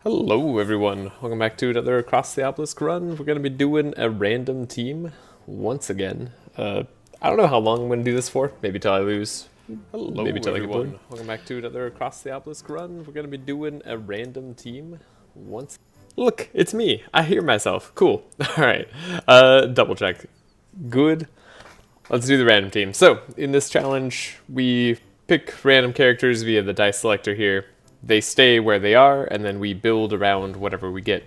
Hello everyone, welcome back to another Across the Obelisk run. We're going to be doing a random team once again. I don't know how long I'm going to do this for, maybe till I lose, Hello maybe till I get blue. everyone, welcome back to another Across the Obelisk run. We're going to be doing a random team once. Look, it's me, I hear myself, cool. Alright, double check. Good, let's do the random team. So, in this challenge, we pick random characters via the dice selector here. They stay where they are, and then we build around whatever we get.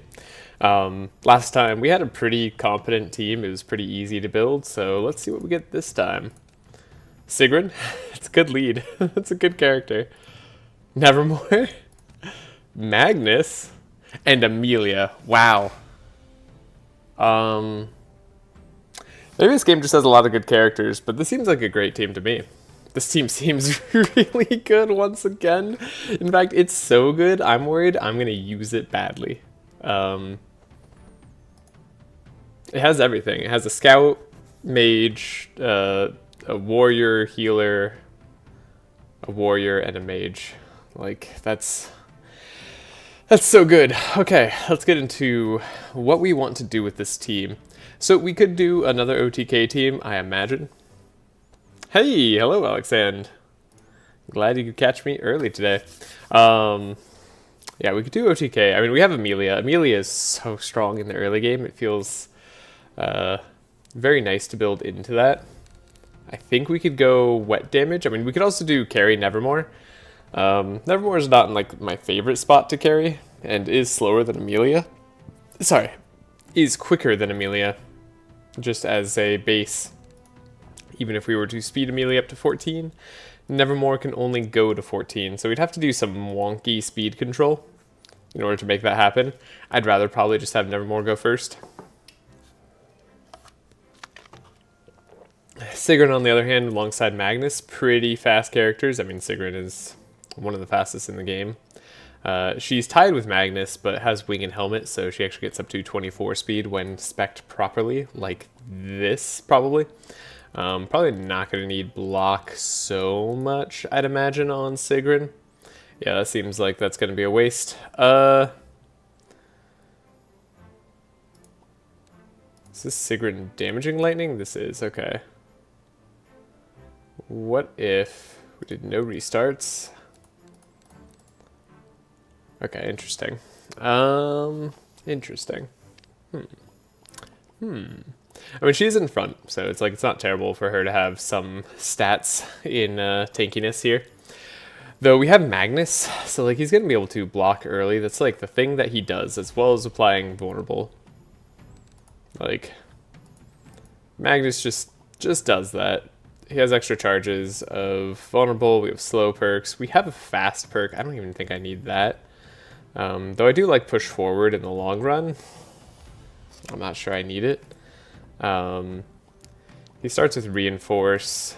Last time, we had a pretty competent team. It was pretty easy to build, so let's see what we get this time. Sigrun, it's a good lead. It's a good character. Nevermore, Magnus, and Amelia. Wow. Maybe this game just has a lot of good characters, but this seems like a great team to me. This team seems really good once again. In fact, it's so good, I'm worried I'm going to use it badly. It has everything. It has a scout, mage, a warrior, healer, a warrior, and a mage. Like, that's so good. Okay, let's get into what we want to do with this team. So we could do another OTK team, I imagine. Hey, hello, Alexand. Glad you could catch me early today. Yeah, we could do OTK. I mean, we have Amelia. Amelia is so strong in the early game. It feels very nice to build into that. I think we could go wet damage. I mean, we could also do carry Nevermore. Nevermore is not in, like, my favorite spot to carry, and is slower than Amelia. Sorry, is quicker than Amelia, just as a base. Even if we were to speed Amelia up to 14, Nevermore can only go to 14, so we'd have to do some wonky speed control in order to make that happen. I'd rather probably just have Nevermore go first. Sigrun, on the other hand, alongside Magnus, pretty fast characters. I mean, Sigrun is one of the fastest in the game. She's tied with Magnus, but has wing and helmet, so she actually gets up to 24 speed when spec'd properly, like this, probably. Probably not going to need block so much, I'd imagine, on Sigrun. Yeah, that seems like that's going to be a waste. Is this Sigrun damaging lightning? This is, okay. What if we did no restarts? Okay, interesting. Interesting. I mean, she's in front, so it's like it's not terrible for her to have some stats in tankiness here. Though we have Magnus, so like he's gonna be able to block early. That's like the thing that he does, as well as applying vulnerable. Like Magnus just does that. He has extra charges of vulnerable. We have slow perks. We have a fast perk. I don't even think I need that. Though I do like push forward in the long run. I'm not sure I need it. He starts with reinforce.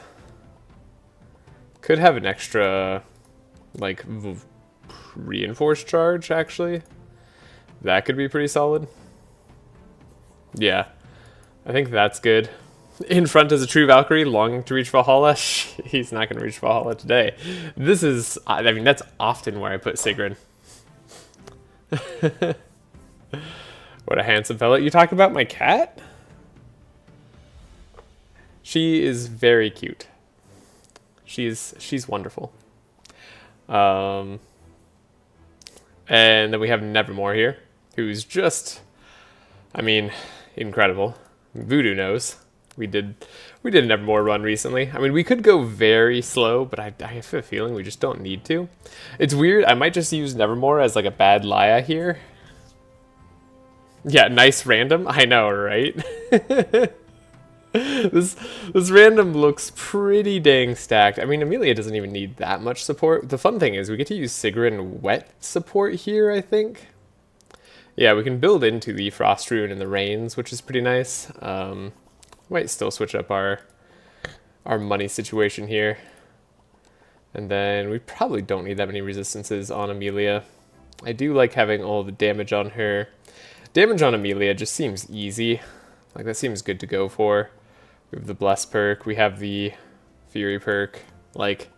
Could have an extra, like, reinforce charge, actually. That could be pretty solid. Yeah, I think that's good. In front is a true Valkyrie, longing to reach Valhalla. He's not going to reach Valhalla today. This is, I mean, that's often where I put Sigrun. What a handsome fella. You talking about my cat? She is very cute. She's wonderful. And then we have Nevermore here, who's just, I mean, incredible. Voodoo knows. We did a Nevermore run recently. I mean, we could go very slow, but I have a feeling we just don't need to. It's weird. I might just use Nevermore as like a bad Laya here. Yeah, nice random. I know, right? This random looks pretty dang stacked. I mean, Amelia doesn't even need that much support. The fun thing is we get to use Sigrun wet support here, I think. Yeah, we can build into the Frost Rune and the Rains, which is pretty nice. Might still switch up our money situation here. And then we probably don't need that many resistances on Amelia. I do like having all the damage on her. Damage on Amelia just seems easy. Like, that seems good to go for. We have the Bless perk. We have the Fury perk. Like,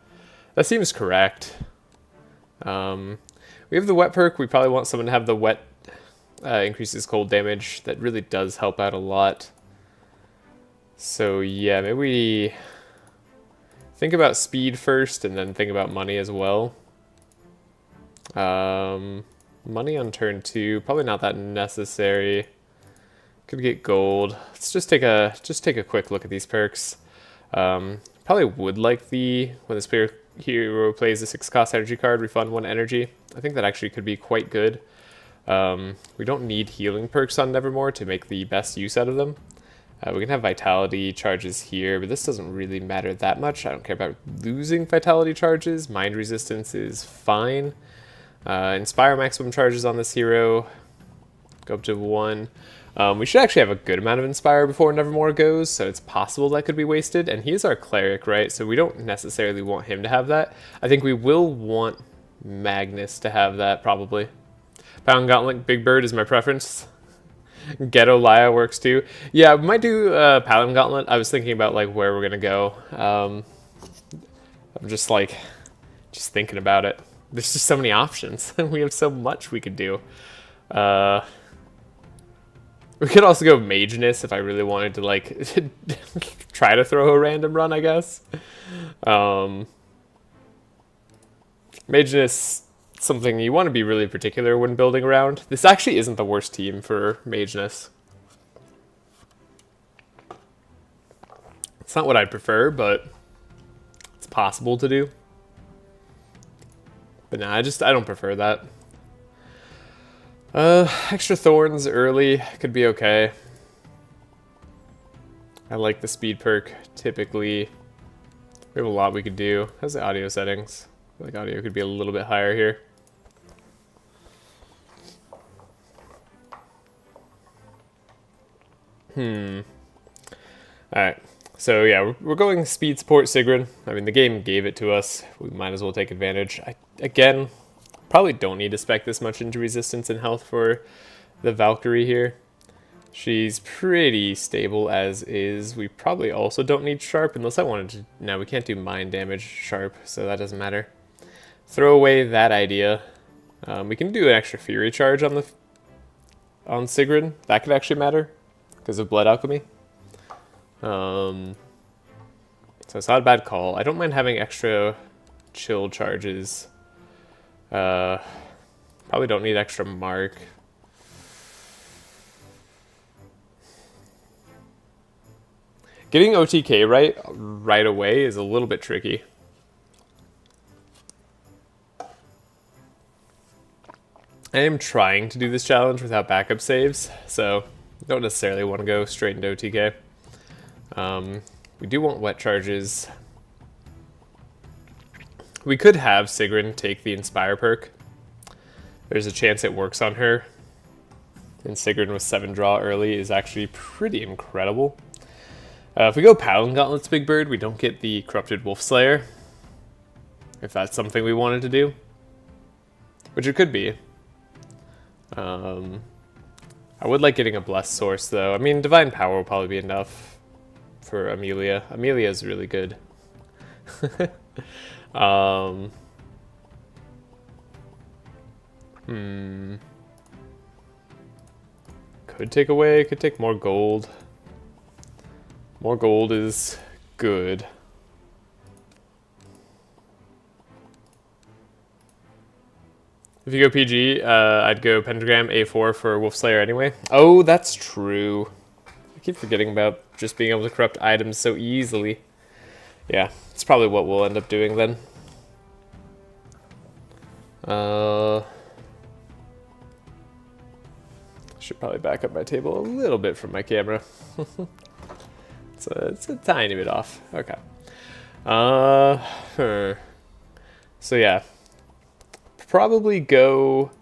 that seems correct. We have the wet perk. We probably want someone to have the wet increases cold damage. That really does help out a lot. So yeah, maybe we think about speed first and then think about money as well. Money on turn 2, probably not that necessary. Could get gold. Let's just take a quick look at these perks. Probably would like when this hero plays a 6-cost energy card, refund 1 energy. I think that actually could be quite good. We don't need healing perks on Nevermore to make the best use out of them. We can have vitality charges here, but this doesn't really matter that much. I don't care about losing vitality charges. Mind resistance is fine. Inspire maximum charges on this hero. Go up to 1. We should actually have a good amount of Inspire before Nevermore goes, so it's possible that could be wasted. And he is our cleric, right? So we don't necessarily want him to have that. I think we will want Magnus to have that, probably. Pound Gauntlet Big Bird is my preference. Ghetto Laya works too. Yeah, we might do Paladin Gauntlet. I was thinking about like where we're gonna go. I'm just thinking about it. There's just so many options. We have so much we could do. We could also go Mageness if I really wanted to like try to throw a random run, I guess. Mageness, something you want to be really particular when building around. This actually isn't the worst team for Mageness. It's not what I'd prefer, but it's possible to do. But nah, I don't prefer that. Extra thorns early could be okay. I like the speed perk, typically. We have a lot we could do. How's the audio settings? I feel like audio could be a little bit higher here. Alright, so yeah, we're going speed support Sigrun. I mean, the game gave it to us. We might as well take advantage. Again, probably don't need to spec this much into resistance and health for the Valkyrie here. She's pretty stable as is. We probably also don't need Sharp unless I wanted to. No, we can't do mind damage Sharp, so that doesn't matter. Throw away that idea. We can do an extra Fury charge on Sigrun. That could actually matter because of Blood Alchemy. So it's not a bad call. I don't mind having extra chill charges. Probably don't need extra mark. Getting OTK right away is a little bit tricky. I am trying to do this challenge without backup saves, so don't necessarily want to go straight into OTK. We do want wet charges. We could have Sigrun take the Inspire perk. There's a chance it works on her. And Sigrun with 7 draw early is actually pretty incredible. If we go Paladin Gauntlet's Big Bird, we don't get the Corrupted Wolf Slayer. If that's something we wanted to do. Which it could be. I would like getting a Blessed Source though. I mean, Divine Power will probably be enough for Amelia. Amelia is really good. Could take more gold. More gold is good. If you go PG, I'd go Pentagram A4 for Wolf Slayer anyway. Oh, that's true. I keep forgetting about just being able to corrupt items so easily. Yeah, it's probably what we'll end up doing then. Should probably back up my table a little bit from my camera. It's a tiny bit off. Okay. So yeah, probably go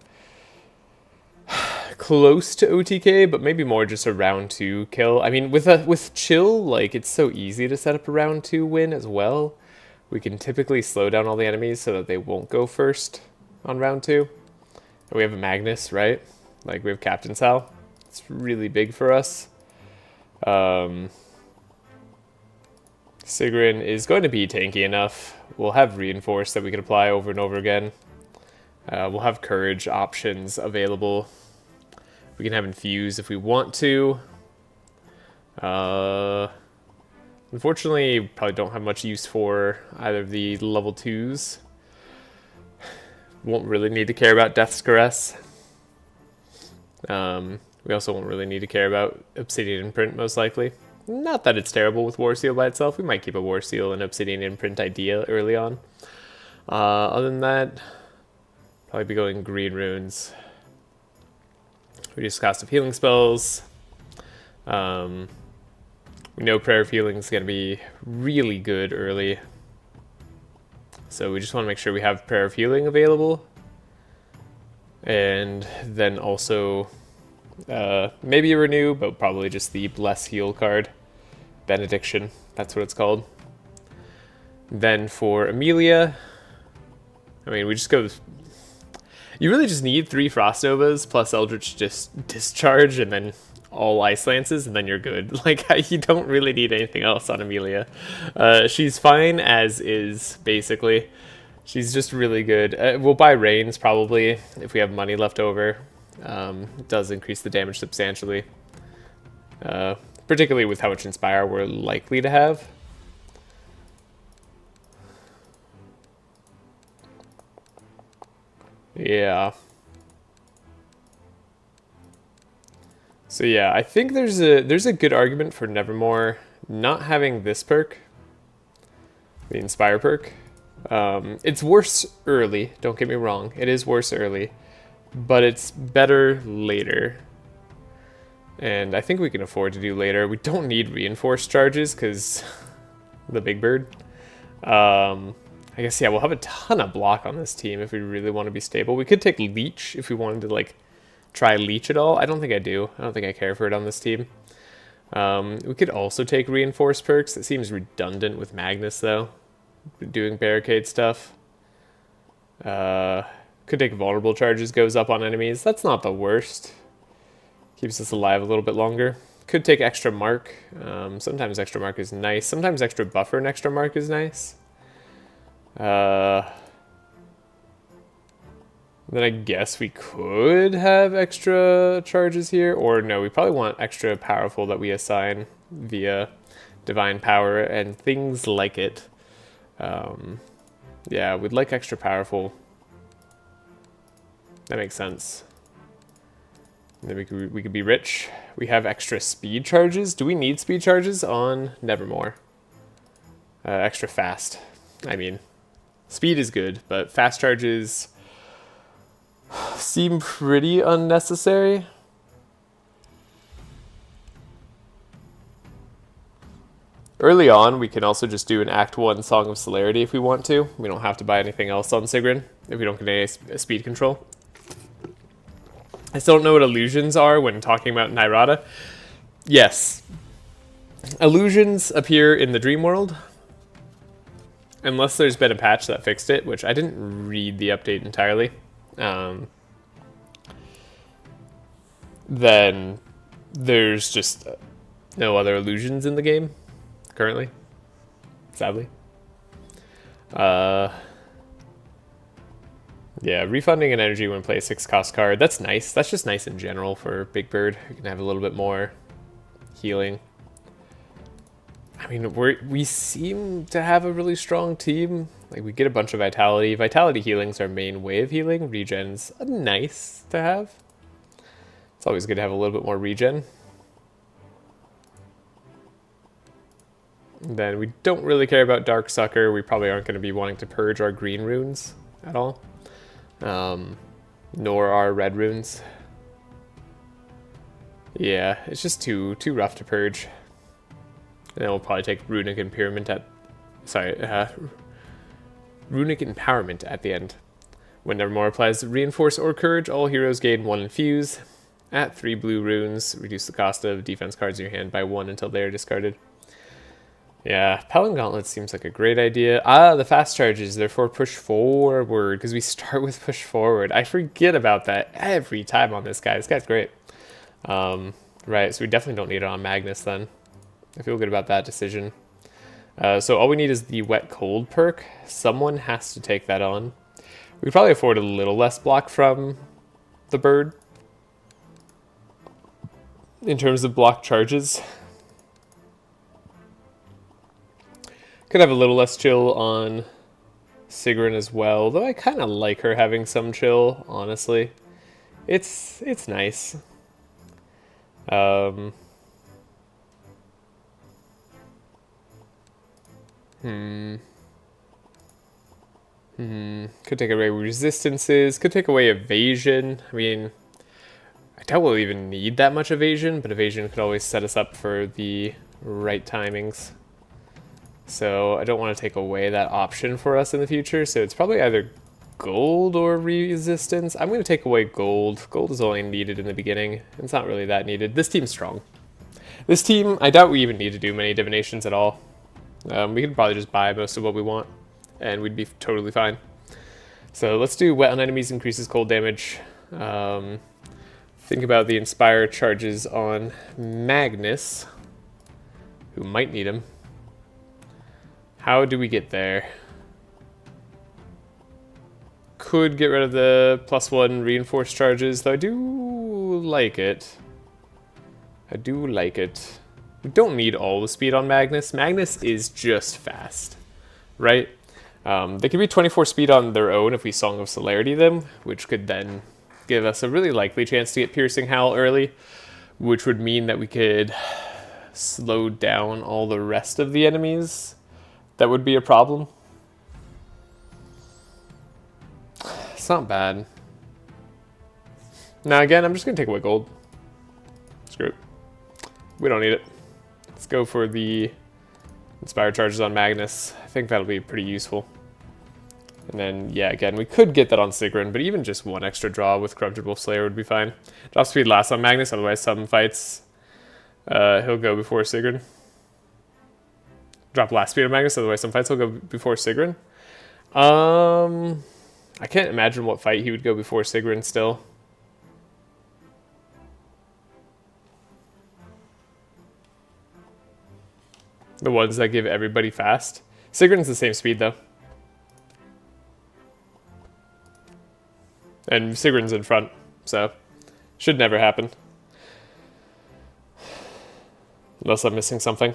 close to OTK, but maybe more just a round 2 kill. I mean, with chill, like it's so easy to set up a round 2 win as well. We can typically slow down all the enemies so that they won't go first on round 2. And we have a Magnus, right? Like we have Captain Sal. It's really big for us. Sigrun is going to be tanky enough. We'll have Reinforce that we can apply over and over again. We'll have courage options available. We can have infuse if we want to. Unfortunately, probably don't have much use for either of the level 2s. Won't really need to care about Death's Caress. We also won't really need to care about Obsidian Imprint, most likely. Not that it's terrible with War Seal by itself. We might keep a War Seal and Obsidian Imprint idea early on. Other than that, probably be going green runes. Reduce cost of healing spells. We know Prayer of Healing is going to be really good early. So we just want to make sure we have Prayer of Healing available. And then also maybe a Renew, but probably just the Bless Heal card. Benediction, that's what it's called. Then for Amelia, I mean, we just go... You really just need 3 Frost Novas plus Eldritch Discharge and then all Ice Lances, and then you're good. Like, you don't really need anything else on Amelia. She's fine as is, basically. She's just really good. We'll buy Rains, probably, if we have money left over. It does increase the damage substantially. Particularly with how much Inspire we're likely to have. Yeah. So yeah, I think there's a good argument for Nevermore not having this perk, the Inspire perk. It's worse early, don't get me wrong. It is worse early, but it's better later. And I think we can afford to do later. We don't need reinforced charges because the big bird. I guess, yeah, we'll have a ton of block on this team if we really want to be stable. We could take Leech if we wanted to, like, try Leech at all. I don't think I do. I don't think I care for it on this team. We could also take Reinforced perks. It seems redundant with Magnus, though, doing barricade stuff. Could take Vulnerable Charges, goes up on enemies. That's not the worst. Keeps us alive a little bit longer. Could take Extra Mark. Sometimes Extra Mark is nice. Sometimes Extra Buffer and Extra Mark is nice. Then I guess we could have extra charges here, or no, we probably want extra powerful that we assign via divine power and things like it. Yeah, we'd like extra powerful. That makes sense. And then we could be rich. We have extra speed charges. Do we need speed charges on Nevermore? Extra fast. I mean, speed is good, but fast charges seem pretty unnecessary. Early on, we can also just do an Act 1 Song of Celerity if we want to. We don't have to buy anything else on Sigrun if we don't get any speed control. I still don't know what illusions are when talking about Nyrata. Yes. Illusions appear in the dream world. Unless there's been a patch that fixed it, which I didn't read the update entirely. Then there's just no other illusions in the game currently, sadly. Yeah, refunding an energy when play a 6-cost card, that's nice. That's just nice in general for Big Bird. We can have a little bit more healing. I mean, we seem to have a really strong team. Like, we get a bunch of vitality. Vitality healing's our main way of healing. Regen's nice to have. It's always good to have a little bit more regen. And then we don't really care about Darksucker. We probably aren't going to be wanting to purge our green runes at all. Nor our red runes. Yeah, it's just too rough to purge. And then we'll probably take Runic Empowerment Runic Empowerment at the end. When Nevermore applies Reinforce or Courage, all heroes gain 1 infuse. At 3 blue runes, reduce the cost of defense cards in your hand by 1 until they are discarded. Yeah, Paladin Gauntlet seems like a great idea. The fast charges, therefore push forward, because we start with push forward. I forget about that every time on this guy. This guy's great. Right, so we definitely don't need it on Magnus then. I feel good about that decision. So all we need is the Wet Cold perk. Someone has to take that on. We could probably afford a little less block from the bird in terms of block charges. Could have a little less chill on Sigrun as well, though I kind of like her having some chill, honestly. It's nice. Could take away resistances, could take away evasion. I mean, I doubt we'll even need that much evasion, but evasion could always set us up for the right timings. So I don't want to take away that option for us in the future, so it's probably either gold or resistance. I'm going to take away gold. Gold is only needed in the beginning. It's not really that needed. This team's strong. This team, I doubt we even need to do many divinations at all. We could probably just buy most of what we want, and we'd be totally fine. So let's do wet on enemies increases cold damage. Think about the inspire charges on Magnus, who might need him. How do we get there? Could get rid of the +1 reinforced charges, though I do like it. I do like it. We don't need all the speed on Magnus. Magnus is just fast, right? They could be 24 speed on their own if we Song of Celerity them, which could then give us a really likely chance to get Piercing Howl early, which would mean that we could slow down all the rest of the enemies. That would be a problem. It's not bad. Now again, I'm just going to take away gold. Screw it. We don't need it. Let's go for the inspired charges on Magnus. I think that'll be pretty useful. And then, yeah, again, we could get that on Sigrun, but even just one extra draw with Corrupted Wolf Slayer would be fine. Drop speed last on Magnus, otherwise some fights he'll go before Sigrun. Drop last speed on Magnus, otherwise some fights he'll go before Sigrun. I can't imagine what fight he would go before Sigrun still. The ones that give everybody fast. Sigrun's the same speed though. And Sigrun's in front, so should never happen. Unless I'm missing something.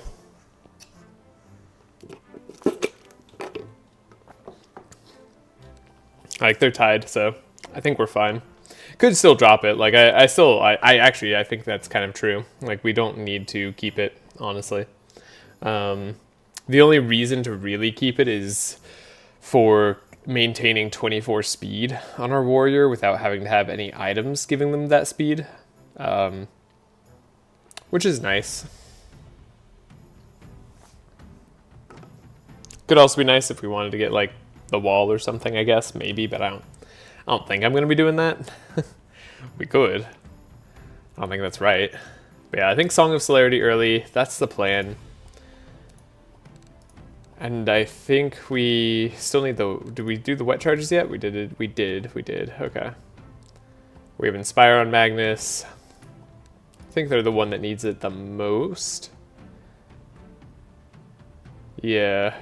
Like, they're tied, so I think we're fine. Could still drop it. Like, I actually, I think that's kind of true. Like, we don't need to keep it, honestly. The only reason to really keep it is for maintaining 24 speed on our warrior without having to have any items giving them that speed. Which is nice. Could also be nice if we wanted to get, like, the wall or something, I guess, maybe, but I don't think I'm gonna be doing that. We could. I don't think that's right. But yeah, I think Song of Celerity early, that's the plan. And I think we still need the, did we do the wet charges yet? We did, okay. We have Inspire on Magnus. I think they're the one that needs it the most. Yeah.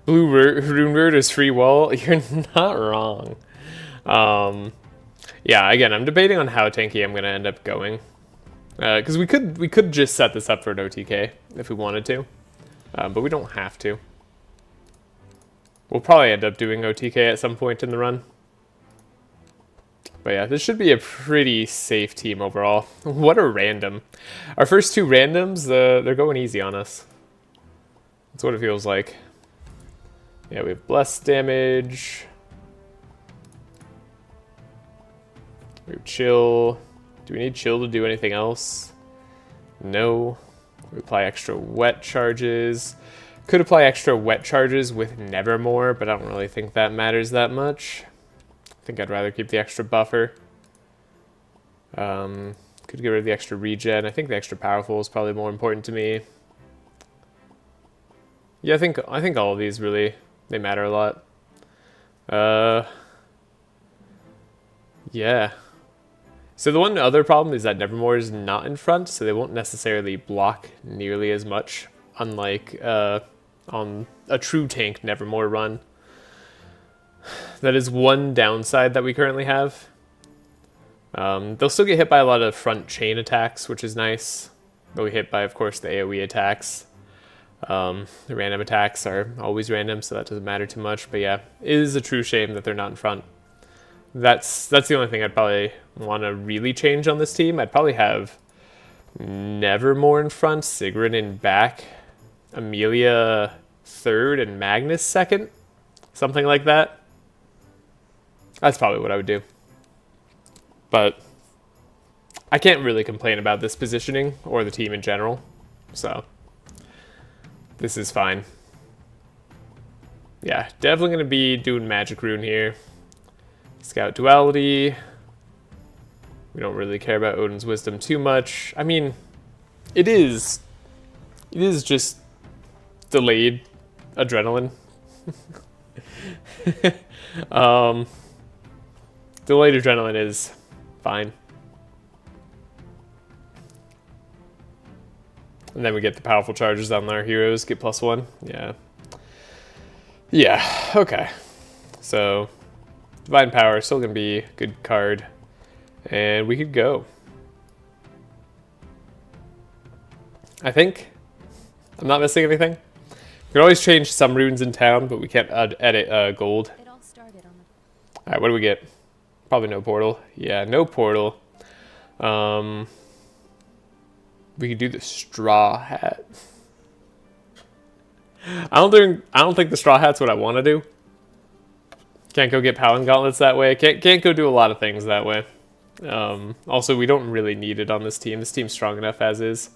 Blue Rune Word is free wall. You're not wrong. Yeah, again, I'm debating on how tanky I'm going to end up going. Because we could just set this up for an OTK if we wanted to. But we don't have to. We'll probably end up doing OTK at some point in the run. But yeah, this should be a pretty safe team overall. What a random. Our first two randoms, they're going easy on us. That's what it feels like. Yeah, we have bless damage. We have chill. Do we need chill to do anything else? No. We apply extra wet charges. Could apply extra wet charges with Nevermore, but I don't really think that matters that much. I think I'd rather keep the extra buffer. Could get rid of the extra regen. I think the extra powerful is probably more important to me. Yeah, I think all of these really, they matter a lot. Yeah. So the one other problem is that Nevermore is not in front, so they won't necessarily block nearly as much, unlike on a true tank Nevermore run. That is one downside that we currently have. They'll still get hit by a lot of front chain attacks, which is nice. They'll get hit by, of course, the AoE attacks. The random attacks are always random, so that doesn't matter too much. But yeah, it is a true shame that they're not in front. That's the only thing I'd probably want to really change on this team. I'd probably have Nevermore in front, Sigrun in back, Amelia third, and Magnus second. Something like that. That's probably what I would do. But I can't really complain about this positioning or the team in general. So this is fine. Yeah, definitely going to be doing Magic Rune here. Scout Duality. We don't really care about Odin's Wisdom too much. I mean, it is just delayed adrenaline. Delayed adrenaline is fine. And then we get the powerful charges on our heroes, get +1. Yeah. Yeah, okay. So, Divine Power, still going to be a good card. And we could go. I think. I'm not missing anything. We can always change some runes in town, but we can't edit gold. Alright, what do we get? Probably no portal. Yeah, no portal. We could do the straw hat. I don't think the straw hat's what I want to do. Can't go get Paladin gauntlets that way. Can't go do a lot of things that way. Also, we don't really need it on this team. This team's strong enough as is.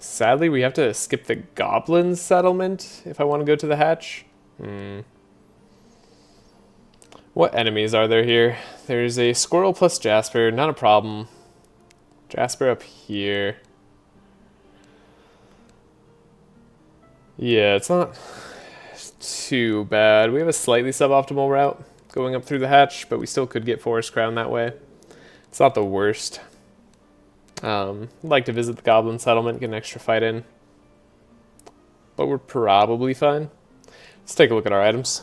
Sadly, we have to skip the Goblin settlement if I want to go to the hatch. What enemies are there here? There's a Squirrel plus Jasper, not a problem. Jasper up here. Yeah, it's not too bad. We have a slightly suboptimal route going up through the hatch, but we still could get Forest Crown that way. It's not the worst. I'd like to visit the Goblin settlement, get an extra fight in. But we're probably fine. Let's take a look at our items.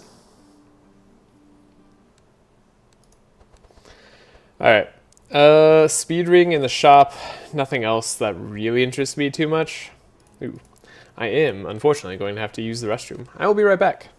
Alright. Speed ring in the shop. Nothing else that really interests me too much. Ooh. I am, unfortunately, going to have to use the restroom. I will be right back.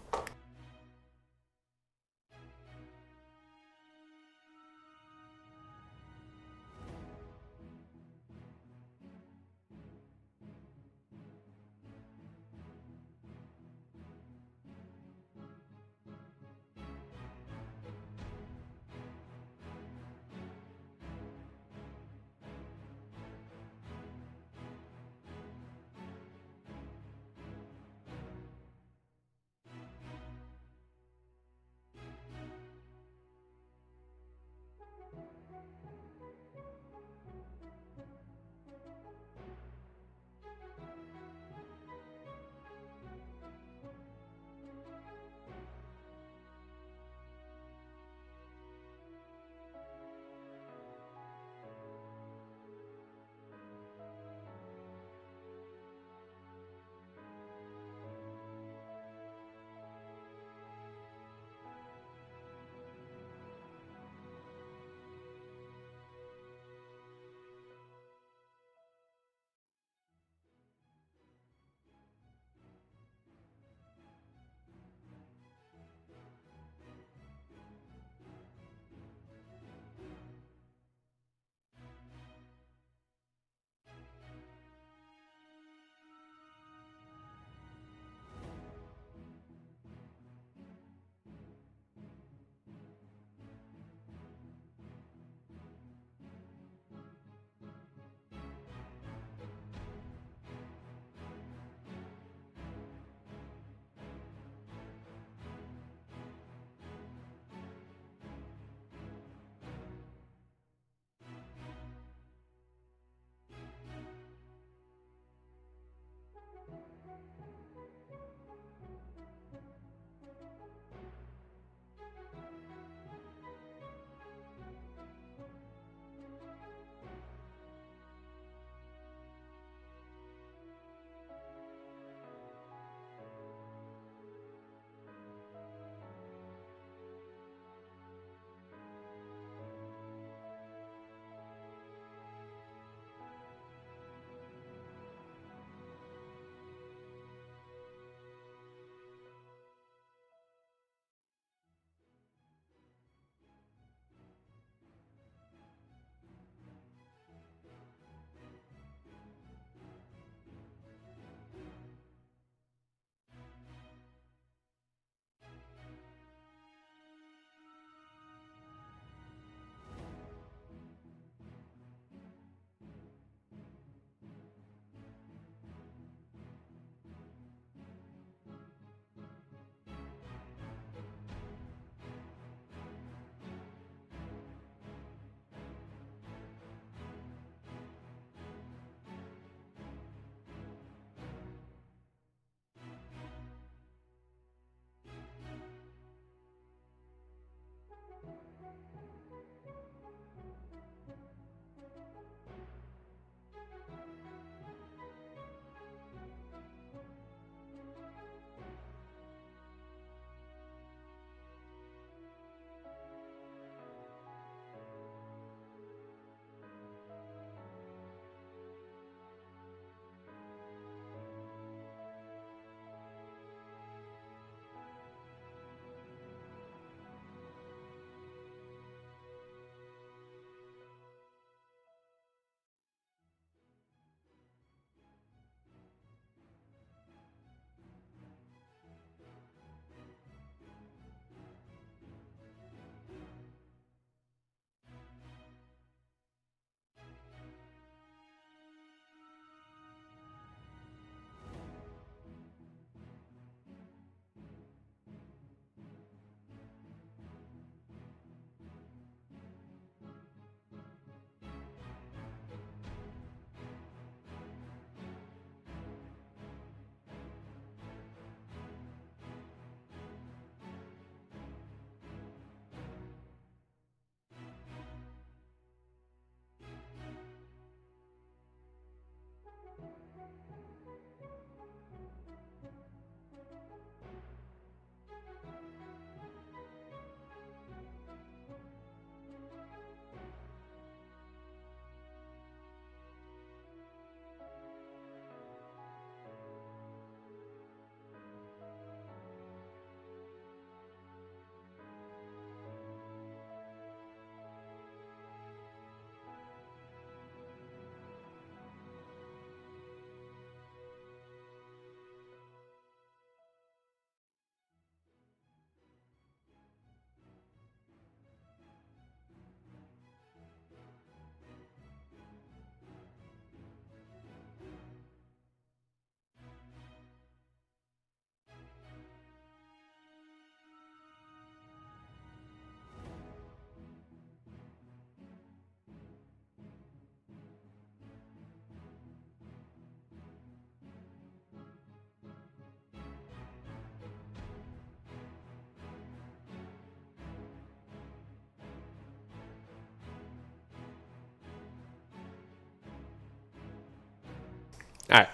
Alright,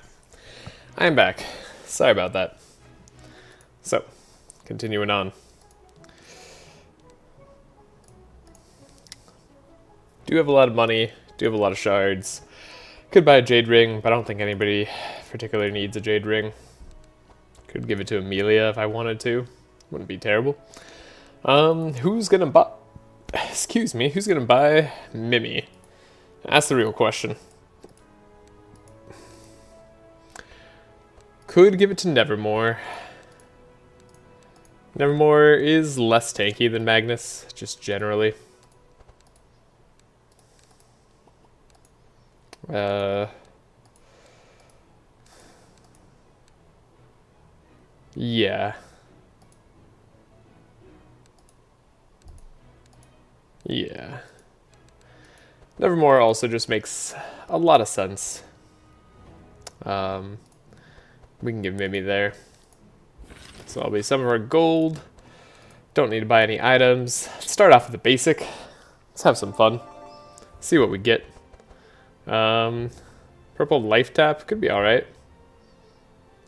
I am back. Sorry about that. So, continuing on. Do have a lot of money, do have a lot of shards. Could buy a jade ring, but I don't think anybody particularly needs a jade ring. Could give it to Amelia if I wanted to. Wouldn't be terrible. Who's gonna buy... Excuse me, who's gonna buy Mimi? That's the real question. Could give it to Nevermore. Nevermore is less tanky than Magnus, just generally. Yeah. Yeah. Nevermore also just makes a lot of sense. We can give Mimi there. So that'll be some of our gold. Don't need to buy any items. Let's start off with the basic. Let's have some fun. See what we get. Purple life tap could be alright.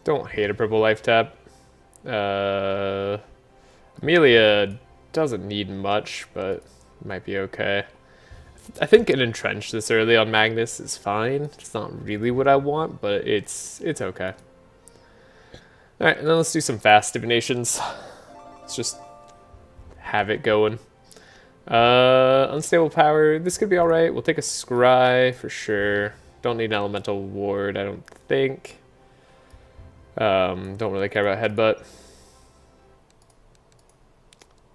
Don't hate a purple life tap. Amelia doesn't need much, but might be okay. I think an entrench this early on Magnus is fine. It's not really what I want, but it's okay. Alright, and then let's do some fast divinations. Let's just have it going. Unstable power, this could be alright. We'll take a scry for sure. Don't need an elemental ward, I don't think. Don't really care about headbutt.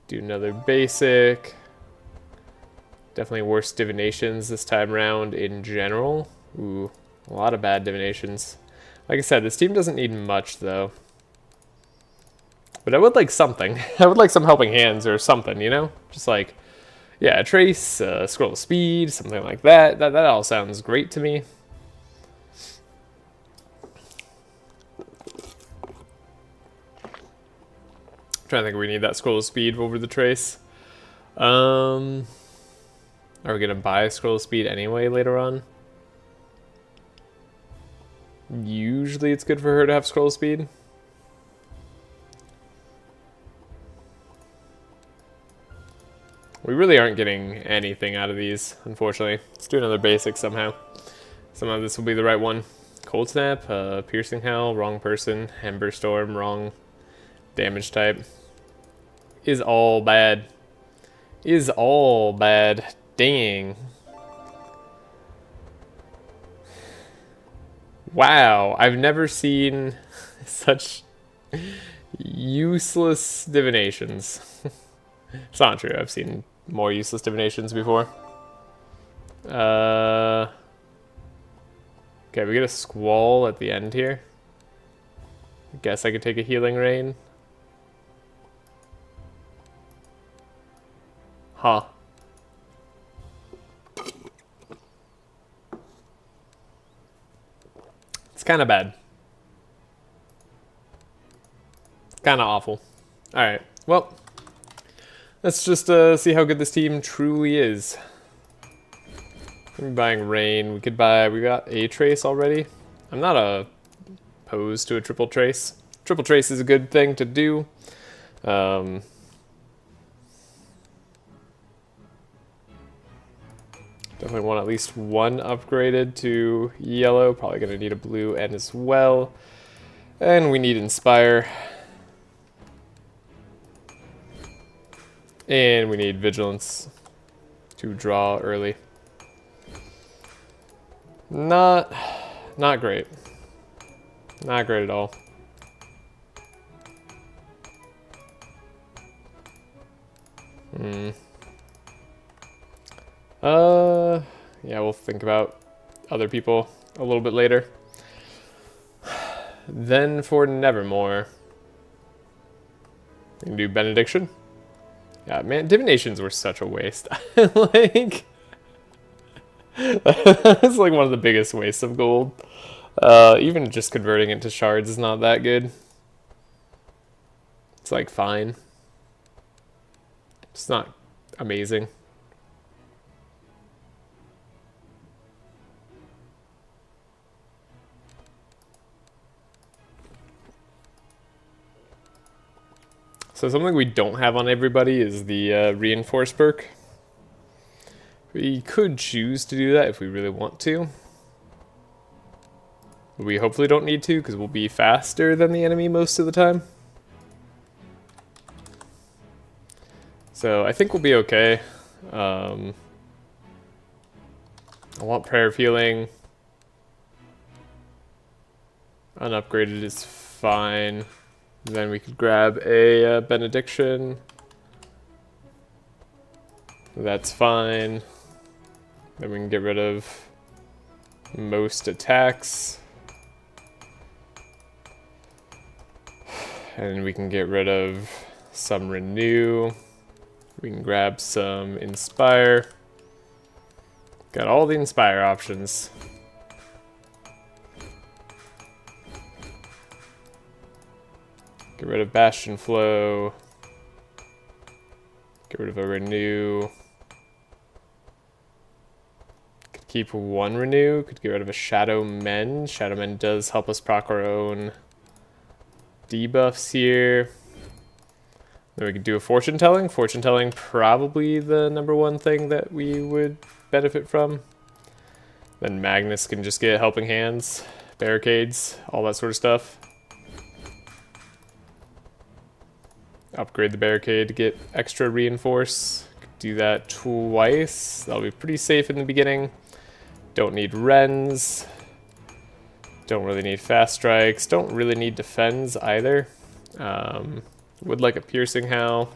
Do another basic. Definitely worse divinations this time around in general. Ooh, a lot of bad divinations. Like I said, this team doesn't need much though. But I would like something. I would like some helping hands or something, you know? Just like, yeah, a trace, scroll of speed, something like that. That all sounds great to me. Trying to think if we need that scroll of speed over the trace. Are we gonna buy a scroll of speed anyway later on? Usually it's good for her to have scroll of speed. We really aren't getting anything out of these, unfortunately. Let's do another basic somehow. Somehow this will be the right one. Cold Snap, Piercing Howl, wrong person. Ember Storm, wrong damage type. Is all bad. Is all bad. Dang. Wow, I've never seen such useless divinations. It's not true, I've seen more useless divinations before. Okay, we get a Squall at the end here. I guess I could take a Healing Rain. Huh. It's kind of bad. It's kind of awful. Alright, well, let's just see how good this team truly is. I'm buying Rain. We got a Trace already. I'm not opposed to a triple Trace. Triple Trace is a good thing to do. Definitely want at least one upgraded to yellow. Probably going to need a blue N as well. And we need Inspire. And we need Vigilance to draw early. Not great. Not great at all. Yeah, we'll think about other people a little bit later. Then for Nevermore, we can do Benediction. Yeah, man, divinations were such a waste. Like, that's like one of the biggest wastes of gold. Even just converting it to shards is not that good. It's like fine. It's not amazing. So something we don't have on everybody is the reinforce perk. We could choose to do that if we really want to. We hopefully don't need to because we'll be faster than the enemy most of the time. So I think we'll be okay. I want prayer of healing. Unupgraded is fine. Then we could grab a benediction. That's fine. Then we can get rid of most attacks. And we can get rid of some renew. We can grab some inspire. Got all the inspire options. Get rid of bastion flow. Get rid of a renew. Could keep one renew. Could get rid of a shadow mend. Shadow mend does help us proc our own debuffs here. Then we could do a fortune telling. Fortune telling probably the #1 thing that we would benefit from. Then Magnus can just get helping hands, barricades, all that sort of stuff. Upgrade the barricade to get extra reinforce. Do that twice. That'll be pretty safe in the beginning. Don't need rends. Don't really need fast strikes. Don't really need defends either. Would like a piercing howl.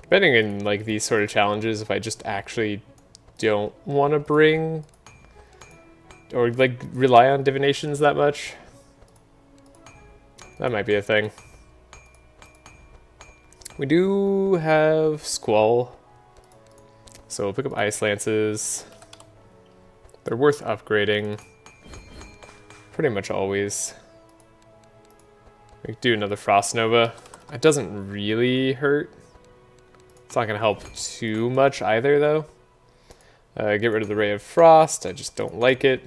Depending on like these sort of challenges, if I just actually don't want to bring or like rely on divinations that much, that might be a thing. We do have Squall, so we'll pick up Ice Lances. They're worth upgrading pretty much always. We could do another Frost Nova. It doesn't really hurt. It's not going to help too much either, though. Get rid of the Ray of Frost. I just don't like it.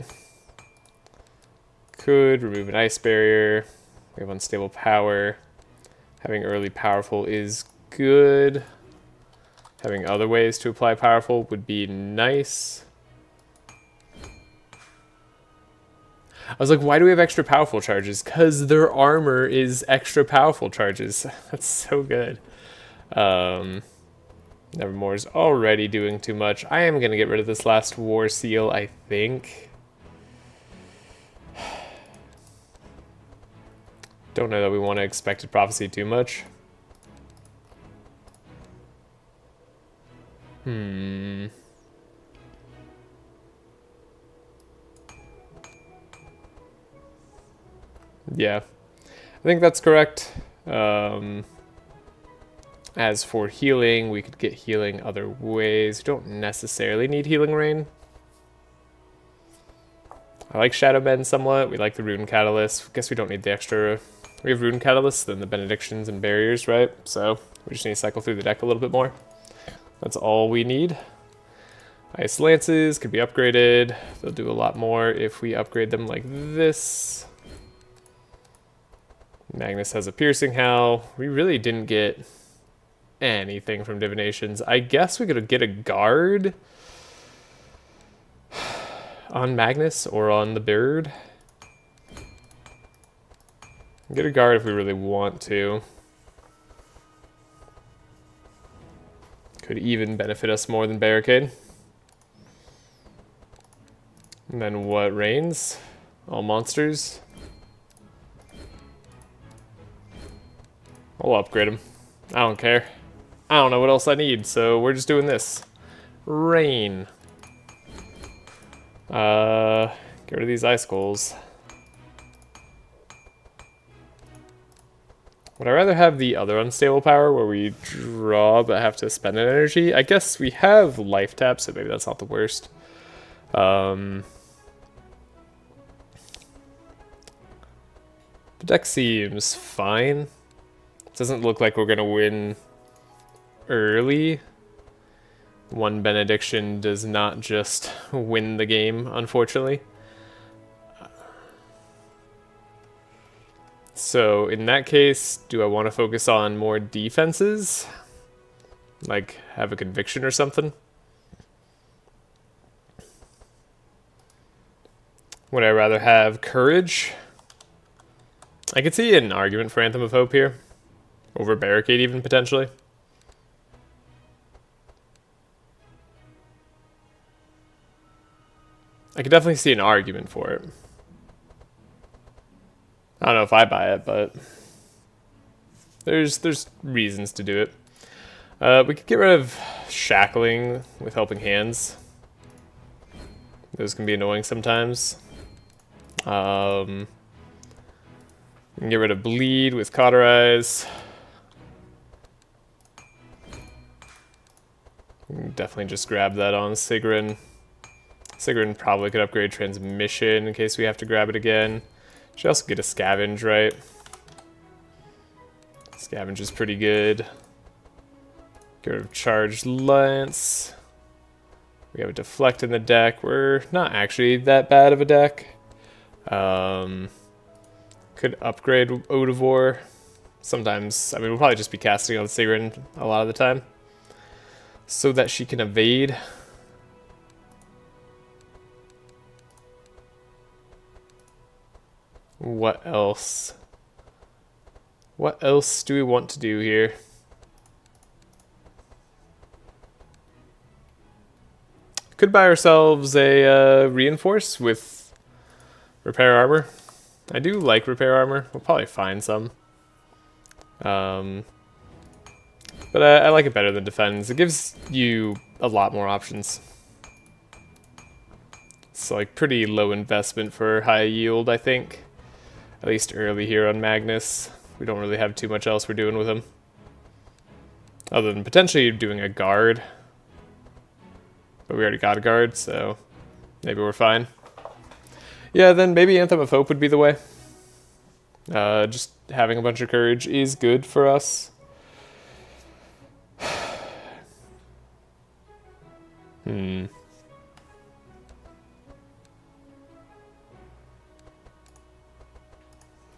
Could remove an Ice Barrier. We have Unstable Power. Having early Powerful is good. Having other ways to apply Powerful would be nice. I was like, why do we have extra powerful charges? Because their armor is extra powerful charges. That's so good. Nevermore is already doing too much. I am going to get rid of this last War Seal, I think. Don't know that we want to Expected Prophecy too much. Yeah, I think that's correct. As for healing, we could get healing other ways. We don't necessarily need Healing Rain. I like Shadow Bend somewhat. We like the Rune Catalyst. Guess we don't need the extra. We have Rune Catalyst, then the Benedictions and Barriers, right? So we just need to cycle through the deck a little bit more. That's all we need. Ice Lances could be upgraded. They'll do a lot more if we upgrade them like this. Magnus has a Piercing Howl. We really didn't get anything from Divinations. I guess we could get a guard on Magnus or on the bird. Get a guard if we really want to. Could even benefit us more than Barricade. And then what reigns? All monsters. We'll upgrade them. I don't care. I don't know what else I need, so we're just doing this. Rain. Get rid of these icicles. Would I rather have the other unstable power where we draw but have to spend an energy? I guess we have life tap, so maybe that's not the worst. The deck seems fine. It doesn't look like we're going to win early. One benediction does not just win the game, unfortunately. So in that case, do I want to focus on more defenses? Like have a conviction or something? Would I rather have courage? I could see an argument for Anthem of Hope here. Over barricade even, potentially. I could definitely see an argument for it. I don't know if I buy it, but there's reasons to do it. We could get rid of shackling with helping hands. Those can be annoying sometimes. We can get rid of bleed with cauterize. Definitely just grab that on Sigrun. Sigrun probably could upgrade transmission in case we have to grab it again. Should also get a scavenge, right? Scavenge is pretty good. Get rid of charged lance. We have a deflect in the deck. We're not actually that bad of a deck. Could upgrade Odivore. Sometimes, I mean, we'll probably just be casting on Sigrun a lot of the time, so that she can evade. What else? What else do we want to do here? Could buy ourselves a reinforce with repair armor. I do like repair armor. We'll probably find some. But I like it better than defends. It gives you a lot more options. It's like pretty low investment for high yield, I think. At least early here on Magnus. We don't really have too much else we're doing with him. Other than potentially doing a guard. But we already got a guard, so maybe we're fine. Yeah, then maybe Anthem of Hope would be the way. Just having a bunch of courage is good for us.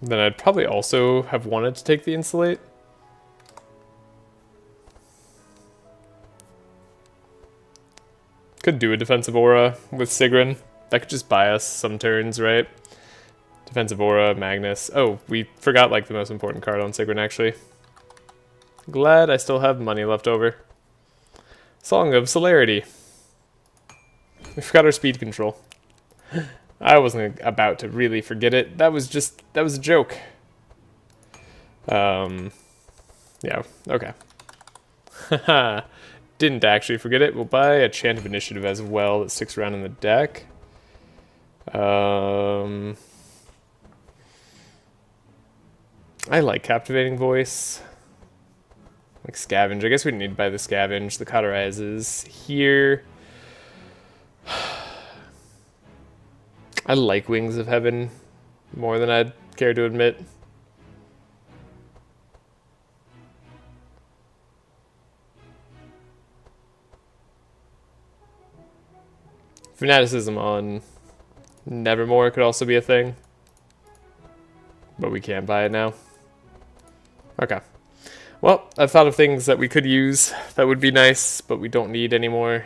Then I'd probably also have wanted to take the Insulate. Could do a Defensive Aura with Sigrun. That could just buy us some turns, right? Defensive Aura, Magnus. Oh, we forgot like the most important card on Sigrun, actually. Glad I still have money left over. Song of Celerity. We forgot our speed control. I wasn't about to really forget it. That was a joke. Yeah, okay. Didn't actually forget it. We'll buy a Chant of Initiative as well that sticks around in the deck. I like Captivating Voice. Like Scavenge. I guess we didn't need to buy the Scavenge. The Cauterize is here. I like Wings of Heaven more than I'd care to admit. Fanaticism on Nevermore could also be a thing. But we can't buy it now. Okay. Well, I've thought of things that we could use that would be nice, but we don't need anymore.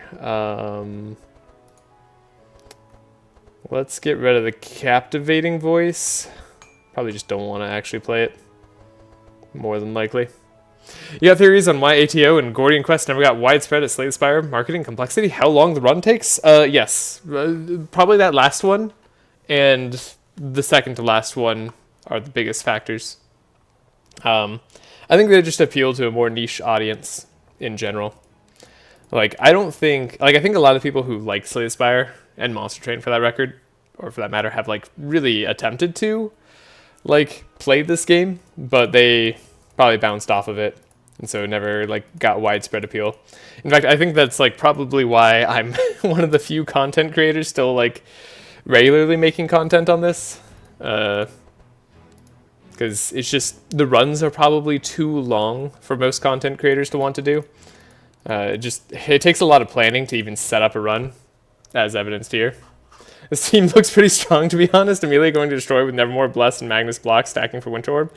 Let's get rid of the Captivating Voice. Probably just don't want to actually play it. More than likely. You got theories on why ATO and Gordian Quest never got widespread at Slay the Spire marketing complexity? How long the run takes? Yes. Probably that last one and the second to last one are the biggest factors. I think they just appeal to a more niche audience in general. Like, I think a lot of people who like Slay the Spire and Monster Train for that record, or for that matter, have like really attempted to like play this game, but they probably bounced off of it, and so never like got widespread appeal. In fact, I think that's like probably why I'm one of the few content creators still like regularly making content on this, because it's just the runs are probably too long for most content creators to want to do. It takes a lot of planning to even set up a run, as evidenced here. This team looks pretty strong, to be honest. Amelia going to destroy with Nevermore, Bless, and Magnus block, stacking for Winter Orb.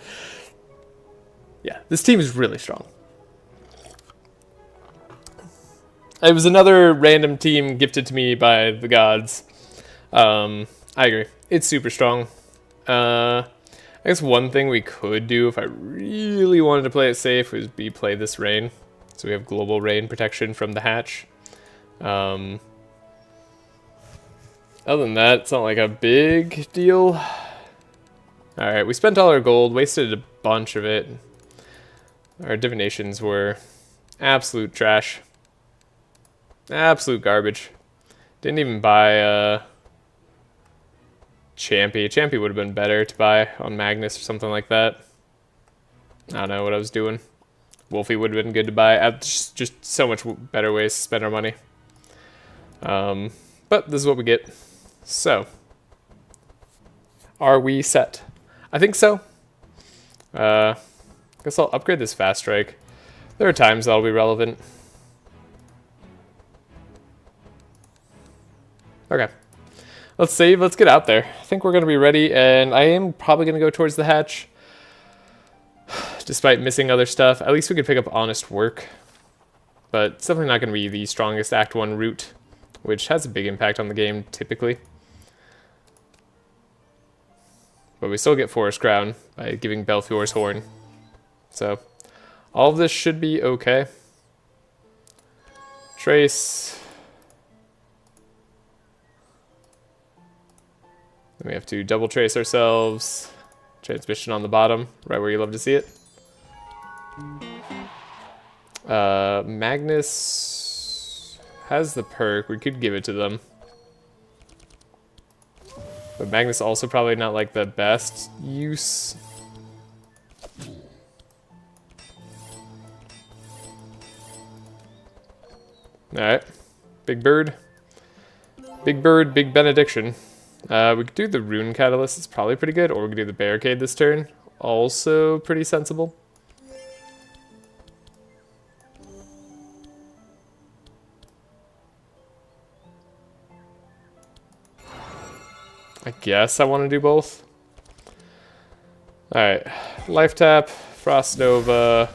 Yeah, this team is really strong. It was another random team gifted to me by the gods. I agree. It's super strong. I guess one thing we could do if I really wanted to play it safe would be play this rain. So we have global rain protection from the hatch. Other than that, it's not like a big deal. Alright, we spent all our gold, wasted a bunch of it. Our divinations were absolute trash. Absolute garbage. Didn't even buy Champy. Champy would have been better to buy on Magnus or something like that. I don't know what I was doing. Wolfie would have been good to buy. Just so much better ways to spend our money. But this is what we get. So, are we set? I think so. Guess I'll upgrade this fast strike. There are times that'll be relevant. Okay. Let's save. Let's get out there. I think we're going to be ready, and I am probably going to go towards the hatch. Despite missing other stuff. At least we could pick up honest work. But it's definitely not going to be the strongest Act 1 route, which has a big impact on the game, typically. But we still get Forest Crown by giving Belfior's Horn. So, all of this should be okay. Trace. Then we have to double trace ourselves. Transmission on the bottom, right where you love to see it. Magnus has the perk. We could give it to them. But Magnus also probably not like the best use. Alright. Big bird. Big bird, big benediction. We could do the rune catalyst, it's probably pretty good, or we could do the barricade this turn. Also pretty sensible. I guess I want to do both. Alright, Life Tap, Frost Nova,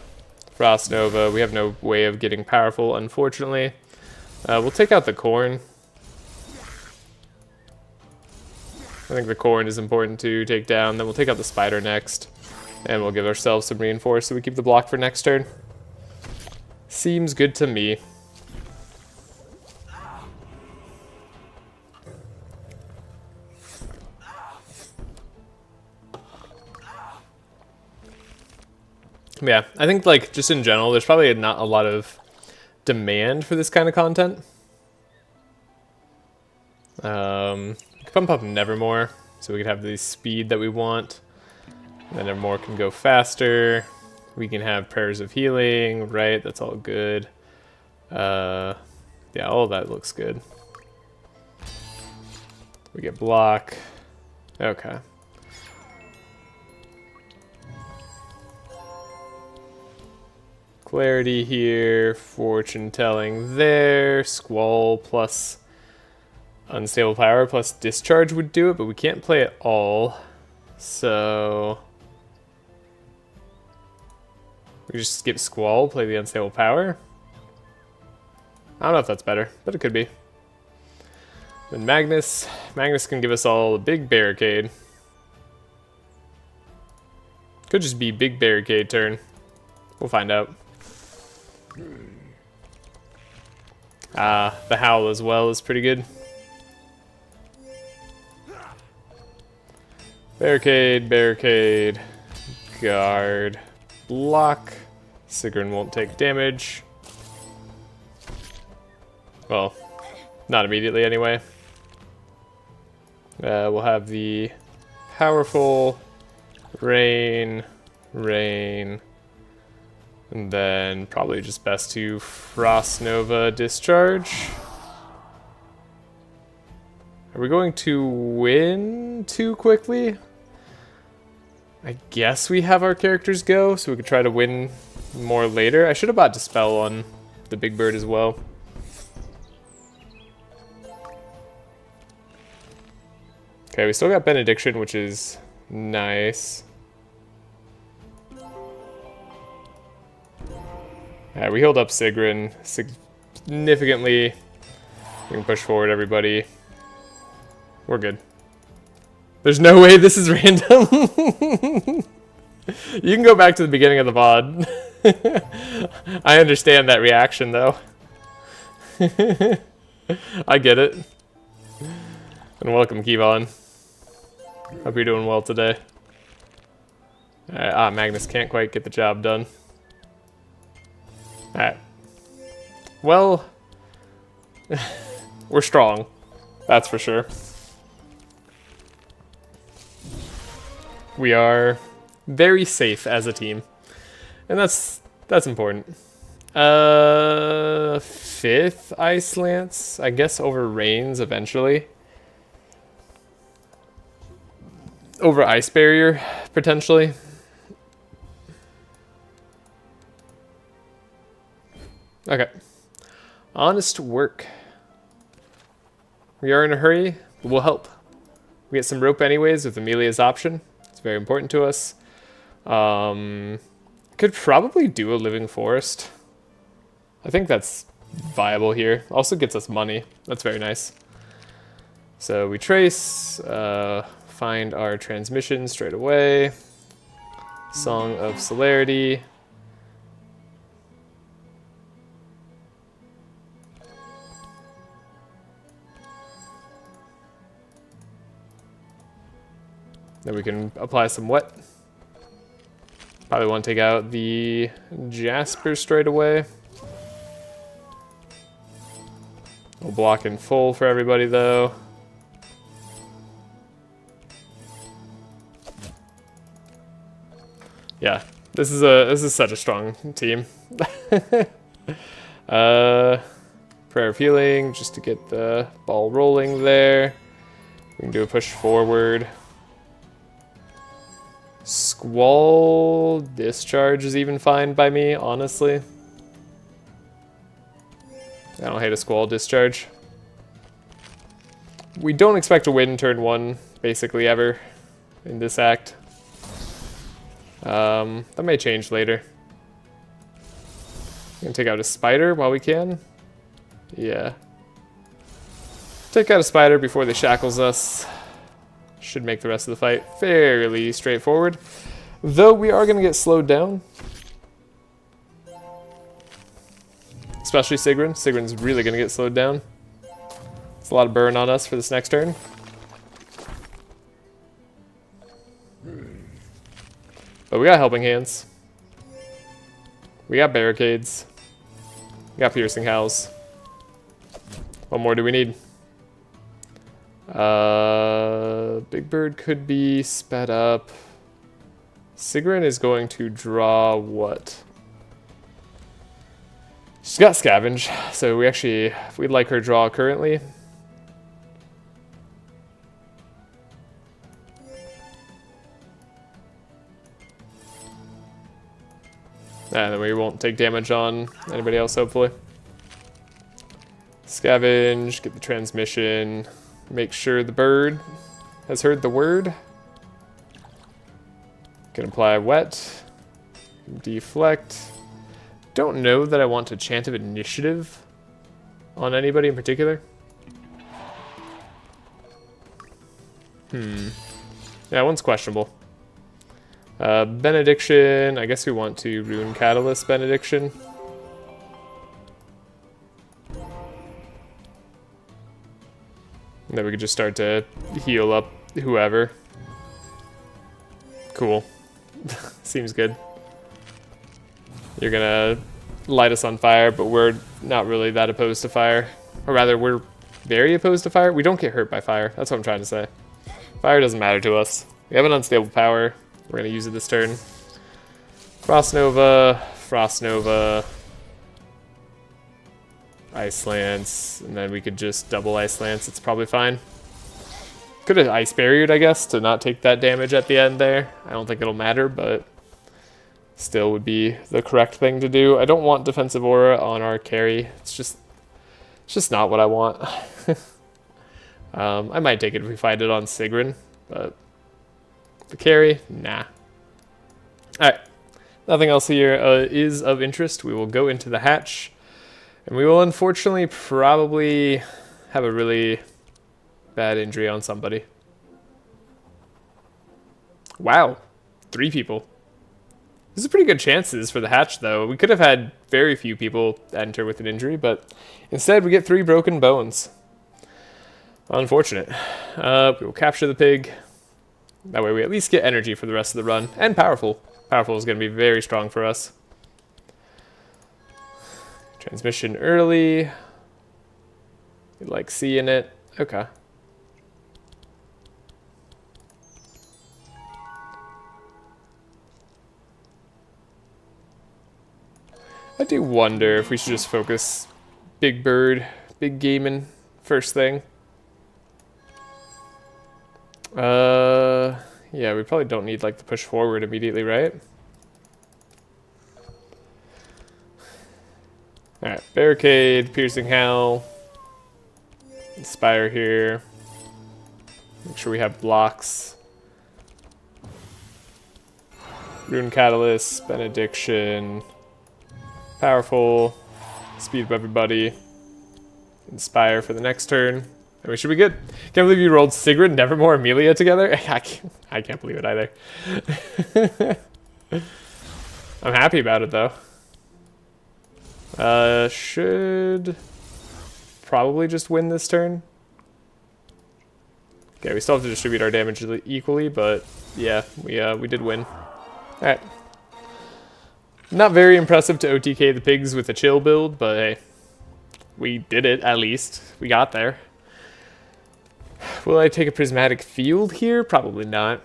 Frost Nova. We have no way of getting powerful, unfortunately. We'll take out the Corn. I think the Corn is important to take down. Then we'll take out the Spider next. And we'll give ourselves some reinforce so we keep the block for next turn. Seems good to me. Yeah, I think like just in general, there's probably not a lot of demand for this kind of content. We could pump up Nevermore so we could have the speed that we want. And then Nevermore can go faster. We can have Prayers of Healing, right? That's all good. Yeah, all of that looks good. We get block. Okay. Clarity here, fortune telling there, squall plus unstable power plus discharge would do it, but we can't play it all. So we just skip squall, play the unstable power. I don't know if that's better, but it could be. Then Magnus can give us all a big barricade. Could just be big barricade turn. We'll find out. The Howl as well is pretty good. Barricade, barricade, guard, block. Sigrun won't take damage. Well, not immediately anyway. We'll have the powerful rain, rain. And then probably just best to Frost Nova discharge. Are we going to win too quickly? I guess we have our characters go, so we could try to win more later. I should have bought Dispel on the Big Bird as well. Okay, we still got Benediction, which is nice. Yeah, we healed up Sigrun significantly. We can push forward everybody. We're good. There's no way this is random. You can go back to the beginning of the VOD. I understand that reaction, though. I get it. And welcome, Kevon. Hope you're doing well today. Magnus can't quite get the job done. Alright. Well, we're strong. That's for sure. We are very safe as a team. And that's important. 5th Ice Lance, I guess over Reigns eventually. Over Ice Barrier, potentially. Okay. Honest work. We are in a hurry, but we'll help. We get some rope anyways with Amelia's option. It's very important to us. Could probably do a living forest. I think that's viable here. Also gets us money. That's very nice. So we trace, find our transmission straight away. Song of Celerity. Then we can apply some wet. Probably want to take out the Jasper straight away. We'll block in full for everybody though. Yeah, this is such a strong team. Prayer of Healing just to get the ball rolling there. We can do a push forward. Squall Discharge is even fine by me, honestly. I don't hate a Squall Discharge. We don't expect to win turn 1, basically, ever in this act. That may change later. We can take out a spider while we can. Yeah. Take out a spider before they shackles us. Should make the rest of the fight fairly straightforward. Though we are going to get slowed down. Especially Sigrun. Sigrun's really going to get slowed down. It's a lot of burn on us for this next turn. But we got Helping Hands. We got Barricades. We got Piercing Howls. What more do we need? Big Bird could be sped up. Sigrun is going to draw what? She's got Scavenge, so we'd like her draw currently. And then we won't take damage on anybody else, hopefully. Scavenge, get the transmission. Make sure the bird has heard the word. Can apply wet. Deflect. Don't know that I want to chant of initiative on anybody in particular. Yeah, one's questionable. Benediction. I guess we want to Rune Catalyst Benediction. And then we could just start to heal up whoever. Cool. Seems good. You're gonna light us on fire, but we're not really that opposed to fire. Or rather, we're very opposed to fire. We don't get hurt by fire. That's what I'm trying to say. Fire doesn't matter to us. We have an unstable power. We're gonna use it this turn. Frost Nova, Frost Nova, Ice Lance, and then we could just double Ice Lance. It's probably fine. Could have Ice Barriered, I guess, to not take that damage at the end there. I don't think it'll matter, but still would be the correct thing to do. I don't want Defensive Aura on our carry. It's just not what I want. I might take it if we find it on Sigrun, but the carry, nah. Alright, nothing else here is of interest. We will go into the hatch, and we will unfortunately probably have a really bad injury on somebody. Wow, 3 people. This is pretty good chances for the hatch, though. We could have had very few people enter with an injury, but instead we get 3 broken bones. Unfortunate. We will capture the pig. That way we at least get energy for the rest of the run. And powerful. Powerful is going to be very strong for us. Transmission early. You like seeing it. Okay. I do wonder if we should just focus big bird, big gaming first thing. Yeah, we probably don't need like the push forward immediately, right? Alright, barricade, piercing howl, inspire here. Make sure we have blocks. Rune catalyst, benediction. Powerful, speed up everybody, inspire for the next turn, and we should be good. Can't believe you rolled Sigrun, Nevermore, Amelia together. I can't believe it either. I'm happy about it though. Should probably just win this turn. Okay, we still have to distribute our damage equally, but yeah, we did win. All right. Not very impressive to OTK the pigs with a chill build, but hey, we did it at least. We got there. Will I take a prismatic field here? Probably not.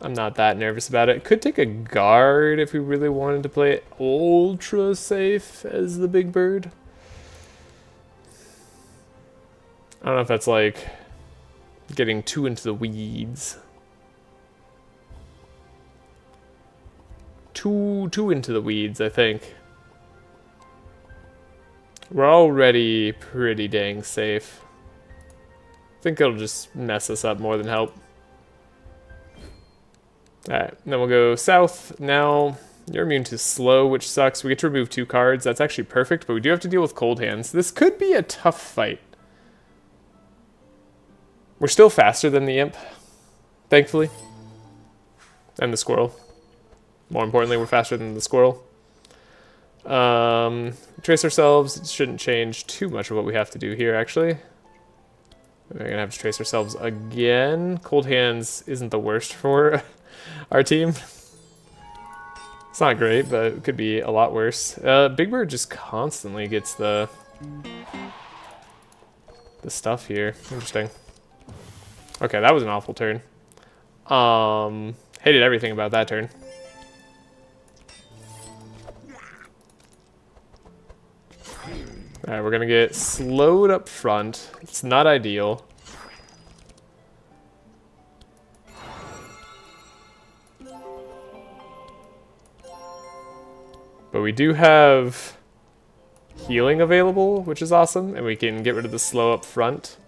I'm not that nervous about it. Could take a guard if we really wanted to play it ultra safe as the big bird. I don't know if that's like getting too into the weeds. Too into the weeds, I think. We're already pretty dang safe. I think it'll just mess us up more than help. Alright, then we'll go south. Now, you're immune to slow, which sucks. We get to remove 2 cards. That's actually perfect, but we do have to deal with cold hands. This could be a tough fight. We're still faster than the imp, thankfully. And the squirrel. More importantly, we're faster than the squirrel. Trace ourselves. It shouldn't change too much of what we have to do here, actually. We're going to have to trace ourselves again. Cold hands isn't the worst for our team. It's not great, but it could be a lot worse. Big Bird just constantly gets the stuff here. Interesting. Okay, that was an awful turn. Hated everything about that turn. Alright, we're gonna get slowed up front. It's not ideal. But we do have healing available, which is awesome, and we can get rid of the slow up front.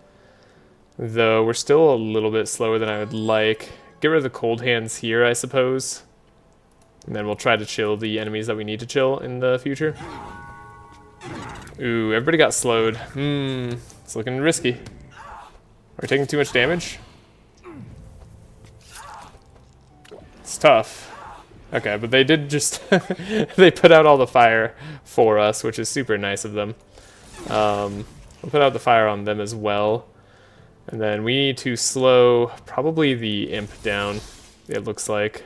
Though we're still a little bit slower than I would like. Get rid of the cold hands here, I suppose. And then we'll try to chill the enemies that we need to chill in the future. Ooh, everybody got slowed. It's looking risky. Are we taking too much damage? It's tough. Okay, but they did just... they put out all the fire for us, which is super nice of them. We'll put out the fire on them as well. And then we need to slow probably the imp down, it looks like,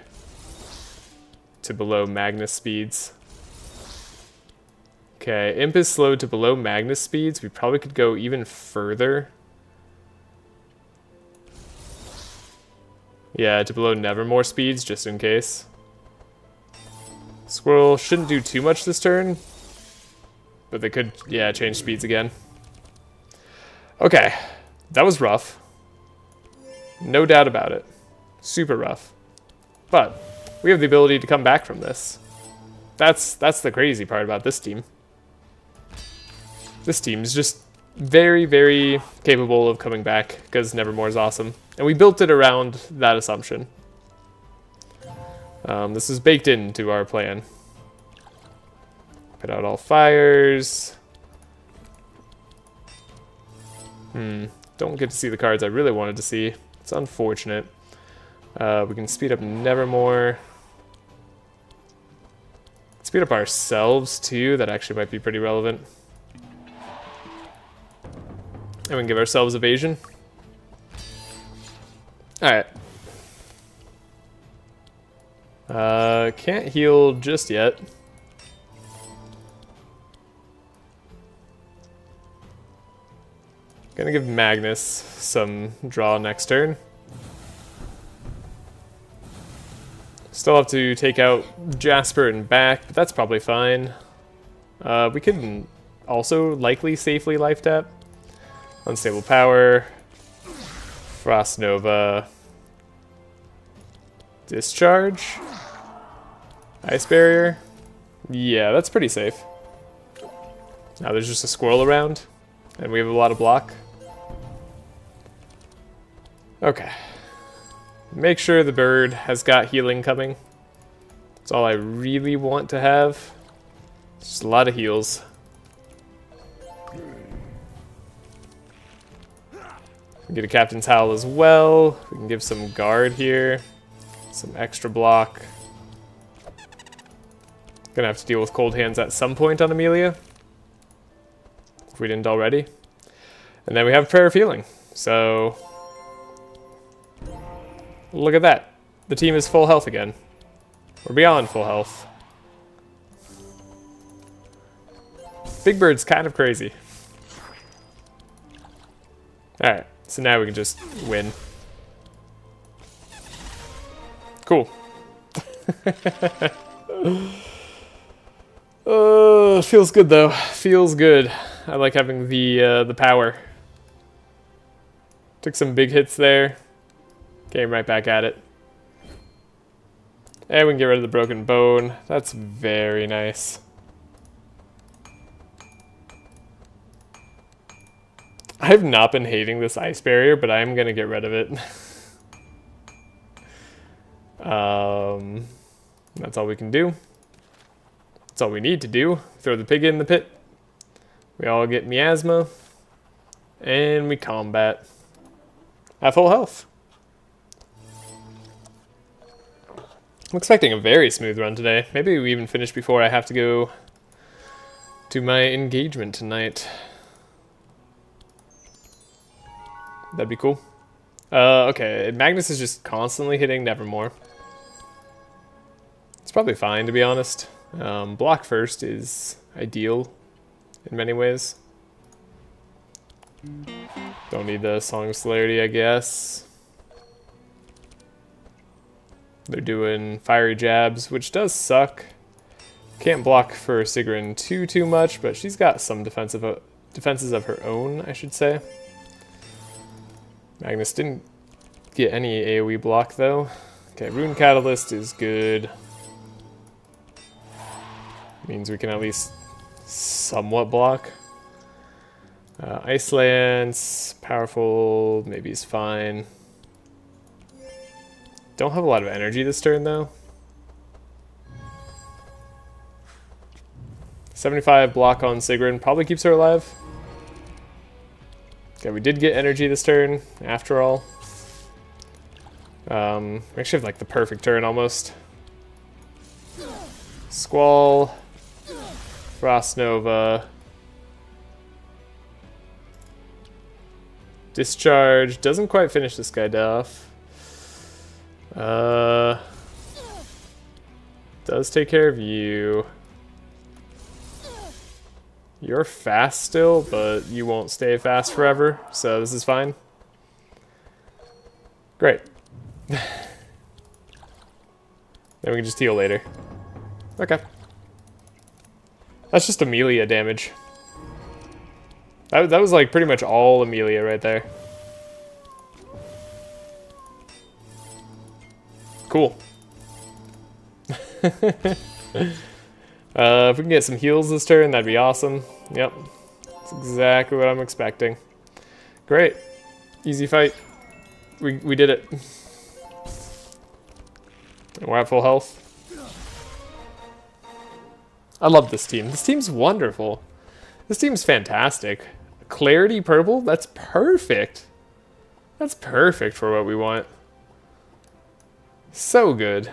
to below Magnus speeds. Okay, imp is slowed to below Magnus speeds. We probably could go even further. Yeah, to below Nevermore speeds, just in case. Squirrel shouldn't do too much this turn. But they could, yeah, change speeds again. Okay, that was rough. No doubt about it. Super rough. But we have the ability to come back from this. That's the crazy part about this team. This team is just very, very capable of coming back because Nevermore is awesome. And we built it around that assumption. This is baked into our plan. Put out all fires. Don't get to see the cards I really wanted to see. It's unfortunate. We can speed up Nevermore. Speed up ourselves too. That actually might be pretty relevant. And we can give ourselves evasion. Alright. Can't heal just yet. Gonna give Magnus some draw next turn. Still have to take out Jasper and back, but that's probably fine. We could also likely safely life tap. Unstable Power. Frost Nova. Discharge. Ice Barrier. Yeah, that's pretty safe. Now there's just a squirrel around, and we have a lot of block. Okay. Make sure the bird has got healing coming. That's all I really want to have. Just a lot of heals. Get a Captain's Howl as well. We can give some guard here. Some extra block. Gonna have to deal with cold hands at some point on Amelia. If we didn't already. And then we have Prayer of Healing. So look at that. The team is full health again. We're beyond full health. Big Bird's kind of crazy. Alright, so now we can just win. Cool. Feels good though. Feels good. I like having the power. Took some big hits there. Came right back at it. And we can get rid of the broken bone. That's very nice. I have not been hating this ice barrier, but I am going to get rid of it. That's all we can do. That's all we need to do. Throw the pig in the pit. We all get miasma. And we combat. Have full health. I'm expecting a very smooth run today. Maybe we even finish before I have to go to my engagement tonight. That'd be cool. Okay, Magnus is just constantly hitting Nevermore. It's probably fine, to be honest. Block first is ideal in many ways. Don't need the Song of Celerity, I guess. They're doing fiery jabs, which does suck. Can't block for Sigrun too much, but she's got some defenses of her own, I should say. Magnus didn't get any AoE block though. Okay, Rune Catalyst is good. Means we can at least somewhat block. Ice Lance, powerful, maybe is fine. Don't have a lot of energy this turn though. 75 block on Sigrun probably keeps her alive. Okay, we did get energy this turn, after all. We actually have like the perfect turn almost. Squall, Frost Nova, Discharge, doesn't quite finish this guy off. Does take care of you. You're fast still, but you won't stay fast forever, so this is fine. Great. Then we can just heal later. Okay. That's just Amelia damage. That was like pretty much all Amelia right there. Cool. If we can get some heals this turn, that'd be awesome. Yep. That's exactly what I'm expecting. Great. Easy fight. We did it. And we're at full health. I love this team. This team's wonderful. This team's fantastic. Clarity purple? That's perfect. That's perfect for what we want. So good.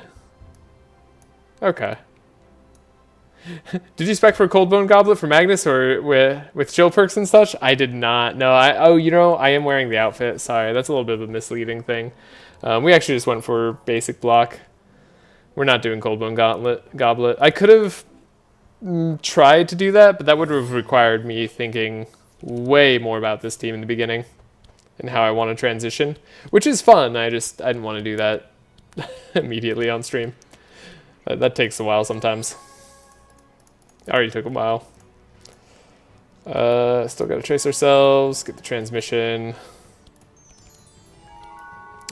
Okay. Did you spec for Coldbone Goblet for Magnus or with chill perks and such? I did not. No, I am wearing the outfit. Sorry, that's a little bit of a misleading thing. We actually just went for basic block. We're not doing Coldbone Goblet. I could have tried to do that, but that would have required me thinking way more about this team in the beginning and how I want to transition, which is fun. I didn't want to do that immediately on stream. That takes a while sometimes. Already took a while. Still gotta trace ourselves, get the transmission.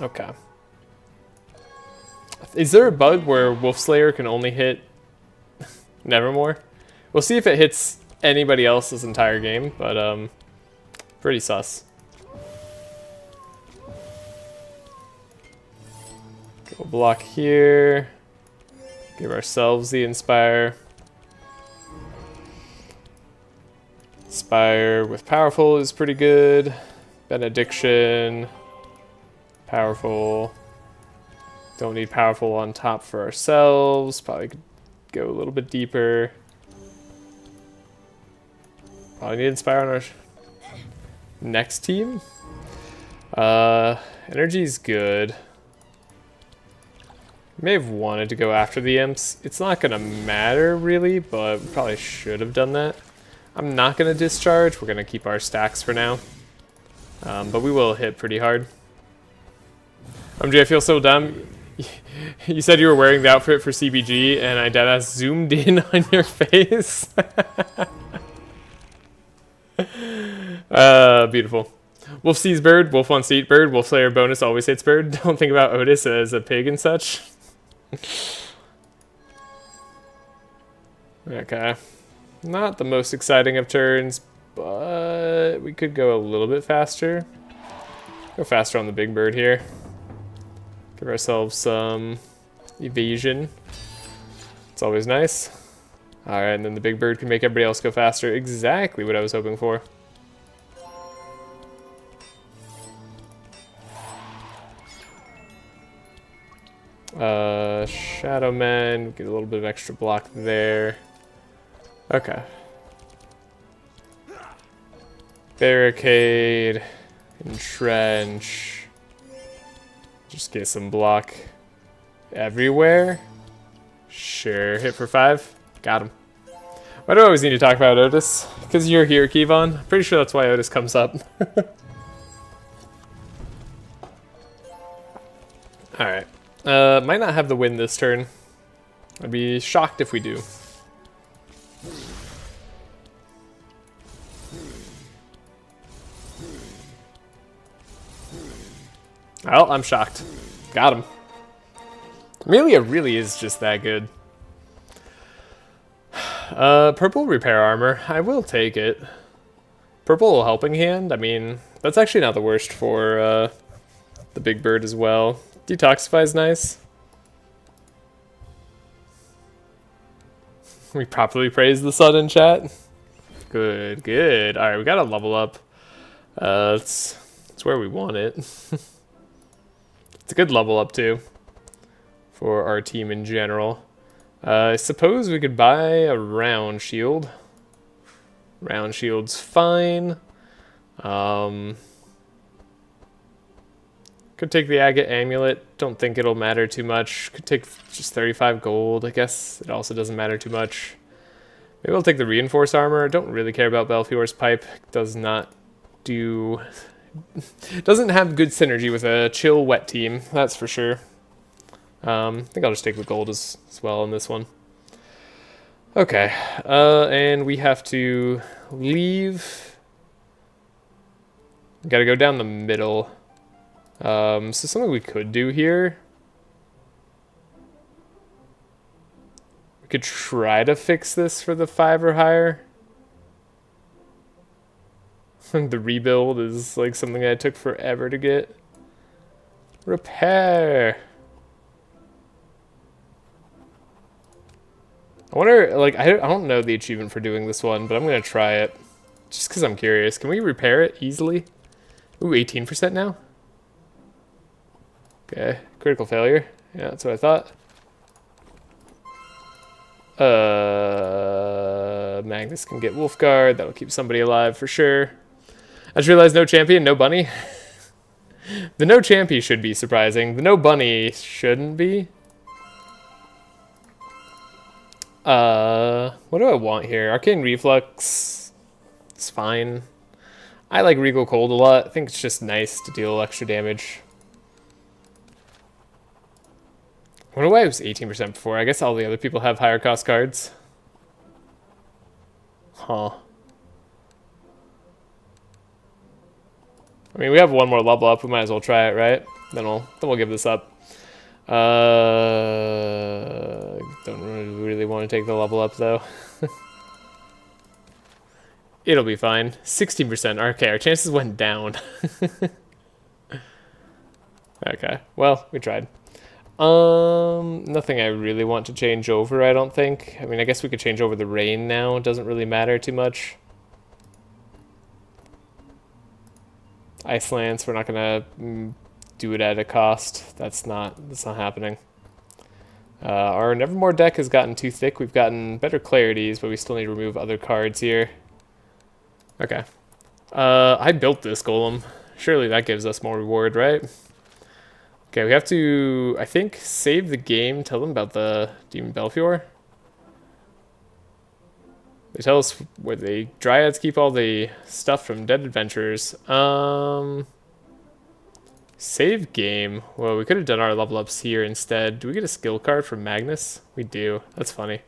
Okay. Is there a bug where Wolf Slayer can only hit Nevermore? We'll see if it hits anybody else this entire game, but pretty sus. Go block here. Give ourselves the Inspire. Inspire with Powerful is pretty good. Benediction. Powerful. Don't need Powerful on top for ourselves. Probably could go a little bit deeper. Probably need Inspire on our next team. Energy's good. May have wanted to go after the imps. It's not gonna matter really, but we probably should have done that. I'm not gonna discharge. We're gonna keep our stacks for now. But we will hit pretty hard. MJ, I feel so dumb. You said you were wearing the outfit for CBG, and I deadass zoomed in on your face. Beautiful. Wolf sees bird, wolf wants to eat bird, wolf slayer bonus always hits bird. Don't think about Otis as a pig and such. Okay. Not the most exciting of turns, but we could go a little bit faster. Go faster on the big bird here. Give ourselves some evasion. It's always nice. Alright, and then the big bird can make everybody else go faster. Exactly what I was hoping for. Shadow Man, get a little bit of extra block there. Okay. Barricade, entrench. Just get some block everywhere. Sure, hit for 5. Got him. Why do I always need to talk about Otis? Because you're here, Kevon. Pretty sure that's why Otis comes up. Alright. Might not have the win this turn. I'd be shocked if we do. Well, I'm shocked. Got him. Amelia really is just that good. Purple repair armor. I will take it. Purple helping hand. I mean, that's actually not the worst for the big bird as well. Detoxify is nice. We properly praise the sun in chat. Good, good. All right, we gotta level up. It's where we want it. It's a good level up too for our team in general. I suppose we could buy a round shield. Round shield's fine. Could take the agate amulet. Don't think it'll matter too much. Could take just 35 gold. I guess it also doesn't matter too much. Maybe we'll take the reinforced armor. Don't really care about Belfior's pipe. Does not do... Doesn't have good synergy with a chill wet team. That's for sure. I think I'll just take the gold as well in this one. Okay. And we have to leave. Gotta go down the middle. So something we could do here. We could try to fix this for the 5 or higher. The rebuild is like something that took forever to get. Repair. I wonder, like, I don't know the achievement for doing this one, but I'm gonna try it. Just because I'm curious. Can we repair it easily? Ooh, 18% now? Okay, critical failure. Yeah, that's what I thought. Magnus can get Wolfguard. That'll keep somebody alive for sure. I just realized no champion, no bunny. The no champy should be surprising. The no bunny shouldn't be. What do I want here? Arcane Reflux. It's fine. I like Regal Cold a lot. I think it's just nice to deal extra damage. I wonder why it was 18% before. I guess all the other people have higher cost cards. Huh. I mean, we have one more level up. We might as well try it, right? Then we'll give this up. Don't really want to take the level up though. It'll be fine. 16%. Okay, our chances went down. Okay, well, we tried. Nothing I really want to change over, I don't think. I mean, I guess we could change over the rain now. It doesn't really matter too much. Ice Lance, we're not gonna do it at a cost. That's not happening. Our Nevermore deck has gotten too thick. We've gotten better clarities, but we still need to remove other cards here. Okay. I built this golem. Surely that gives us more reward, right? Okay, we have to, I think, save the game. Tell them about the Demon Belfior. They tell us where the Dryads keep all the stuff from Dead Adventures. Save game. Well, we could have done our level ups here instead. Do we get a skill card from Magnus? We do. That's funny.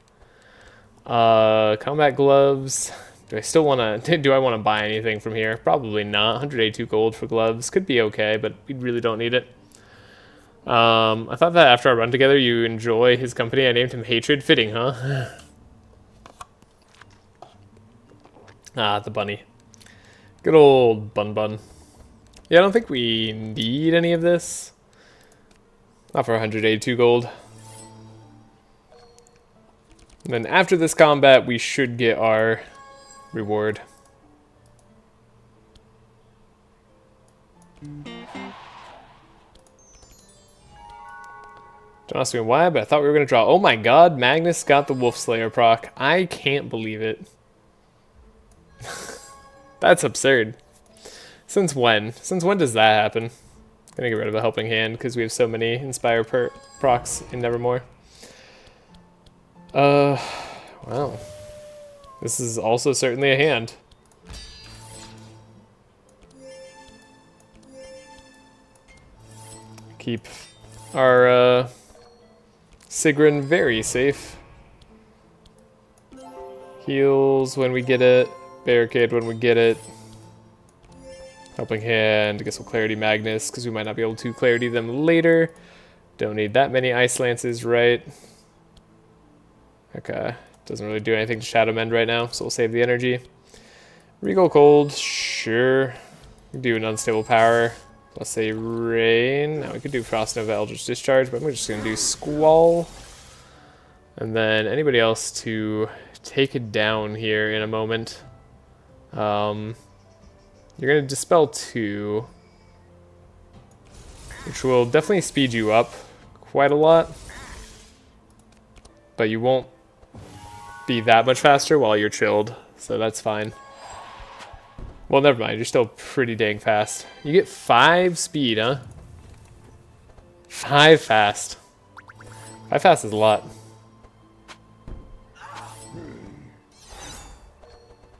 Combat gloves. Do I still want to... Do I want to buy anything from here? Probably not. 182 gold for gloves. Could be okay, but we really don't need it. I thought that after our run together, you enjoy his company. I named him Hatred. Fitting, huh? Ah, the bunny. Good old Bun Bun. Yeah, I don't think we need any of this. Not for 182 gold. And then after this combat, we should get our reward. Don't ask me why, but I thought we were going to draw. Oh my god, Magnus got the Wolf Slayer proc. I can't believe it. That's absurd. Since when? Since when does that happen? Gonna get rid of a helping hand because we have so many Inspire procs in Nevermore. Wow. This is also certainly a hand. Keep our Sigrun very safe. Heals when we get it. Barricade when we get it. Helping hand. I guess we'll Clarity Magnus because we might not be able to Clarity them later. Don't need that many Ice Lances, right? Okay. Doesn't really do anything to Shadow Mend right now, so we'll save the energy. Regal Cold, sure. We can do an Unstable Power. Let's say Rain. Now we could do Frost Nova Eldritch Discharge, but we're just going to do Squall. And then anybody else to take it down here in a moment. You're going to Dispel 2, which will definitely speed you up quite a lot, but you won't be that much faster while you're chilled, so that's fine. Well, never mind, you're still pretty dang fast. You get 5 speed, huh? 5 fast. 5 fast is a lot.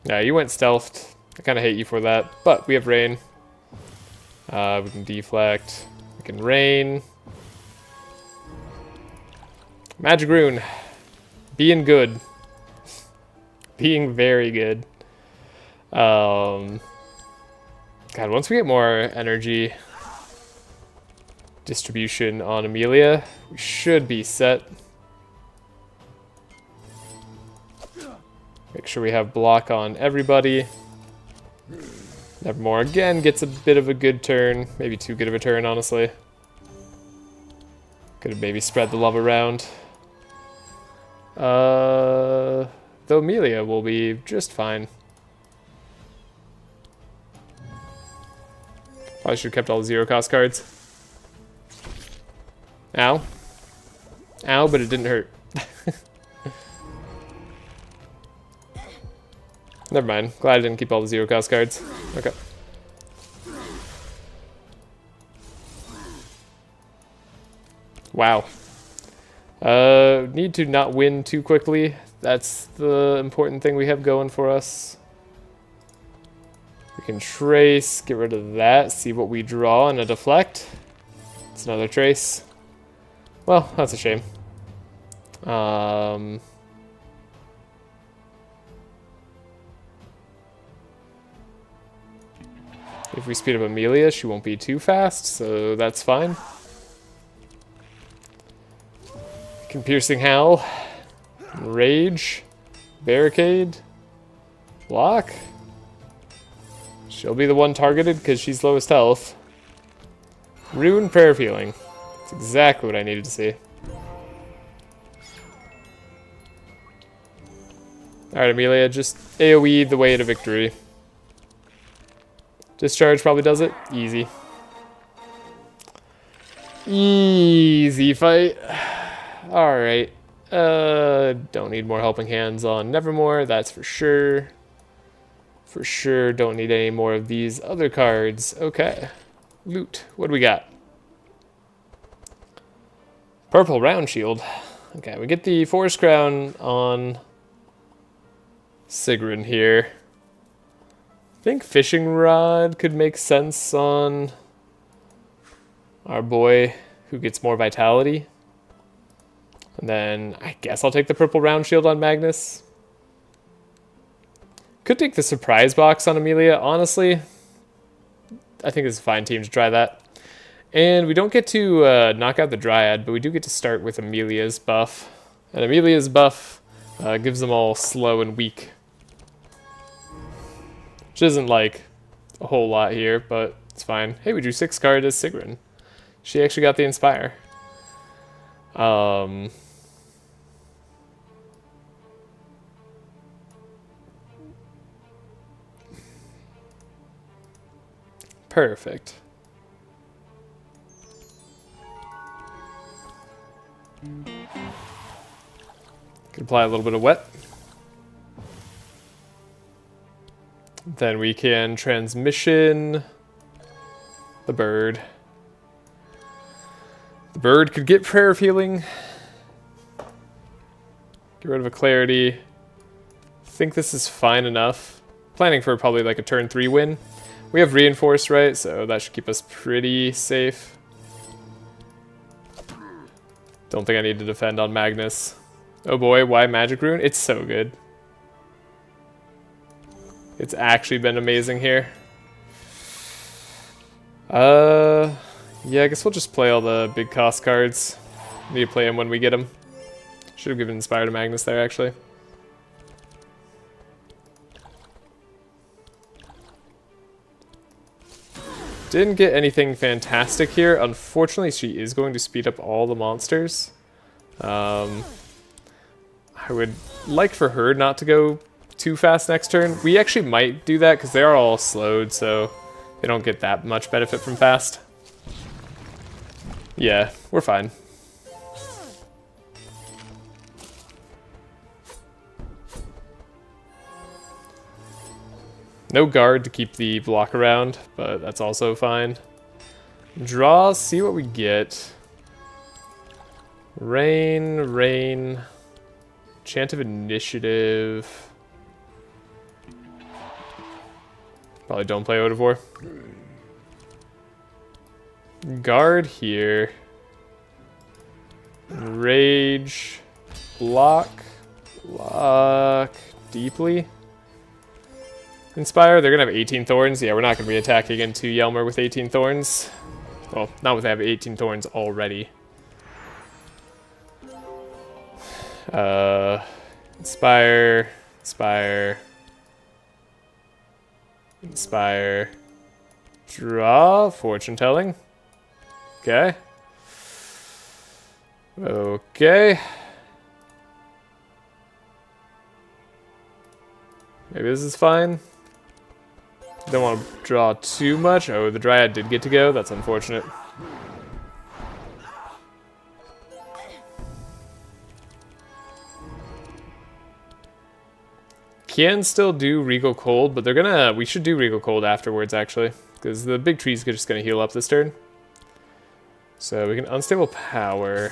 Yeah, you went stealthed. I kind of hate you for that, but we have rain. We can deflect. We can rain. Magic Rune. Being good. Being very good. God, once we get more energy distribution on Amelia, we should be set. Make sure we have block on everybody. Nevermore again gets a bit of a good turn. Maybe too good of a turn, honestly. Could have maybe spread the love around. Though Amelia will be just fine. Probably should have kept all the 0-cost cards. Ow. Ow, but it didn't hurt. Never mind. Glad I didn't keep all the 0-cost cards. Okay. Wow. Need to not win too quickly. That's the important thing we have going for us. We can trace, get rid of that, see what we draw, and a deflect. It's another trace. Well, that's a shame. If we speed up Amelia, she won't be too fast, so that's fine. Can Piercing Howl, Rage, Barricade, Block. She'll be the one targeted because she's lowest health. Rune, Prayer of Healing. That's exactly what I needed to see. Alright, Amelia, just AoE the way to victory. Discharge probably does it. Easy. Easy fight. Alright. Don't need more helping hands on Nevermore, that's for sure. For sure don't need any more of these other cards. Okay. Loot. What do we got? Purple Round Shield. Okay, we get the Forest Crown on Sigrun here. I think Fishing Rod could make sense on our boy who gets more vitality. And then I guess I'll take the Purple Round Shield on Magnus. Could take the Surprise Box on Amelia, honestly. I think it's a fine team to try that. And we don't get to knock out the Dryad, but we do get to start with Amelia's buff. And Amelia's buff gives them all slow and weak. Which isn't like a whole lot here, but it's fine. Hey, we drew 6 cards as Sigrun. She actually got the Inspire. Perfect. Could apply a little bit of wet. Then we can transmission the bird. The bird could get Prayer of Healing. Get rid of a Clarity. I think this is fine enough. Planning for probably like a turn 3 win. We have Reinforced, right? So that should keep us pretty safe. Don't think I need to defend on Magnus. Oh boy, why Magic Rune? It's so good. It's actually been amazing here. Yeah, I guess we'll just play all the big cost cards. Need to play them when we get them. Should have given Inspire to Magnus there, actually. Didn't get anything fantastic here. Unfortunately, she is going to speed up all the monsters. I would like for her not to go too fast next turn. We actually might do that because they are all slowed, so they don't get that much benefit from fast. Yeah, we're fine. No guard to keep the block around, but that's also fine. Draw, see what we get. Rain, rain. Chant of Initiative. Probably don't play Odivore. Guard here. Rage. Block. Block. Deeply. Inspire, they're going to have 18 Thorns. Yeah, we're not going to be attacking into Yelmer with 18 Thorns. Well, not with having 18 Thorns already. Inspire. Inspire. Inspire. Draw. Fortune telling. Okay. Okay. Maybe this is fine. Don't want to draw too much. Oh, the Dryad did get to go. That's unfortunate. Can still do Regal Cold, but we should do Regal Cold afterwards, actually. Because the big tree's just going to heal up this turn. So we can Unstable Power.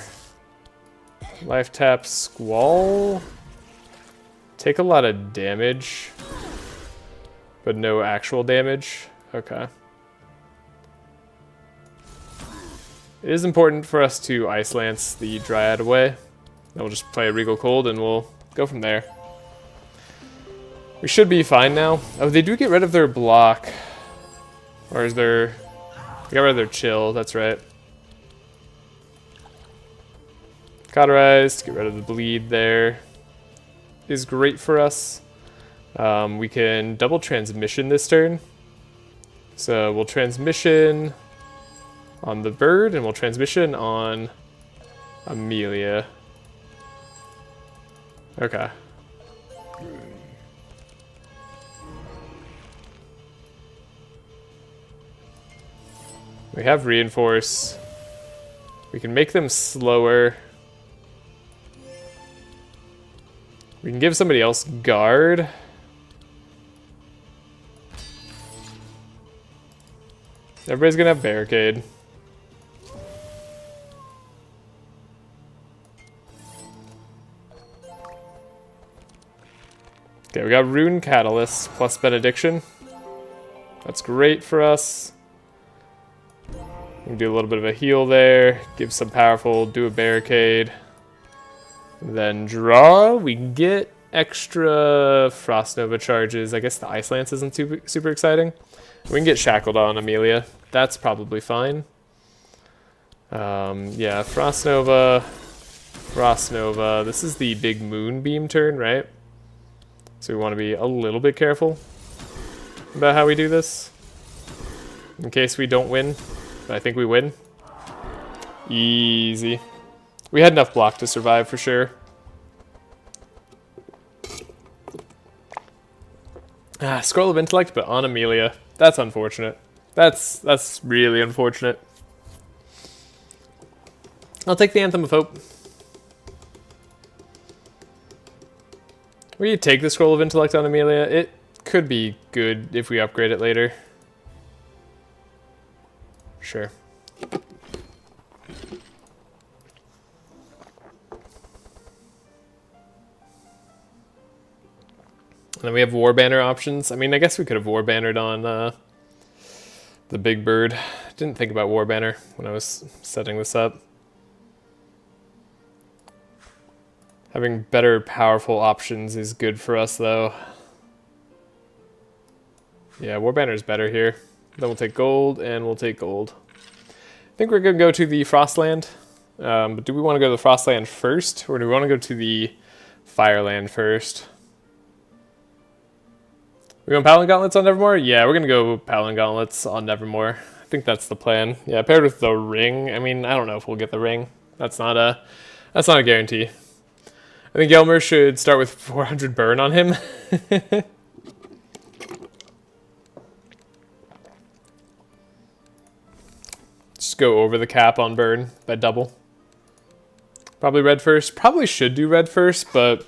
Life tap Squall. Take a lot of damage. But no actual damage. Okay. It is important for us to Ice Lance the Dryad away. Then we'll just play a Regal Cold and we'll go from there. We should be fine now. Oh, they do get rid of their block. Or is there... They got rid of their chill, that's right. Cauterized, get rid of the bleed there. Is great for us. We can double transmission this turn. So we'll transmission on the bird and we'll transmission on Amelia. Okay. We have reinforce. We can make them slower. We can give somebody else guard. Everybody's gonna have barricade. Okay, we got Rune Catalyst plus Benediction. That's great for us. We can do a little bit of a heal there, give some powerful, do a barricade. Then draw, we can get extra Frost Nova charges. I guess the Ice Lance isn't super exciting. We can get Shackled on Amelia. That's probably fine. Yeah, Frost Nova. Frost Nova. This is the big Moonbeam turn, right? So we want to be a little bit careful about how we do this. In case we don't win. But I think we win. Easy. We had enough block to survive for sure. Scroll of Intellect, but on Amelia. That's unfortunate. That's really unfortunate. I'll take the Anthem of Hope. Will you take the Scroll of Intellect on Amelia? It could be good if we upgrade it later. Sure. And then we have War Banner options. I mean, I guess we could have War Bannered on the big bird. Didn't think about War Banner when I was setting this up. Having better powerful options is good for us, though. Yeah, War Banner is better here. Then we'll take gold, and we'll take gold. I think we're going to go to the Frostland. But do we want to go to the Frostland first, or do we want to go to the Fireland first? We going Paladin Gauntlets on Nevermore? Yeah, we're going to go Paladin Gauntlets on Nevermore. I think that's the plan. Yeah, paired with the ring. I mean, I don't know if we'll get the ring. That's not a guarantee. I think Gelmer should start with 400 burn on him. Just go over the cap on burn by double. Probably red first. Probably should do red first, but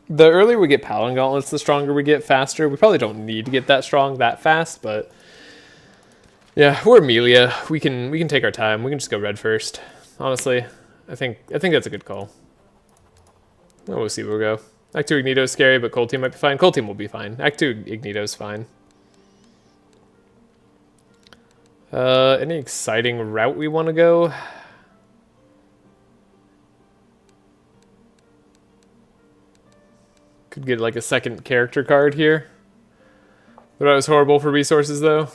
the earlier we get Paladin Gauntlets, the stronger we get faster. We probably don't need to get that strong that fast, but yeah, we're Amelia. We can take our time. We can just go red first. Honestly, I think that's a good call. Oh, we'll see where we go. Act 2 Ignito is scary, but Cold Team might be fine. Cold Team will be fine. Act 2 Ignito is fine. Any exciting route we want to go? Could get like a second character card here. But that was horrible for resources though.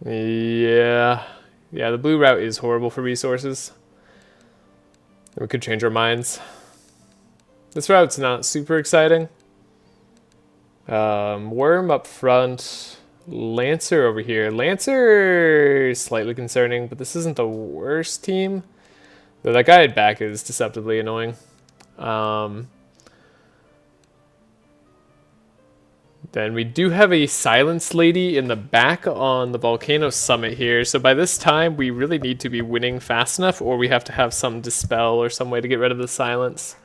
Yeah, the blue route is horrible for resources. We could change our minds. This route's not super exciting. Worm up front. Lancer over here. Lancer is slightly concerning, but this isn't the worst team. Though that guy at back is deceptively annoying. Then we do have a Silence Lady in the back on the Volcano Summit here. So by this time, we really need to be winning fast enough, or we have to have some Dispel or some way to get rid of the Silence.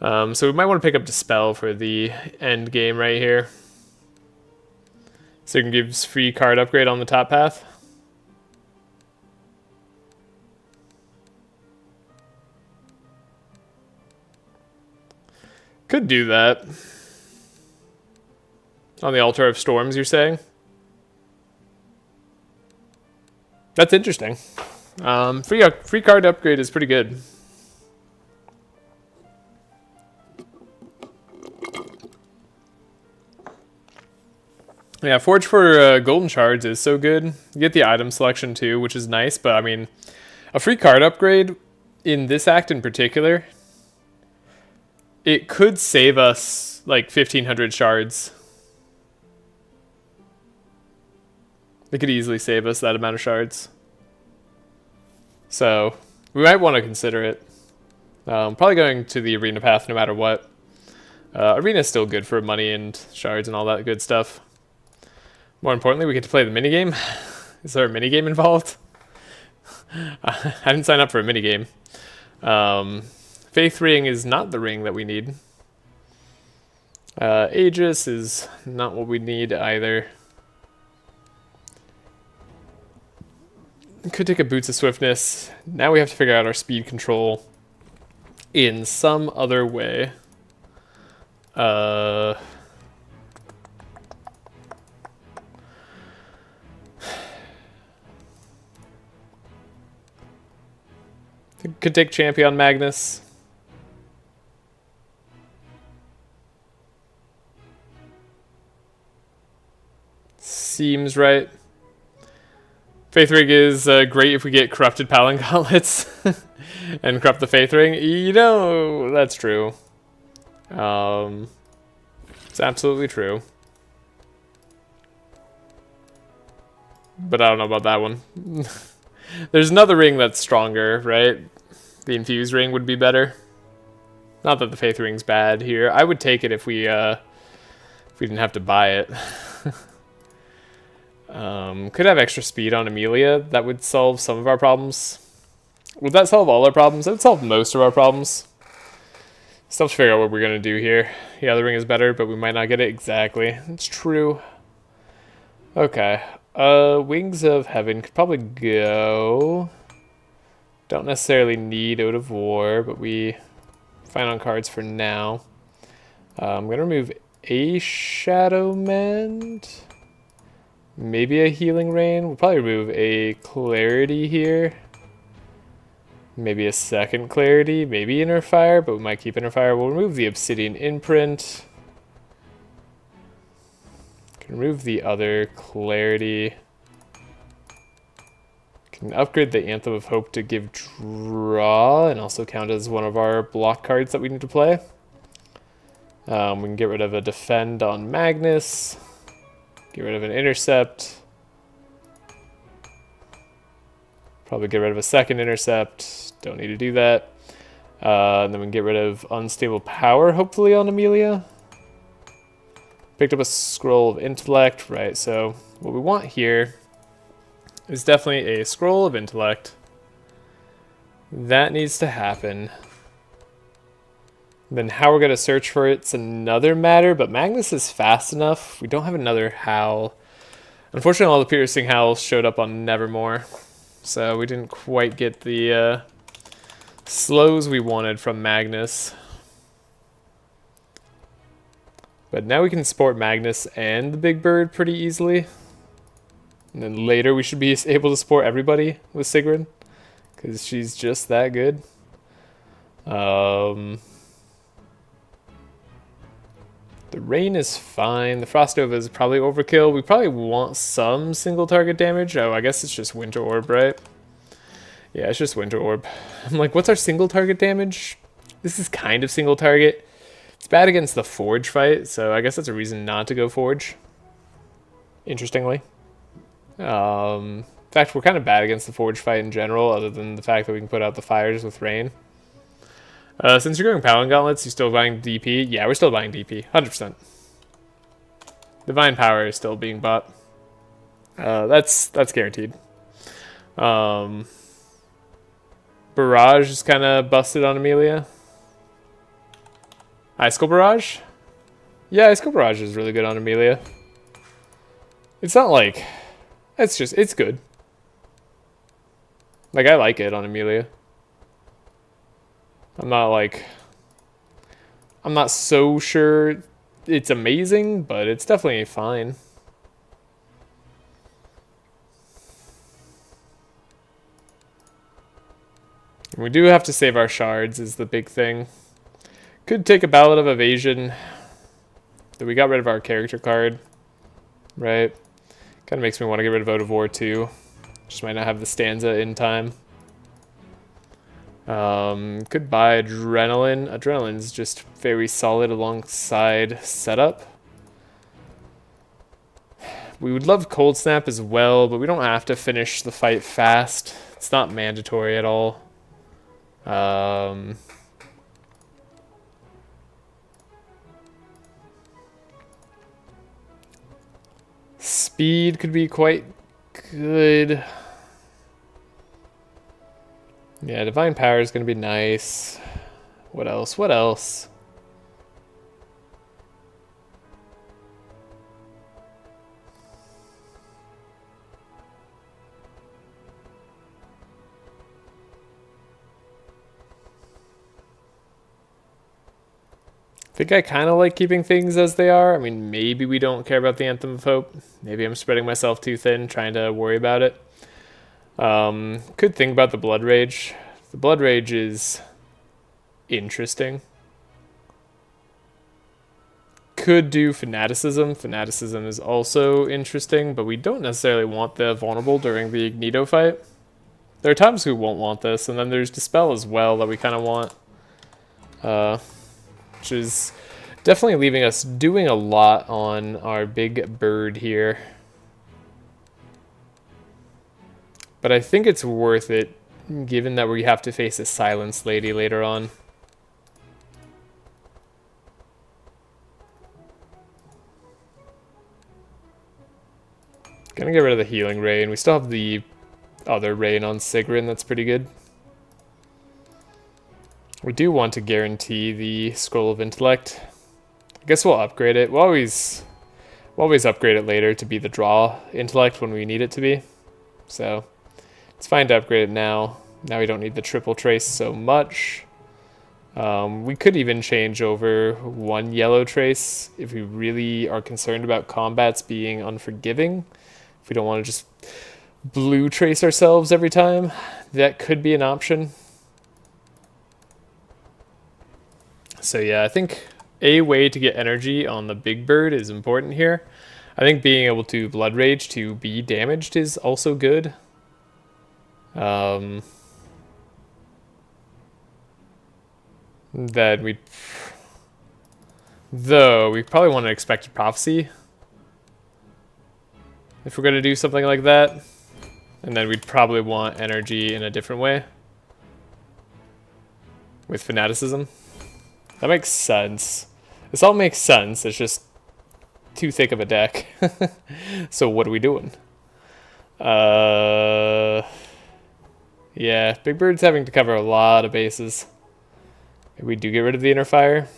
So we might want to pick up Dispel for the end game right here. So it can give free card upgrade on the top path. Could do that. On the Altar of Storms, you're saying? That's interesting. Free card upgrade is pretty good. Yeah, Forge for Golden Shards is so good. You get the item selection too, which is nice, but I mean, a free card upgrade in this act in particular, it could save us like 1,500 shards. It could easily save us that amount of shards. So, we might want to consider it. Probably going to the arena path no matter what. Arena is still good for money and shards and all that good stuff. More importantly, we get to play the minigame. Is there a minigame involved? I didn't sign up for a minigame. Faith Ring is not the ring that we need. Aegis is not what we need either. Could take a Boots of Swiftness. Now we have to figure out our speed control in some other way. Could take Champion Magnus. Seems right. Faith Ring is great if we get Corrupted Paladin Gauntlets and corrupt the Faith Ring. You know, that's true. It's absolutely true. But I don't know about that one. There's another ring that's stronger, right? The Infused Ring would be better. Not that the Faith Ring's bad here. I would take it if we didn't have to buy it. Could have extra speed on Amelia. That would solve some of our problems. Would that solve all our problems? That would solve most of our problems. Still have to figure out what we're going to do here. Yeah, the ring is better, but we might not get it exactly. It's true. Okay. Wings of Heaven could probably go. Don't necessarily need Ode of War, but we fine on cards for now. I'm going to remove a Shadow Mend. Maybe a Healing Rain. We'll probably remove a Clarity here. Maybe a second Clarity. Maybe Inner Fire, but we might keep Inner Fire. We'll remove the Obsidian Imprint. Can remove the other Clarity. Can upgrade the Anthem of Hope to give draw and also count as one of our block cards that we need to play. We can get rid of a Defend on Magnus. Get rid of an Intercept. Probably get rid of a second Intercept. Don't need to do that. And then we can get rid of Unstable Power, hopefully, on Amelia. Picked up a Scroll of Intellect. Right, so what we want here is definitely a Scroll of Intellect. That needs to happen. Then how we're going to search for it's another matter, but Magnus is fast enough. We don't have another Howl. Unfortunately, all the Piercing Howls showed up on Nevermore, so we didn't quite get the slows we wanted from Magnus. But now we can support Magnus and the Big Bird pretty easily. And then later we should be able to support everybody with Sigrid, because she's just that good. The Rain is fine. The Frost Nova is probably overkill. We probably want some single target damage. Oh, I guess it's just Winter Orb, right? Yeah, it's just Winter Orb. I'm like, what's our single target damage? This is kind of single target. It's bad against the Forge fight, so I guess that's a reason not to go Forge. Interestingly. In fact, we're kind of bad against the Forge fight in general, other than the fact that we can put out the fires with rain. Since you're going Paladin Gauntlets, you still buying DP? Yeah, we're still buying DP, 100%. Divine Power is still being bought. That's guaranteed. Barrage is kind of busted on Amelia. Icicle Barrage? Yeah, Icicle Barrage is really good on Amelia. It's not like... it's good. Like, I like it on Amelia. I'm not so sure it's amazing, but it's definitely fine. We do have to save our shards is the big thing. Could take a Ballad of Evasion. That we got rid of our character card. Right? Kind of makes me want to get rid of Out of War too. Just might not have the stanza in time. Could buy Adrenaline. Adrenaline's just very solid alongside Setup. We would love Cold Snap as well, but we don't have to finish the fight fast. It's not mandatory at all. Speed could be quite good. Yeah, Divine Power is going to be nice. What else? What else? I think I kind of like keeping things as they are. I mean, maybe we don't care about the Anthem of Hope. Maybe I'm spreading myself too thin, trying to worry about it. Could think about the Blood Rage. The Blood Rage is interesting. Could do Fanaticism. Fanaticism is also interesting, but we don't necessarily want the Vulnerable during the Ignito fight. There are times we won't want this, and then there's Dispel as well that we kind of want. Which is definitely leaving us doing a lot on our big bird here. But I think it's worth it, given that we have to face a Silence Lady later on. Gonna get rid of the Healing Ray, and we still have the other Rain on Sigrun, that's pretty good. We do want to guarantee the Scroll of Intellect. I guess we'll upgrade it. We'll always upgrade it later to be the draw intellect when we need it to be. So it's fine to upgrade it now. Now we don't need the triple trace so much. We could even change over one yellow trace if we really are concerned about combats being unforgiving. If we don't want to just blue trace ourselves every time, that could be an option. So yeah, I think a way to get energy on the big bird is important here. I think being able to Blood Rage to be damaged is also good. That we probably want an Expected Prophecy if we're going to do something like that. And then we'd probably want energy in a different way with Fanaticism. That makes sense. This all makes sense. It's just too thick of a deck. So what are we doing? Yeah, Big Bird's having to cover a lot of bases. Maybe we do get rid of the Inner Fire.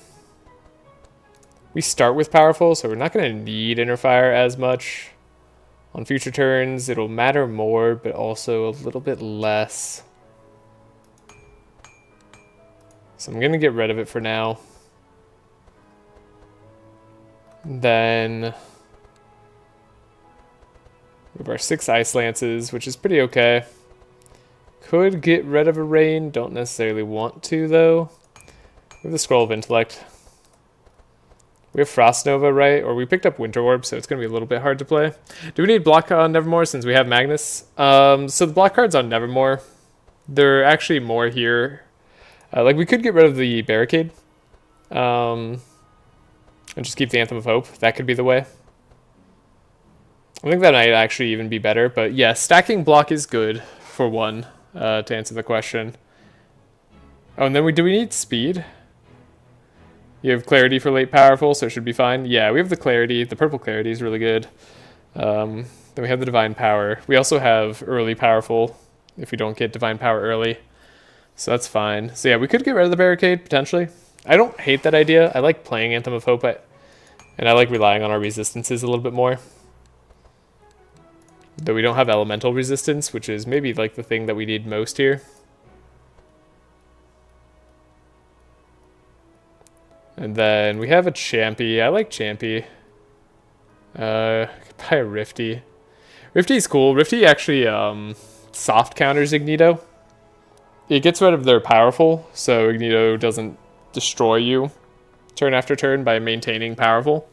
We start with Powerful, so we're not going to need Inner Fire as much. On future turns, it'll matter more, but also a little bit less. So I'm going to get rid of it for now. Then we have our 6 Ice Lances, which is pretty okay. Could get rid of a Rain, don't necessarily want to though. We have the Scroll of Intellect. We have Frost Nova, right? Or we picked up Winter Orb, so it's going to be a little bit hard to play. Do we need block on Nevermore since we have Magnus? So the block cards on Nevermore, there are actually more here. Like, we could get rid of the Barricade. And just keep the Anthem of Hope. That could be the way. I think that might actually even be better. But yeah, stacking block is good for one, to answer the question. Oh, and then do we need speed? You have clarity for late powerful, so it should be fine. Yeah, we have the clarity. The purple clarity is really good. Then we have the divine power. We also have early powerful if we don't get divine power early. So that's fine. So yeah, we could get rid of the barricade, potentially. I don't hate that idea. I like playing Anthem of Hope, and I like relying on our resistances a little bit more. Though we don't have elemental resistance, which is maybe like the thing that we need most here. And then we have a Champy. I like Champy. Buy a Rifty. Rifty's cool. Rifty actually soft counters Ignito. It gets rid of their powerful, so Ignito doesn't destroy you turn after turn by maintaining powerful.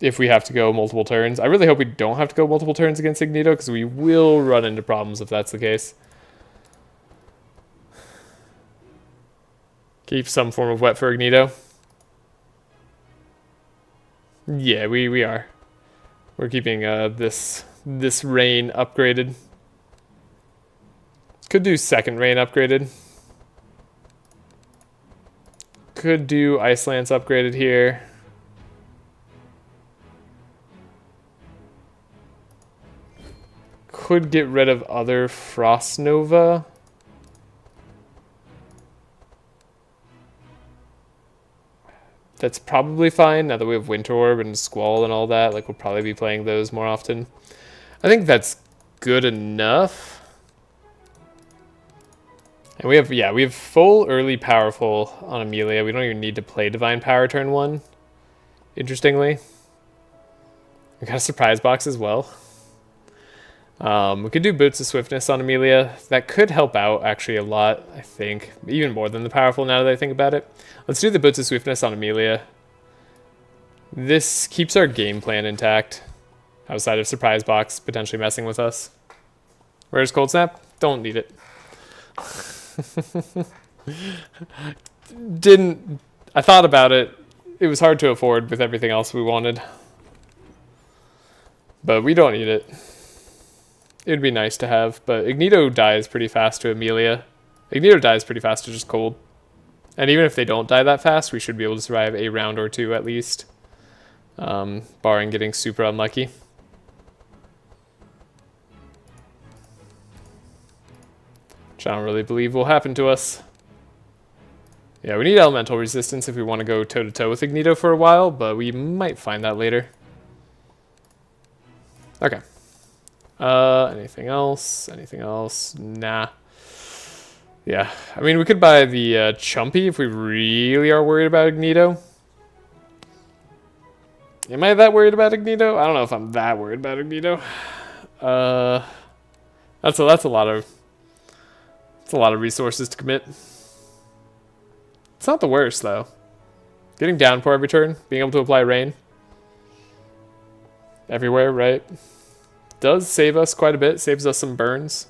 If we have to go multiple turns. I really hope we don't have to go multiple turns against Ignito, because we will run into problems if that's the case. Keep some form of wet for Ignito. Yeah, we are. We're keeping this rain upgraded. Could do second rain upgraded. Could do Ice Lance upgraded here. Could get rid of other Frost Nova. That's probably fine now that we have Winter Orb and Squall and all that. Like, we'll probably be playing those more often. I think that's good enough. And we have full early powerful on Amelia. We don't even need to play Divine Power turn 1. Interestingly. We got a surprise box as well. We could do Boots of Swiftness on Amelia. That could help out actually a lot, I think. Even more than the powerful now that I think about it. Let's do the Boots of Swiftness on Amelia. This keeps our game plan intact. Outside of surprise box potentially messing with us. Where's Cold Snap? Don't need it. I thought about it. It was hard to afford with everything else we wanted. But we don't need it. It would be nice to have, but Ignito dies pretty fast to Amelia. Ignito dies pretty fast to just cold. And even if they don't die that fast, we should be able to survive a round or two at least. Barring getting super unlucky. Which I don't really believe will happen to us. Yeah, we need elemental resistance if we want to go toe-to-toe with Ignito for a while, but we might find that later. Okay. Anything else? Anything else? Nah. Yeah, I mean, we could buy the Chumpy if we really are worried about Ignito. Am I that worried about Ignito? I don't know if I'm that worried about Ignito. That's a lot of resources to commit. It's not the worst though. Getting downpour every turn, being able to apply rain everywhere, right? Does save us quite a bit. Saves us some burns.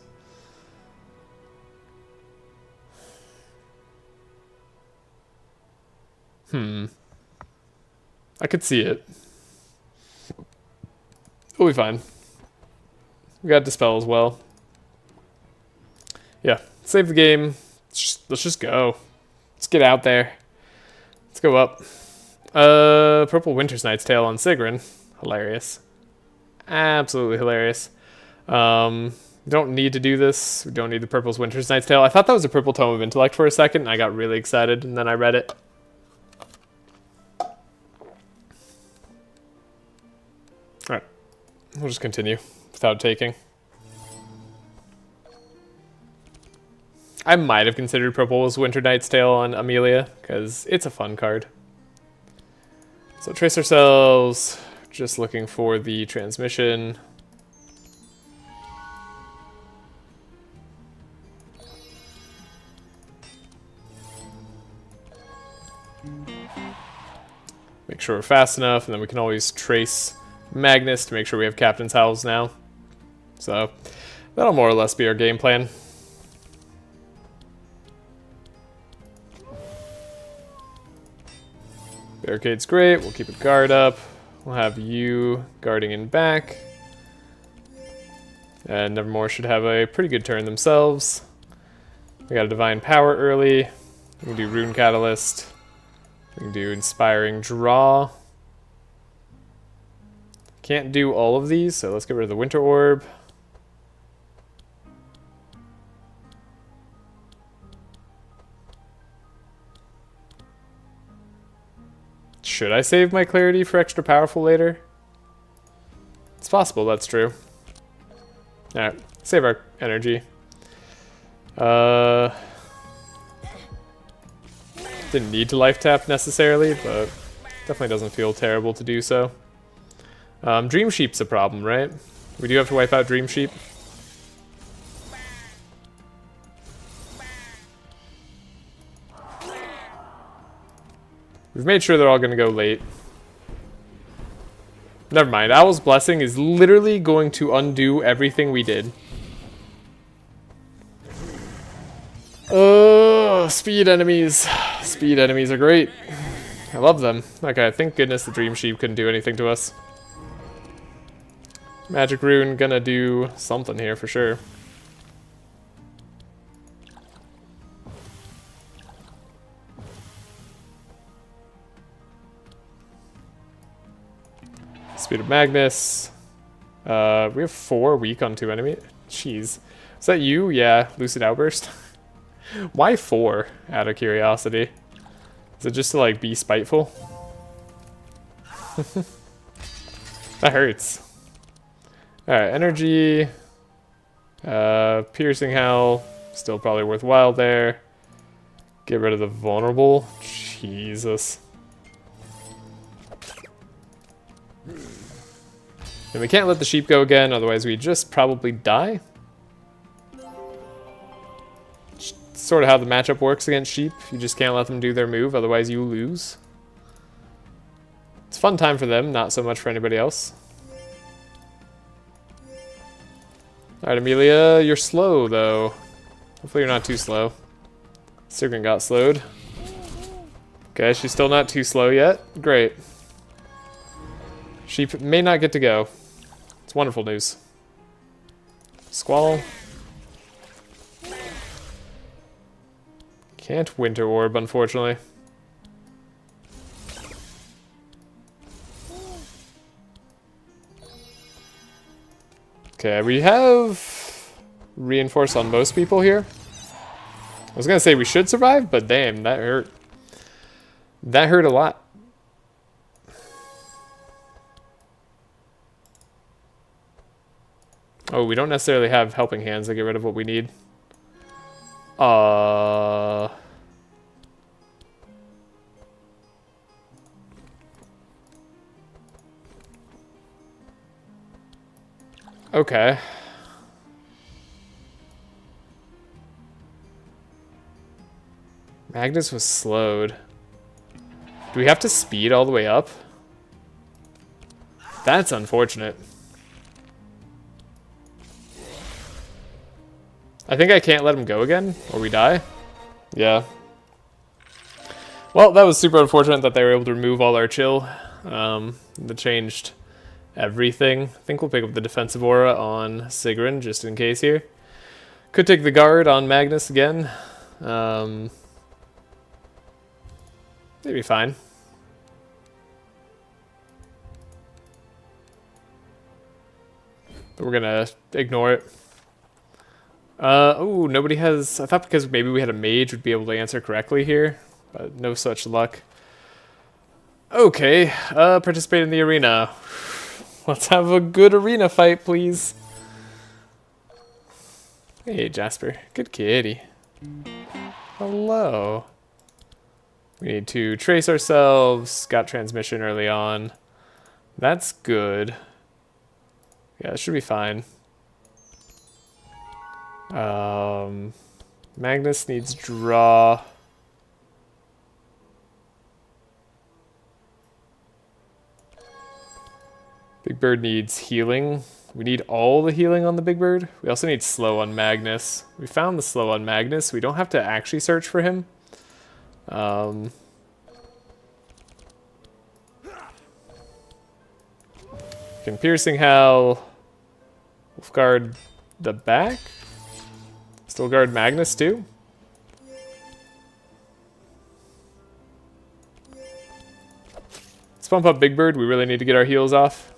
I could see it. We'll be fine. We got Dispel as well. Yeah, save the game. Let's just go. Let's get out there. Let's go up. Purple Winter's Night's Tale on Sigrun. Hilarious. Absolutely hilarious. We don't need to do this. We don't need the Purple's Winter's Night's Tale. I thought that was a Purple Tome of Intellect for a second, and I got really excited, and then I read it. Alright. We'll just continue without taking. I might have considered Purple's Winter Night's Tale on Amelia, because it's a fun card. So trace ourselves. Just looking for the transmission. Make sure we're fast enough, and then we can always trace Magnus to make sure we have Captain's Howls now. So that'll more or less be our game plan. Barricade's great. We'll keep a guard up. We'll have you guarding in back. And Nevermore should have a pretty good turn themselves. We got a Divine Power early. We can do Rune Catalyst. We can do Inspiring Draw. Can't do all of these, so let's get rid of the Winter Orb. Should I save my Clarity for extra powerful later? It's possible, that's true. Alright, save our energy. Didn't need to life tap necessarily, but definitely doesn't feel terrible to do so. Dream Sheep's a problem, right? We do have to wipe out Dream Sheep. We've made sure they're all going to go late. Never mind. Owl's Blessing is literally going to undo everything we did. Oh, speed enemies. Speed enemies are great. I love them. Okay, thank goodness the Dream Sheep couldn't do anything to us. Magic Rune gonna do something here for sure. Speed of Magnus. We have 4 weak on 2 enemy. Jeez. Is that you? Yeah, Lucid Outburst. Why 4, out of curiosity? Is it just to, like, be spiteful? That hurts. Alright, energy. Piercing Howl. Still probably worthwhile there. Get rid of the vulnerable. Jesus. And we can't let the sheep go again, otherwise we just probably die. Sort of how the matchup works against sheep. You just can't let them do their move, otherwise you lose. It's a fun time for them, not so much for anybody else. Alright, Amelia, you're slow, though. Hopefully you're not too slow. Sigrid got slowed. Okay, she's still not too slow yet. Great. She may not get to go. It's wonderful news. Squall. Can't Winter Orb, unfortunately. Okay, we have reinforce on most people here. I was gonna say we should survive, but damn, that hurt. That hurt a lot. Oh, we don't necessarily have helping hands to get rid of what we need. Okay. Magnus was slowed. Do we have to speed all the way up? That's unfortunate. I think I can't let him go again, or we die. Yeah. Well, that was super unfortunate that they were able to remove all our chill. That changed everything. I think we'll pick up the defensive aura on Sigrun, just in case here. Could take the guard on Magnus again. Maybe fine. But we're gonna ignore it. Oh, nobody has... I thought because maybe we had a mage would be able to answer correctly here, but no such luck. Okay, participate in the arena. Let's have a good arena fight, please. Hey, Jasper. Good kitty. Hello. We need to trace ourselves. Got transmission early on. That's good. Yeah, it should be fine. Magnus needs draw. Big Bird needs healing. We need all the healing on the Big Bird. We also need slow on Magnus. We found the slow on Magnus. We don't have to actually search for him. Can Piercing Hell. Wolf guard the back. Still guard Magnus too. Let's bump up Big Bird. We really need to get our heals off.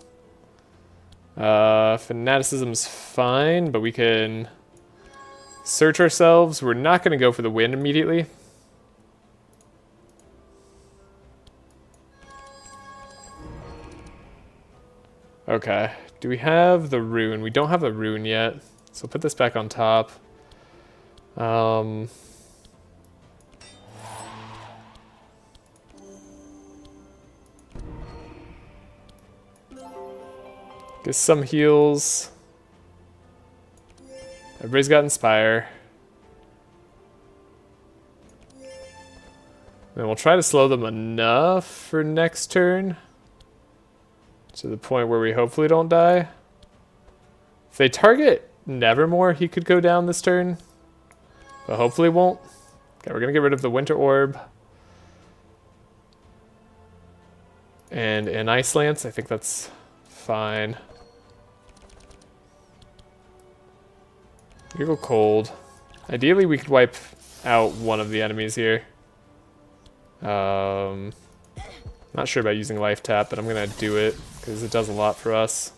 Fanaticism's fine, but we can search ourselves. We're not going to go for the win immediately. Okay. Do we have the rune? We don't have the rune yet. So put this back on top. Get some heals. Everybody's got Inspire. And we'll try to slow them enough for next turn. To the point where we hopefully don't die. If they target Nevermore, he could go down this turn. But hopefully won't. Okay, we're going to get rid of the Winter Orb. And an Ice Lance. I think that's fine. We go cold. Ideally, we could wipe out one of the enemies here. Not sure about using Life Tap, but I'm going to do it because it does a lot for us.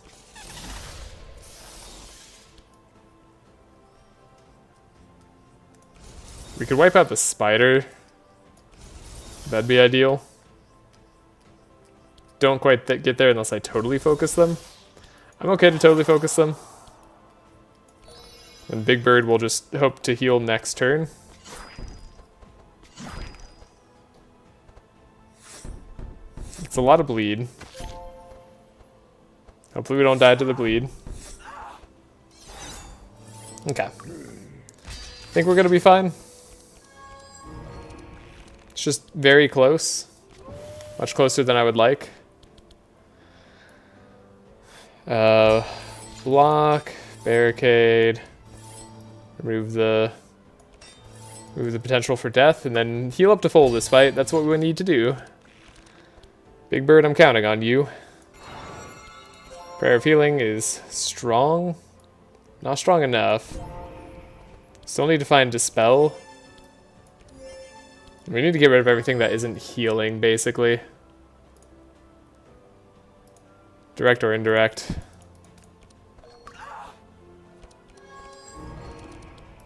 We could wipe out the spider. That'd be ideal. Don't quite get there unless I totally focus them. I'm okay to totally focus them. And Big Bird will just hope to heal next turn. It's a lot of bleed. Hopefully we don't die to the bleed. Okay. Think we're gonna be fine. It's just very close. Much closer than I would like. Block, barricade, remove the potential for death, and then heal up to full this fight. That's what we need to do. Big Bird, I'm counting on you. Prayer of Healing is strong. Not strong enough. Still need to find Dispel. We need to get rid of everything that isn't healing, basically. Direct or indirect.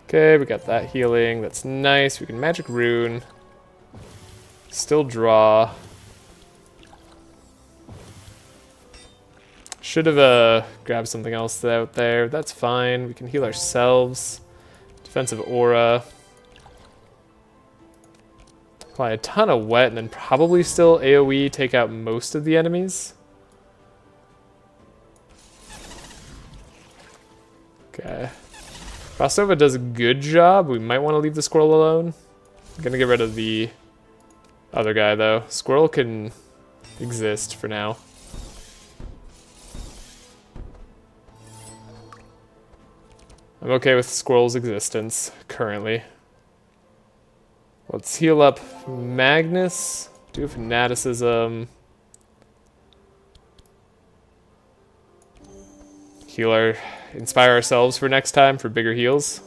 Okay, we got that healing. That's nice. We can Magic Rune. Still draw. Should have grabbed something else out there. That's fine. We can heal ourselves. Defensive Aura. Apply a ton of wet and then probably still AoE take out most of the enemies. Okay. Crossover does a good job. We might want to leave the squirrel alone. I'm gonna get rid of the other guy though. Squirrel can exist for now. I'm okay with Squirrel's existence currently. Let's heal up Magnus. Do Fanaticism. Inspire ourselves for next time for bigger heals.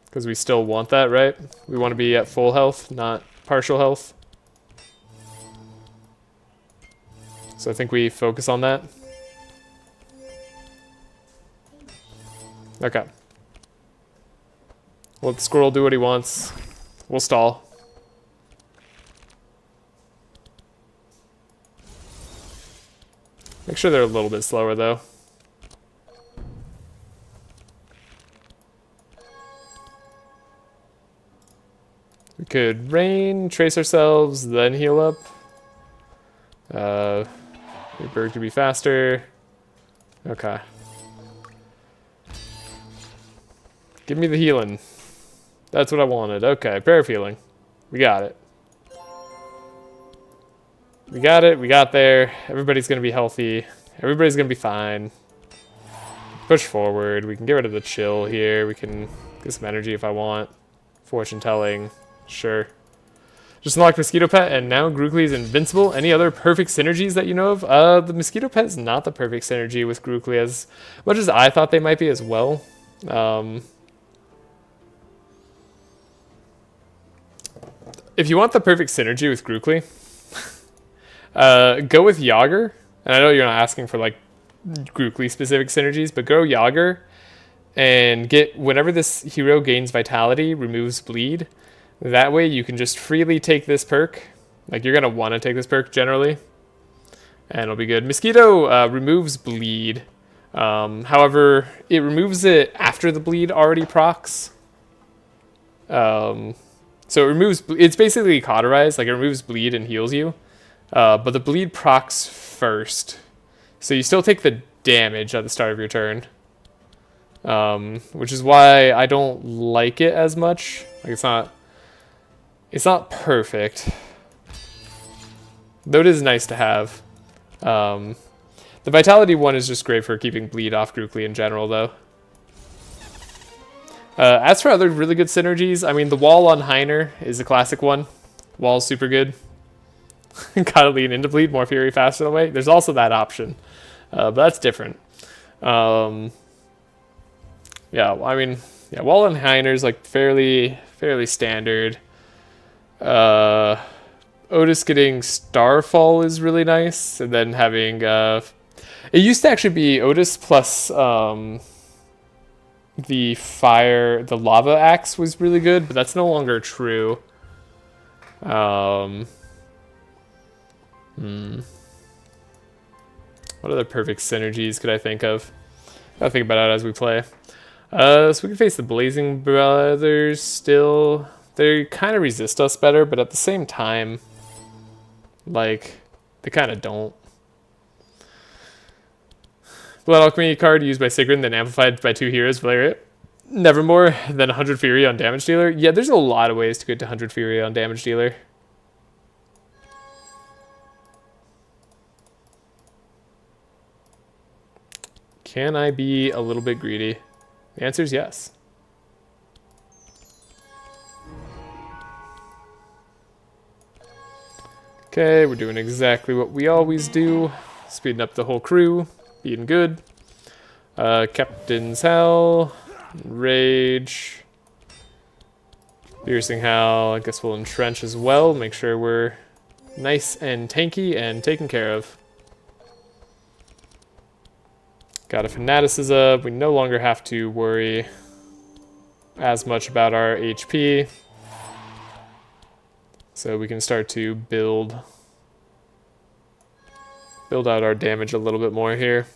Because we still want that, right? We want to be at full health, not partial health. So I think we focus on that. Okay. Let the squirrel do what he wants. We'll stall. Make sure they're a little bit slower though. We could rain, trace ourselves, then heal up. Bird could be faster. Okay. Give me the healing. That's what I wanted. Okay, prayer of healing. We got it. We got it. We got there. Everybody's going to be healthy. Everybody's going to be fine. Push forward. We can get rid of the chill here. We can get some energy if I want. Fortune telling. Sure. Just unlocked Mosquito Pet, and now Grookly is invincible. Any other perfect synergies that you know of? The Mosquito Pet is not the perfect synergy with Grookly as much as I thought they might be as well. If you want the perfect synergy with Grookly, go with Yager. And I know you're not asking for like Grookly specific synergies, but go Yager and get whenever this hero gains Vitality, removes Bleed. That way you can just freely take this perk. Like, you're going to want to take this perk generally. And it'll be good. Mosquito removes Bleed. However, it removes it after the Bleed already procs. So it removes... It's basically cauterized. Like, it removes Bleed and heals you. But the Bleed procs first. So you still take the damage at the start of your turn. Which is why I don't like it as much. Like, it's not perfect, though it is nice to have. The Vitality one is just great for keeping Bleed off Grookly in general, though. As for other really good synergies, I mean, the Wall on Heiner is a classic one. Wall's super good. Gotta lean into Bleed, more Fury, faster away. There's also that option, but that's different. Yeah, I mean, yeah, Wall on Heiner is like fairly standard. Otis getting Starfall is really nice, and then having it used to actually be Otis plus the lava axe was really good, but that's no longer true. What other perfect synergies could I think of? I'll think about it as we play. So we can face the Blazing Brothers still. They kind of resist us better, but at the same time, like, they kind of don't. Blood Alchemy card used by Sigrun, then amplified by 2 heroes, Valerian. Never more than 100 Fury on Damage Dealer. Yeah, there's a lot of ways to get to 100 Fury on Damage Dealer. Can I be a little bit greedy? The answer is yes. Okay, we're doing exactly what we always do. Speeding up the whole crew. Being good. Captain's Hell. Rage. Piercing Howl. I guess we'll entrench as well. Make sure we're nice and tanky and taken care of. Got a Fanaticism. We no longer have to worry as much about our HP. So we can start to build out our damage a little bit more here.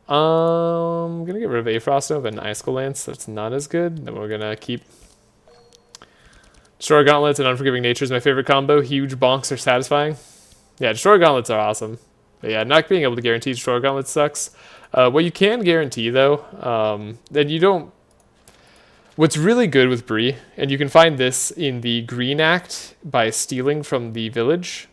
I'm gonna get rid of Afrost Nova and Icicle Lance. That's not as good. Then we're gonna keep Destroyer Gauntlets and Unforgiving Nature is my favorite combo. Huge bonks are satisfying. Yeah, Destroyer Gauntlets are awesome. But yeah, not being able to guarantee Destroyer Gauntlets sucks. What you can guarantee though, that you don't. What's really good with Bree, and you can find this in the Green Act by stealing from the village.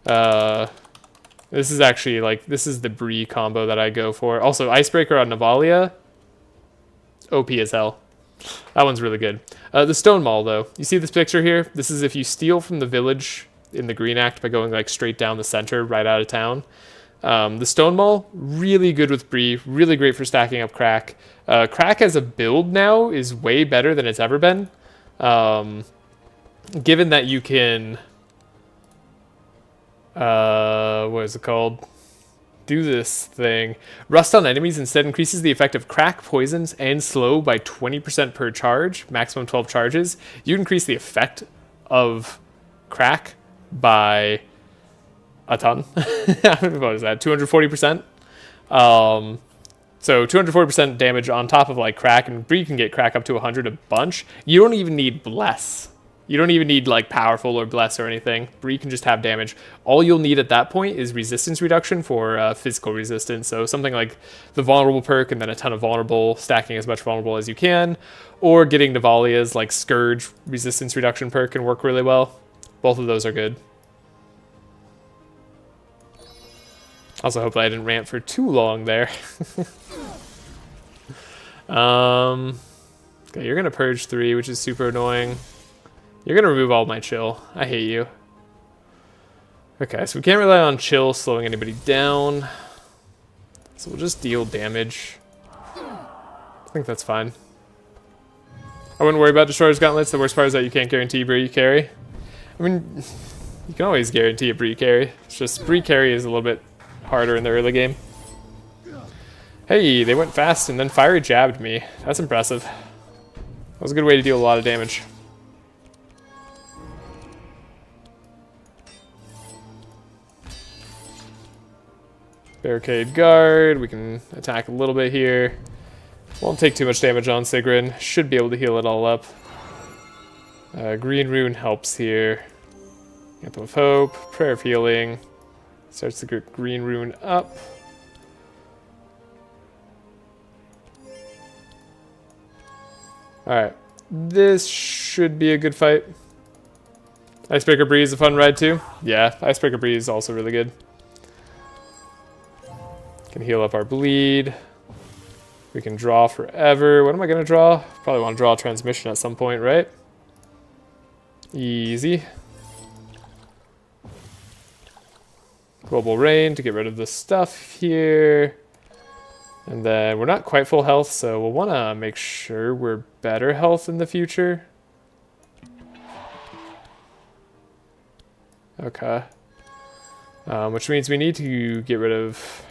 This is actually like, this is the Bree combo that I go for. Also, Icebreaker on Navalia. OP as hell. That one's really good. The Stone Maul though. You see this picture here? This is if you steal from the village in the Green Act by going like straight down the center right out of town. The Stone Maul, really good with Bree, really great for stacking up Crack. Crack as a build now is way better than it's ever been. Given that you can, what is it called? Do this thing. Rust on enemies instead increases the effect of Crack, Poisons, and Slow by 20% per charge, maximum 12 charges. You increase the effect of Crack by a ton. What is that? 240%. So 240% damage on top of like Crack, and Bree can get Crack up to 100 a bunch. You don't even need Bless. You don't even need like Powerful or Bless or anything. Bree can just have damage. All you'll need at that point is resistance reduction for physical resistance. So something like the Vulnerable perk and then a ton of Vulnerable, stacking as much Vulnerable as you can, or getting Navalia's like Scourge resistance reduction perk can work really well. Both of those are good. Also, hopefully I didn't rant for too long there. Okay, you're gonna purge 3, which is super annoying. You're gonna remove all my chill. I hate you. Okay, so we can't rely on chill slowing anybody down. So we'll just deal damage. I think that's fine. I wouldn't worry about Destroyer's Gauntlets. The worst part is that you can't guarantee Bree carry. I mean, you can always guarantee a Bree carry. It's just Bree carry is a little bit harder in the early game. Hey, they went fast and then fiery jabbed me. That's impressive. That was a good way to deal a lot of damage. Barricade guard. We can attack a little bit here. Won't take too much damage on Sigrun. Should be able to heal it all up. Green rune helps here. Anthem of Hope. Prayer of Healing. Starts the green rune up. Alright. This should be a good fight. Icebreaker Breeze a fun ride too. Yeah, Icebreaker Breeze is also really good. Can heal up our bleed. We can draw forever. What am I going to draw? Probably want to draw a transmission at some point, right? Easy. Global Rain to get rid of the stuff here. And then we're not quite full health, so we'll want to make sure we're better health in the future. Okay. Which means we need to get rid of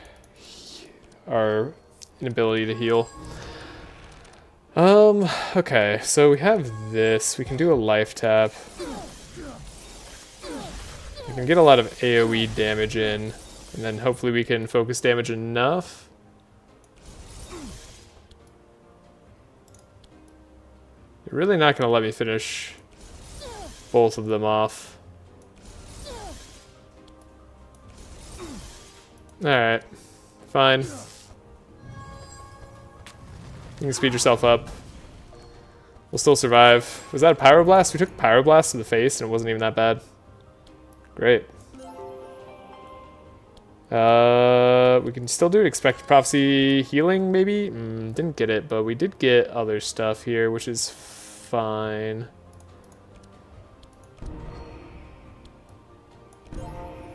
our inability to heal. Okay, so we have this. We can do a life tap. We can get a lot of AoE damage in, and then hopefully we can focus damage enough. You're really not going to let me finish both of them off. Alright, fine. You can speed yourself up. We'll still survive. Was that a Pyroblast? We took Pyroblast to the face and it wasn't even that bad. Great. We can still do Expected Prophecy healing, maybe? Didn't get it, but we did get other stuff here, which is fine.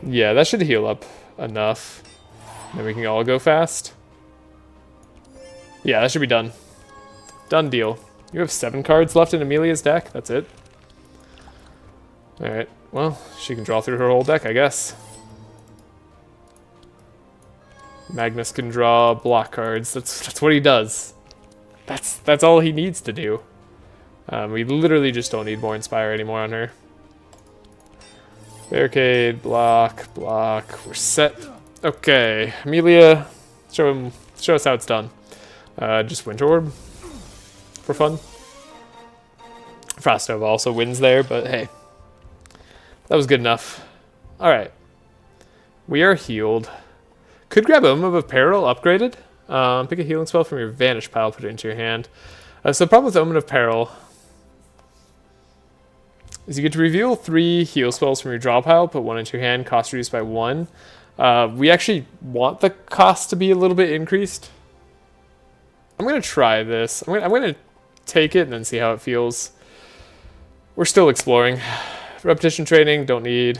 Yeah, that should heal up enough. Then we can all go fast. Yeah, that should be done. Done deal. You have 7 cards left in Amelia's deck? That's it? Alright, well, she can draw through her whole deck, I guess. Magnus can draw block cards. That's what he does. That's all he needs to do. We literally just don't need more Inspire anymore on her. Barricade, block, block. We're set. Okay, Amelia, show us how it's done. Just Winter Orb for fun. Frostnova also wins there, but hey, that was good enough. All right, we are healed. Could grab Omen of Peril upgraded. Pick a healing spell from your Vanish pile, put it into your hand. So the problem with Omen of Peril is you get to reveal 3 heal spells from your draw pile, put 1 into your hand, cost reduced by 1. We actually want the cost to be a little bit increased. I'm going to try this. I'm going to take it and then see how it feels. We're still exploring. Repetition training, don't need.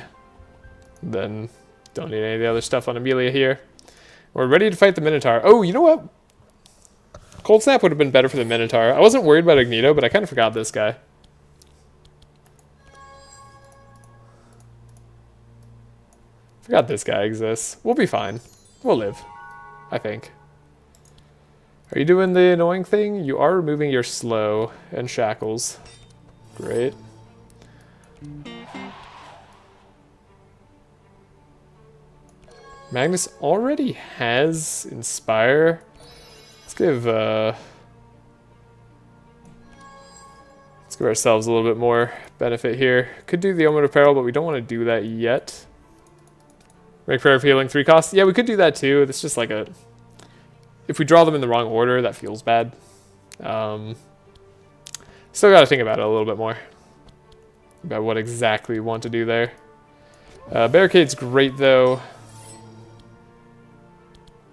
Then don't need any of the other stuff on Amelia here. We're ready to fight the Minotaur. Oh, you know what? Cold Snap would have been better for the Minotaur. I wasn't worried about Agnito, but I kind of forgot this guy. Forgot this guy exists. We'll be fine. We'll live. I think. Are you doing the annoying thing? You are removing your slow and shackles. Great. Magnus already has Inspire. Let's give ourselves a little bit more benefit here. Could do the Omen of Peril, but we don't want to do that yet. Make Prayer of Healing 3 costs. Yeah, we could do that too. It's just like a... If we draw them in the wrong order, that feels bad. Still got to think about it a little bit more. About what exactly we want to do there. Barricade's great though.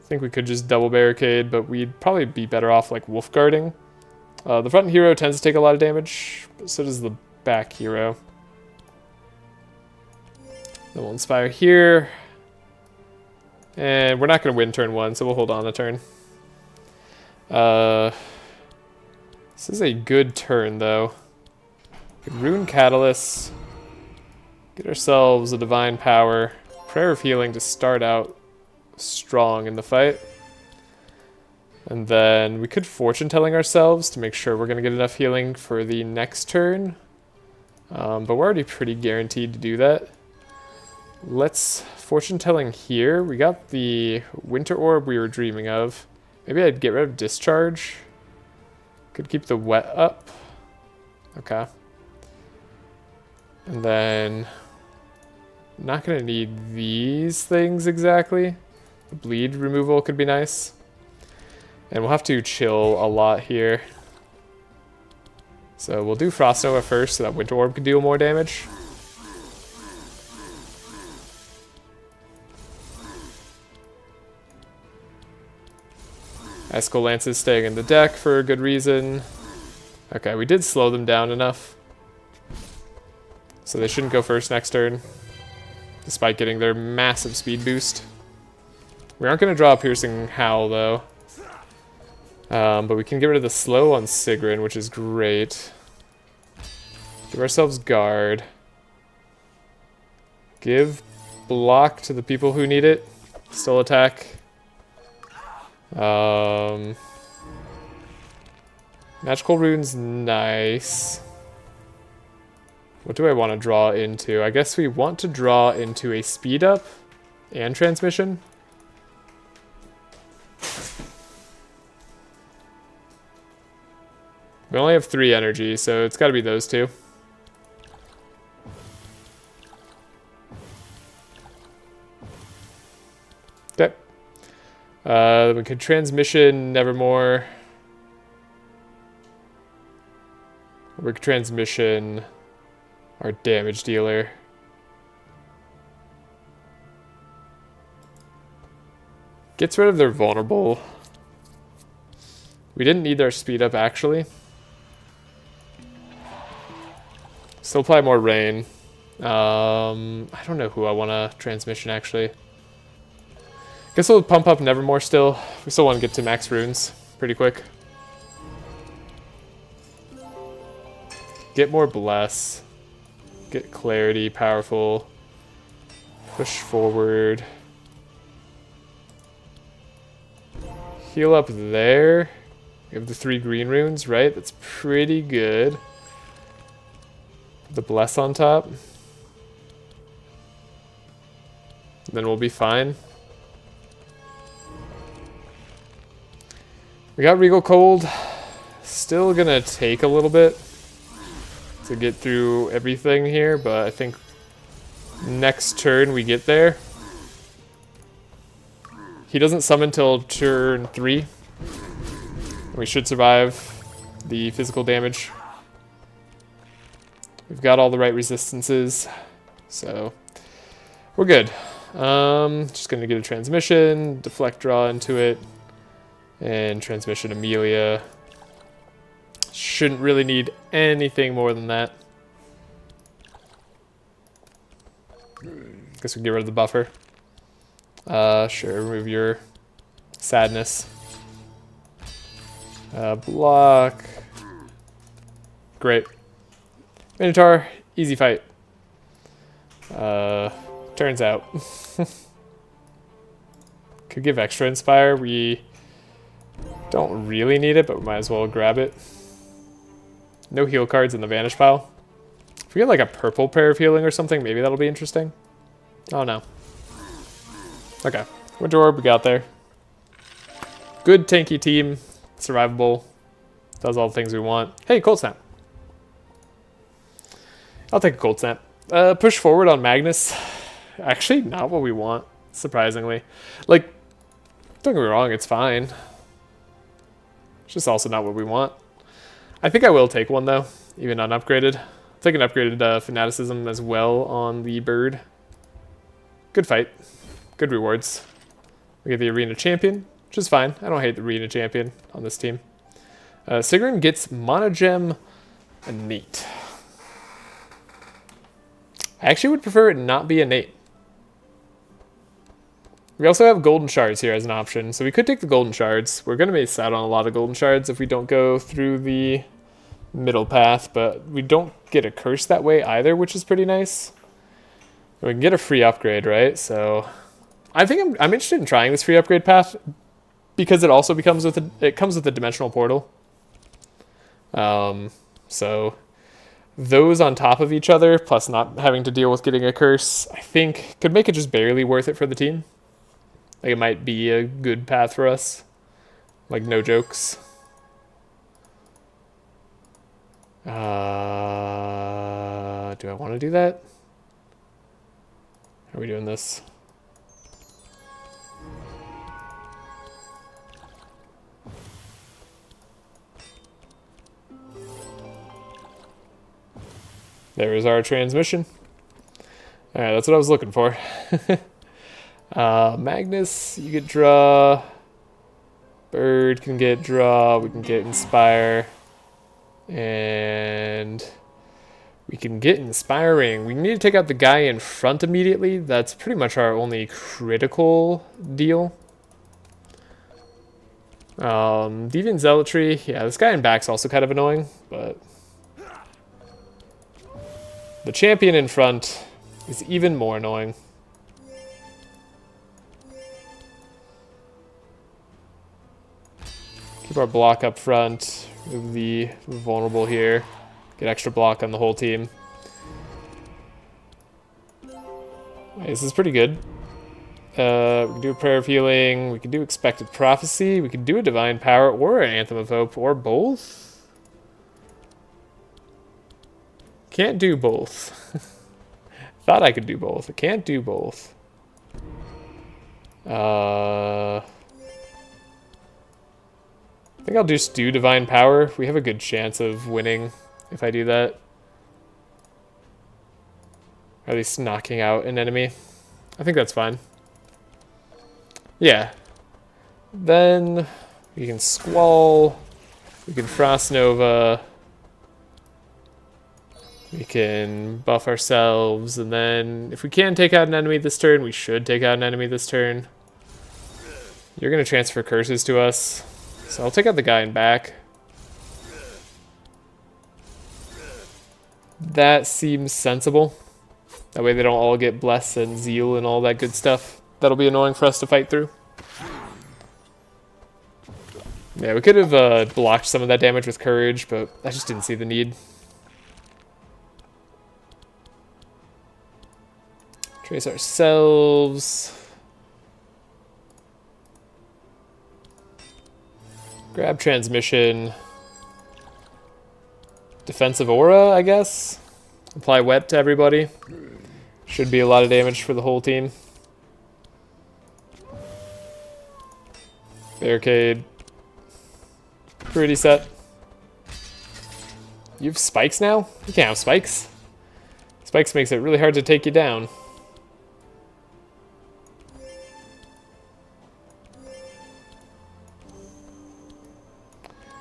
I think we could just double barricade, but we'd probably be better off like wolf guarding. The front hero tends to take a lot of damage, but so does the back hero. Then we'll inspire here. And we're not going to win turn 1, so we'll hold on a turn. This is a good turn, though. We could Rune Catalyst. Get ourselves a Divine Power. Prayer of Healing to start out strong in the fight. And then we could Fortune Telling ourselves to make sure we're going to get enough healing for the next turn. But we're already pretty guaranteed to do that. Let's Fortune Telling here. We got the Winter Orb we were dreaming of. Maybe I'd get rid of Discharge. Could keep the Wet up. Okay. And then... not going to need these things exactly. The Bleed removal could be nice. And we'll have to chill a lot here. So we'll do Frost Nova first so that Winter Orb can deal more damage. Icicle Lance is staying in the deck for a good reason. Okay, we did slow them down enough. So they shouldn't go first next turn, despite getting their massive speed boost. We aren't going to draw a Piercing Howl, though. But we can get rid of the slow on Sigrun, which is great. Give ourselves guard. Give block to the people who need it. Still attack. Magical Rune's nice. What do I want to draw into? I guess we want to draw into a speed up and transmission. We only have 3 energy, so it's got to be those 2. Okay. We could transmission Nevermore. We could transmission our damage dealer. Gets rid of their vulnerable. We didn't need their speed up, actually. Still apply more rain. I don't know who I want to transmission, actually. Guess we'll pump up Nevermore still. We still want to get to max runes pretty quick. Get more Bless. Get Clarity, powerful. Push forward. Heal up there. We have the 3 green runes, right? That's pretty good. The Bless on top. Then we'll be fine. We got Regal Cold. Still gonna take a little bit to get through everything here, but I think next turn we get there. He doesn't summon till turn 3. We should survive the physical damage. We've got all the right resistances, so we're good. Just gonna get a transmission, deflect draw into it, and transmission Amelia. Shouldn't really need anything more than that. Guess we get rid of the buffer. Sure, remove your sadness. Block. Great. Minotaur, easy fight. Turns out. Could give extra Inspire. We don't really need it, but we might as well grab it. No heal cards in the Vanish pile. If we get like a purple Prayer of Healing or something, maybe that'll be interesting. Oh no. Okay. Winter Orb, we got there. Good tanky team. Survivable. Does all the things we want. Hey, Cold Snap. I'll take a Cold Snap. Push forward on Magnus. Actually, not what we want, surprisingly. Like, don't get me wrong, it's fine. It's just also not what we want. I think I will take one, though, even unupgraded. I'll take an upgraded Fanaticism as well on the bird. Good fight. Good rewards. We get the Arena Champion, which is fine. I don't hate the Arena Champion on this team. Sigrun gets Monogem Neat. I actually would prefer it not be innate. We also have golden shards here as an option, so we could take the golden shards. We're going to miss out on a lot of golden shards if we don't go through the middle path, but we don't get a curse that way either, which is pretty nice. We can get a free upgrade, right? So I think I'm interested in trying this free upgrade path because it also comes with a dimensional portal. So those on top of each other, plus not having to deal with getting a curse, I think could make it just barely worth it for the team. Like, it might be a good path for us. Like, no jokes. Do I want to do that? How are we doing this? There is our transmission. Alright, that's what I was looking for. Magnus, you get draw. Bird can get draw. We can get inspire. And we can get inspiring. We need to take out the guy in front immediately. That's pretty much our only critical deal. Deviant Zealotry. Yeah, this guy in back's also kind of annoying, but the champion in front is even more annoying. Keep our block up front. Move the vulnerable here. Get extra block on the whole team. Okay, this is pretty good. We can do a Prayer of Healing. We can do Expected Prophecy. We can do a Divine Power or an Anthem of Hope or both. Can't do both. Thought I could do both. I can't do both. I think I'll just do Divine Power. We have a good chance of winning if I do that. Or at least knocking out an enemy. I think that's fine. Yeah. Then we can Squall. We can Frost Nova. We can buff ourselves. And then if we can take out an enemy this turn, we should take out an enemy this turn. You're going to transfer curses to us. So I'll take out the guy in back. That seems sensible. That way they don't all get Bless and Zeal and all that good stuff. That'll be annoying for us to fight through. Yeah, we could have blocked some of that damage with Courage, but I just didn't see the need. Trace ourselves. Grab Transmission. Defensive Aura, I guess. Apply Wet to everybody. Should be a lot of damage for the whole team. Barricade. Pretty set. You have spikes now? You can't have spikes. Spikes makes it really hard to take you down.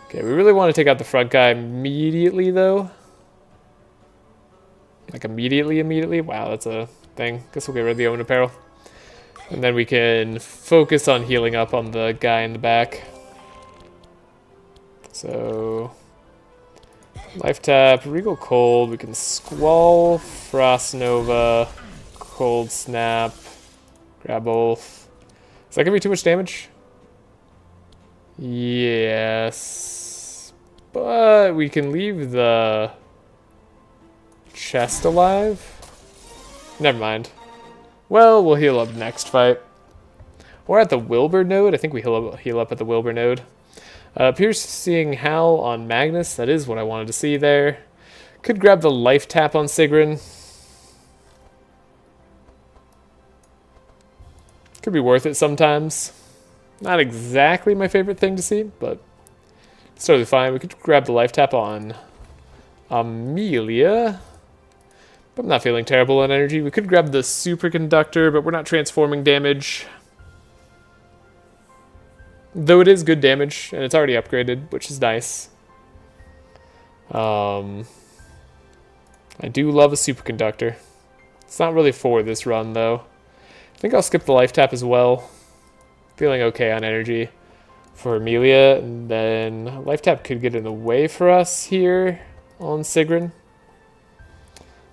Okay, we really want to take out the front guy immediately, though. Like, immediately? Wow, that's a thing. Guess we'll get rid of the Omen Apparel. And then we can focus on healing up on the guy in the back. So, Life Tap, Regal Cold, we can Squall, Frost Nova, Cold Snap, grab both. Is that going to be too much damage? Yes. But we can leave the chest alive? Never mind. Well, we'll heal up next fight. Or at the Wilbur node. I think we heal up at the Wilbur node. Piercing Howl on Magnus. That is what I wanted to see there. Could grab the Life Tap on Sigrun. Could be worth it sometimes. Not exactly my favorite thing to see, but it's totally fine. We could grab the Life Tap on Amelia. But I'm not feeling terrible on energy. We could grab the Superconductor, but we're not transforming damage. Though it is good damage, and it's already upgraded, which is nice. I do love a Superconductor. It's not really for this run, though. I think I'll skip the life tap as well. Feeling okay on energy for Amelia, and then life tap could get in the way for us here on Sigrun.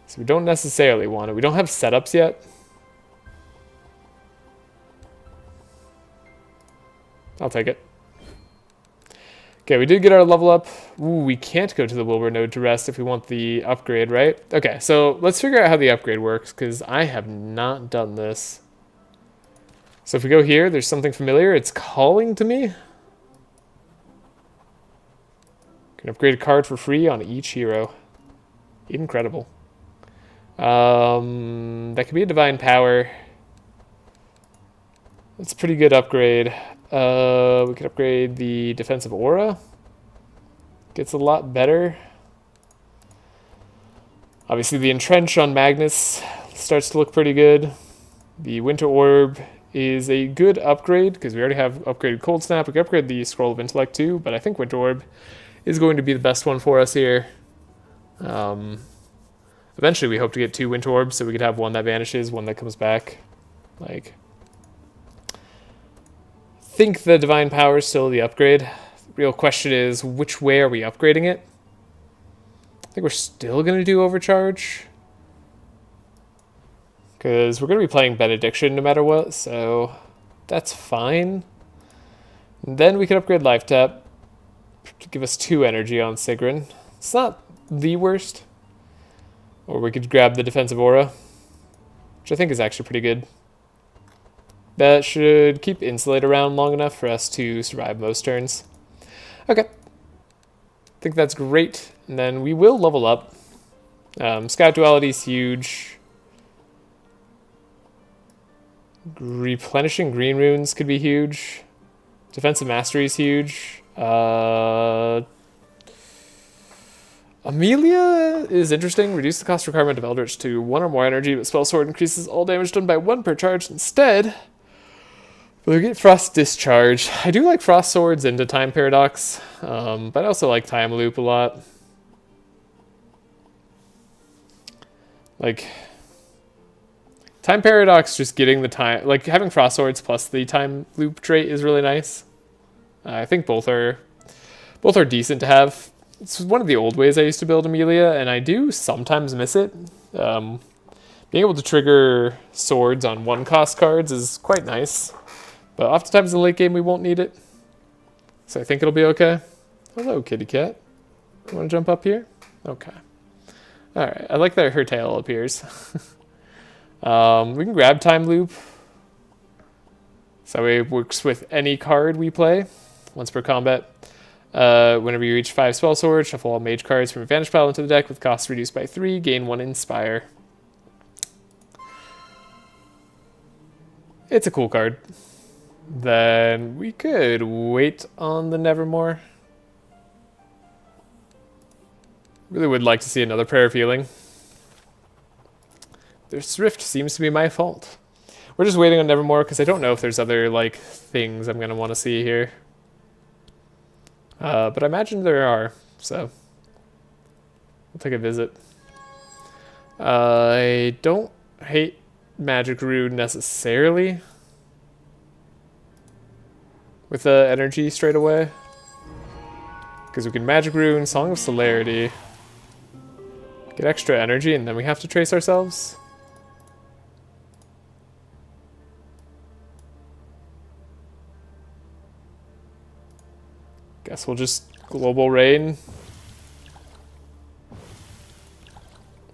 So we don't necessarily want it. We don't have setups yet. I'll take it. Okay, we did get our level up. Ooh, we can't go to the Wilbur node to rest if we want the upgrade, right? Okay, so let's figure out how the upgrade works, because I have not done this. So if we go here, there's something familiar. It's calling to me. Can upgrade a card for free on each hero. Incredible. That could be a divine power. That's a pretty good upgrade. We could upgrade the defensive aura. Gets a lot better. Obviously the entrench on Magnus starts to look pretty good. The winter orb is a good upgrade because we already have upgraded cold snap. We could upgrade the scroll of intellect too, but I think winter orb is going to be the best one for us here. Eventually we hope to get 2 winter orbs so we could have one that vanishes, one that comes back. Like, I think the divine power is still the upgrade. The real question is, which way are we upgrading it? I think we're still going to do overcharge. Because we're going to be playing benediction no matter what, so that's fine. And then we can upgrade life tap to give us 2 energy on Sigrun. It's not the worst. Or we could grab the defensive aura, which I think is actually pretty good. That should keep Insulate around long enough for us to survive most turns. Okay. I think that's great. And then we will level up. Scout Duality is huge. Replenishing green runes could be huge. Defensive Mastery is huge. Amelia is interesting. Reduce the cost requirement of Eldritch to 1 or more energy, but Spell Sword increases all damage done by 1 per charge instead. We'll get Frost Discharge. I do like Frost Swords into Time Paradox, but I also like Time Loop a lot. Like, Time Paradox, just getting the time, like having Frost Swords plus the Time Loop trait is really nice. I think both are decent to have. It's one of the old ways I used to build Amelia, and I do sometimes miss it. Being able to trigger swords on 1-cost cards is quite nice, but oftentimes in the late game we won't need it. So I think it'll be okay. Hello, kitty cat. You want to jump up here? Okay. Alright, I like that her tail appears. We can grab Time Loop. So it works with any card we play, once per combat. Whenever you reach 5 Spell Swords, shuffle all mage cards from advantage pile into the deck with costs reduced by 3, gain 1 Inspire. It's a cool card. Then we could wait on the Nevermore. Really would like to see another Prayer of Healing. Their Thrift seems to be my fault. We're just waiting on Nevermore because I don't know if there's other, like, things I'm going to want to see here. But I imagine there are, so we'll take a visit. I don't hate Magic Rune necessarily with the energy straight away, because we can Magic Rune, Song of Celerity, get extra energy, and then we have to trace ourselves. Guess we'll just Global Rain.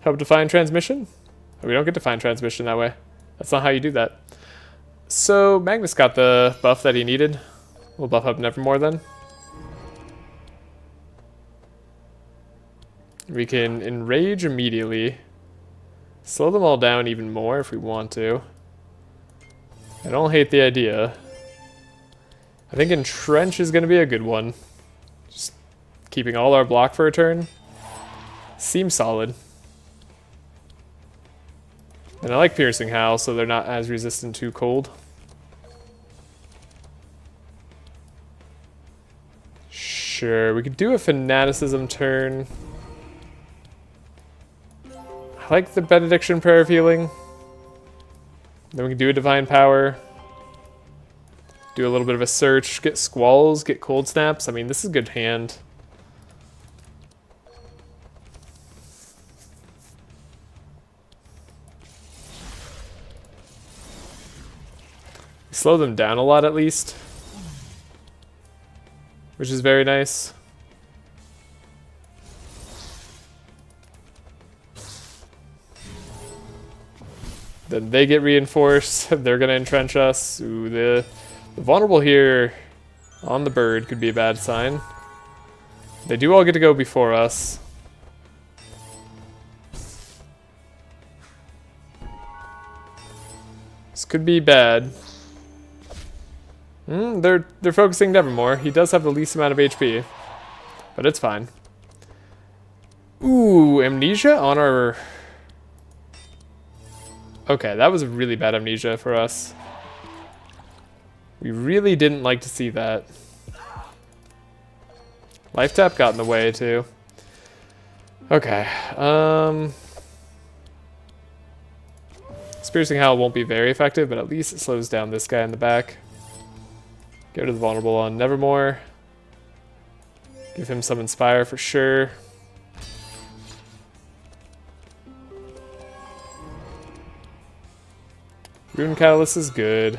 Help Define Transmission? Oh, we don't get Define Transmission that way. That's not how you do that. So Magnus got the buff that he needed. We'll buff up Nevermore then. We can Enrage immediately. Slow them all down even more if we want to. I don't hate the idea. I think Entrench is going to be a good one. Just keeping all our block for a turn. Seems solid. And I like Piercing Howl, so they're not as resistant to cold. Sure, we could do a Fanaticism turn. I like the Benediction Prayer of Healing. Then we can do a Divine Power. Do a little bit of a search. Get Squalls, get Cold Snaps. I mean, this is a good hand. Slow them down a lot at least, which is very nice. Then they get reinforced. They're going to entrench us. Ooh, the vulnerable here on the bird could be a bad sign. They do all get to go before us. This could be bad. They're focusing Nevermore. He does have the least amount of HP, but it's fine. Ooh, Amnesia on our... Okay, that was really bad Amnesia for us. We really didn't like to see that. Life Tap got in the way, too. Okay, Piercing Howl won't be very effective, but at least it slows down this guy in the back. Get rid of the vulnerable on Nevermore. Give him some Inspire for sure. Rune Catalyst is good.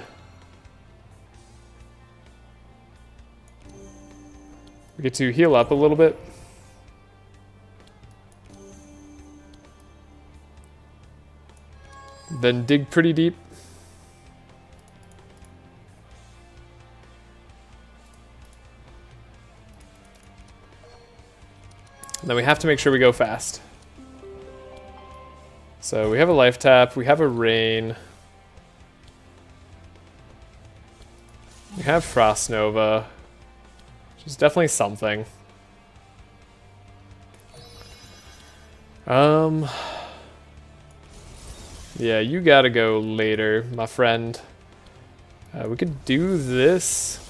We get to heal up a little bit. Then dig pretty deep. Then we have to make sure we go fast. So we have a Life Tap, we have a Rain. We have Frost Nova, which is definitely something. Yeah, you gotta go later, my friend. We could do this.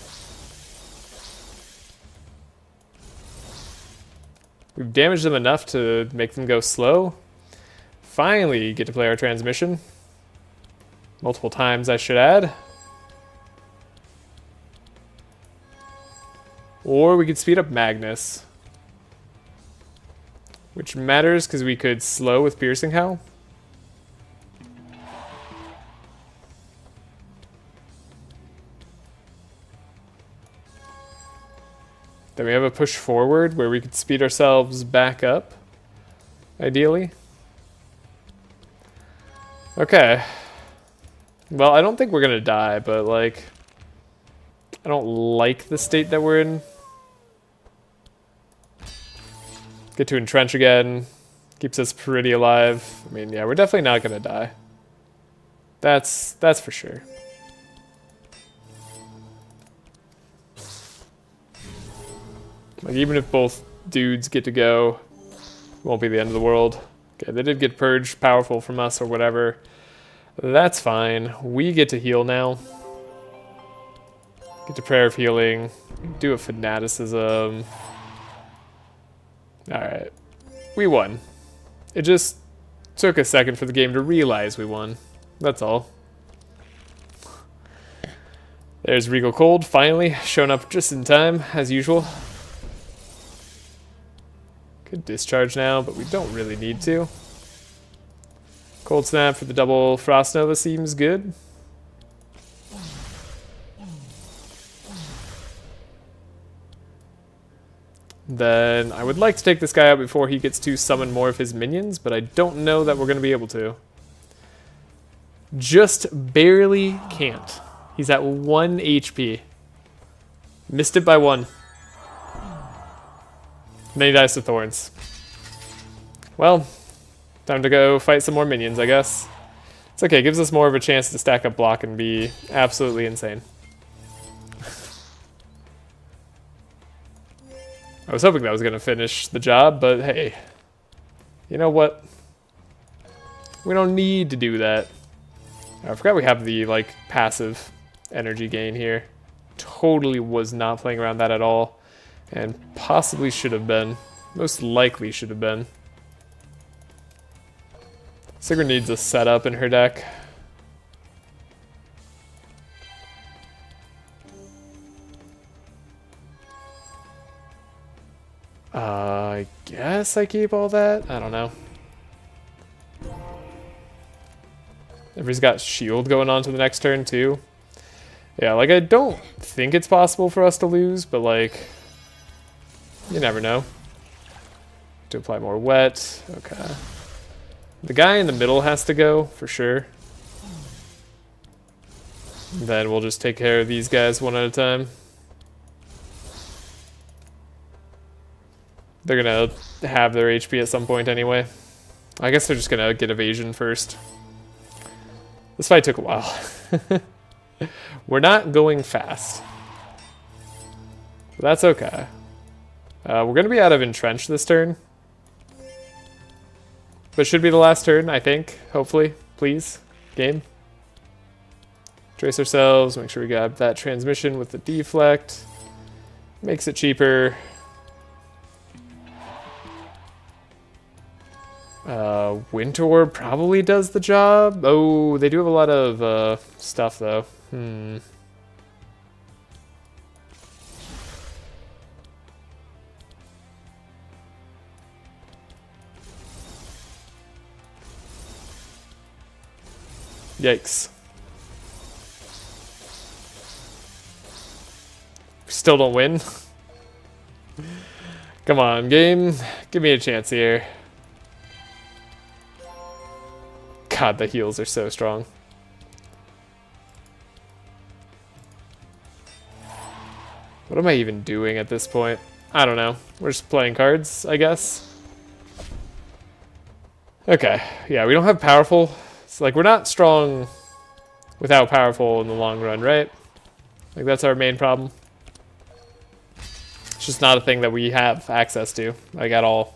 We've damaged them enough to make them go slow. Finally get to play our transmission. Multiple times, I should add. Or we could speed up Magnus. Which matters because we could slow with Piercing Howl. Then we have a push forward where we could speed ourselves back up, ideally. Okay. Well, I don't think we're gonna die, but like, I don't like the state that we're in. Get to entrench again. Keeps us pretty alive. I mean, yeah, we're definitely not gonna die. That's for sure. Like, even if both dudes get to go, it won't be the end of the world. Okay, they did get purged powerful from us or whatever. That's fine. We get to heal now. Get to Prayer of Healing. Do a Fanaticism. Alright. We won. It just took a second for the game to realize we won. That's all. There's Regal Cold, finally. Showing up just in time, as usual. Could discharge now, but we don't really need to. Cold Snap for the double Frost Nova seems good. Then I would like to take this guy out before he gets to summon more of his minions, but I don't know that we're going to be able to. Just barely can't. He's at 1 HP. Missed it by 1. And then he dies to Thorns. Well, time to go fight some more minions, I guess. It's okay, it gives us more of a chance to stack up block and be absolutely insane. I was hoping that was going to finish the job, but hey. You know what? We don't need to do that. I forgot we have the, like, passive energy gain here. Totally was not playing around that at all. And possibly should have been. Most likely should have been. Sigrid needs a setup in her deck. I guess I keep all that? I don't know. Everybody's got shield going on to the next turn too. Yeah, like I don't think it's possible for us to lose, but like, you never know. To apply more wet, okay. The guy in the middle has to go, for sure. Then we'll just take care of these guys one at a time. They're gonna have their HP at some point anyway. I guess they're just gonna get evasion first. This fight took a while. We're not going fast. But that's okay. We're gonna be out of entrench this turn. But should be the last turn, I think. Hopefully. Please. Game. Trace ourselves. Make sure we grab that transmission with the deflect. Makes it cheaper. Winter Orb probably does the job. Oh, they do have a lot of stuff though. Yikes. Still don't win. Come on, game. Give me a chance here. God, the heals are so strong. What am I even doing at this point? I don't know. We're just playing cards, I guess. Okay. Yeah, we don't have powerful. It's like we're not strong without powerful in the long run, right? Like that's our main problem. It's just not a thing that we have access to, like at all.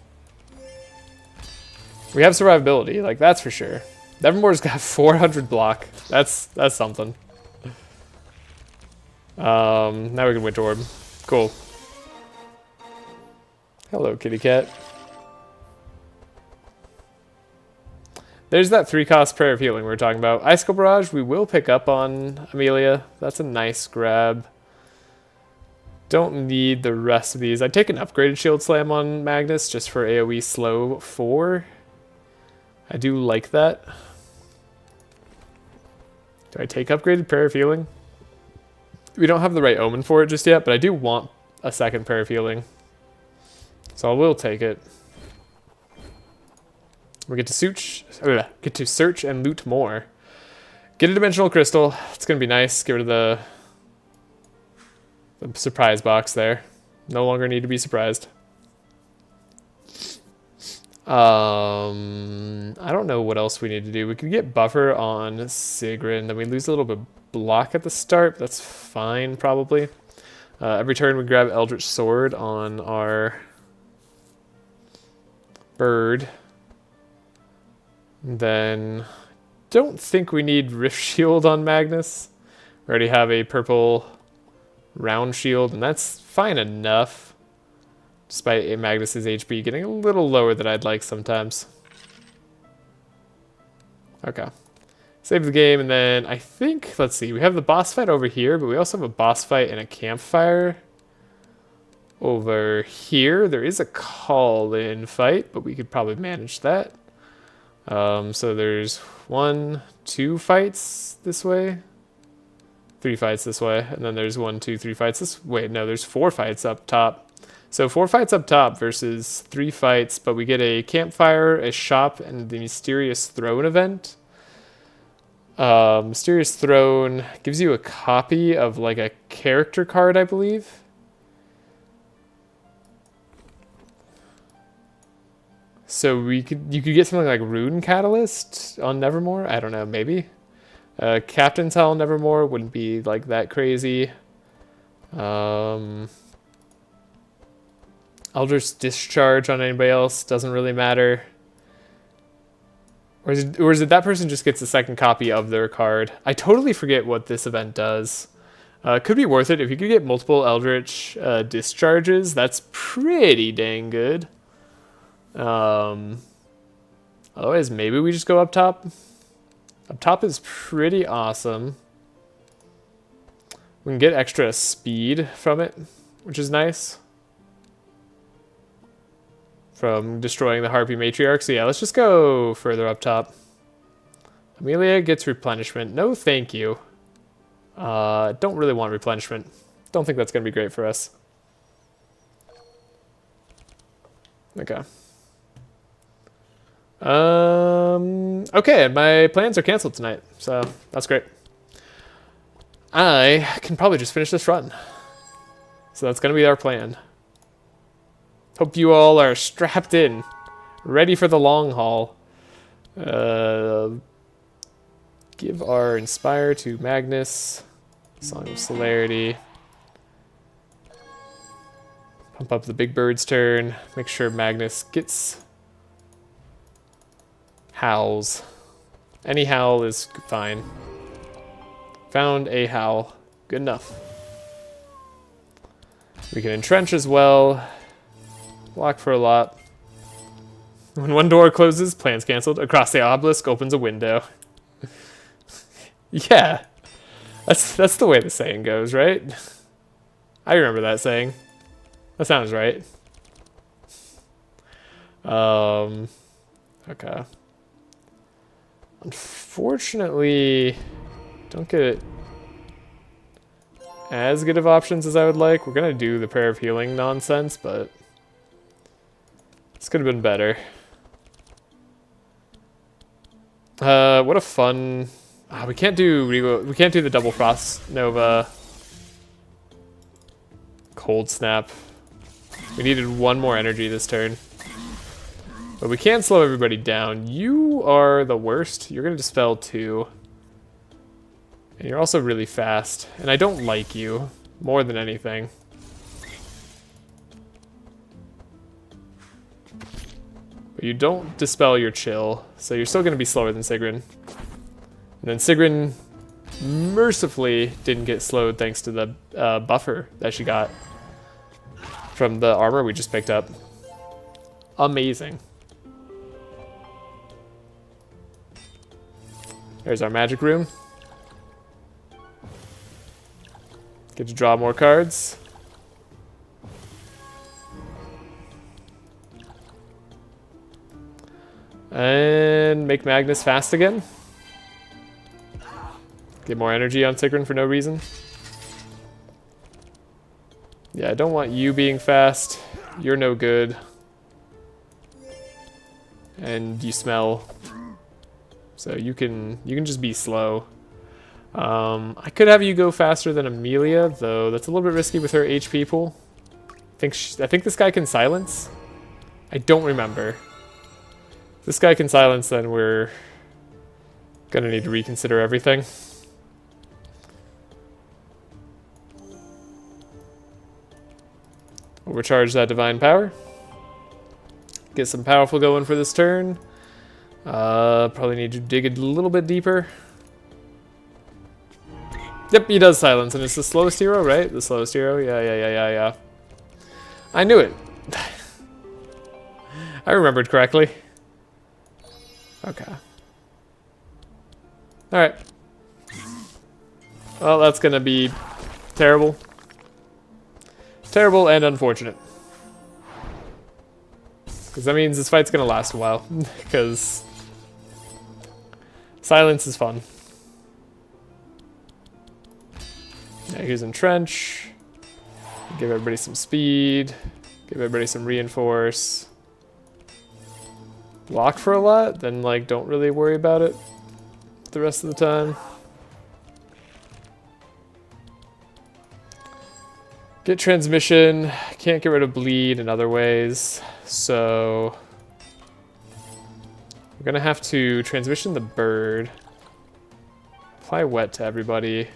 We have survivability, like that's for sure. Nevermore's got 400 block. That's something. Now we can Winter Orb. Cool. Hello, kitty cat. There's that 3-cost Prayer of Healing we were talking about. Icicle Barrage, we will pick up on Amelia. That's a nice grab. Don't need the rest of these. I'd take an upgraded Shield Slam on Magnus just for AoE slow 4. I do like that. Do I take upgraded Prayer of Healing? We don't have the right omen for it just yet, but I do want a second Prayer of Healing. So I will take it. We get to search and loot more. Get a Dimensional Crystal. It's going to be nice. Get rid of the surprise box there. No longer need to be surprised. I don't know what else we need to do. We could get buffer on Sigrid, and then we lose a little bit of block at the start. But that's fine, probably. Every turn we grab Eldritch Sword on our bird. And then don't think we need Rift Shield on Magnus. We already have a purple round shield, and that's fine enough. Despite Magnus's HP getting a little lower than I'd like sometimes. Okay. Save the game, and then I think, let's see, we have the boss fight over here, but we also have a boss fight and a campfire over here. There is a call-in fight, but we could probably manage that. So there's 1, 2 fights this way. 3 fights this way, and then there's 1, 2, 3 fights this way. No, there's 4 fights up top. So 4 fights up top versus 3 fights, but we get a campfire, a shop, and the Mysterious Throne event. Mysterious Throne gives you a copy of like a character card, I believe. So you could get something like Rune Catalyst on Nevermore. I don't know, maybe. Captain's Hell Nevermore wouldn't be like that crazy. Eldritch Discharge on anybody else doesn't really matter. Or is it that person just gets a second copy of their card? I totally forget what this event does. Could be worth it. If you could get multiple Eldritch Discharges, that's pretty dang good. Otherwise, maybe we just go up top. Up top is pretty awesome. We can get extra speed from it, which is nice. From destroying the Harpy Matriarch. So yeah, let's just go further up top. Amelia gets replenishment. No, thank you. Don't really want replenishment. Don't think that's going to be great for us. Okay. Okay, my plans are canceled tonight, so that's great. I can probably just finish this run. So that's going to be our plan. Hope you all are strapped in, ready for the long haul. Give our Inspire to Magnus. Song of Celerity. Pump up the big bird's turn. Make sure Magnus gets howls. Any howl is fine. Found a howl. Good enough. We can entrench as well. Block for a lot. When one door closes, plans canceled. Across the obelisk opens a window. Yeah. That's the way the saying goes, right? I remember that saying. That sounds right. Okay. Unfortunately, don't get as good of options as I would like. We're gonna do the Prayer of Healing nonsense, but this could have been better. What a fun... we can't do the double frost nova. Cold snap. We needed one more energy this turn. But we can slow everybody down. You are the worst. You're gonna dispel 2. And you're also really fast. And I don't like you more than anything. But you don't dispel your chill, so you're still gonna be slower than Sigrun. And then Sigrun mercifully didn't get slowed thanks to the buffer that she got from the armor we just picked up. Amazing. There's our magic room. Get to draw more cards. And make Magnus fast again. Get more energy on Sigrun for no reason. Yeah, I don't want you being fast. You're no good. And you smell. So you can just be slow. I could have you go faster than Amelia, though that's a little bit risky with her HP pool. I think this guy can silence. I don't remember. If this guy can silence, then we're gonna need to reconsider everything. Overcharge that divine power. Get some powerful going for this turn. Probably need to dig a little bit deeper. Yep, he does silence, and it's the slowest hero, right? The slowest hero? Yeah. I knew it. I remembered correctly. Okay. Alright. Well, that's gonna be terrible. Terrible and unfortunate. Because that means this fight's gonna last a while. Because silence is fun. Yeah, here's entrench. Give everybody some speed. Give everybody some reinforce. Block for a lot, then like don't really worry about it the rest of the time. Get transmission. Can't get rid of bleed in other ways, so we're gonna have to transmission the bird. Apply wet to everybody.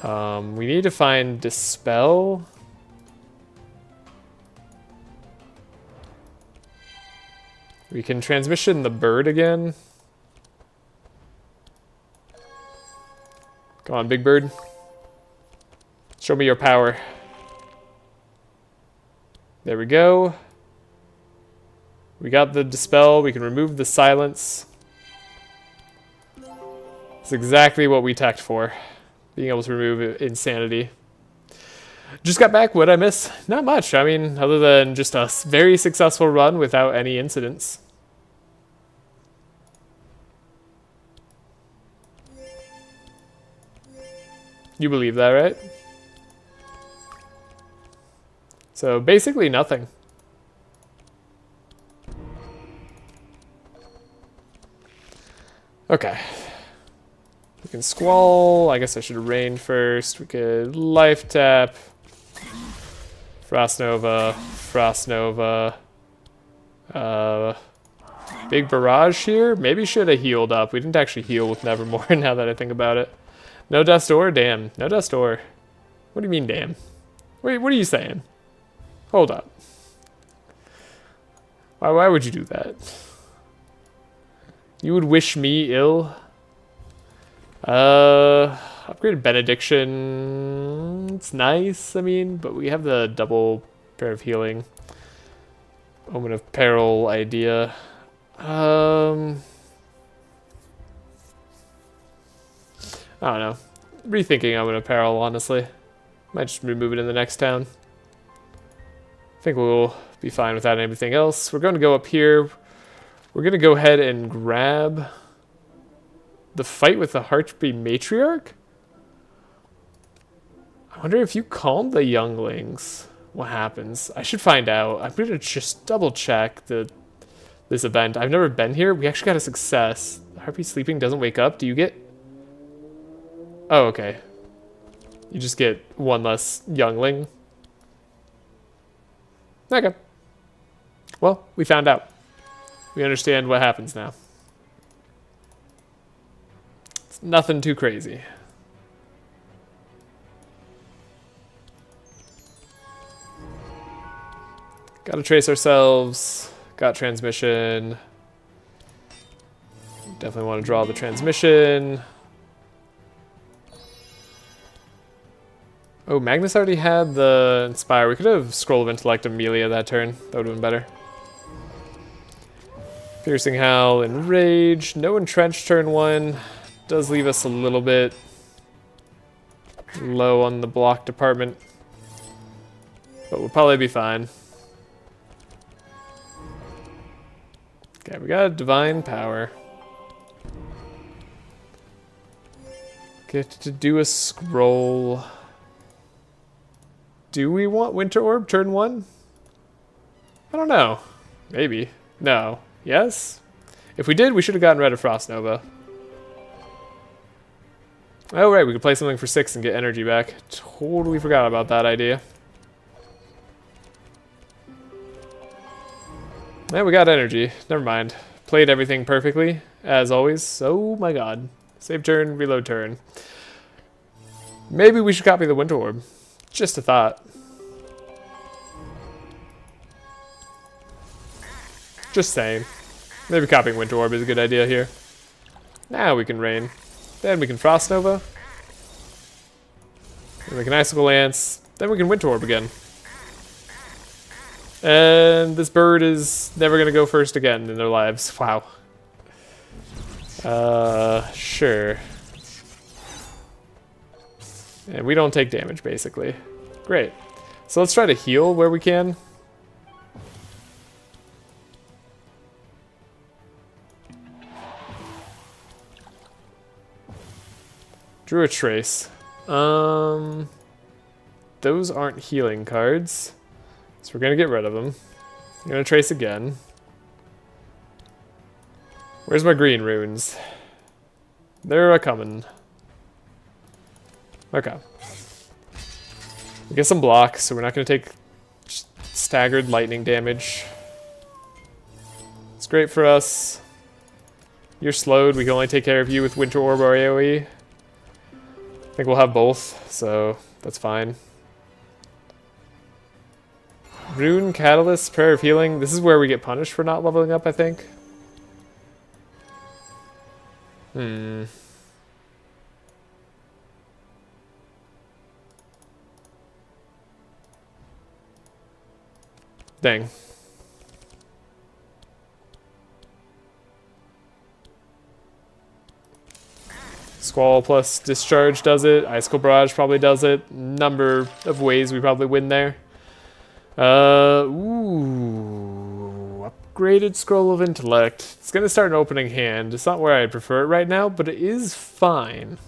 We need to find dispel. We can transmission the bird again. Go on, big bird. Show me your power. There we go. We got the Dispel. We can remove the Silence. It's exactly what we teched for. Being able to remove Insanity. Just got back. What'd I miss? Not much. I mean, other than just a very successful run without any incidents. You believe that, right? So basically nothing. Okay. We can Squall. I guess I should have rained first. We could Life Tap. Frost Nova. Frost Nova. Big Barrage here. Maybe should have healed up. We didn't actually heal with Nevermore now that I think about it. No Dust Ore? Damn. No Dust Ore. What do you mean, damn? Wait, what are you saying? Hold up. Why would you do that? You would wish me ill? Upgraded Benediction. It's nice, I mean, but we have the double pair of healing. Omen of Peril idea. I don't know. Rethinking Omen of Peril, honestly. Might just remove it in the next town. I think we'll be fine without anything else. We're going to go up here. We're going to go ahead and grab the fight with the Heartbeat Matriarch. I wonder if you calm the younglings, what happens? I should find out. I'm going to just double check this event. I've never been here. We actually got a success. The Heartbeat sleeping doesn't wake up. Do you get... Oh, okay. You just get one less youngling. Okay. Well, we found out. We understand what happens now. It's nothing too crazy. Gotta trace ourselves. Got transmission. Definitely want to draw the transmission. Oh, Magnus already had the Inspire. We could have Scroll of Intellect Amelia that turn. That would have been better. Piercing Howl, Enrage. No Entrench turn 1. Does leave us a little bit low on the block department. But we'll probably be fine. Okay, we got Divine Power. Get to do a scroll. Do we want Winter Orb turn 1? I don't know. Maybe. No. Yes? If we did, we should have gotten rid of Frost Nova. Oh, right. We could play something for 6 and get energy back. Totally forgot about that idea. Yeah, we got energy. Never mind. Played everything perfectly, as always. Oh my god. Save turn, reload turn. Maybe we should copy the Winter Orb. Just a thought. Just saying. Maybe copying Winter Orb is a good idea here. Now we can rain. Then we can Frost Nova. Then we can Icicle Lance. Then we can Winter Orb again. And this bird is never going to go first again in their lives. Wow. Sure. And we don't take damage, basically. Great. So let's try to heal where we can. Drew a Trace. Those aren't healing cards. So we're going to get rid of them. I'm going to Trace again. Where's my green runes? They're a-coming. Okay. We get some blocks, so we're not going to take staggered lightning damage. It's great for us. You're slowed. We can only take care of you with Winter Orb or AoE. I think we'll have both, so that's fine. Rune, Catalyst, Prayer of Healing. This is where we get punished for not leveling up, I think. Dang. Squall plus Discharge does it. Icicle Barrage probably does it. Number of ways we probably win there. Ooh. Upgraded Scroll of Intellect. It's going to start an opening hand. It's not where I prefer it right now, but it is fine.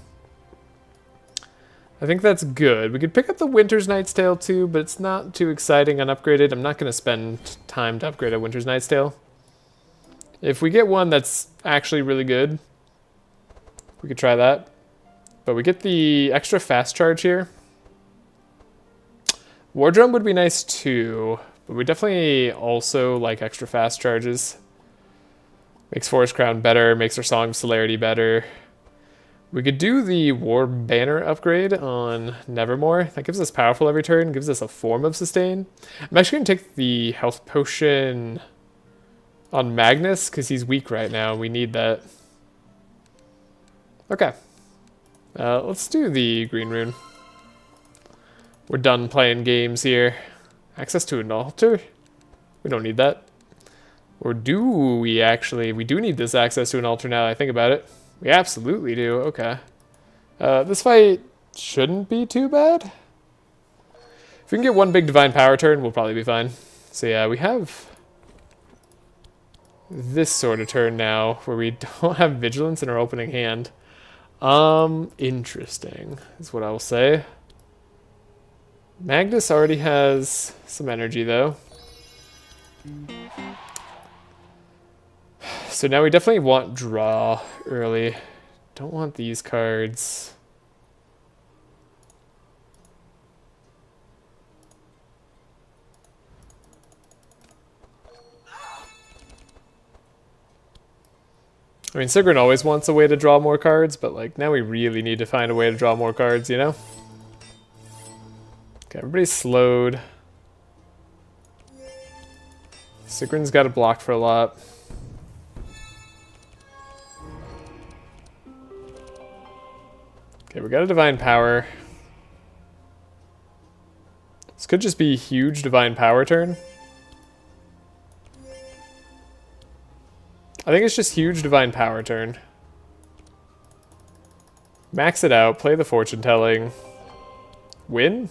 I think that's good. We could pick up the Winter's Knight's Tale too, but it's not too exciting unupgraded. I'm not going to spend time to upgrade a Winter's Knight's Tale. If we get one that's actually really good, we could try that. But we get the extra fast charge here. War Drum would be nice too, but we definitely also like extra fast charges. Makes Forest Crown better, makes our Song of Celerity better. We could do the War Banner upgrade on Nevermore. That gives us powerful every turn, gives us a form of sustain. I'm actually going to take the health potion on Magnus because he's weak right now. We need that. Okay. Let's do the green rune. We're done playing games here. Access to an altar? We don't need that. Or do we actually? We do need this access to an altar now that I think about it. We absolutely do. Okay. This fight shouldn't be too bad. If we can get one big divine power turn, we'll probably be fine. So yeah, we have this sort of turn now where we don't have vigilance in our opening hand. Interesting is what I will say. Magnus already has some energy though. So now we definitely want draw early. Don't want these cards. I mean, Sigrun always wants a way to draw more cards, but like now we really need to find a way to draw more cards, you know? Okay, everybody's slowed. Sigrun's got it blocked for a lot. Okay, we got a divine power. This could just be a huge divine power turn. I think it's just huge divine power turn. Max it out, play the fortune telling. Win?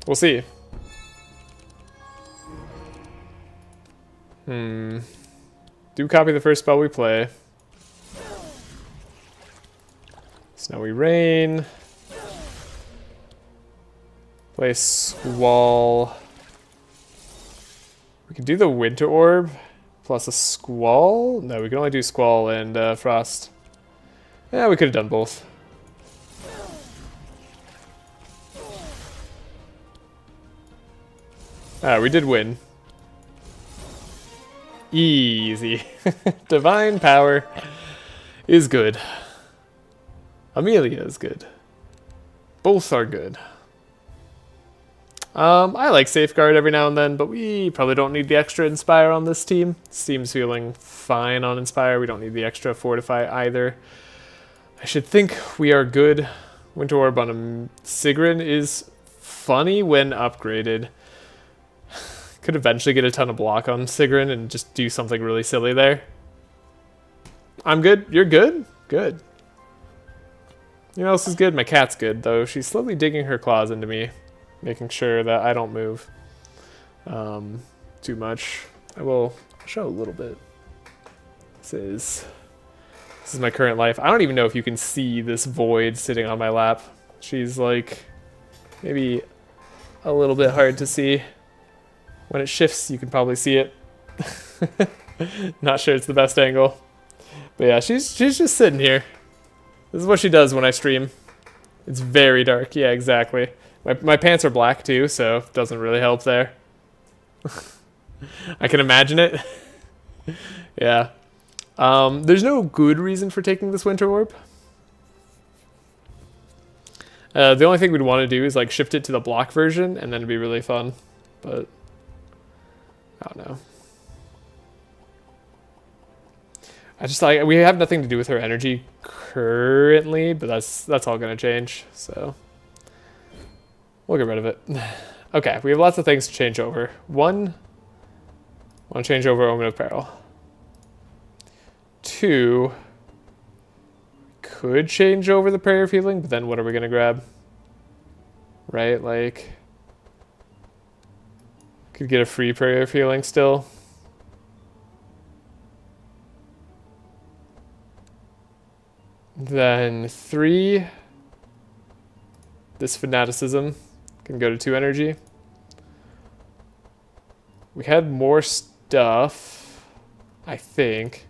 We'll see. Do copy the first spell we play. Snowy Rain. Play Squall. We can do the Winter Orb plus a Squall. No, we can only do Squall and Frost. Yeah, we could have done both. We did win. Easy. Divine power is good. Amelia is good. Both are good. I like Safeguard every now and then, but we probably don't need the extra Inspire on this team. This team's feeling fine on Inspire. We don't need the extra Fortify either. I should think we are good. Winter Orb on Sigrun is funny when upgraded. Could eventually get a ton of block on Sigrun and just do something really silly there. I'm good. You're good? Good. You know what else is good? My cat's good, though. She's slowly digging her claws into me, making sure that I don't move too much. I will show a little bit. This is my current life. I don't even know if you can see this void sitting on my lap. She's like maybe a little bit hard to see. When it shifts, you can probably see it. Not sure it's the best angle. But yeah, she's just sitting here. This is what she does when I stream. It's very dark. Yeah, exactly. My pants are black too, so it doesn't really help there. I can imagine it. Yeah. There's no good reason for taking this Winter Orb. The only thing we'd want to do is like shift it to the block version, and then it'd be really fun. But I don't know. I just like we have nothing to do with her energy currently, but that's all gonna change. So We'll get rid of it. Okay, we have lots of things to change over. One, I want to change over Omen of Peril. Two, could change over the Prayer of Healing, but then what are we going to grab? Right, like... Could get a free Prayer of Healing still. Then 3, this Fanaticism can go to 2 energy. We had more stuff, I think.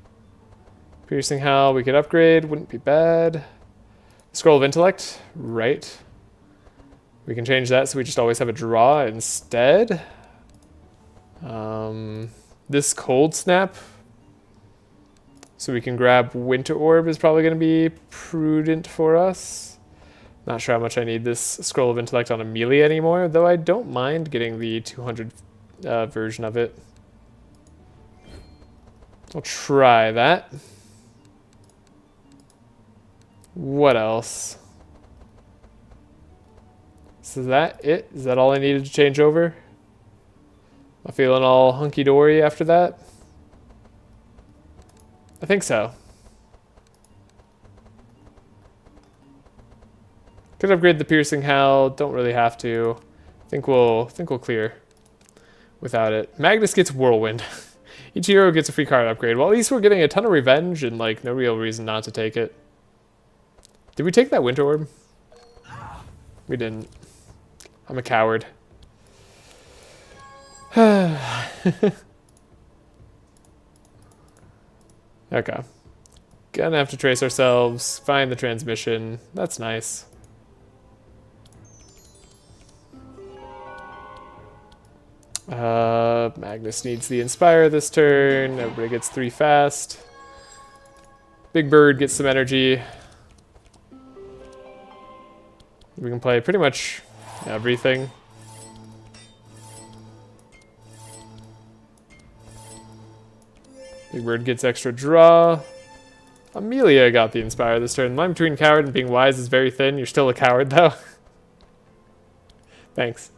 Piercing Howl we could upgrade, wouldn't be bad. Scroll of Intellect, right. We can change that so we just always have a draw instead. This Cold Snap, so we can grab Winter Orb, is probably going to be prudent for us. Not sure how much I need this Scroll of Intellect on Amelia anymore, though I don't mind getting the 200 version of it. I'll try that. What else? So is that it? Is that all I needed to change over? Am I feeling all hunky-dory after that? I think so. Could upgrade the Piercing Howl, don't really have to. Think we'll clear without it. Magnus gets Whirlwind. Each hero gets a free card upgrade. Well, at least we're getting a ton of revenge and like no real reason not to take it. Did we take that Winter Orb? We didn't. I'm a coward. Okay. Gonna have to trace ourselves, find the transmission. That's nice. Magnus needs the Inspire this turn. Everybody gets 3 fast. Big Bird gets some energy. We can play pretty much everything. Big Bird gets extra draw. Amelia got the Inspire this turn. The line between coward and being wise is very thin. You're still a coward, though. Thanks.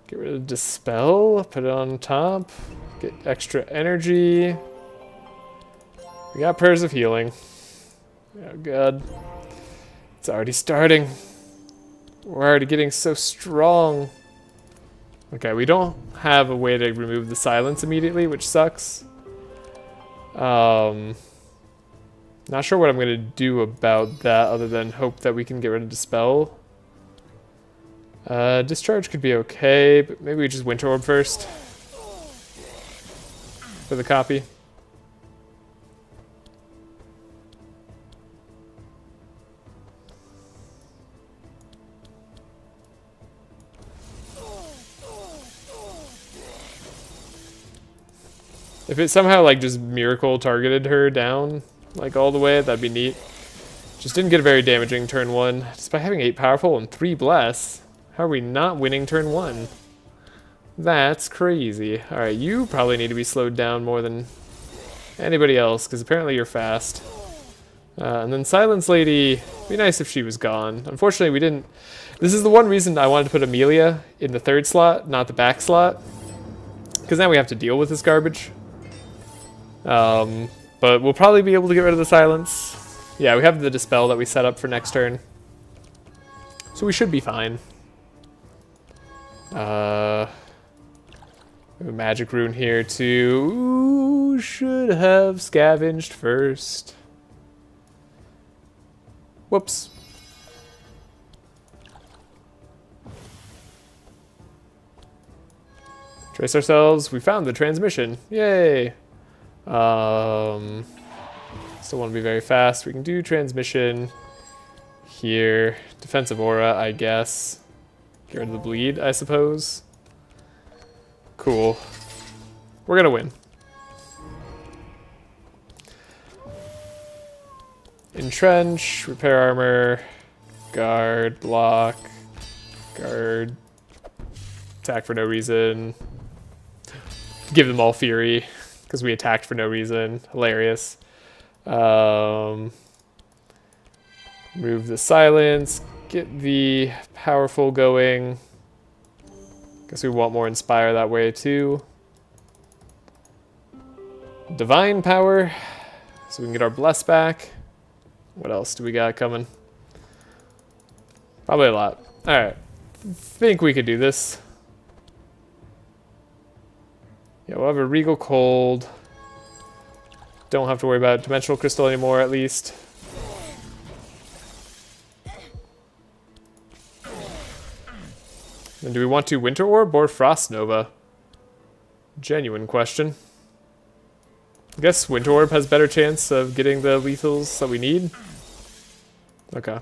Get rid of Dispel. Put it on top. Get extra energy. We got Prayers of Healing. Oh, God. It's already starting. We're already getting so strong. Okay, we don't have a way to remove the silence immediately, which sucks. Not sure what I'm going to do about that other than hope that we can get rid of Dispel. Discharge could be okay, but maybe we just Winter Orb first. For the copy. If it somehow like just miracle targeted her down like all the way, that'd be neat. Just didn't get a very damaging turn 1. Despite having 8 powerful and 3 bless, how are we not winning turn 1? That's crazy. Alright, you probably need to be slowed down more than anybody else, because apparently you're fast. And then Silence Lady, it'd be nice if she was gone. Unfortunately, we didn't... This is the one reason I wanted to put Amelia in the 3rd slot, not the back slot. Because now we have to deal with this garbage. But we'll probably be able to get rid of the silence. Yeah, we have the Dispel that we set up for next turn. So we should be fine. We have a magic rune here too. Ooh, should have scavenged first. Whoops. Trace ourselves. We found the transmission. Yay. Still want to be very fast. We can do transmission here. Defensive aura, I guess. Get rid of the bleed, I suppose. Cool. We're gonna win. Entrench, repair armor, guard, block, guard, attack for no reason. Give them all fury. because we attacked for no reason. Hilarious. Move the silence. Get the powerful going. Guess we want more inspire that way too. Divine power. So we can get our bless back. What else do we got coming? Probably a lot. Alright. Think we could do this. Yeah, we'll have a Regal Cold. Don't have to worry about Dimensional Crystal anymore, at least. And do we want to Winter Orb or Frost Nova? Genuine question. I guess Winter Orb has better chance of getting the lethals that we need. Okay.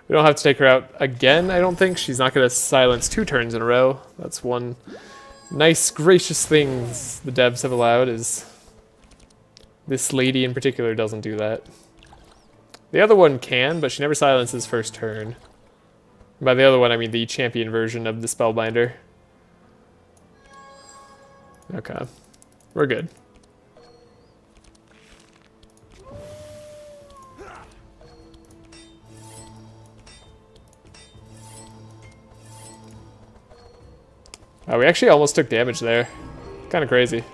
We don't have to take her out again, I don't think. She's not going to silence 2 turns in a row. That's one nice, gracious thing the devs have allowed, is this lady in particular doesn't do that. The other one can, but she never silences first turn. By the other one, I mean the champion version of the Spellbinder. Okay. We're good. We actually almost took damage there. Kind of crazy.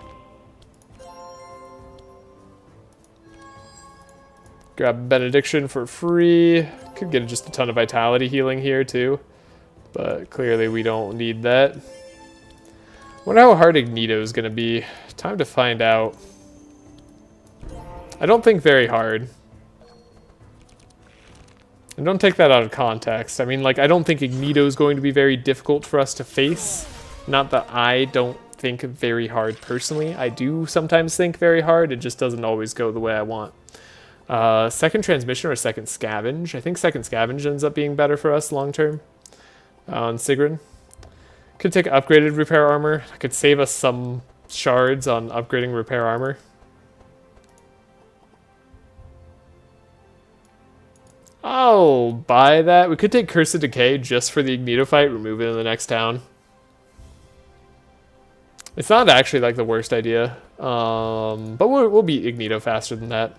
Grab Benediction for free. Could get just a ton of vitality healing here too. But clearly we don't need that. Wonder how hard Ignito is going to be. Time to find out. I don't think very hard. And don't take that out of context. I mean, like, I don't think Ignito is going to be very difficult for us to face. Not that I don't think very hard personally. I do sometimes think very hard. It just doesn't always go the way I want. Second transmission or second scavenge. I think second scavenge ends up being better for us long term. On Sigrun. Could take upgraded repair armor. I could save us some shards on upgrading repair armor. I'll buy that. We could take Curse of Decay just for the Ignito fight. Remove it in the next town. It's not actually like the worst idea. But we'll beat Ignito faster than that.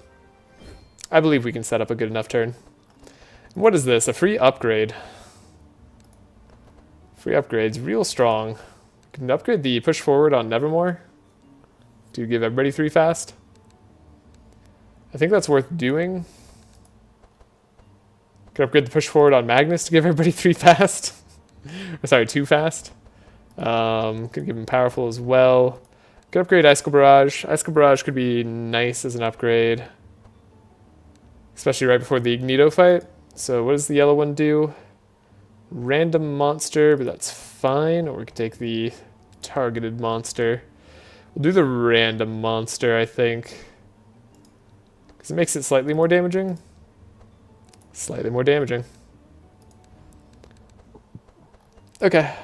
I believe we can set up a good enough turn. What is this? A free upgrade. Free upgrades, real strong. We can upgrade the push forward on Nevermore to give everybody 3 fast. I think that's worth doing. Could upgrade the push forward on Magnus to give everybody 3 fast. Or sorry, 2 fast. Could give him powerful as well. Could upgrade Icicle Barrage. Icicle Barrage could be nice as an upgrade. Especially right before the Ignito fight. So what does the yellow one do? Random monster, but that's fine. Or we could take the targeted monster. We'll do the random monster, I think. Because it makes it slightly more damaging. Slightly more damaging. Okay.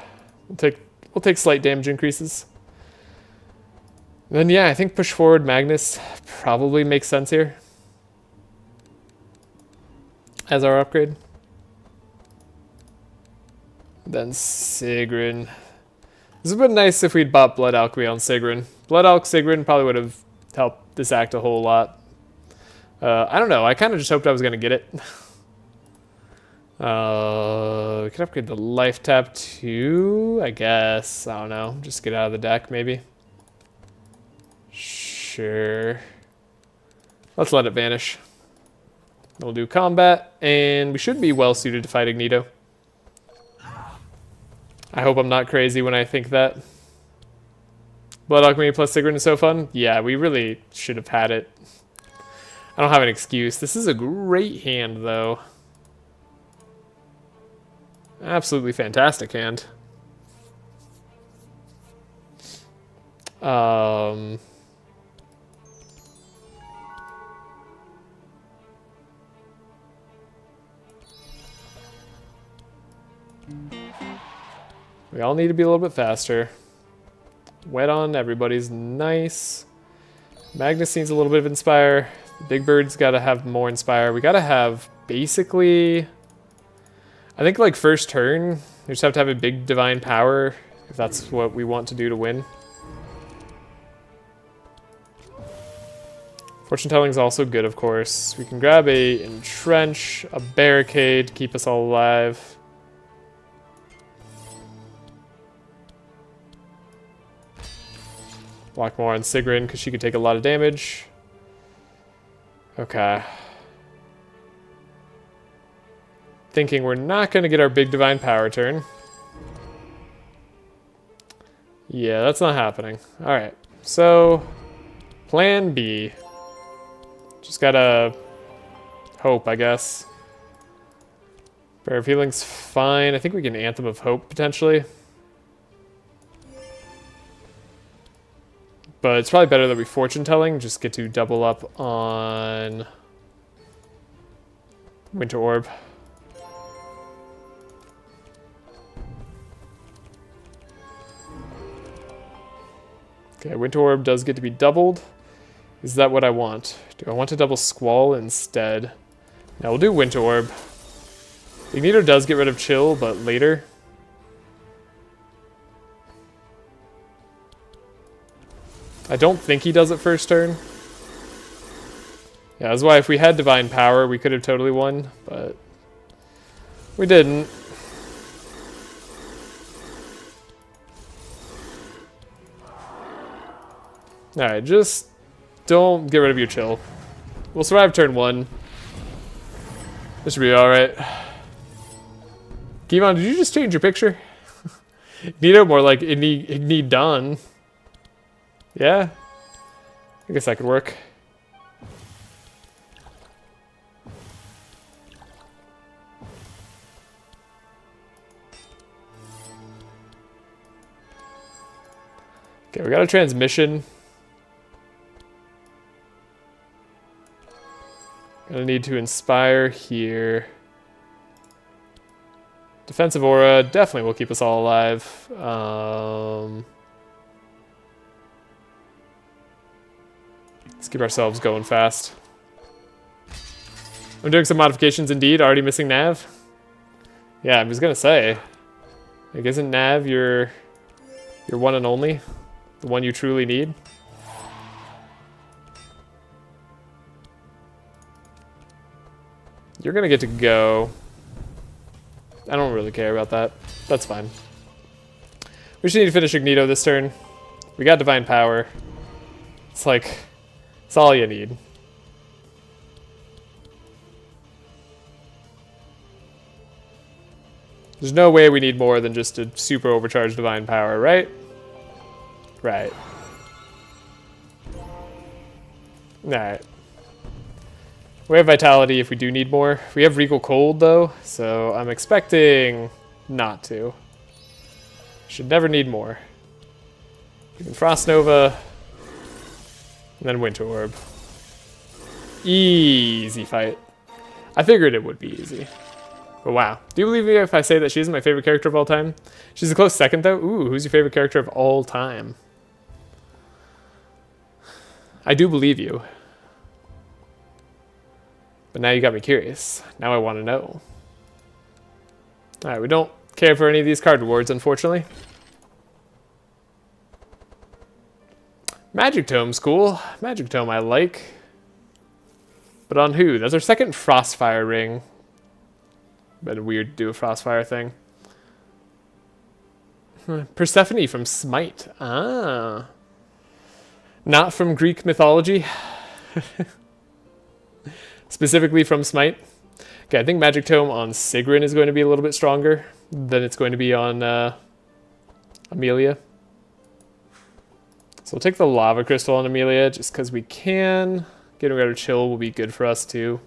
We'll take slight damage increases. Then yeah, I think push forward Magnus probably makes sense here. As our upgrade. Then Sigrun. This would have been nice if we'd bought Blood Alchemy on Sigrun. Blood Alch Sigrun probably would have helped this act a whole lot. I don't know, I kind of just hoped I was going to get it. We could upgrade the life tap too, I guess. I don't know, just get out of the deck maybe. Sure. Let's let it vanish. We'll do combat, and we should be well suited to fight Ignito. I hope I'm not crazy when I think that. Blood Alchemy plus Sigrun is so fun. Yeah, we really should have had it. I don't have an excuse. This is a great hand, though. Absolutely fantastic hand. We all need to be a little bit faster. Wet on everybody's nice. Magnus needs a little bit of Inspire. Big Bird's got to have more Inspire. We got to have basically... I think like first turn, we just have to have a big Divine Power if that's what we want to do to win. Fortune telling is also good, of course. We can grab a entrench, a barricade, keep us all alive. Block more on Sigrun because she could take a lot of damage. Okay. Thinking we're not going to get our big divine power turn. Yeah, that's not happening. Alright, so plan B. Just gotta hope, I guess. Prayer of Healing's fine. I think we can Anthem of Hope, potentially. But it's probably better that we Fortune Telling, just get to double up on Winter Orb. Okay, Winter Orb does get to be doubled. Is that what I want? Do I want to double Squall instead? Now we'll do Winter Orb. Ignito does get rid of Chill, but later. I don't think he does it first turn. Yeah, that's why if we had Divine Power, we could have totally won, but we didn't. Alright, just don't get rid of your Chill. We'll survive turn 1. This should be alright. Givon, did you just change your picture? Ignito more like Igni Dawn. Yeah? I guess that could work. Okay, we got a transmission. Gonna need to inspire here. Defensive aura definitely will keep us all alive. Let's keep ourselves going fast. I'm doing some modifications indeed. Already missing Nav. Yeah, I was gonna say. Like, isn't Nav your one and only? The one you truly need? You're gonna get to go. I don't really care about that. That's fine. We just need to finish Ignito this turn. We got Divine Power. It's like, it's all you need. There's no way we need more than just a super overcharged Divine Power, right? Right. Alright. We have Vitality if we do need more. We have Regal Cold, though, so I'm expecting not to. Should never need more. Even Frost Nova, and then Winter Orb. Easy fight. I figured it would be easy. But wow. Do you believe me if I say that she's my favorite character of all time? She's a close second, though. Ooh, who's your favorite character of all time? I do believe you. But now you got me curious. Now I want to know. Alright, we don't care for any of these card rewards, unfortunately. Magic Tome's cool. Magic Tome I like. But on who? That's our second Frostfire ring. Been weird to do a Frostfire thing. Persephone from Smite. Ah. Not from Greek mythology. Specifically from Smite. Okay, I think Magic Tome on Sigrun is going to be a little bit stronger than it's going to be on Amelia. So we'll take the Lava Crystal on Amelia just because we can. Getting rid of Chill will be good for us too.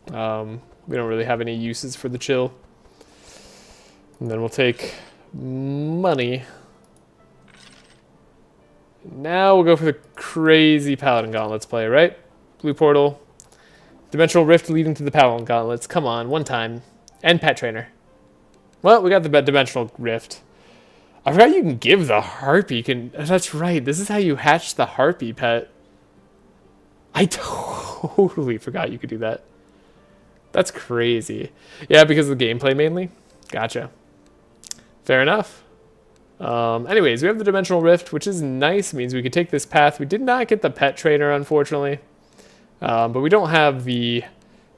We don't really have any uses for the Chill. And then we'll take money. Now we'll go for the crazy Paladin Gauntlets play, right? Blue Portal. Dimensional Rift leading to the Paladin Gauntlets. Come on, one time. And Pet Trainer. Well, we got the Dimensional Rift. I forgot you can give the Harpy. That's right. This is how you hatch the Harpy pet. I totally forgot you could do that. That's crazy. Yeah, because of the gameplay mainly. Gotcha. Fair enough. Anyways, we have the Dimensional Rift, which is nice. Means we could take this path. We did not get the Pet Trainer, unfortunately. But we don't have the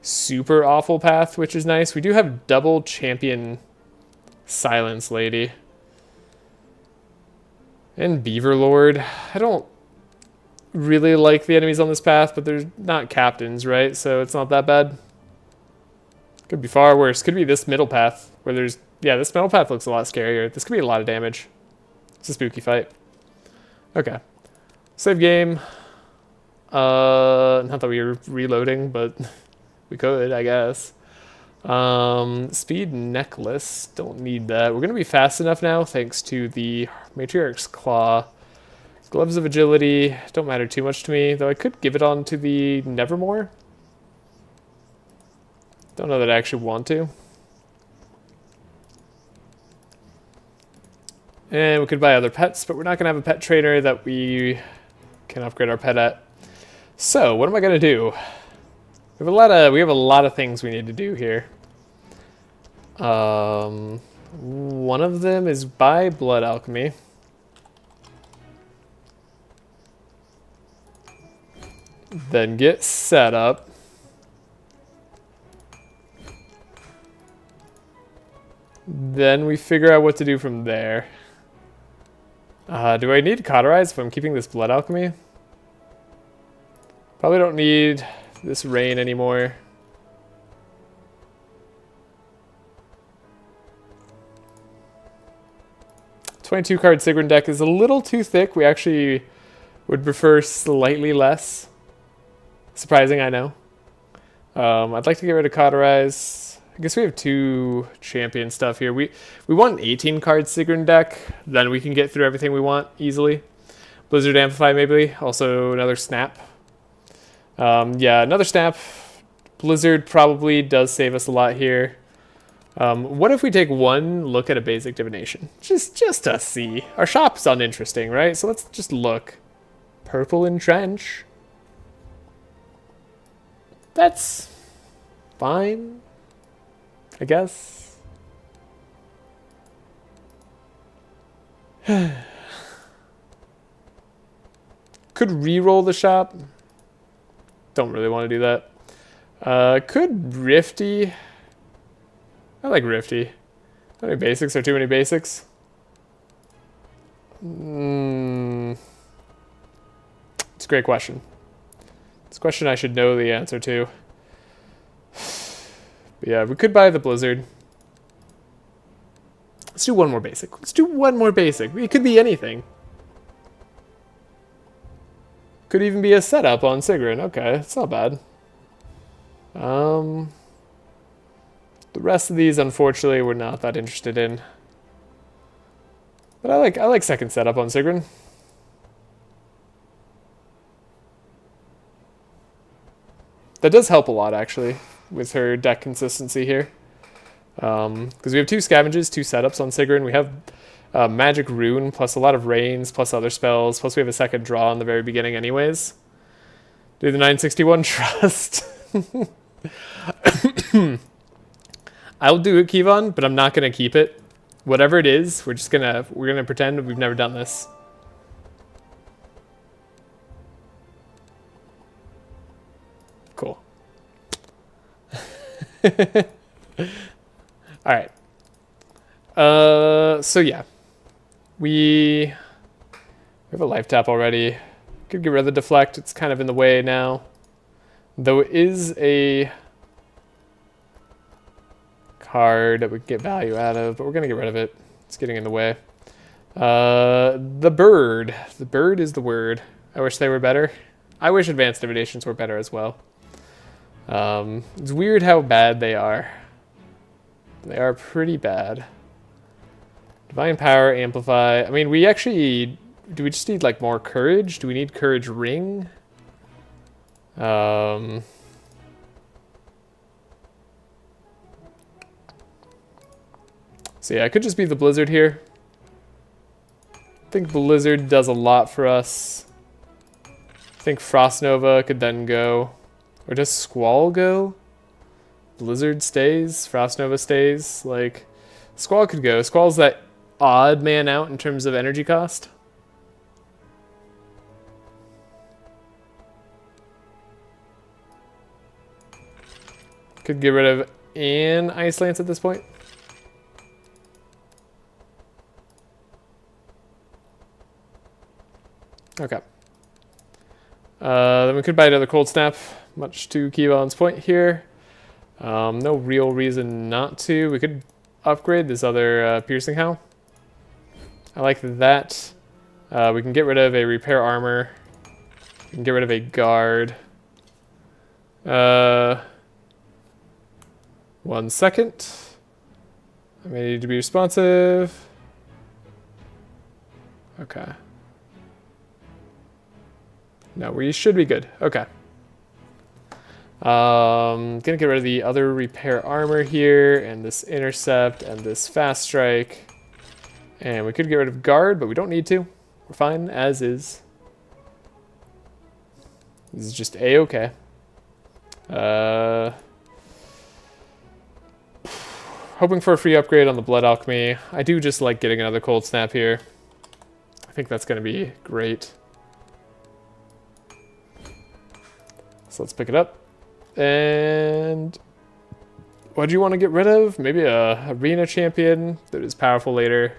super awful path, which is nice. We do have double champion Silence Lady. And Beaver Lord. I don't really like the enemies on this path, but they're not captains, right? So it's not that bad. Could be far worse. Could be this middle path where there's... Yeah, this middle path looks a lot scarier. This could be a lot of damage. It's a spooky fight. Okay. Save game. Not that we were reloading, but we could, I guess. Speed necklace. Don't need that. We're going to be fast enough now thanks to the Matriarch's Claw. Gloves of Agility don't matter too much to me, though I could give it on to the Nevermore. Don't know that I actually want to. And we could buy other pets, but we're not going to have a pet trainer that we can upgrade our pet at. So, what am I going to do? We have a lot of things we need to do here. One of them is buy Blood Alchemy. Then get set up. Then we figure out what to do from there. Do I need to cauterize if I'm keeping this Blood Alchemy? Probably don't need this rain anymore. "22 card Sigrun deck is a little too thick. We actually would prefer slightly less. Surprising, I know. I'd like to get rid of Cauterize. I guess we have 2 champion stuff here. We want an 18 card Sigrun deck. Then we can get through everything we want easily. Blizzard Amplify maybe. Also another Snap. Yeah, another Snap. Blizzard probably does save us a lot here. What if we take one look at a basic divination? Just to see. Our shop's uninteresting, right? So let's just look. Purple Entrench. That's fine, I guess. Could re-roll the shop. Don't really want to do that. Could Rifty. I like Rifty. How many basics are too many basics? It's a great question. It's a question I should know the answer to. But yeah, we could buy the Blizzard. Let's do one more basic. Let's do one more basic. It could be anything. Could even be a setup on Sigrun. Okay, it's not bad. The rest of these, unfortunately, we're not that interested in. But I like second setup on Sigrun. That does help a lot, actually, with her deck consistency here. Because we have 2 scavenges, 2 setups on Sigrun. We have Magic Rune, plus a lot of Rains, plus other spells, plus we have a second draw in the very beginning anyways. Do the 961 Trust. I'll do it, Kevon, but I'm not going to keep it. Whatever it is, we're gonna pretend we've never done this. Cool. Alright. So yeah. We have a life tap already. Could get rid of the deflect. It's kind of in the way now. Though it is a card that we can get value out of, but we're going to get rid of it. It's getting in the way. The bird. The bird is the word. I wish they were better. I wish advanced divinations were better as well. It's weird how bad they are. They are pretty bad. Divine Power, Amplify. I mean, we actually... Do we just need, like, more Courage? Do we need Courage Ring? So yeah, it could just be the Blizzard here. I think Blizzard does a lot for us. I think Frost Nova could then go. Or does Squall go? Blizzard stays, Frost Nova stays. Like, Squall could go. Squall's that odd man out in terms of energy cost. Could get rid of an Ice Lance at this point. Okay. Then we could buy another Cold Snap, much to Keybone's point here. No real reason not to. We could upgrade this other Piercing Howl. I like that. We can get rid of a Repair Armor. We can get rid of a Guard. 1 second. I may need to be responsive. Okay. No, we should be good. Okay. Gonna get rid of the other Repair Armor here, and this Intercept, and this Fast Strike. And we could get rid of Guard, but we don't need to. We're fine as is. This is just A-okay. Hoping for a free upgrade on the Blood Alchemy. I do just like getting another Cold Snap here. I think that's going to be great. So let's pick it up. And what do you want to get rid of? Maybe a Arena Champion that is powerful later.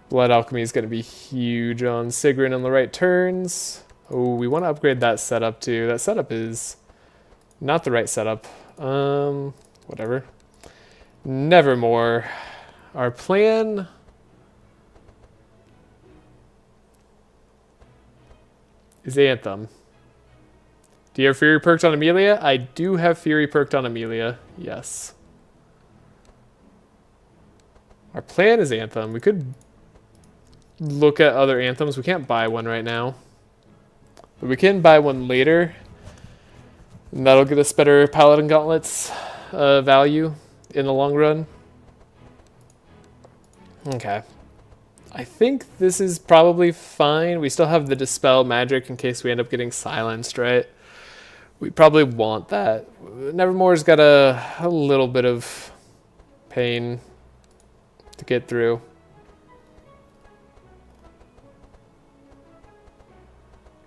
Blood Alchemy is going to be huge on Sigrun on the right turns. Oh, we want to upgrade that setup too. That setup is not the right setup. Whatever. Nevermore. Our plan... is Anthem. Do you have Fury perked on Amelia? I do have Fury perked on Amelia. Yes. Our plan is Anthem. We could look at other Anthems. We can't buy one right now. But we can buy one later. And that'll get us better Paladin Gauntlets value in the long run. Okay. I think this is probably fine. We still have the Dispel magic in case we end up getting silenced, right? We probably want that. Nevermore's got a little bit of pain to get through.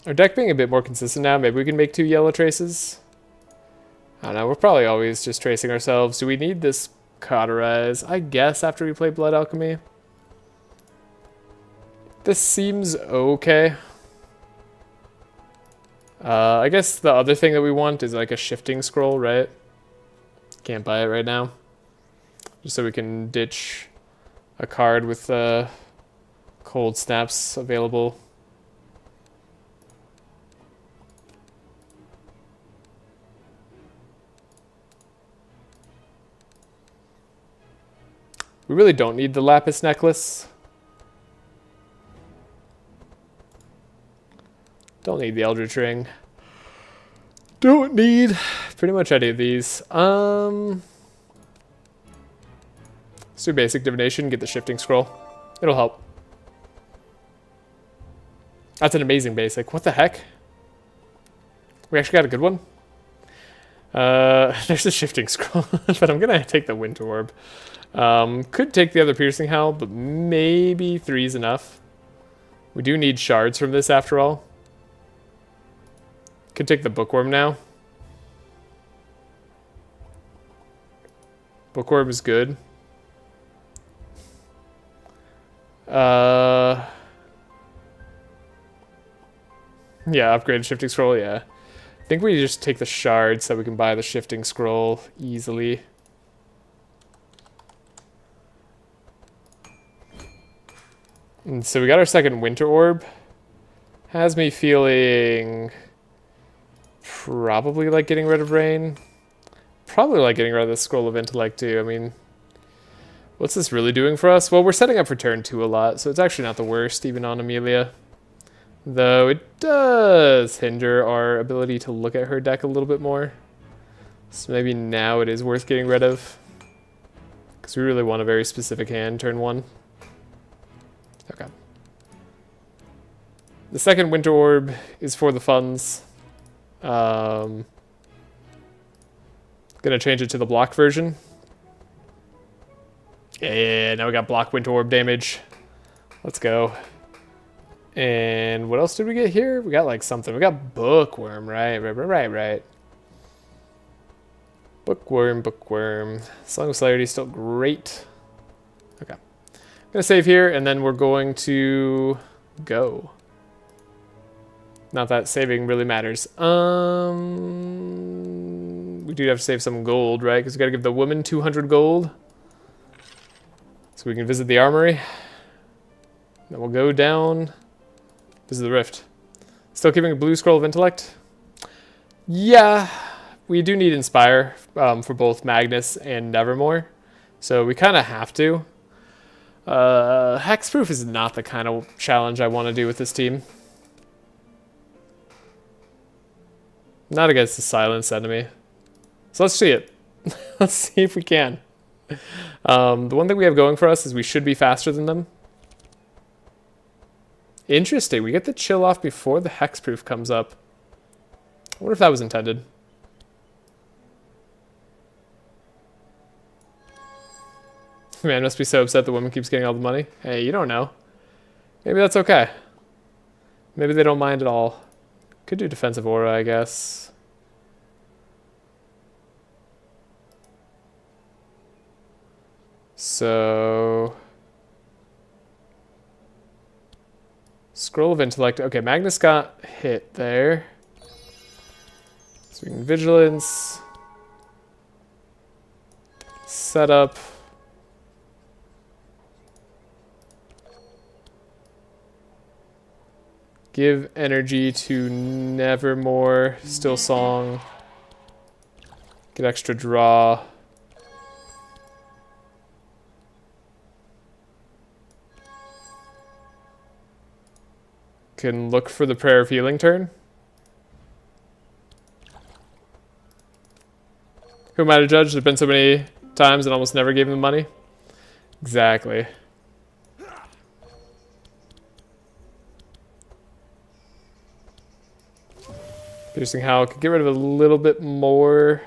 Our deck being a bit more consistent now, maybe we can make 2 yellow traces. I don't know, we're probably always just tracing ourselves. Do we need this Cauterize? I guess after we play Blood Alchemy. This seems okay. I guess the other thing that we want is like a Shifting Scroll, right? Can't buy it right now. Just so we can ditch a card with Cold Snaps available. We really don't need the Lapis Necklace. Don't need the Eldritch Ring. Don't need pretty much any of these. Let's do Basic Divination, get the Shifting Scroll. It'll help. That's an amazing basic. What the heck? We actually got a good one. There's a Shifting Scroll, but I'm gonna take the Winter Orb. Could take the other Piercing Howl, but maybe 3's enough. We do need shards from this after all. Could take the Bookworm now. Bookworm is good. Yeah, upgrade Shifting Scroll, yeah. I think we just take the shards so we can buy the Shifting Scroll easily. And so we got our second Winter Orb. Has me feeling probably like getting rid of Rain. Probably like getting rid of the Scroll of Intellect too. I mean, what's this really doing for us? Well, we're setting up for turn 2 a lot, so it's actually not the worst, even on Amelia. Though it does hinder our ability to look at her deck a little bit more. So maybe now it is worth getting rid of. Because we really want a very specific hand, turn 1. Okay. The second Winter Orb is for the funds. Gonna change it to the block version. Yeah, now we got block Winter Orb damage. Let's go. And what else did we get here? We got like something. We got Bookworm, right? Right. Bookworm, bookworm. Song of Celerity is still great. Okay. I'm going to save here, and then we're going to go. Not that saving really matters. We do have to save some gold, right? Because we got to give the woman 200 gold. So we can visit the armory. Then we'll go down. Visit the rift. Still keeping a blue scroll of intellect? Yeah, we do need Inspire for both Magnus and Nevermore. So we kind of have to. Hexproof is not the kind of challenge I want to do with this team. Not against the silence enemy. So let's see it. Let's see if we can. The one thing we have going for us is we should be faster than them. Interesting. We get the chill off before the hexproof comes up. I wonder if that was intended. Man must be so upset the woman keeps getting all the money. Hey, you don't know. Maybe that's okay. Maybe they don't mind at all. Could do defensive aura, I guess. So... Scroll of Intellect. Okay, Magnus got hit there. So we can Vigilance. Set up. Give energy to Nevermore. Still Song. Get extra draw. Can look for the Prayer of Healing turn. Who am I to judge? There's been so many times and almost never gave them money. Exactly. Piercing Howl could get rid of a little bit more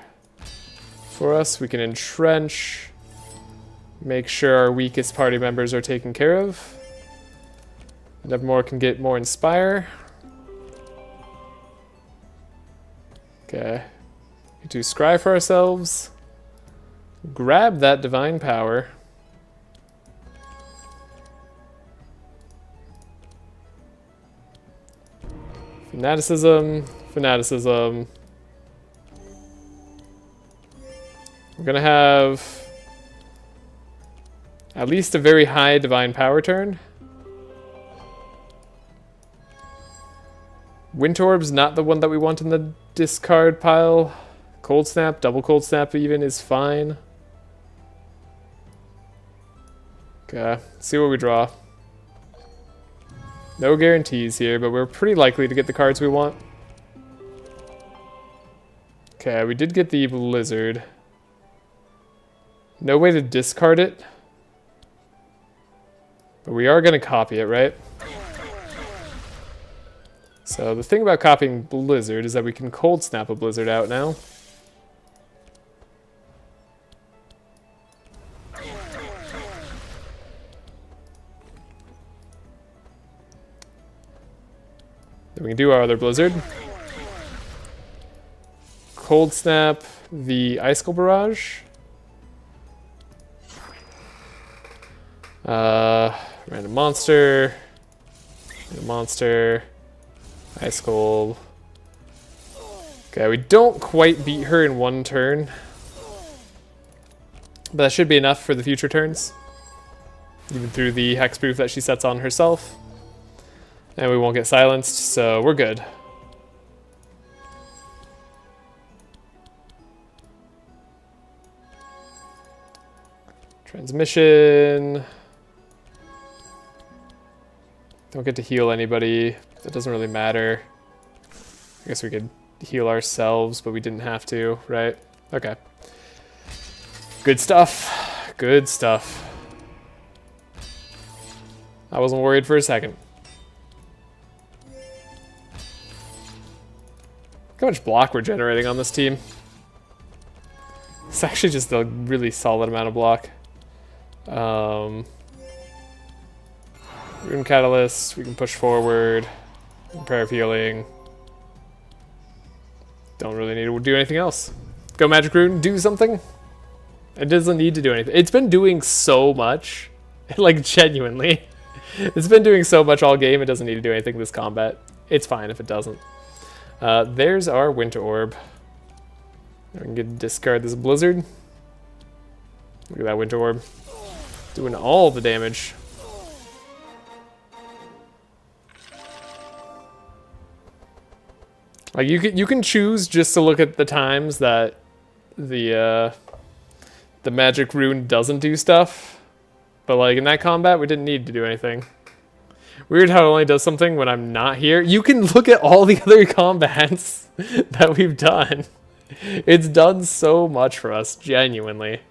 for us. We can entrench. Make sure our weakest party members are taken care of. Nevermore can get more Inspire. Okay. We do Scry for ourselves. Grab that Divine Power. Fanaticism. Fanaticism. We're gonna have at least a very high Divine Power turn. Wind Orb's not the one that we want in the discard pile. Cold Snap, double Cold Snap even is fine. Okay, see what we draw. No guarantees here, but we're pretty likely to get the cards we want. Okay, we did get the Blizzard. No way to discard it. But we are going to copy it, right? So the thing about copying Blizzard is that we can Cold Snap a Blizzard out now. Then we can do our other Blizzard. Cold Snap the Icicle Barrage. Random monster. Random monster. Icicle. Okay, we don't quite beat her in one turn. But that should be enough for the future turns. Even through the hexproof that she sets on herself. And we won't get silenced, so we're good. Transmission. Don't get to heal anybody. That doesn't really matter. I guess we could heal ourselves, but we didn't have to, right? Okay. Good stuff. Good stuff. I wasn't worried for a second. Look how much block we're generating on this team. It's actually just a really solid amount of block. Rune Catalyst, we can push forward. Prayer of Healing. Don't really need to do anything else. Go Magic Rune, do something. It doesn't need to do anything. It's been doing so much. Like, genuinely. It's been doing so much all game, it doesn't need to do anything this combat. It's fine if it doesn't. There's our Winter Orb. We can discard this Blizzard. Look at that Winter Orb. Doing all the damage. Like, you can choose just to look at the times that the Magic Rune doesn't do stuff. But, like, in that combat, we didn't need to do anything. Weird how it only does something when I'm not here. You can look at all the other combats that we've done. It's done so much for us, genuinely.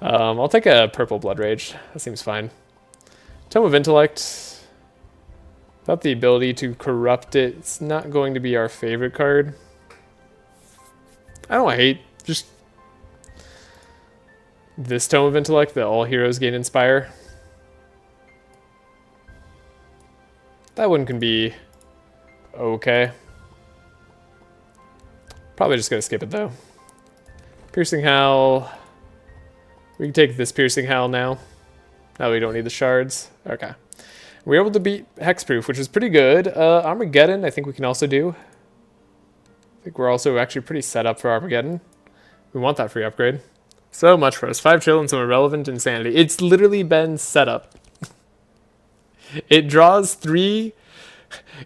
I'll take a purple Blood Rage. That seems fine. Tome of Intellect. Without the ability to corrupt it, it's not going to be our favorite card. I don't hate just this Tome of Intellect that all heroes gain Inspire. That one can be okay. Probably just gonna skip it though. Piercing Howl. We can take this Piercing Howl now. Now we don't need the shards. Okay. We were able to beat Hexproof, which is pretty good. Armageddon, I think we can also do. I think we're also actually pretty set up for Armageddon. We want that free upgrade. So much for us. 5 chill and some irrelevant insanity. It's literally been set up. It draws 3.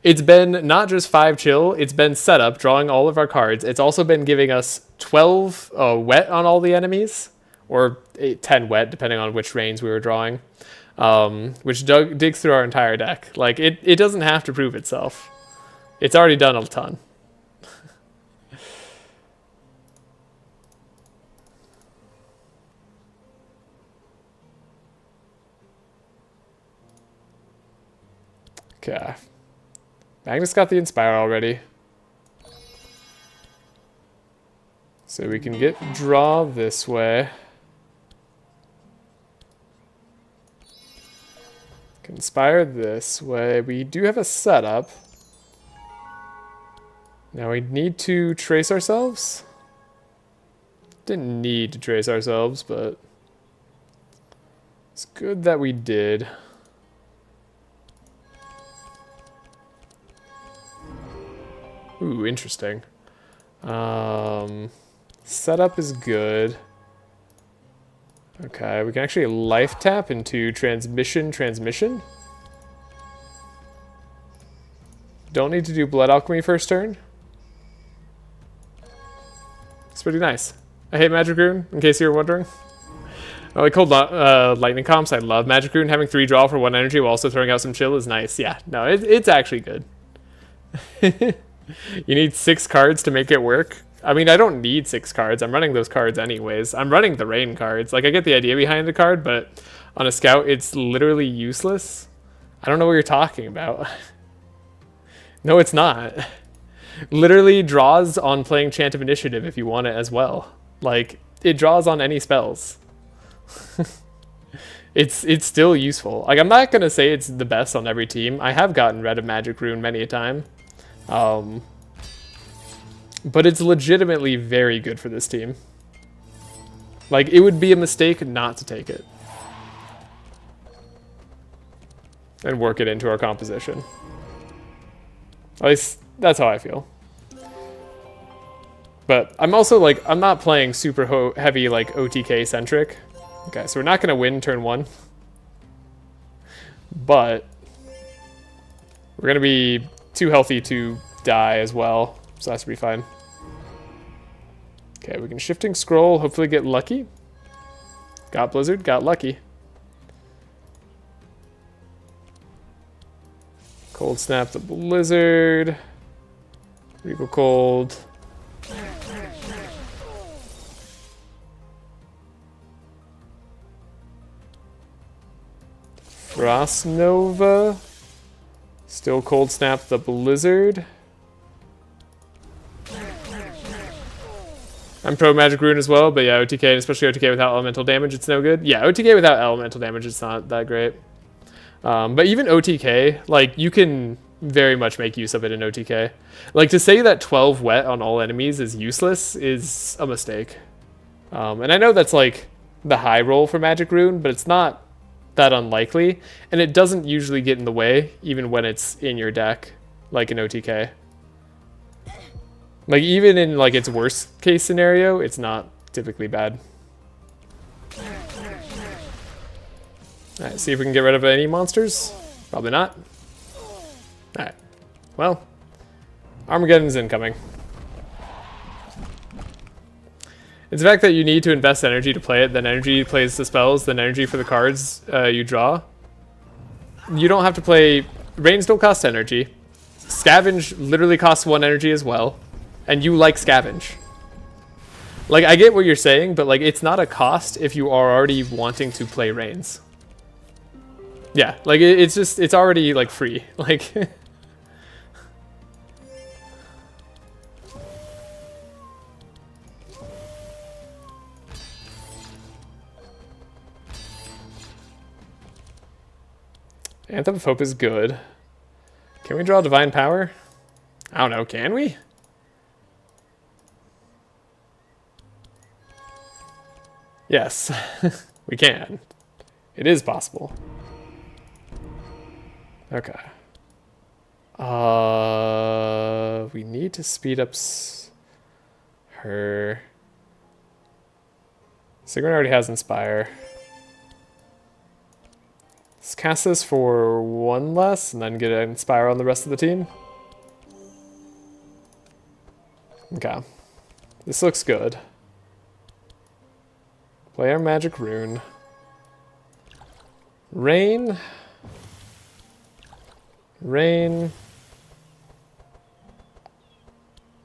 It's been not just 5 chill, it's been set up, drawing all of our cards. It's also been giving us 12 wet on all the enemies, or 10 wet, depending on which rains we were drawing, which digs through our entire deck. Like, it doesn't have to prove itself. It's already done a ton. Okay. Magnus got the Inspire already. So we can get draw this way. Can Inspire this way. We do have a setup. Now we need to trace ourselves. Didn't need to trace ourselves, but it's good that we did. Ooh, interesting. Setup is good. Okay, we can actually life tap into transmission. Don't need to do Blood Alchemy first turn. It's pretty nice. I hate Magic Rune, in case you were wondering. I like cold lightning comps. I love Magic Rune. Having 3 draw for 1 energy while also throwing out some chill is nice. Yeah, no, it's actually good. You need 6 cards to make it work. I mean, I don't need 6 cards. I'm running those cards anyways. I'm running the rain cards. Like, I get the idea behind the card, but on a scout, it's literally useless. I don't know what you're talking about. No, it's not. Literally draws on playing Chant of Initiative if you want it as well. Like, it draws on any spells. It's still useful. Like, I'm not going to say it's the best on every team. I have gotten rid of Magic Rune many a time. But it's legitimately very good for this team. Like, it would be a mistake not to take it. And work it into our composition. At least, that's how I feel. But I'm also, like, I'm not playing super heavy, like, OTK-centric. Okay, so we're not going to win turn 1. But we're going to be too healthy to die as well, so that should be fine. Okay, we can Shifting Scroll, hopefully get lucky. Got Blizzard, got lucky. Cold Snap the Blizzard. Regal Cold. Frost Nova. Still Cold Snap the Blizzard. I'm pro Magic Rune as well, but yeah, OTK, and especially OTK without elemental damage, it's no good. Yeah, OTK without elemental damage, it's not that great. But even OTK, like, you can very much make use of it in OTK. Like, to say that 12 wet on all enemies is useless is a mistake. And I know that's like the high roll for Magic Rune, but it's not that unlikely, and it doesn't usually get in the way even when it's in your deck, like in OTK. Like, even in like its worst case scenario, it's not typically bad. Alright, see if we can get rid of any monsters. Probably not. Alright. Well, Armageddon's incoming. It's the fact that you need to invest energy to play it, then energy plays the spells, then energy for the cards you draw. You don't have to play... Rains don't cost energy. Scavenge literally costs 1 energy as well. And you like Scavenge. Like, I get what you're saying, but like, it's not a cost if you are already wanting to play Rains. Yeah, like, it's just, it's already like free. Like... Anthem of Hope is good. Can we draw Divine Power? I don't know, can we? Yes, we can. It is possible. Okay. We need to speed up her. Sigrun already has Inspire. Let's cast this for 1 less and then get an Inspire on the rest of the team. Okay. This looks good. Play our Magic Rune. Rain. Rain.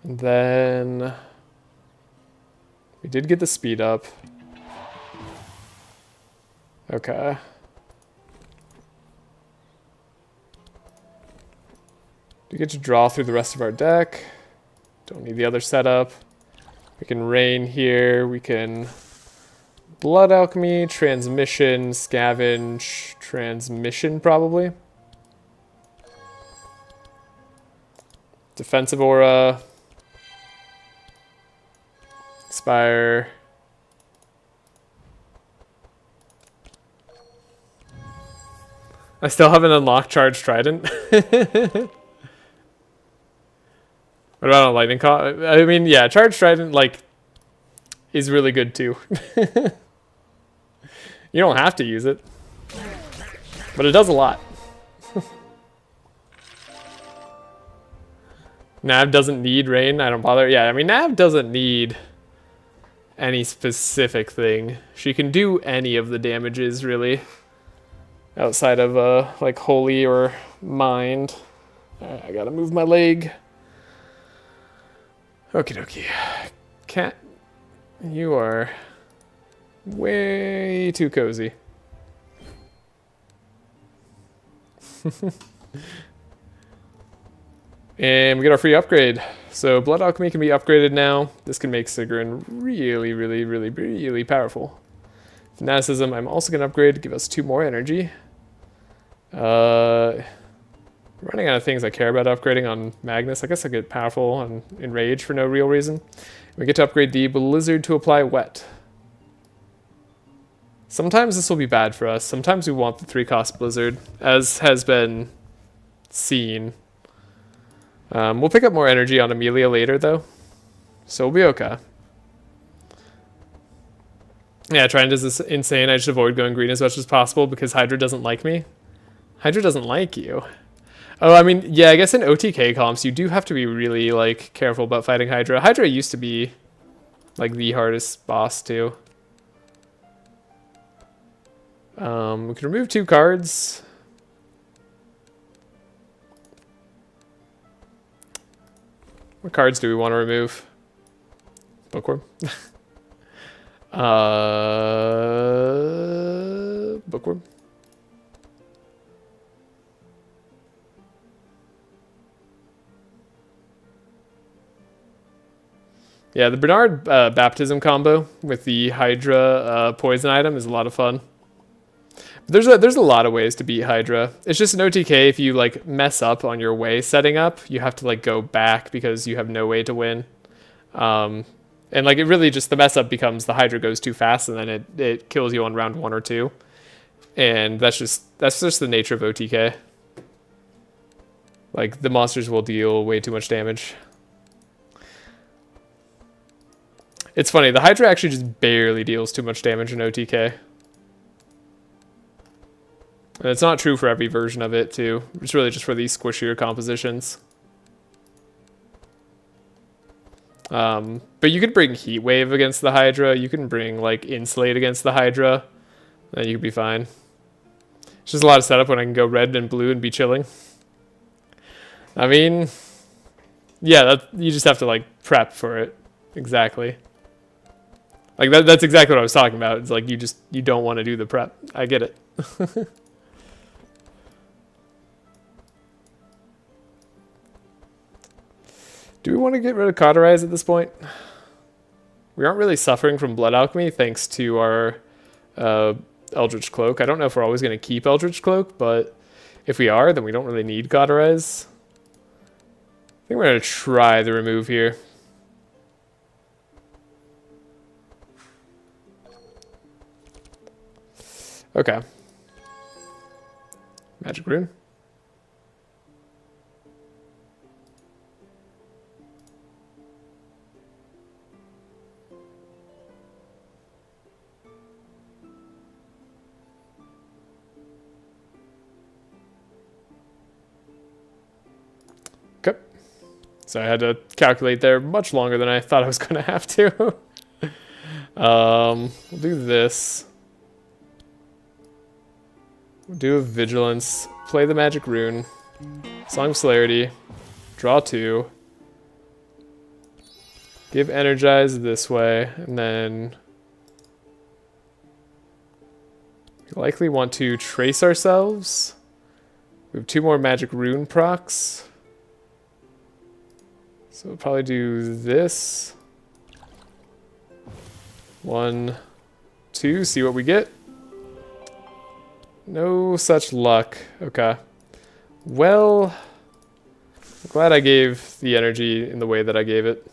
And then we did get the speed up. Okay. We get to draw through the rest of our deck. Don't need the other setup. We can Rain here. We can Blood Alchemy, Transmission, Scavenge, Transmission probably. Defensive Aura. Inspire. I still haven't unlocked Charged Trident. What about a Lightning Coil? I mean, yeah, Charged Trident, like, is really good too. You don't have to use it. But it does a lot. Nav doesn't need Rain, I don't bother. Yeah, I mean, Nav doesn't need any specific thing. She can do any of the damages, really. Outside of, like, Holy or Mind. Alright, I gotta move my leg. Okie dokie. Cat, you are way too cozy. And we get our free upgrade. So Blood Alchemy can be upgraded now. This can make Sigrun really, really, really, really powerful. Fanaticism, I'm also going to upgrade to give us 2 more energy. Running out of things I care about upgrading on Magnus. I guess I get powerful on Enrage for no real reason. We get to upgrade the Blizzard to apply Wet. Sometimes this will be bad for us. Sometimes we want the 3-cost Blizzard, as has been seen. We'll pick up more energy on Amelia later, though. So we'll be okay. Yeah, Trident is insane. I should avoid going green as much as possible because Hydra doesn't like me. Hydra doesn't like you. Oh, I mean, yeah, I guess in OTK comps, you do have to be really, like, careful about fighting Hydra. Hydra used to be, like, the hardest boss, too. We can remove 2 cards. What cards do we want to remove? Bookworm. Bookworm. Yeah, the Bernard baptism combo with the Hydra poison item is a lot of fun. There's a lot of ways to beat Hydra. It's just an OTK. If you like mess up on your way setting up, you have to like go back because you have no way to win. And like it really just the mess up becomes the Hydra goes too fast and then it kills you on round 1 or 2. And that's just the nature of OTK. Like the monsters will deal way too much damage. It's funny, the Hydra actually just barely deals too much damage in OTK. And it's not true for every version of it, too. It's really just for these squishier compositions. But you could bring Heat Wave against the Hydra. You can bring, like, Insulate against the Hydra. And you could be fine. It's just a lot of setup when I can go red and blue and be chilling. I mean, yeah, you just have to, like, prep for it. Exactly. Like, that's exactly what I was talking about. It's like, you don't want to do the prep. I get it. Do we want to get rid of Cauterize at this point? We aren't really suffering from Blood Alchemy thanks to our Eldritch Cloak. I don't know if we're always going to keep Eldritch Cloak, but if we are, then we don't really need Cauterize. I think we're going to try the remove here. Okay. Magic Rune. Okay. So I had to calculate there much longer than I thought I was going to have to. We'll do this. We'll do a Vigilance. Play the Magic Rune. Song of Celerity. Draw 2. Give Energize this way. And then we likely want to trace ourselves. We have 2 more Magic Rune procs. So we'll probably do this. 1, 2, see what we get. No such luck. Okay. Well, I'm glad I gave the energy in the way that I gave it.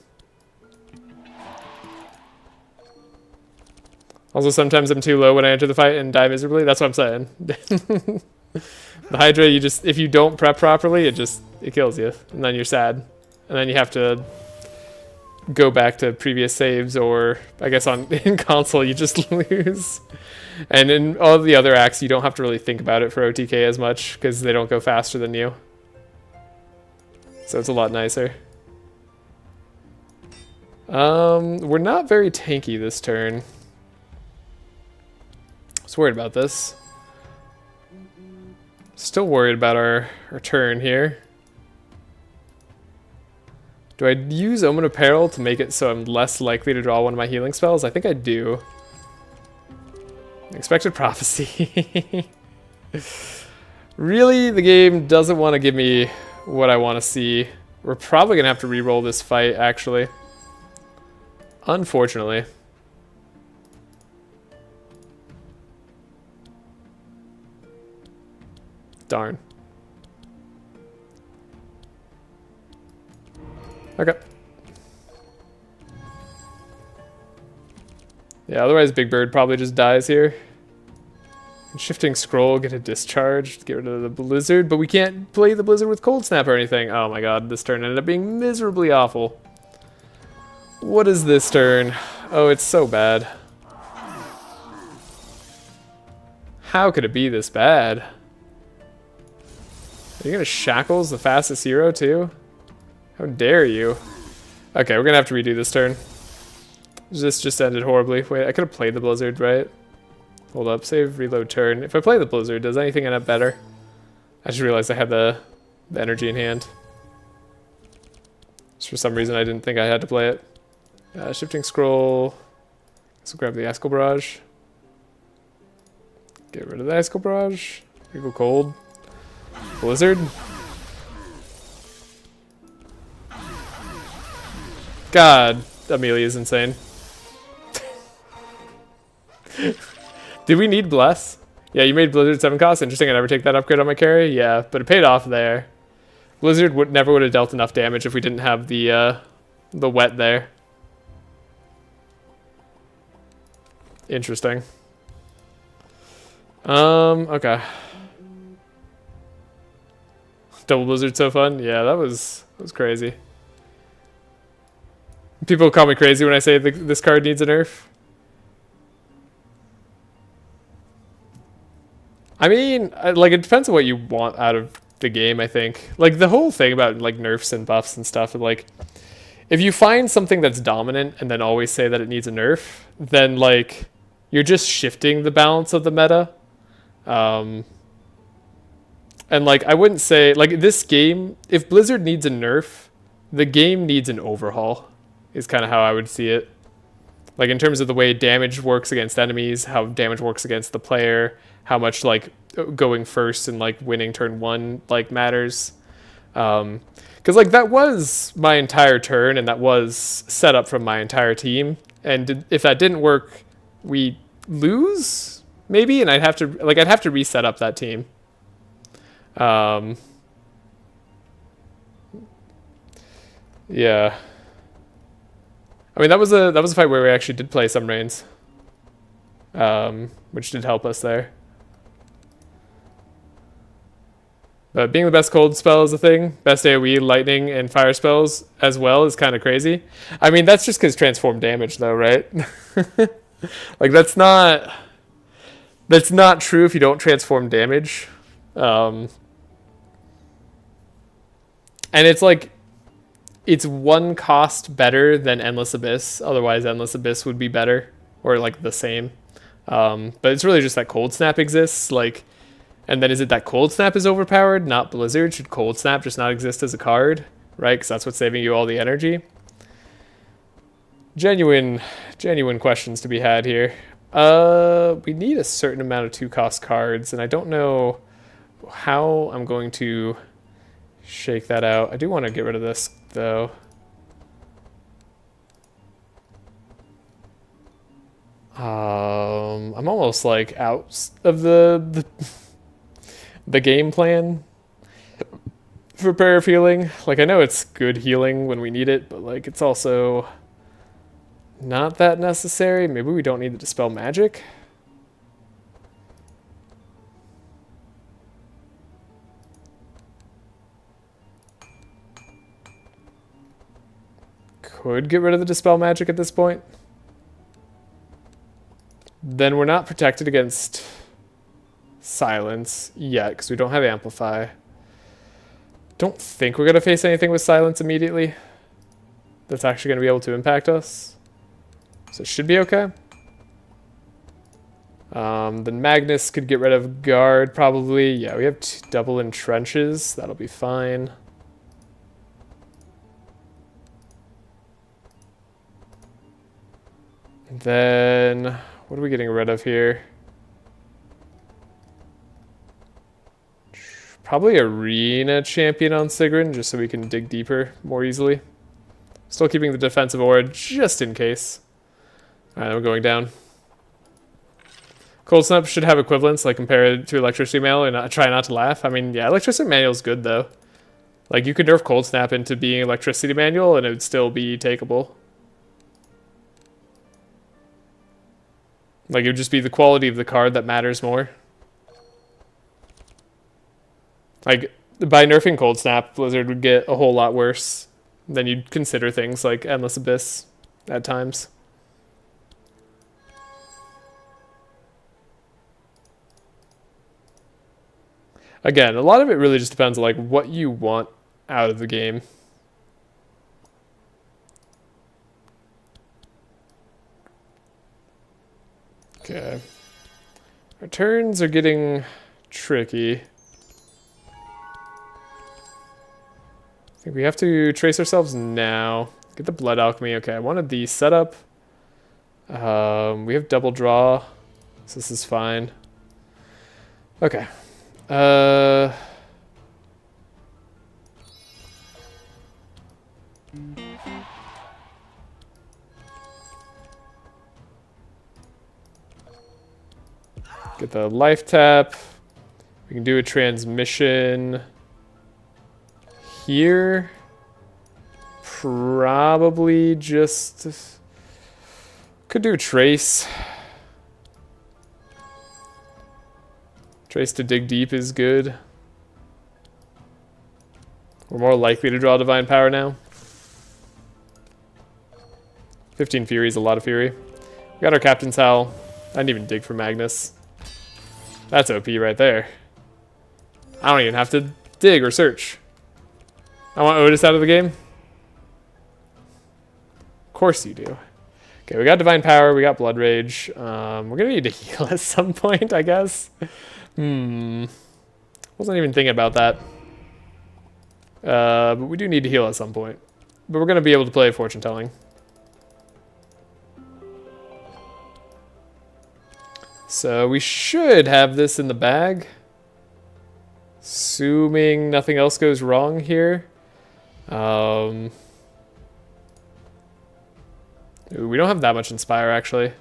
Also, sometimes I'm too low when I enter the fight and die miserably. That's what I'm saying. The Hydra, if you don't prep properly, it kills you. And then you're sad. And then you have to go back to previous saves, or I guess in console you just lose. And in all the other acts, you don't have to really think about it for OTK as much because they don't go faster than you. So it's a lot nicer. We're not very tanky this turn. I was worried about this. Still worried about our turn here. Do I use Omen of Peril to make it so I'm less likely to draw one of my healing spells? I think I do. Expected Prophecy. Really, the game doesn't want to give me what I want to see. We're probably going to have to re-roll this fight, actually. Unfortunately. Darn. Okay. Yeah, otherwise Big Bird probably just dies here. Shifting Scroll, get a discharge, get rid of the Blizzard, but we can't play the Blizzard with Cold Snap or anything. Oh my god, this turn ended up being miserably awful. What is this turn? Oh, it's so bad. How could it be this bad? Are you gonna Shackles the fastest hero too? How dare you? Okay, we're gonna have to redo this turn. This just ended horribly. Wait, I could have played the Blizzard, right? Hold up, save, reload turn. If I play the Blizzard, does anything end up better? I just realized I had the energy in hand. Just for some reason I didn't think I had to play it. Shifting Scroll. So grab the Icicle Barrage. Get rid of the Icicle Barrage. We go cold. Blizzard. God, Amelia's insane. Did we need Bless? Yeah, you made Blizzard 7 cost. Interesting, I never take that upgrade on my carry. Yeah, but it paid off there. Blizzard never would have dealt enough damage if we didn't have the wet there. Interesting. Okay. Double Blizzard so fun. Yeah, that was crazy. People call me crazy when I say this card needs a nerf. I mean, like, it depends on what you want out of the game, I think. Like, the whole thing about, like, nerfs and buffs and stuff, like, if you find something that's dominant and then always say that it needs a nerf, then, like, you're just shifting the balance of the meta. And, like, I wouldn't say, like, this game, if Blizzard needs a nerf, the game needs an overhaul, is kind of how I would see it. Like, in terms of the way damage works against enemies, how damage works against the player, how much, like, going first and, like, winning turn one, like, matters. Because, like, that was my entire turn, and that was set up from my entire team. And if that didn't work, we lose, maybe? And I'd have to reset up that team. Yeah. I mean, that was a fight where we actually did play some Rains, which did help us there. But being the best cold spell is a thing. Best AoE, lightning, and fire spells as well is kind of crazy. I mean, that's just because transform damage, though, right? Like, that's not true if you don't transform damage. And it's like, it's one cost better than Endless Abyss. Otherwise, Endless Abyss would be better, or like the same. But it's really just that Cold Snap exists. Like, and then is it that Cold Snap is overpowered, not Blizzard? Should Cold Snap just not exist as a card, right? Because that's what's saving you all the energy. Genuine questions to be had here. We need a certain amount of 2-cost cards, and I don't know how I'm going to shake that out. I do want to get rid of this, though. I'm almost like out of the game plan for prayer of healing. Like, I know it's good healing when we need it, but like, it's also not that necessary. Maybe we don't need to dispel magic. Could get rid of the dispel magic at this point. Then we're not protected against silence yet because we don't have amplify. Don't think we're going to face anything with silence immediately that's actually going to be able to impact us. So it should be okay. Then Magnus could get rid of guard probably. Yeah, we have double entrenches. That'll be fine. Then what are we getting rid of here? Probably Arena Champion on Sigrun, just so we can dig deeper more easily. Still keeping the defensive aura just in case. Alright, I'm going down. Cold Snap should have equivalents, like compared to Electricity Manual, and try not to laugh. I mean, yeah, Electricity Manual is good, though. Like, you could nerf Cold Snap into being Electricity Manual, and it would still be takeable. Like, it would just be the quality of the card that matters more. Like, by nerfing Cold Snap, Blizzard would get a whole lot worse. Then you'd consider things like Endless Abyss at times. Again, a lot of it really just depends on like what you want out of the game. Okay. Our turns are getting tricky. I think we have to trace ourselves now. Get the Blood Alchemy. Okay, I wanted the setup. We have double draw, so this is fine. Okay. Get with a life tap. We can do a transmission here. Probably just... Could do a trace. Trace to dig deep is good. We're more likely to draw Divine Power now. 15 Fury is a lot of Fury. We got our Captain's Howl. I didn't even dig for Magnus. That's OP right there. I don't even have to dig or search. I want Otis out of the game. Of course you do. Okay, we got Divine Power, we got Blood Rage. We're gonna need to heal at some point, I guess. Wasn't even thinking about that. But we do need to heal at some point. But we're gonna be able to play Fortune Telling. So we should have this in the bag. Assuming nothing else goes wrong here. Ooh, we don't have that much Inspire, actually.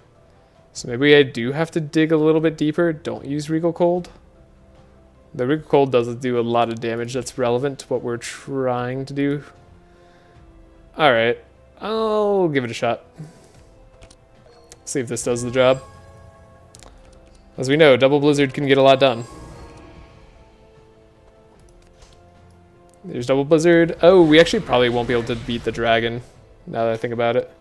So maybe I do have to dig a little bit deeper. Don't use Regal Cold. The Regal Cold doesn't do a lot of damage that's relevant to what we're trying to do. Alright, I'll give it a shot. See if this does the job. As we know, Double Blizzard can get a lot done. There's Double Blizzard. Oh, we actually probably won't be able to beat the dragon, now that I think about it.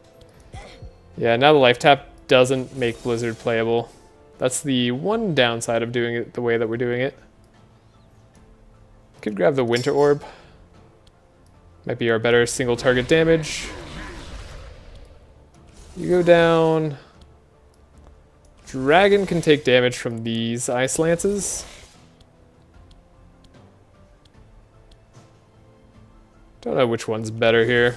Yeah, now the life tap doesn't make Blizzard playable. That's the one downside of doing it the way that we're doing it. Could grab the Winter Orb. Might be our better single target damage. You go down. Dragon can take damage from these Ice Lances. Don't know which one's better here.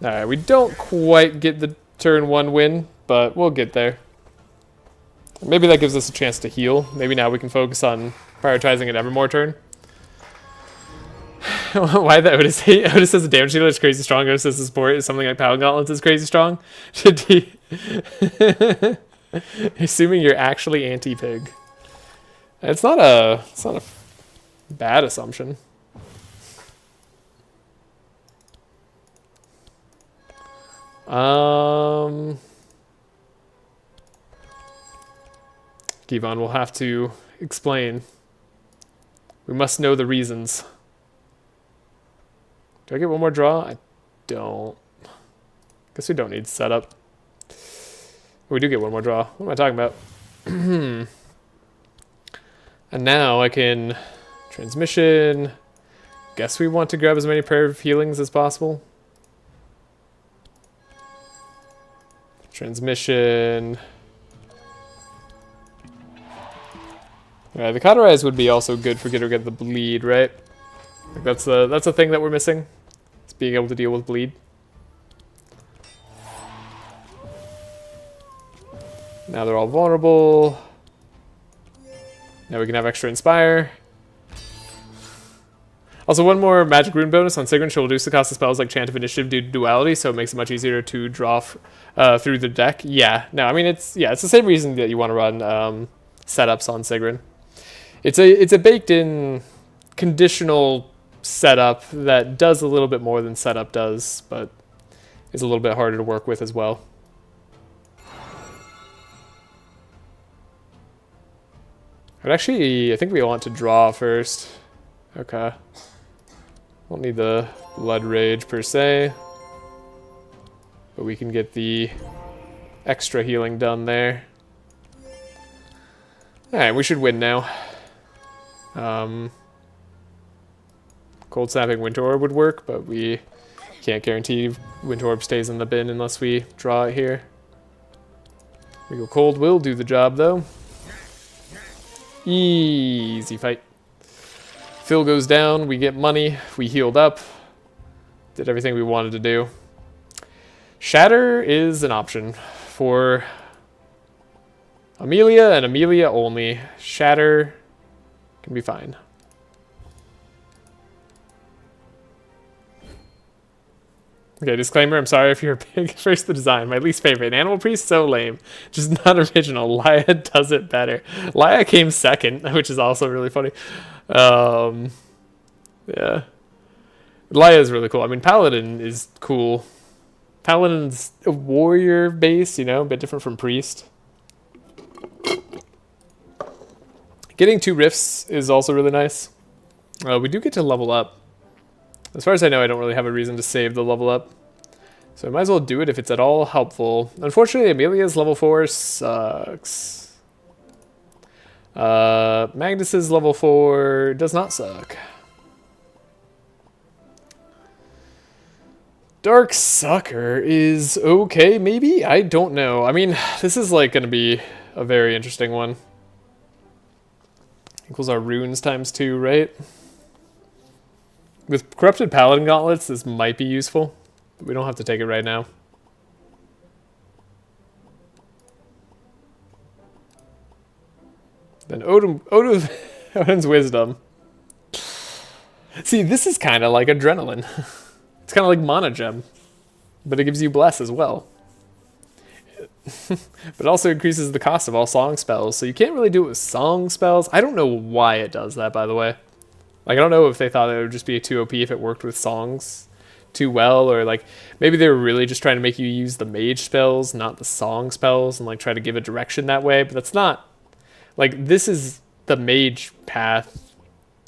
Alright, we don't quite get the turn 1 win, but we'll get there. Maybe that gives us a chance to heal. Maybe now we can focus on prioritizing an Evermore turn. Why the Otis hate? Otis says the damage dealer is crazy strong. Otis says the support is something like Power Gauntlets is crazy strong. Assuming you're actually anti-pig. It's not a bad assumption. Kevon will have to explain. We must know the reasons. Do I get one more draw? I don't. Guess we don't need setup. We do get one more draw. What am I talking about? And now I can transmission. Guess we want to grab as many Prayer of Healings as possible. Transmission. Yeah, the Cauterize would be also good for get the bleed, right? Like that's the thing that we're missing. It's being able to deal with bleed. Now they're all vulnerable. Now we can have extra Inspire. Also, one more Magic Rune bonus on Sigrun. She'll reduce the cost of spells like Chant of Initiative due to Duality, so it makes it much easier to draw through the deck. Yeah, no, I mean it's the same reason that you want to run setups on Sigrun. It's a baked-in conditional setup that does a little bit more than setup does, but is a little bit harder to work with as well. But actually, I think we want to draw first. Okay. Won't need the Blood Rage per se, but we can get the extra healing done there. Alright, we should win now. Cold Snapping Winter Orb would work, but we can't guarantee Winter Orb stays in the bin unless we draw it here. Regal Cold will do the job, though. Easy fight. Phil goes down, we get money, we healed up. Did everything we wanted to do. Shatter is an option for Amelia and Amelia only. Shatter can be fine. Okay, disclaimer, I'm sorry if you're a pig. First, the design. My least favorite. Animal Priest, so lame. Just not original. Laya does it better. Laya came second, which is also really funny. Yeah. Laya is really cool. I mean, Paladin is cool. Paladin's a warrior base, you know, a bit different from Priest. Getting 2 rifts is also really nice. We do get to level up. As far as I know, I don't really have a reason to save the level up. So I might as well do it if it's at all helpful. Unfortunately, Amelia's level 4 sucks. Magnus's level 4 does not suck. Dark Sucker is okay, maybe? I don't know. I mean, this is like going to be a very interesting one. Equals our runes times 2, right? With Corrupted Paladin Gauntlets, this might be useful. But we don't have to take it right now. Then Odin's Wisdom. See, this is kind of like Adrenaline. It's kind of like Mana Gem. But it gives you Bless as well. But it also increases the cost of all song spells. So you can't really do it with song spells. I don't know why it does that, by the way. Like, I don't know if they thought it would just be too OP if it worked with songs too well, or like maybe they were really just trying to make you use the mage spells, not the song spells, and like try to give a direction that way. But that's not, like, this is the mage path.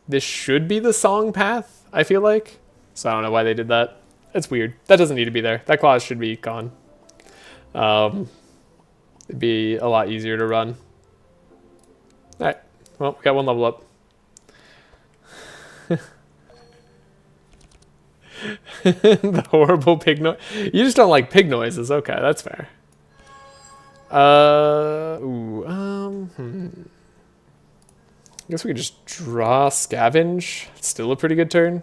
This should be the song path, I feel like. So I don't know why they did that. It's weird. That doesn't need to be there. That clause should be gone. It'd be a lot easier to run. All right. Well, we got 1 level up. The horrible pig noise. You just don't like pig noises. Okay, that's fair. I guess we could just draw Scavenge. It's still a pretty good turn.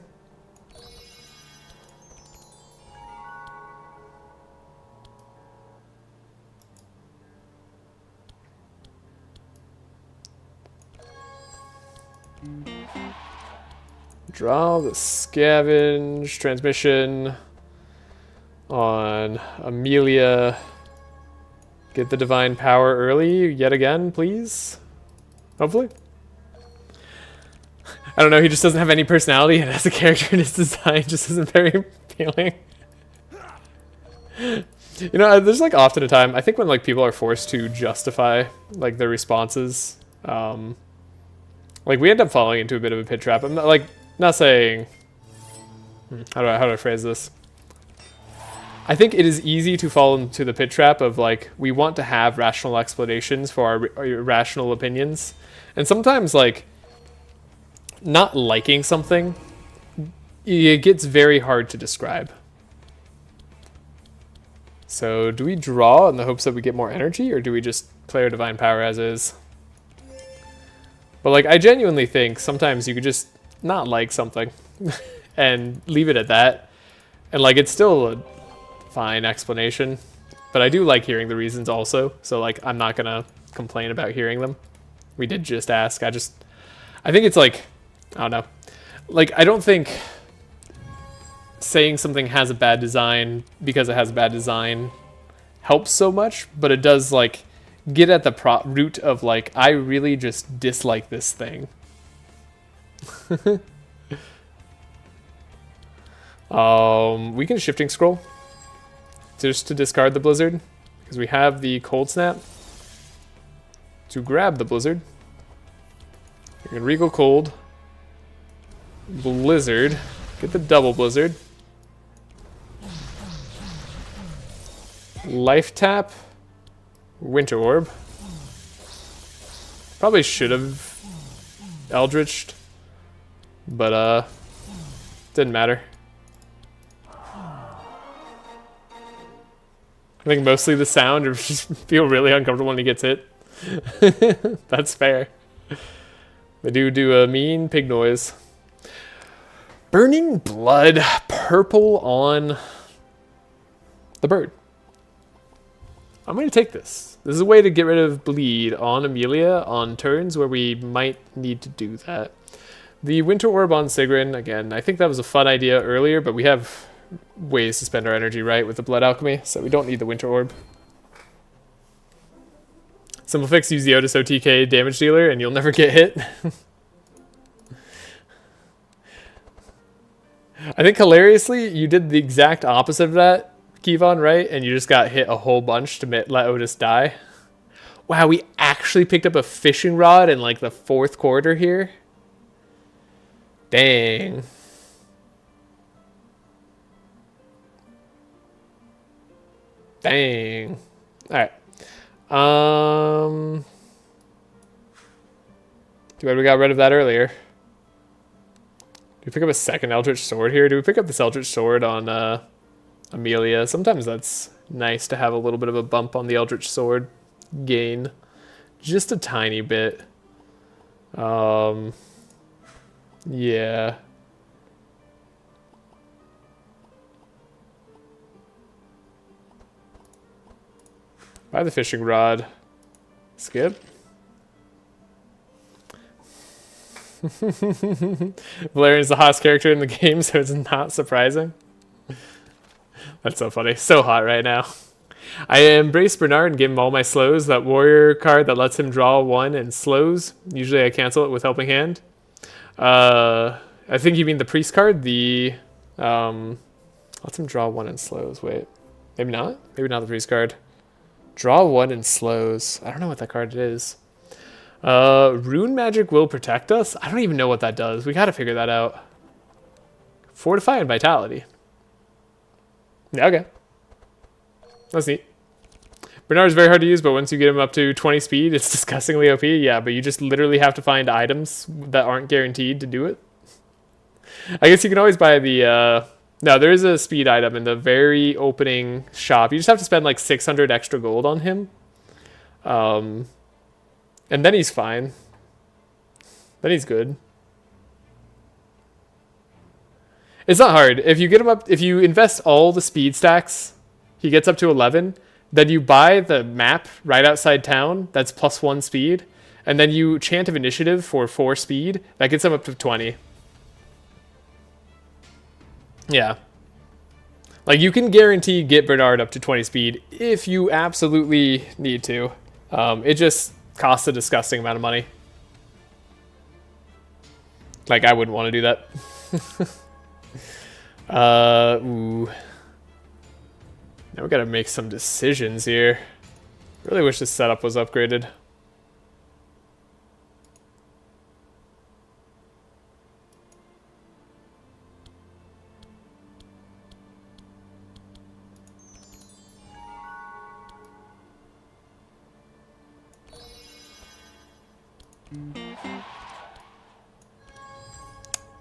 Draw the Scavenge transmission on Amelia. Get the Divine Power early yet again, please. Hopefully. I don't know, he just doesn't have any personality, and as a character in his design just isn't very appealing. You know, there's like often a time, I think when like people are forced to justify like their responses, like we end up falling into a bit of a pit trap. I'm not saying, how do I phrase this? I think it is easy to fall into the pit trap of like, we want to have rational explanations for our irrational opinions. And sometimes like, not liking something, it gets very hard to describe. So do we draw in the hopes that we get more energy, or do we just play our Divine Power as is? But like, I genuinely think sometimes you could just not like something and leave it at that. And like, it's still a fine explanation, but I do like hearing the reasons also. So like, I'm not gonna complain about hearing them. We did just ask. I think it's like, I don't know. Like, I don't think saying something has a bad design because it has a bad design helps so much, but it does like get at the root of like, I really just dislike this thing. We can shifting scroll just to discard the blizzard because we have the cold snap to grab the blizzard. We can regal cold, blizzard, get the double blizzard, life tap, winter orb. Probably should have eldritched, but didn't matter. I think mostly the sound, or just feel really uncomfortable when he gets hit. That's fair. They do a mean pig noise. Burning Blood, purple on the bird. I'm going to take this. This is a way to get rid of bleed on Amelia on turns where we might need to do that. The Winter Orb on Sigrun, again, I think that was a fun idea earlier, but we have ways to spend our energy right with the Blood Alchemy, so we don't need the Winter Orb. Simple fix, use the Otis OTK damage dealer and you'll never get hit. I think hilariously, you did the exact opposite of that, Kevon, right? And you just got hit a whole bunch to let Otis die. Wow, we actually picked up a fishing rod in like the 4th quarter here. Dang. Dang. Alright. Too bad we got rid of that earlier. Do we pick up a second Eldritch Sword here? Do we pick up this Eldritch Sword on Amelia? Sometimes that's nice to have a little bit of a bump on the Eldritch Sword gain. Just a tiny bit. Yeah. Buy the fishing rod. Skip. Valerian's the hottest character in the game, so it's not surprising. That's so funny. So hot right now. I embrace Bernard and give him all my slows. That warrior card that lets him draw 1 and slows. Usually I cancel it with helping hand. I think you mean the priest card. The lets him draw 1 and slows. Wait, maybe not. Maybe not the priest card. Draw 1 and slows. I don't know what that card is. Rune magic will protect us. I don't even know what that does. We got to figure that out. Fortify and vitality. Yeah, okay. That's neat. Bernard's very hard to use, but once you get him up to 20 speed, it's disgustingly OP. Yeah, but you just literally have to find items that aren't guaranteed to do it. I guess you can always buy the... No, there is a speed item in the very opening shop. You just have to spend like 600 extra gold on him. And then he's fine. Then he's good. It's not hard. If you get him up, if you invest all the speed stacks, he gets up to 11. Then you buy the map right outside town. That's +1 speed. And then you chant of initiative for 4 speed. That gets him up to 20. Yeah. Like, you can guarantee get Bernard up to 20 speed if you absolutely need to. It just costs a disgusting amount of money. Like, I wouldn't want to do that. Ooh. Now we gotta make some decisions here. Really wish this setup was upgraded.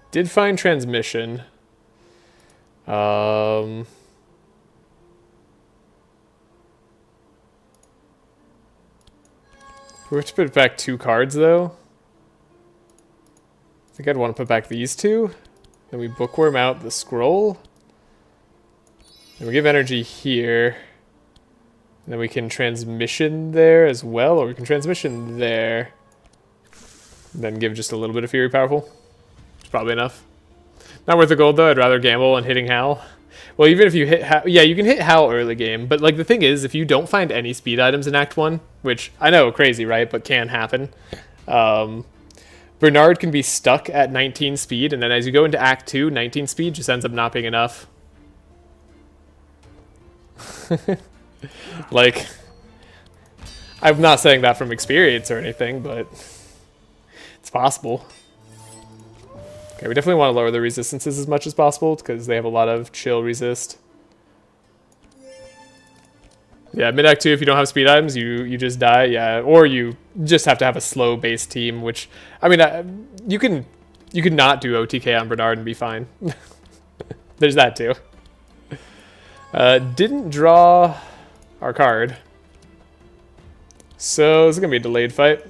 Did find transmission. We have to put back 2 cards though. I think I'd want to put back these 2. Then we bookworm out the scroll. And we give energy here. And then we can transmission there as well, or we can transmission there. And then give just a little bit of Fury Powerful. It's probably enough. Not worth the gold though. I'd rather gamble on hitting Hal. Well, even if you hit Hal, yeah, you can hit Hal early game. But like the thing is, if you don't find any speed items in Act 1, which I know crazy, right? But can happen. Bernard can be stuck at 19 speed, and then as you go into Act 2, 19 speed just ends up not being enough. Like, I'm not saying that from experience or anything, but it's possible. Okay, we definitely want to lower the resistances as much as possible because they have a lot of chill resist. Yeah, mid-act 2, if you don't have speed items, you just die. Yeah, or you just have to have a slow base team, which, I mean, you can not do OTK on Bernard and be fine. There's that too. Didn't draw our card. So this is going to be a delayed fight.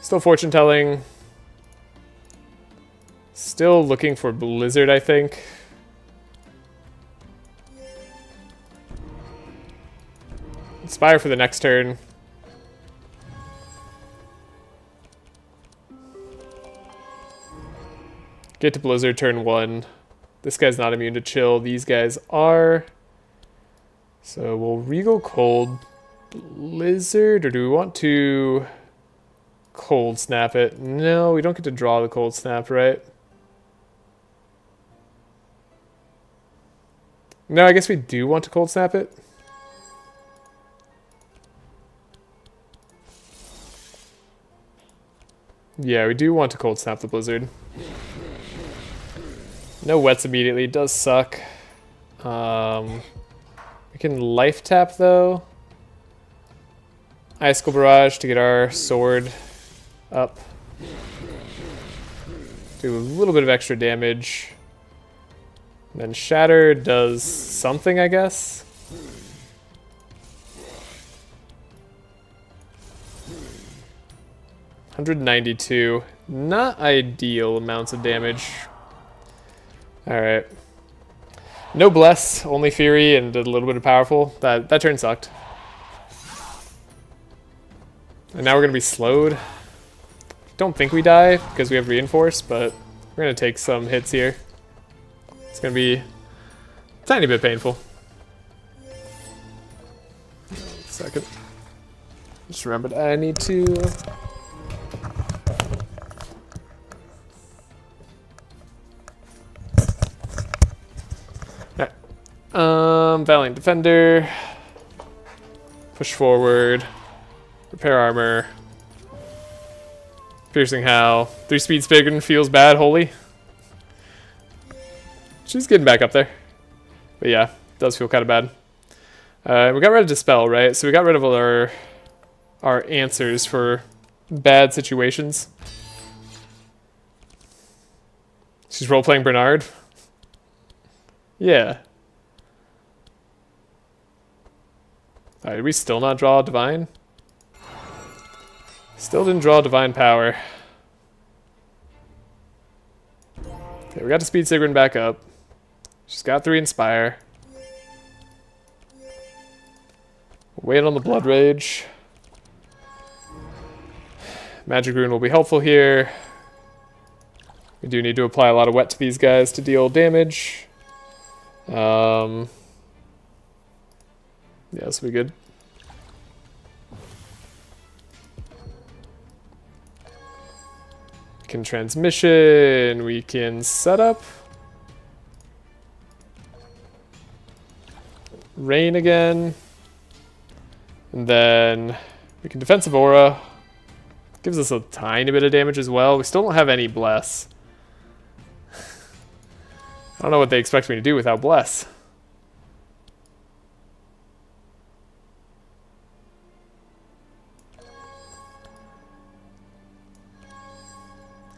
Still fortune telling. Still looking for Blizzard, I think. Inspire for the next turn. Get to Blizzard turn 1. This guy's not immune to chill. These guys are. So we'll Regal Cold Blizzard, or do we want to Cold Snap it? No, we don't get to draw the Cold Snap, right? No, I guess we do want to Cold Snap it. Yeah, we do want to Cold Snap the Blizzard. No wets immediately. It does suck. We can Life Tap, though. Icicle Barrage to get our sword up. Do a little bit of extra damage. And then Shatter does something, I guess. $192. Not ideal amounts of damage. Alright. No Bless, only Fury, and a little bit of Powerful. That turn sucked. And now we're going to be slowed. Don't think we die because we have Reinforce, but we're going to take some hits here. It's going to be a tiny bit painful. Second. Just remembered I need to... Valiant Defender, push forward, repair armor, piercing howl, 3 speed Spigot feels bad, holy. She's getting back up there, but yeah, does feel kind of bad. We got rid of Dispel, right? So we got rid of all our answers for bad situations. She's role-playing Bernard. Yeah. Alright, did we still not draw Divine? Still didn't draw Divine Power. Okay, we got to speed Sigrun back up. She's got 3 Inspire. Wait on the Blood Rage. Magic Rune will be helpful here. We do need to apply a lot of wet to these guys to deal damage. Yeah, this will be good. We can transmission, we can set up. Rain again. And then we can defensive aura. Gives us a tiny bit of damage as well. We still don't have any bless. I don't know what they expect me to do without bless.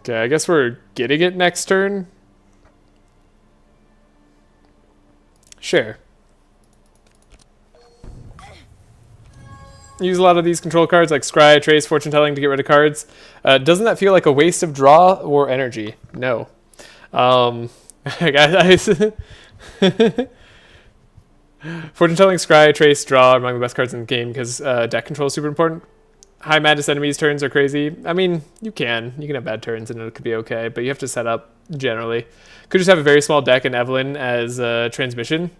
Okay, I guess we're getting it next turn. Sure. Use a lot of these control cards like Scry, Trace, Fortune Telling to get rid of cards. Doesn't that feel like a waste of draw or energy? No. Fortune Telling, Scry, Trace, Draw are among the best cards in the game because deck control is super important. High Madness enemies turns are crazy. I mean, you can have bad turns and it could be okay, but you have to set up generally. Could just have a very small deck and Evelyn as transmission.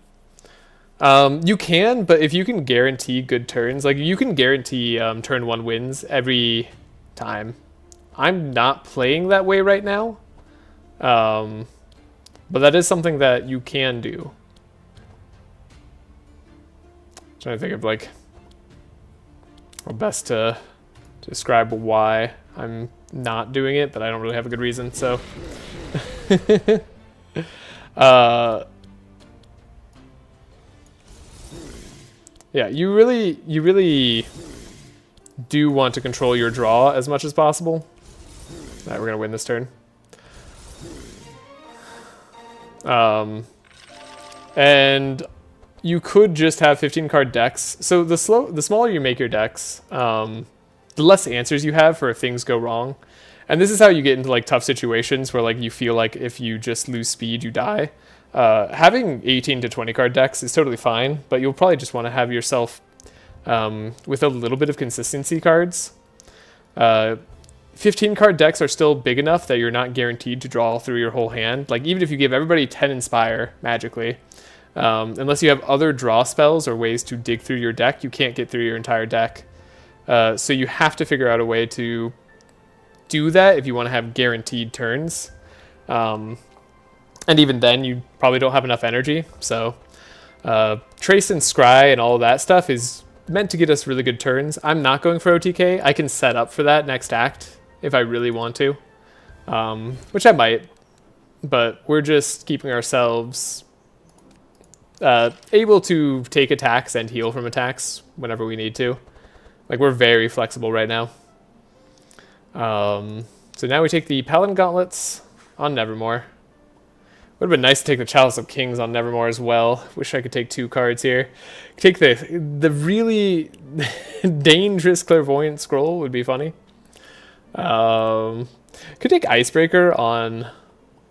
You can, but if you can guarantee good turns, like you can guarantee turn 1 wins every time. I'm not playing that way right now, but that is something that you can do. I'm trying to think of like best to describe why I'm not doing it, but I don't really have a good reason, so yeah, you really do want to control your draw as much as possible. All right, we're gonna win this turn. And you could just have 15 card decks. So the smaller you make your decks, the less answers you have for if things go wrong. And this is how you get into like tough situations where like you feel like if you just lose speed, you die. Having 18 to 20 card decks is totally fine, but you'll probably just want to have yourself with a little bit of consistency cards. 15 card decks are still big enough that you're not guaranteed to draw through your whole hand. Like even if you give everybody 10 Inspire magically, unless you have other draw spells or ways to dig through your deck, you can't get through your entire deck. So you have to figure out a way to do that if you want to have guaranteed turns. And even then, you probably don't have enough energy. So Trace and Scry and all of that stuff is meant to get us really good turns. I'm not going for OTK. I can set up for that next act if I really want to, which I might. But we're just keeping ourselves able to take attacks and heal from attacks whenever we need to. Like, we're very flexible right now. So now we take the Paladin Gauntlets on Nevermore. Would have been nice to take the Chalice of Kings on Nevermore as well. Wish I could take 2 cards here. Take the really dangerous Clairvoyant Scroll would be funny. Could take Icebreaker on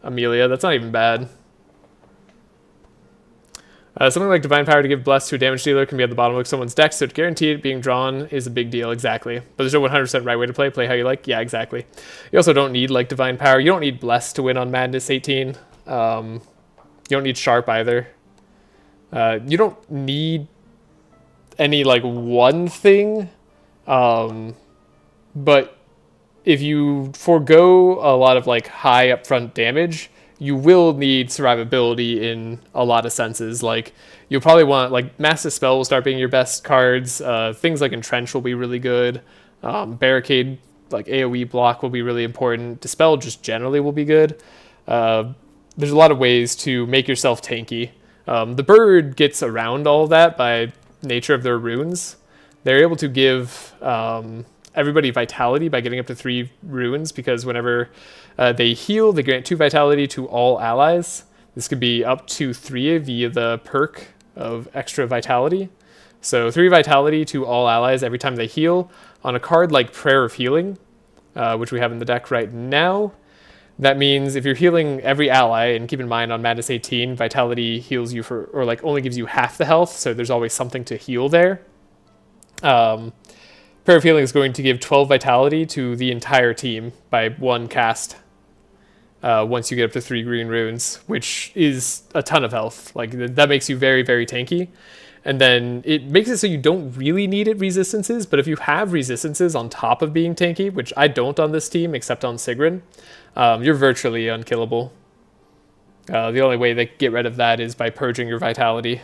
Amelia. That's not even bad. Something like Divine Power to give Bless to a damage dealer can be at the bottom of someone's deck, so to guarantee it being drawn is a big deal, exactly. But there's no 100% right way to play. Play how you like. Yeah, exactly. You also don't need like Divine Power. You don't need Bless to win on Madness 18. You don't need Sharp either. You don't need any like one thing. But if you forego a lot of like high upfront damage, you will need survivability in a lot of senses. Like you'll probably want like Mass Dispel will start being your best cards. Things like Entrench will be really good. Barricade, like AoE block, will be really important. Dispel just generally will be good. There's a lot of ways to make yourself tanky. The bird gets around all of that by nature of their runes. They're able to give everybody vitality by getting up to 3 runes, because whenever they heal, they grant 2 vitality to all allies. This could be up to 3 via the perk of extra vitality. So 3 vitality to all allies every time they heal. On a card like Prayer of Healing, which we have in the deck right now, that means if you're healing every ally, and keep in mind on Madness 18, vitality heals you for, or like only gives you half the health, so there's always something to heal there. Prayer of Healing is going to give 12 vitality to the entire team by 1 cast once you get up to 3 green runes, which is a ton of health. Like that makes you very, very tanky. And then it makes it so you don't really need it resistances, but if you have resistances on top of being tanky, which I don't on this team except on Sigrun, you're virtually unkillable. The only way they get rid of that is by purging your vitality.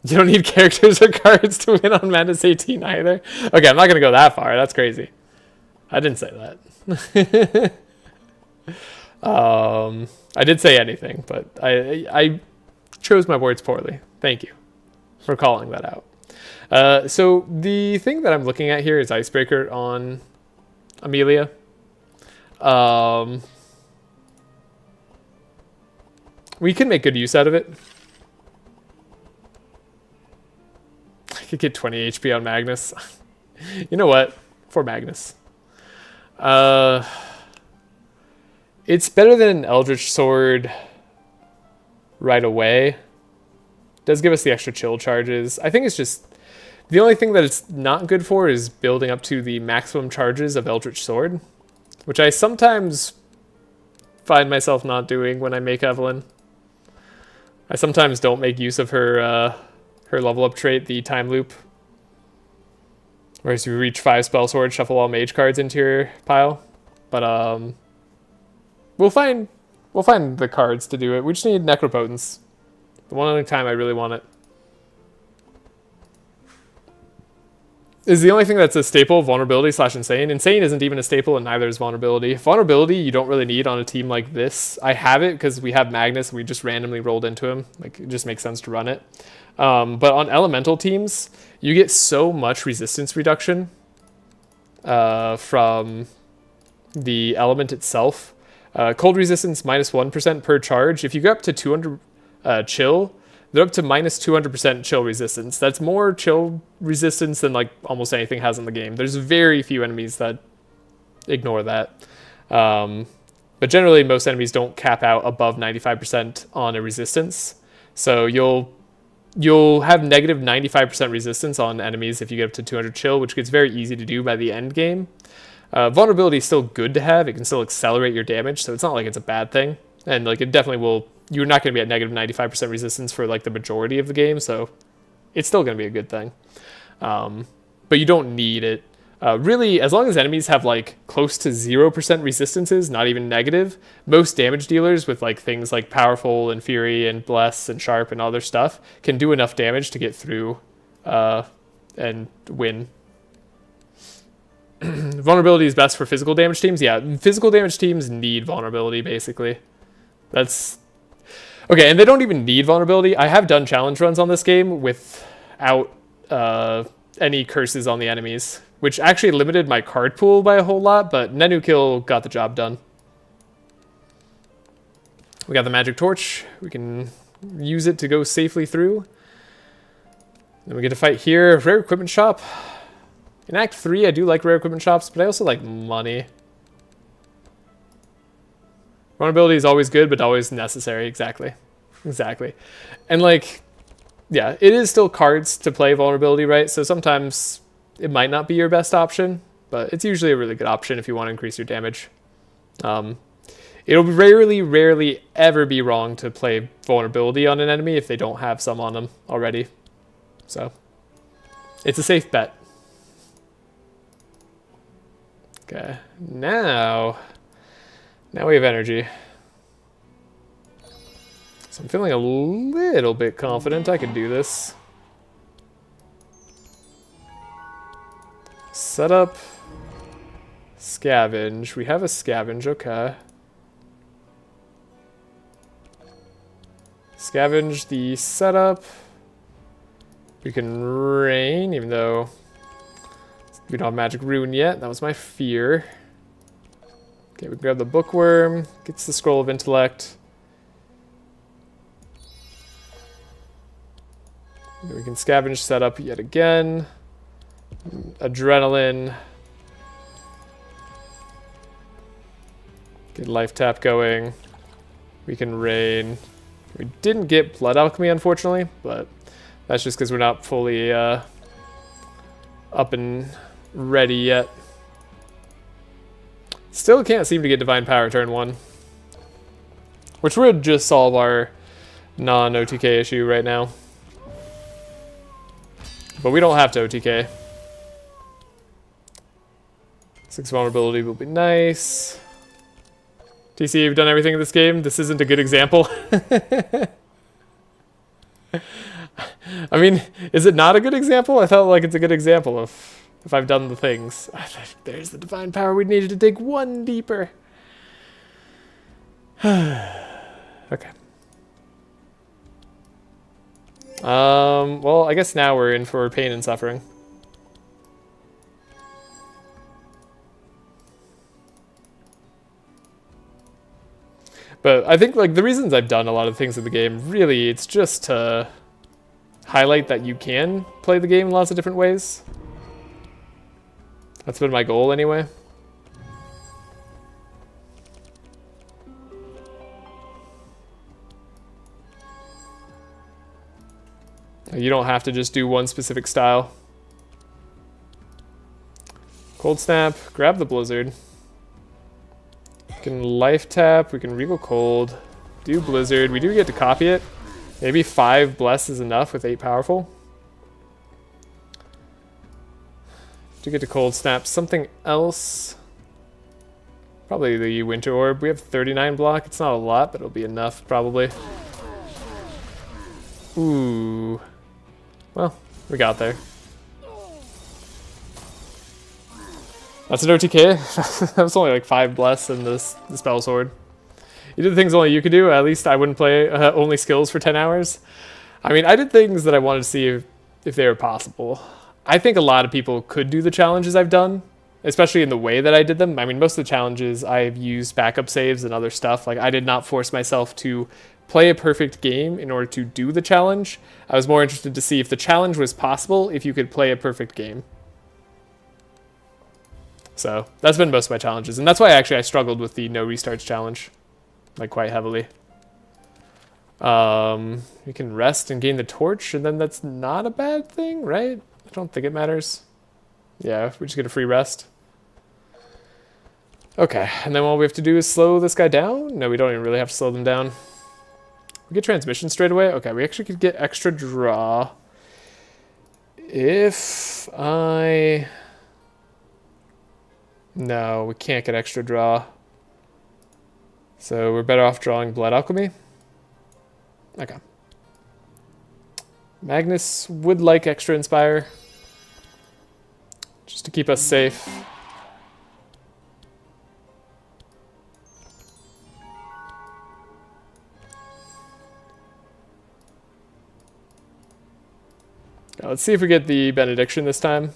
You don't need characters or cards to win on Madness 18 either. Okay, I'm not going to go that far. That's crazy. I didn't say that. I did say anything, but I chose my words poorly. Thank you for calling that out. So the thing that I'm looking at here is Icebreaker on Amelia. We can make good use out of it. I could get 20 HP on Magnus. You know what? For Magnus. It's better than an Eldritch Sword right away. Does give us the extra chill charges. I think it's just... The only thing that it's not good for is building up to the maximum charges of Eldritch Sword, which I sometimes find myself not doing when I make Evelyn. I sometimes don't make use of her level up trait, the Time Loop. Whereas you reach 5 Spell Sword, shuffle all mage cards into your pile. But we'll find the cards to do it. We just need Necropotence. The one only time I really want it. Is the only thing that's a staple, Vulnerability / Insane. Insane isn't even a staple, and neither is Vulnerability. Vulnerability you don't really need on a team like this. I have it because we have Magnus and we just randomly rolled into him. Like, it just makes sense to run it. But on elemental teams, you get so much resistance reduction from the element itself. Cold resistance -1% per charge. If you go up to 200 chill, they're up to -200% chill resistance. That's more chill resistance than like almost anything has in the game. There's very few enemies that ignore that. But generally, most enemies don't cap out above 95% on a resistance. So you'll you'll have negative 95% resistance on enemies if you get up to 200 chill, which gets very easy to do by the end game. Vulnerability is still good to have. It can still accelerate your damage, so it's not like it's a bad thing. And like it definitely will. You're not going to be at negative 95% resistance for like the majority of the game, so it's still going to be a good thing. But you don't need it. Really, as long as enemies have like close to 0% resistances, not even negative, most damage dealers with like things like Powerful and Fury and Bless and Sharp and other stuff can do enough damage to get through and win. Vulnerability is best for physical damage teams. Yeah, physical damage teams need vulnerability, basically. That's... Okay, and they don't even need vulnerability. I have done challenge runs on this game without any curses on the enemies, which actually limited my card pool by a whole lot, but Nenu Kill got the job done. We got the magic torch. We can use it to go safely through. Then we get to fight here. Rare equipment shop. In Act 3, I do like rare equipment shops, but I also like money. Vulnerability is always good, but always necessary. Exactly. Exactly. And like, yeah, it is still cards to play vulnerability, right? So sometimes it might not be your best option, but it's usually a really good option if you want to increase your damage. It'll rarely ever be wrong to play vulnerability on an enemy if they don't have some on them already. So it's a safe bet. Okay, now we have energy. So I'm feeling a little bit confident I can do this. Set up. Scavenge. We have a scavenge, okay. Scavenge the setup. We can rain, even though we don't have magic rune yet. That was my fear. Okay, we can grab the bookworm. Gets the scroll of intellect. Then we can scavenge setup yet again. Adrenaline. Get life tap going. We can rain. We didn't get blood alchemy, unfortunately, but that's just because we're not fully up and ready yet. Still can't seem to get divine power turn 1, which would just solve our non-OTK issue right now. But we don't have to OTK. 6 vulnerability will be nice. TC, you've done everything in this game. This isn't a good example. I mean, is it not a good example? I felt like it's a good example of if I've done the things. There's the divine power. We needed to dig one deeper. Okay. Well, I guess now we're in for pain and suffering. But I think like the reasons I've done a lot of things in the game, really, it's just to highlight that you can play the game in lots of different ways. That's been my goal anyway. You don't have to just do one specific style. Cold Snap, grab the Blizzard. We can life tap, we can Regal Cold, do Blizzard. We do get to copy it. Maybe 5 Bless is enough with 8 Powerful. Do get to Cold Snap something else. Probably the Winter Orb. We have 39 block. It's not a lot, but it'll be enough probably. Ooh. Well, we got there. That's an OTK. That was only like 5 Bless and the Spell Sword. You did the things only you could do. At least I wouldn't play only skills for 10 hours. I mean, I did things that I wanted to see if they were possible. I think a lot of people could do the challenges I've done, especially in the way that I did them. I mean, most of the challenges I've used backup saves and other stuff. Like, I did not force myself to play a perfect game in order to do the challenge. I was more interested to see if the challenge was possible if you could play a perfect game. So that's been most of my challenges, and that's why I struggled with the no restarts challenge, like, quite heavily. We can rest and gain the torch, and then that's not a bad thing, right? I don't think it matters. Yeah, we just get a free rest. Okay, and then all we have to do is slow this guy down? No, we don't even really have to slow them down. We get transmission straight away? Okay, we actually could get extra draw. If I... No, we can't get extra draw. So we're better off drawing Blood Alchemy. Okay. Magnus would like extra Inspire. Just to keep us safe. Now, let's see if we get the Benediction this time.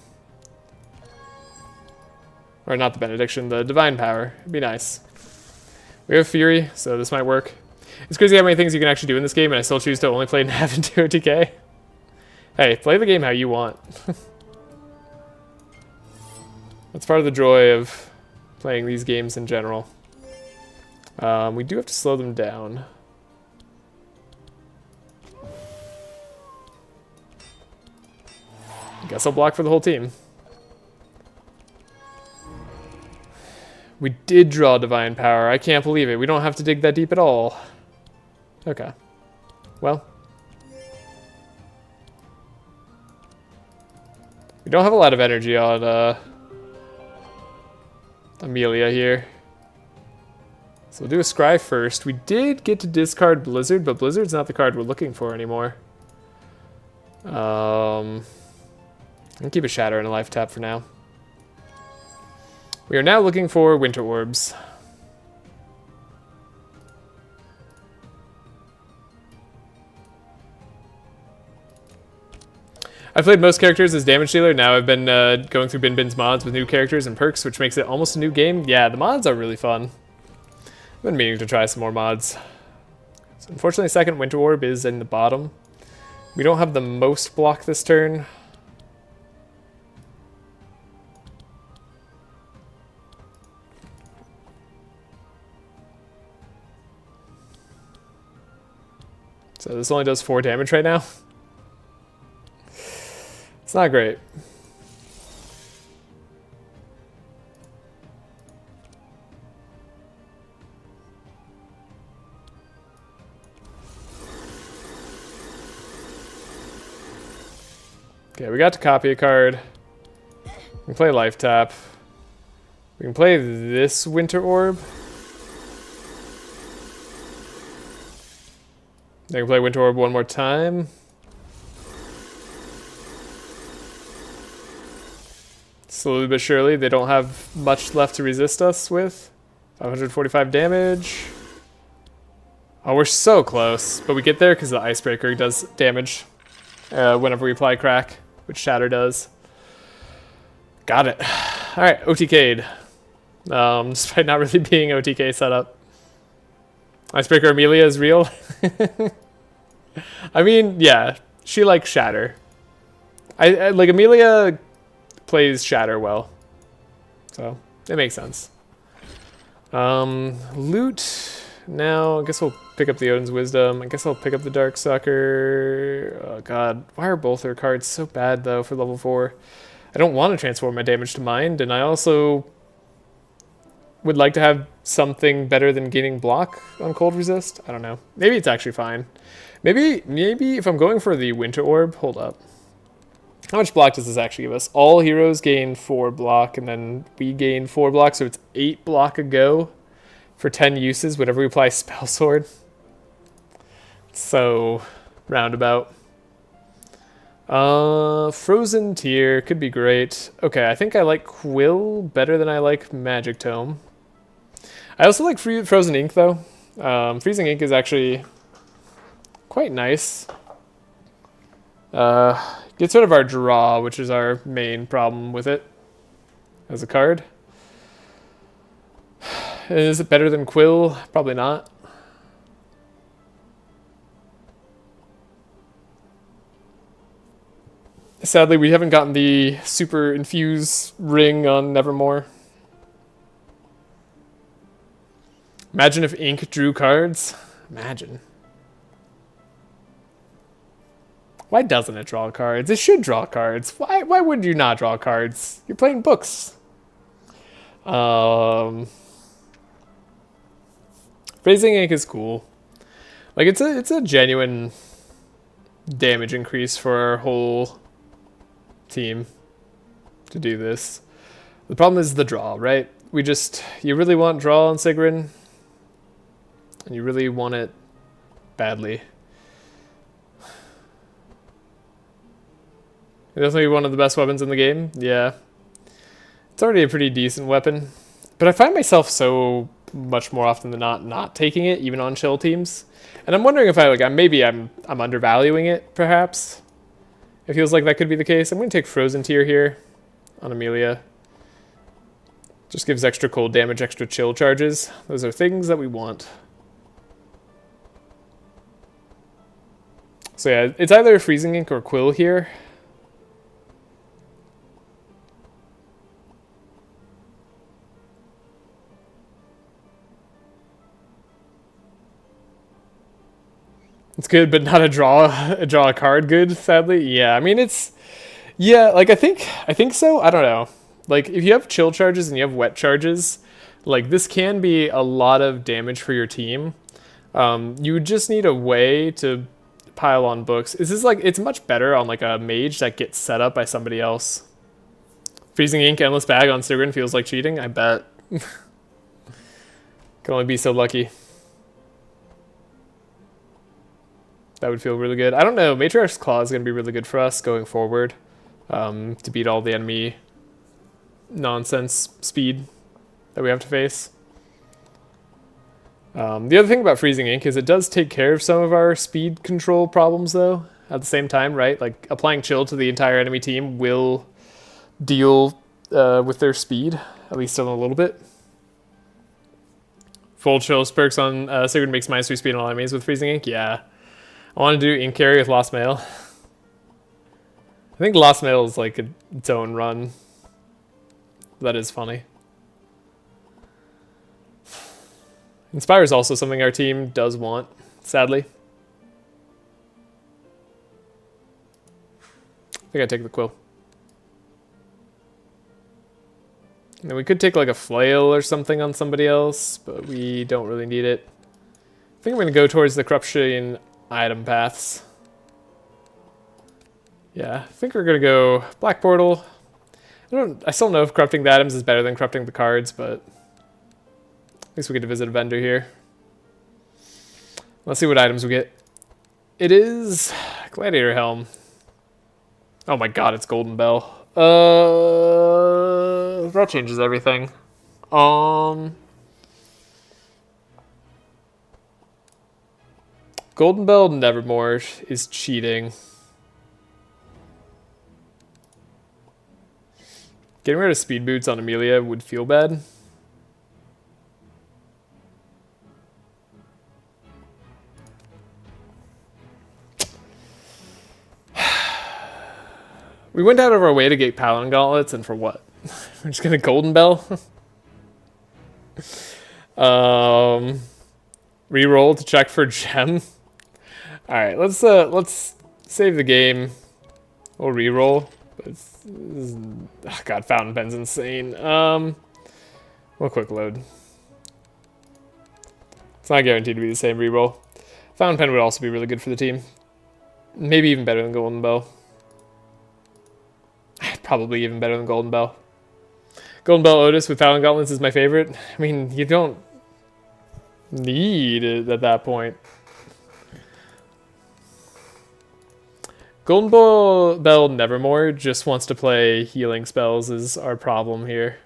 Or not the Benediction, the Divine Power. It'd be nice. We have Fury, so this might work. It's crazy how many things you can actually do in this game, and I still choose to only play Nav into OTK. Hey, play the game how you want. That's part of the joy of playing these games in general. We do have to slow them down. I guess I'll block for the whole team. We did draw Divine Power. I can't believe it. We don't have to dig that deep at all. Okay. Well. We don't have a lot of energy on Amelia here. So we'll do a Scry first. We did get to discard Blizzard, but Blizzard's not the card we're looking for anymore. I'll keep a Shatter and a Life Tap for now. We are now looking for Winter Orbs. I've played most characters as damage dealer. Now I've been going through Bin's mods with new characters and perks, which makes it almost a new game. Yeah, the mods are really fun. I've been meaning to try some more mods. So unfortunately, second Winter Orb is in the bottom. We don't have the most block this turn. So this only does 4 damage right now. It's not great. Okay, we got to copy a card. We can play Life Tap. We can play this Winter Orb. They can play Winter Orb one more time. Slowly but surely, they don't have much left to resist us with. 545 damage. Oh, we're so close. But we get there because the Icebreaker does damage whenever we apply Crack, which Shatter does. Got it. Alright, OTK'd. Despite not really being OTK setup. Icebreaker Amelia is real. I mean, yeah, she likes Shatter. I like Amelia plays Shatter well, so it makes sense. Loot. Now, I guess we'll pick up the Odin's Wisdom. I guess I'll pick up the Darksucker. Oh god, why are both their cards so bad though for level 4? I don't want to transform my damage to Mind, and I also would like to have something better than gaining block on Cold Resist. I don't know. Maybe it's actually fine. Maybe if I'm going for the Winter Orb, hold up. How much block does this actually give us? All heroes gain 4 block, and then we gain 4 block, so it's 8 block a go for 10 uses whenever we apply Spell Sword. So roundabout. Frozen Tear could be great. Okay, I think I like Quill better than I like Magic Tome. I also like Frozen Ink, though. Freezing Ink is actually quite nice. Gets rid of our draw, which is our main problem with it as a card. Is it better than Quill? Probably not. Sadly, we haven't gotten the Super Infuse ring on Nevermore. Imagine if Ink drew cards. Imagine. Why doesn't it draw cards? It should draw cards. Why would you not draw cards? You're playing books. Phasing ink is cool. Like it's a genuine damage increase for our whole team to do this. The problem is the draw, right? You really want draw on Sigrun, and you really want it badly. It definitely one of the best weapons in the game. Yeah. It's already a pretty decent weapon. But I find myself so much more often than not taking it, even on chill teams. And I'm wondering if I'm undervaluing it, perhaps. It feels like that could be the case. I'm going to take Frozen Tear here on Amelia. Just gives extra cold damage, extra chill charges. Those are things that we want. So yeah, it's either Freezing Ink or Quill here. It's good, but not a draw a card good, sadly. Yeah, I mean like I think so. I don't know. Like if you have chill charges and you have wet charges, like this can be a lot of damage for your team. You would just need a way to pile on books. This is like it's much better on like a mage that gets set up by somebody else. Freezing Ink Endless Bag on Sigrun feels like cheating, I bet. Can only be so lucky. That would feel really good. I don't know. Matriarch's Claw is going to be really good for us going forward to beat all the enemy nonsense speed that we have to face. The other thing about Freezing Ink is it does take care of some of our speed control problems, though, at the same time, right? Like, applying chill to the entire enemy team will deal with their speed, at least a little bit. Full chill perks on Sigurd makes -3 speed on all enemies with Freezing Ink. Yeah. I want to do Ink Carry with Lost Mail. I think Lost Mail is like its own run. That is funny. Inspire is also something our team does want, sadly. I think I take the Quill. And then we could take like a Flail or something on somebody else, but we don't really need it. I think I'm going to go towards the Corruption item paths. Yeah, I think we're going to go Black Portal. I still don't know if corrupting the items is better than corrupting the cards, but at least we get to visit a vendor here. Let's see what items we get. It is Gladiator Helm. Oh my god, it's Golden Bell. That changes everything. Golden Bell Nevermore is cheating. Getting rid of Speed Boots on Amelia would feel bad. We went out of our way to get Paladin Gauntlets, and for what? We're just gonna Golden Bell? Reroll to check for gem. Alright, let's save the game. We'll reroll. God, Fountain Pen's insane. We'll quick load. It's not guaranteed to be the same reroll. Fountain Pen would also be really good for the team. Maybe even better than Golden Bell. Probably even better than Golden Bell. Golden Bell Otis with Paladin Gauntlets is my favorite. I mean, you don't need it at that point. Golden Bell Nevermore just wants to play healing spells is our problem here.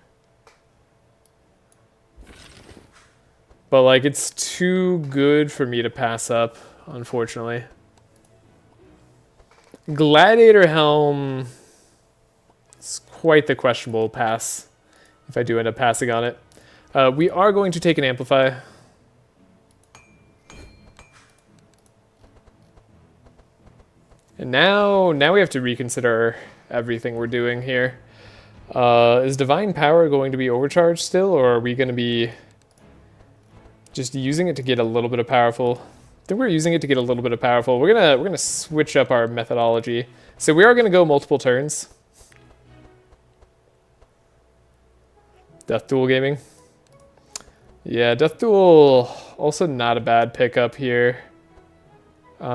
But like, it's too good for me to pass up, unfortunately. Gladiator Helm is quite the questionable pass if I do end up passing on it. We are going to take an Amplify. And now we have to reconsider everything we're doing here. Is Divine Power going to be overcharged still, or are we going to be just using it to get a little bit of powerful think we're using it to get a little bit of powerful. We're gonna switch up our methodology. So we are gonna go multiple turns. Death Duel gaming. Yeah, Death Duel also not a bad pickup here. We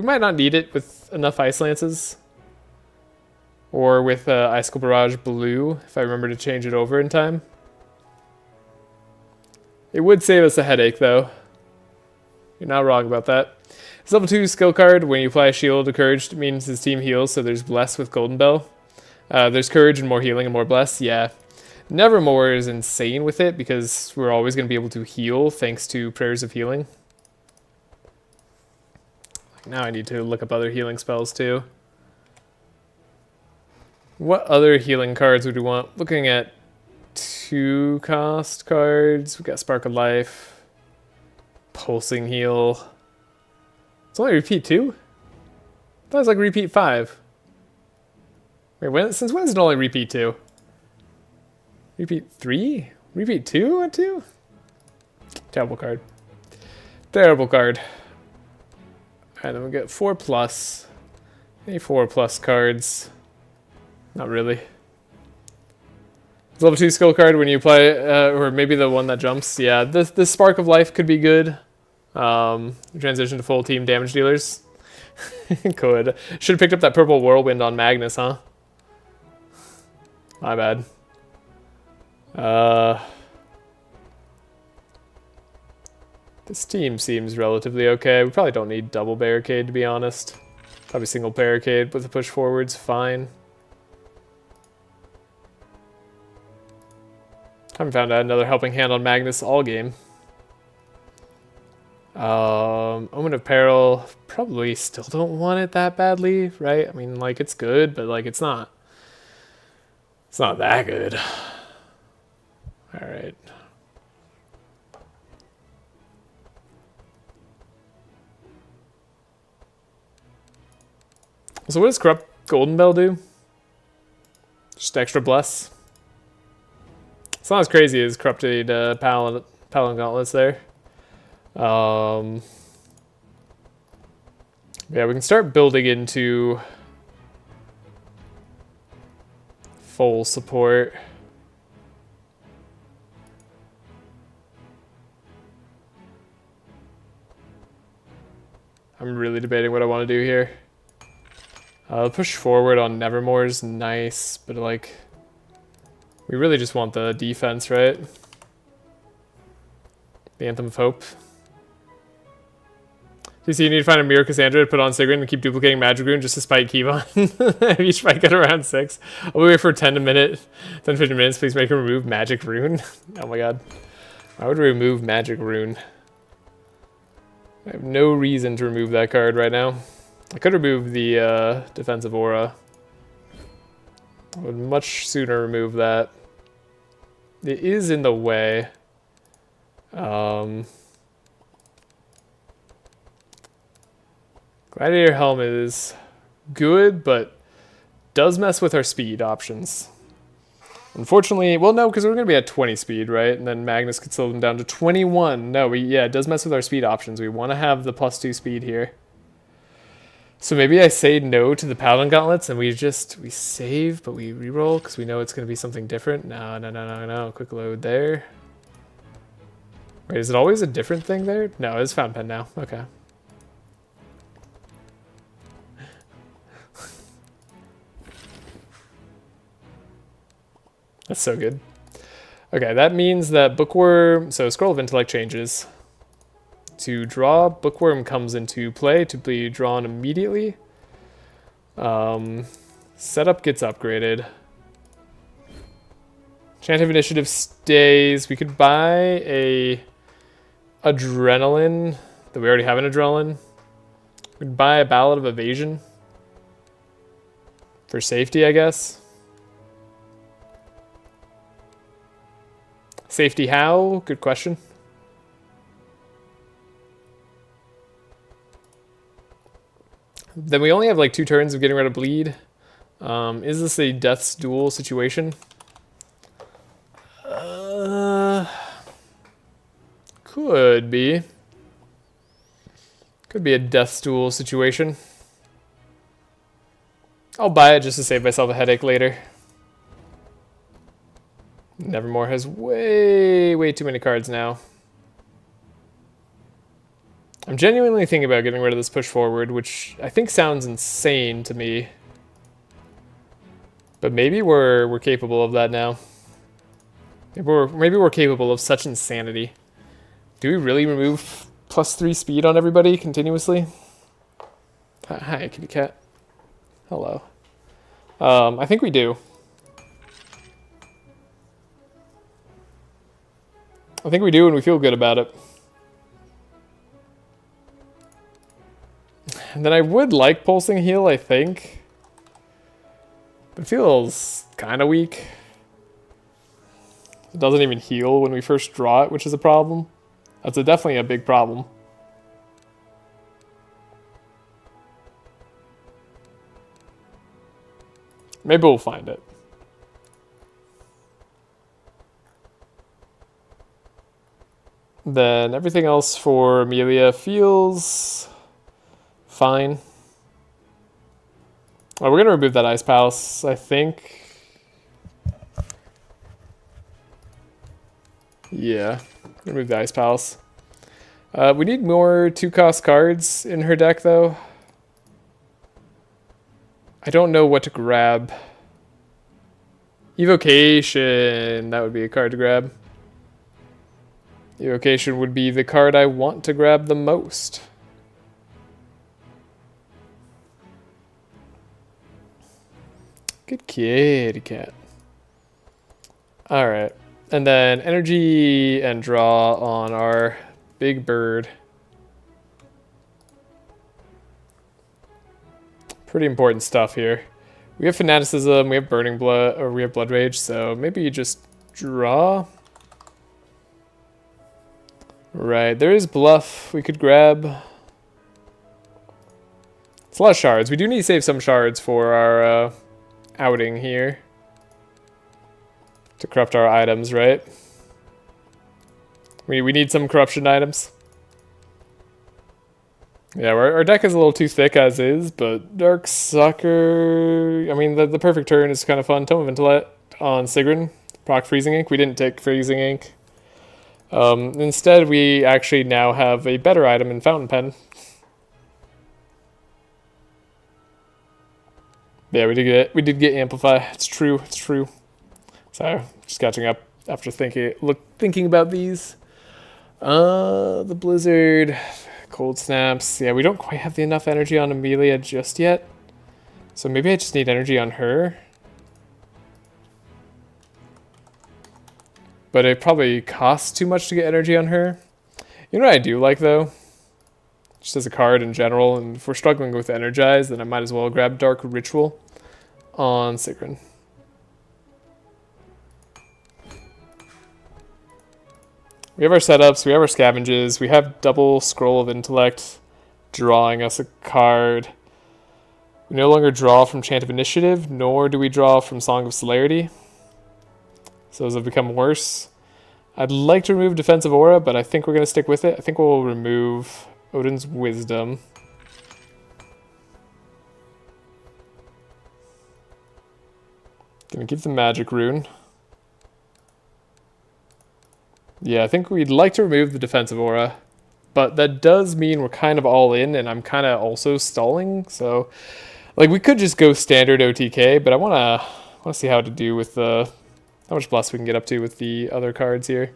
might not need it with enough Ice Lances. Or with Icicle Barrage Blue, if I remember to change it over in time. It would save us a headache, though. You're not wrong about that. It's level 2 skill card. When you apply a shield of courage, it means his team heals, so there's Bless with Golden Bell. There's courage and more healing and more Bless, yeah. Nevermore is insane with it, because we're always going to be able to heal thanks to Prayers of Healing. Now I need to look up other healing spells, too. What other healing cards would we want? Looking at 2 cost cards. We got Spark of Life, Pulsing Heal. It's only repeat 2? I thought it was like repeat 5. Wait, since when is it only repeat 2? Repeat 3? Repeat 2 on 2? Terrible card. Terrible card. Alright, then we get 4+. Any 4+ cards? Not really. It's level 2 skill card when you apply, or maybe the one that jumps. Yeah, this Spark of Life could be good. Transition to full team damage dealers. Could. Should have picked up that purple whirlwind on Magnus, huh? My bad. This team seems relatively okay. We probably don't need double barricade, to be honest. Probably single barricade with the push forwards, fine. Haven't found another helping hand on Magnus all game. Omen of Peril, probably still don't want it that badly, right? I mean, like, it's good, but, like, it's not that good. Alright. So what does Corrupt Golden Bell do? Just extra Bless? It's not as crazy as Corrupted Paladin Gauntlets there. Yeah, we can start building into full support. I'm really debating what I want to do here. Push forward on Nevermore is nice, but like, we really just want the defense, right? The Anthem of Hope. You see, you need to find a Mirror Cassandra to put on Sigrun and keep duplicating Magic Rune just to spike Kevon. Each spike at around 6. I'll wait for 10 to 15 minutes. Please make him remove Magic Rune. Oh my god. Why would we remove Magic Rune? I have no reason to remove that card right now. I could remove the Defensive Aura. I would much sooner remove that. It is in the way. Gladiator Helm is good, but does mess with our speed options. Unfortunately, well, no, because we're going to be at 20 speed, right? And then Magnus could slow them down to 21. No, yeah, it does mess with our speed options. We want to have the +2 speed here. So maybe I say no to the Paladin Gauntlets and we save, but we reroll because we know it's going to be something different. No. Quick load there. Wait, is it always a different thing there? No, it's Fountain Pen now. Okay. That's so good. Okay, that means that Bookworm... So Scroll of Intellect changes. To draw, Bookworm comes into play to be drawn immediately. Setup gets upgraded. Chant of Initiative stays. We could buy a Adrenaline. Do we already have an Adrenaline? We could buy a Ballad of Evasion. For safety, I guess. Safety how? Good question. Then we only have like 2 turns of getting rid of bleed. Is this a Death's Duel situation? Could be. Could be a death stool situation. I'll buy it just to save myself a headache later. Nevermore has way too many cards now. I'm genuinely thinking about getting rid of this push forward, which I think sounds insane to me. But maybe we're capable of that now. Maybe we're capable of such insanity. Do we really remove +3 speed on everybody continuously? Hi, kitty cat. Hello. I think we do. I think we do, and we feel good about it. And then I would like pulsing heal, I think. But it feels kind of weak. It doesn't even heal when we first draw it, which is a problem. That's definitely a big problem. Maybe we'll find it. Then everything else for Amelia feels fine. Well, we're going to remove that Ice Palace, I think. Yeah, remove the Ice Palace. We need more 2-cost cards in her deck, though. I don't know what to grab. Evocation, that would be a card to grab. Evocation would be the card I want to grab the most. Good kitty cat. Alright. And then energy and draw on our big bird. Pretty important stuff here. We have fanaticism, we have burning blood, or we have blood rage, so maybe you just draw. Right, there is bluff we could grab. It's a lot of shards. We do need to save some shards for our outing here. To corrupt our items, right? We need some corruption items. Yeah, our deck is a little too thick as is, but Dark Sucker... I mean, the perfect turn is kind of fun. Tome of Intellect on Sigrun. Proc Freezing Ink. We didn't take Freezing Ink. Instead, we actually now have a better item in Fountain Pen. Yeah, we did get Amplify. It's true. It's true. So just catching up after thinking about these. The Blizzard, Cold Snaps. Yeah, we don't quite have enough energy on Amelia just yet. So maybe I just need energy on her. But it probably costs too much to get energy on her. You know what I do like, though? Just as a card in general, and if we're struggling with Energize, then I might as well grab Dark Ritual on Sigrun. We have our setups, we have our scavenges, we have double Scroll of Intellect drawing us a card. We no longer draw from Chant of Initiative, nor do we draw from Song of Celerity. So those have become worse. I'd like to remove Defensive Aura, but I think we're going to stick with it. I think we'll remove Odin's Wisdom. Gonna keep the Magic Rune. Yeah, I think we'd like to remove the Defensive Aura, but that does mean we're kind of all in, and I'm kind of also stalling, so... Like, we could just go standard OTK, but I want to see how to do with the... How much bless we can get up to with the other cards here.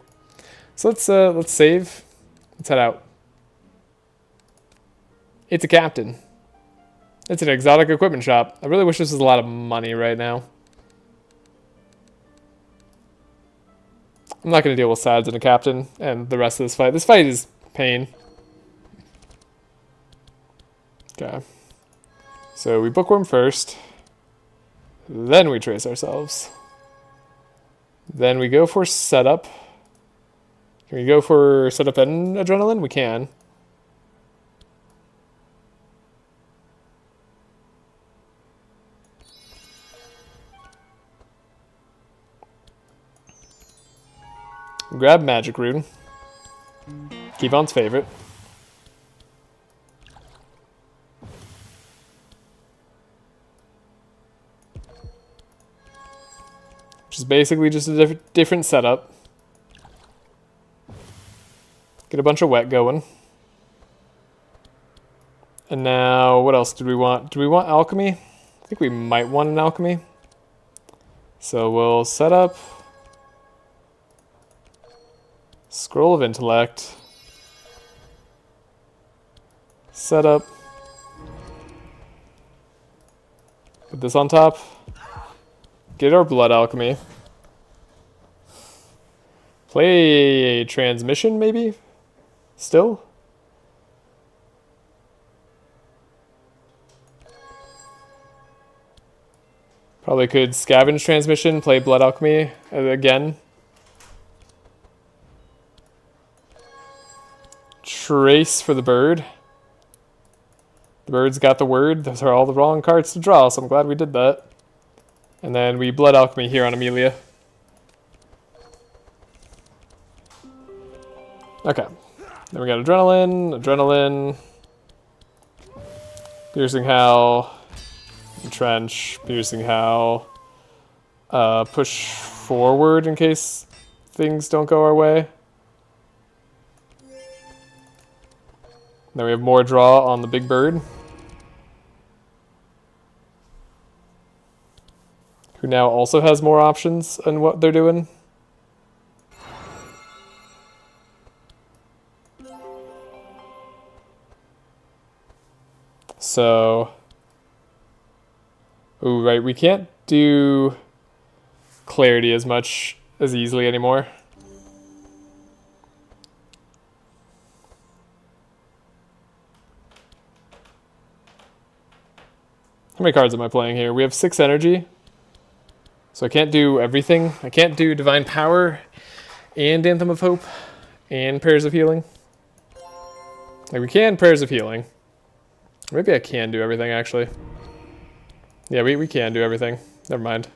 So let's save. Let's head out. It's a captain. It's an exotic equipment shop. I really wish this was a lot of money right now. I'm not going to deal with sides and a captain and the rest of this fight. This fight is pain. Okay. So we bookworm first. Then we trace ourselves. Then we go for setup. Can we go for setup and adrenaline? We can. Grab Magic Rune. Keyvon's favorite. which is basically just a different setup. Get a bunch of wet going. And now, what else do we want? Do we want alchemy? I think we might want an alchemy. So we'll set up Scroll of Intellect. Set up. Put this on top. Get our blood alchemy. Play a transmission, maybe? Still? Probably could scavenge transmission, play blood alchemy again. Trace for the bird. The bird's got the word. Those are all the wrong cards to draw, so I'm glad we did that. And then we blood alchemy here on Amelia. Okay. Then we got adrenaline, piercing howl, entrench, piercing howl, push forward in case things don't go our way. Then we have more draw on the big bird, who now also has more options on what they're doing. So, ooh, right, we can't do clarity as much as easily anymore. How many cards am I playing here? We have 6 energy. So I can't do everything. I can't do Divine Power and Anthem of Hope and Prayers of Healing. Like, we can Prayers of Healing. Maybe I can do everything, actually. Yeah, we can do everything. Never mind.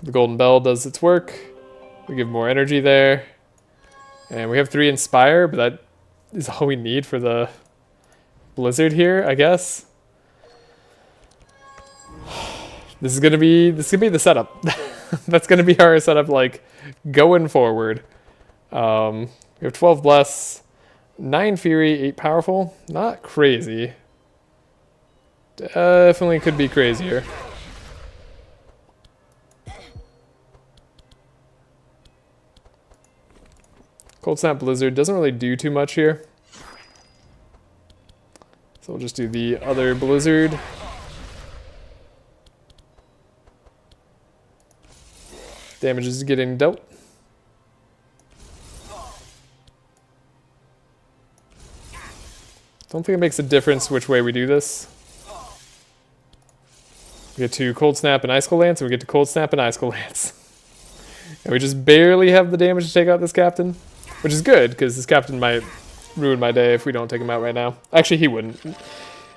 The Golden Bell does its work. We give more energy there. And we have 3 Inspire, but that is all we need for the Blizzard here, I guess. This is gonna be the setup. That's gonna be our setup, like, going forward. We have 12 Bless, 9 Fury, 8 Powerful. Not crazy. Definitely could be crazier. Cold Snap Blizzard doesn't really do too much here. So we'll just do the other Blizzard. Damage is getting dealt. Don't think it makes a difference which way we do this. We get to Cold Snap and Icicle Lance, and we get to Cold Snap and Icicle Lance. And we just barely have the damage to take out this captain, which is good, because this captain might ruin my day if we don't take him out right now. Actually, he wouldn't.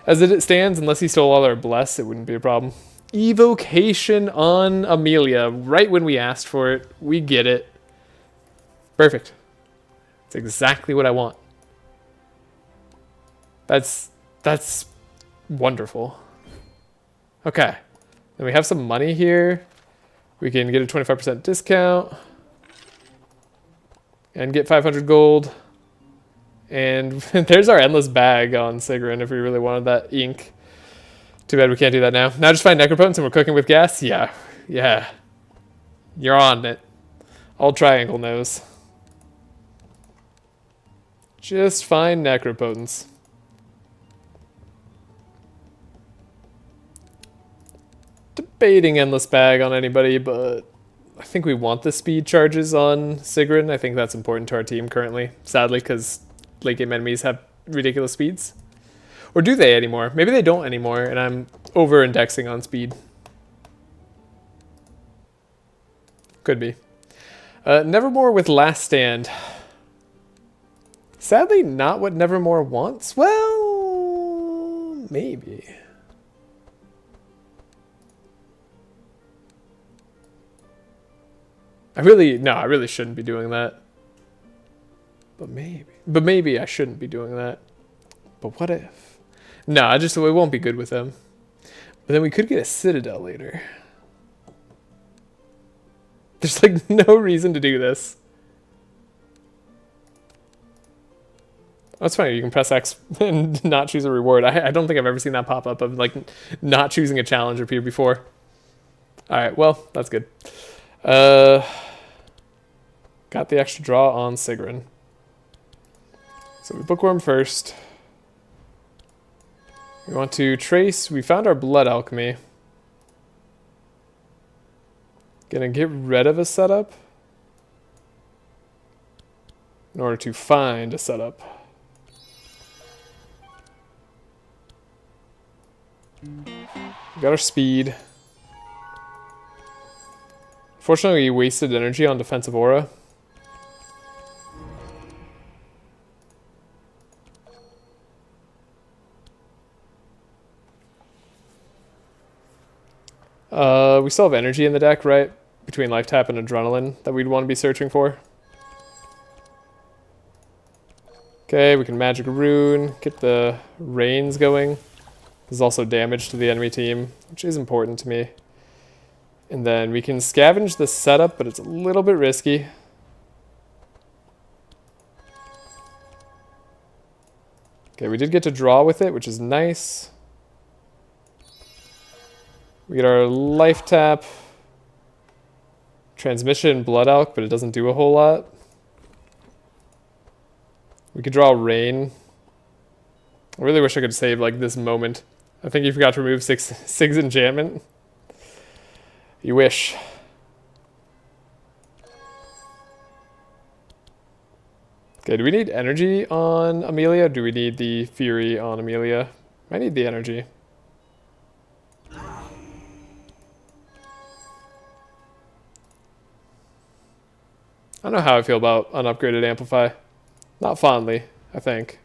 As it stands, unless he stole all our Bless, it wouldn't be a problem. Evocation on Amelia, right when we asked for it. We get it. Perfect. It's exactly what I want. That's wonderful. Okay. Then we have some money here. We can get a 25% discount. And get 500 gold. And there's our endless bag on Sigrun if we really wanted that ink. Too bad we can't do that now. Now just find Necropotence and we're cooking with gas? Yeah. Yeah. You're on it. All triangle knows. Just find Necropotence. Debating endless bag on anybody, but I think we want the speed charges on Sigrun. I think that's important to our team currently, sadly, because late game enemies have ridiculous speeds. Or do they anymore? Maybe they don't anymore, and I'm over-indexing on speed. Could be. Nevermore with Last Stand. Sadly, not what Nevermore wants. Well, maybe. I really shouldn't be doing that. But maybe I shouldn't be doing that. But what if? No, we won't be good with them. But then we could get a Citadel later. There's like no reason to do this. That's fine. You can press X and not choose a reward. I don't think I've ever seen that pop up of like not choosing a challenge appear before. All right, well, that's good. Got the extra draw on Sigrun. So we bookworm first. We want to trace. We found our blood alchemy. Gonna get rid of a setup in order to find a setup. We got our speed. Fortunately, we wasted energy on defensive aura. We still have energy in the deck, right? Between life tap and adrenaline that we'd want to be searching for. Okay, we can magic a rune, get the rains going. There's also damage to the enemy team, which is important to me. And then we can scavenge the setup, but it's a little bit risky. Okay, we did get to draw with it, which is nice. We get our life tap. Transmission blood alch, but it doesn't do a whole lot. We could draw rain. I really wish I could save like this moment. I think you forgot to remove Sig's enchantment. You wish. Okay, do we need energy on Amelia? Or do we need the Fury on Amelia? I need the energy. I don't know how I feel about unupgraded Amplify. Not fondly, I think.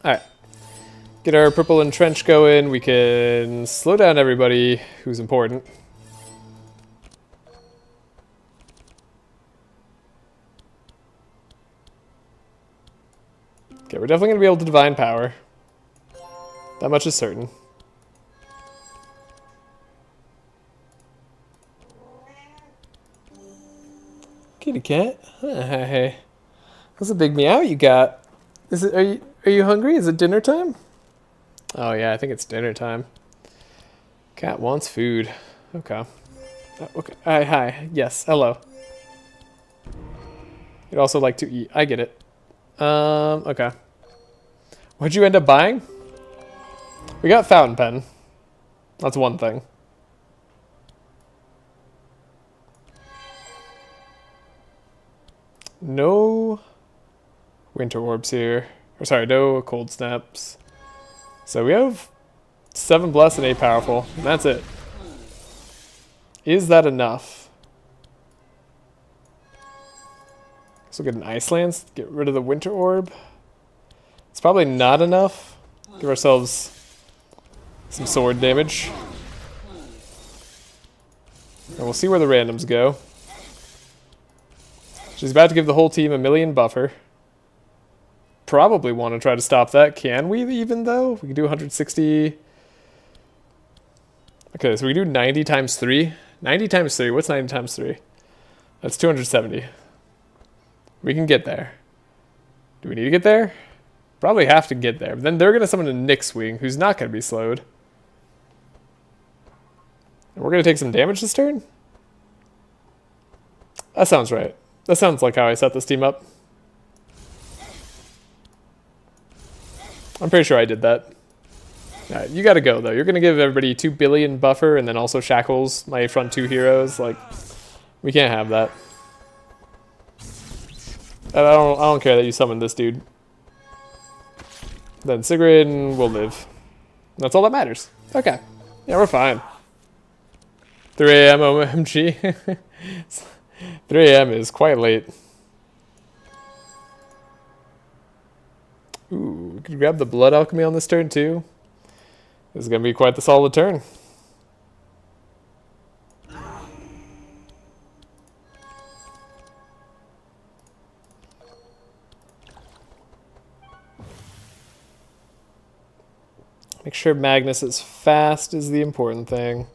Alright. Get our purple entrench going. We can slow down everybody who's important. Okay, we're definitely going to be able to divine power. That much is certain. Kitty cat. Hey. That's a big meow you got. Is it? Are you hungry? Is it dinner time? Oh yeah, I think it's dinner time. Cat wants food. Okay. Okay. Hi. Yes. Hello. You'd also like to eat. I get it. Okay. What'd you end up buying? We got fountain pen. That's one thing. No winter orbs here. Or sorry, no cold snaps. So we have 7 blessed and 8 powerful. And that's it. Is that enough? So we'll get an Icelands. Get rid of the winter orb. It's probably not enough. Give ourselves some sword damage. And we'll see where the randoms go. She's about to give the whole team a 1,000,000 buffer. Probably want to try to stop that. Can we even, though? We can do 160. Okay, so we do 90 times 3. 90 times 3. What's 90 times 3? That's 270. We can get there. Do we need to get there? Probably have to get there. But then they're going to summon a Nyxwing, who's not going to be slowed. And we're going to take some damage this turn? That sounds right. That sounds like how I set this team up. I'm pretty sure I did that. Alright, you gotta go, though. You're gonna give everybody 2 billion buffer and then also shackles my front 2 heroes. Like, we can't have that. I don't care that you summoned this dude. Then Sigrun will live. That's all that matters. Okay. Yeah, we're fine. 3 a.m. OMG. 3 a.m. is quite late. Ooh, we could grab the blood alchemy on this turn too. This is going to be quite the solid turn. Make sure Magnus is fast is the important thing.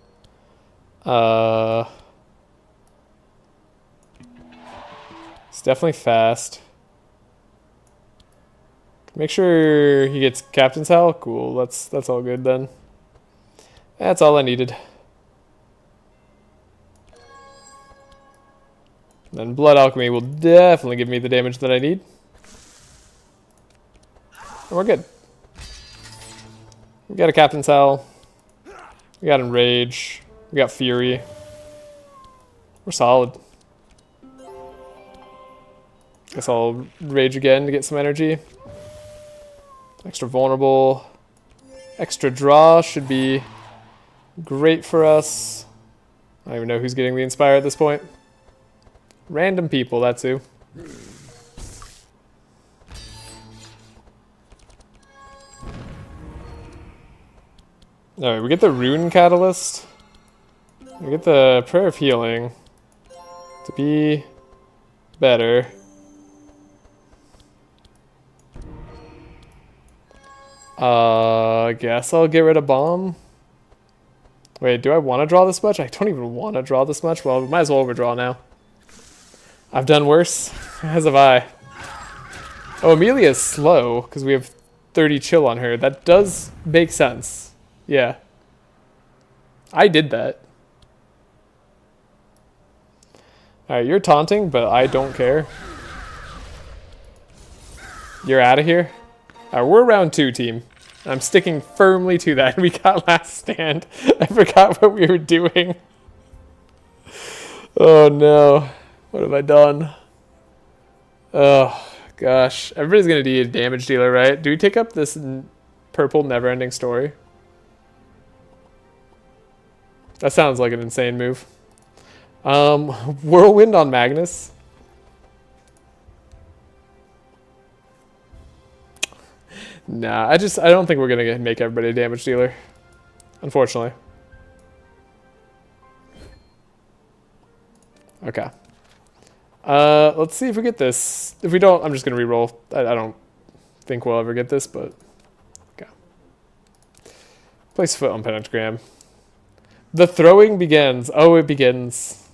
It's definitely fast. Make sure he gets Captain's Howl. Cool. That's all good then. That's all I needed. Then Blood Alchemy will definitely give me the damage that I need. And we're good. We got a Captain's Howl. We got Enrage. We got Fury. We're solid. Guess I'll Rage again to get some energy. Extra Vulnerable. Extra Draw should be great for us. I don't even know who's getting the Inspire at this point. Random people, that's who. Alright, we get the Rune Catalyst. We get the Prayer of Healing to be better. I guess I'll get rid of Bomb. Wait, do I want to draw this much? I don't even want to draw this much. Well, we might as well overdraw now. I've done worse, as have I. Oh, Amelia is slow, because we have 30 chill on her. That does make sense. Yeah. I did that. Alright, you're taunting, but I don't care. You're out of here. Alright, we're round 2, team. I'm sticking firmly to that. We got last stand. I forgot what we were doing. Oh no. What have I done? Oh gosh. Everybody's gonna need a damage dealer, right? Do we take up this purple never-ending story? That sounds like an insane move. Whirlwind on Magnus. Nah, I don't think we're gonna make everybody a damage dealer. Unfortunately. Okay. Let's see if we get this. If we don't, I'm just gonna reroll. I don't think we'll ever get this, but okay. Place foot on pentagram. The throwing begins. Oh, it begins.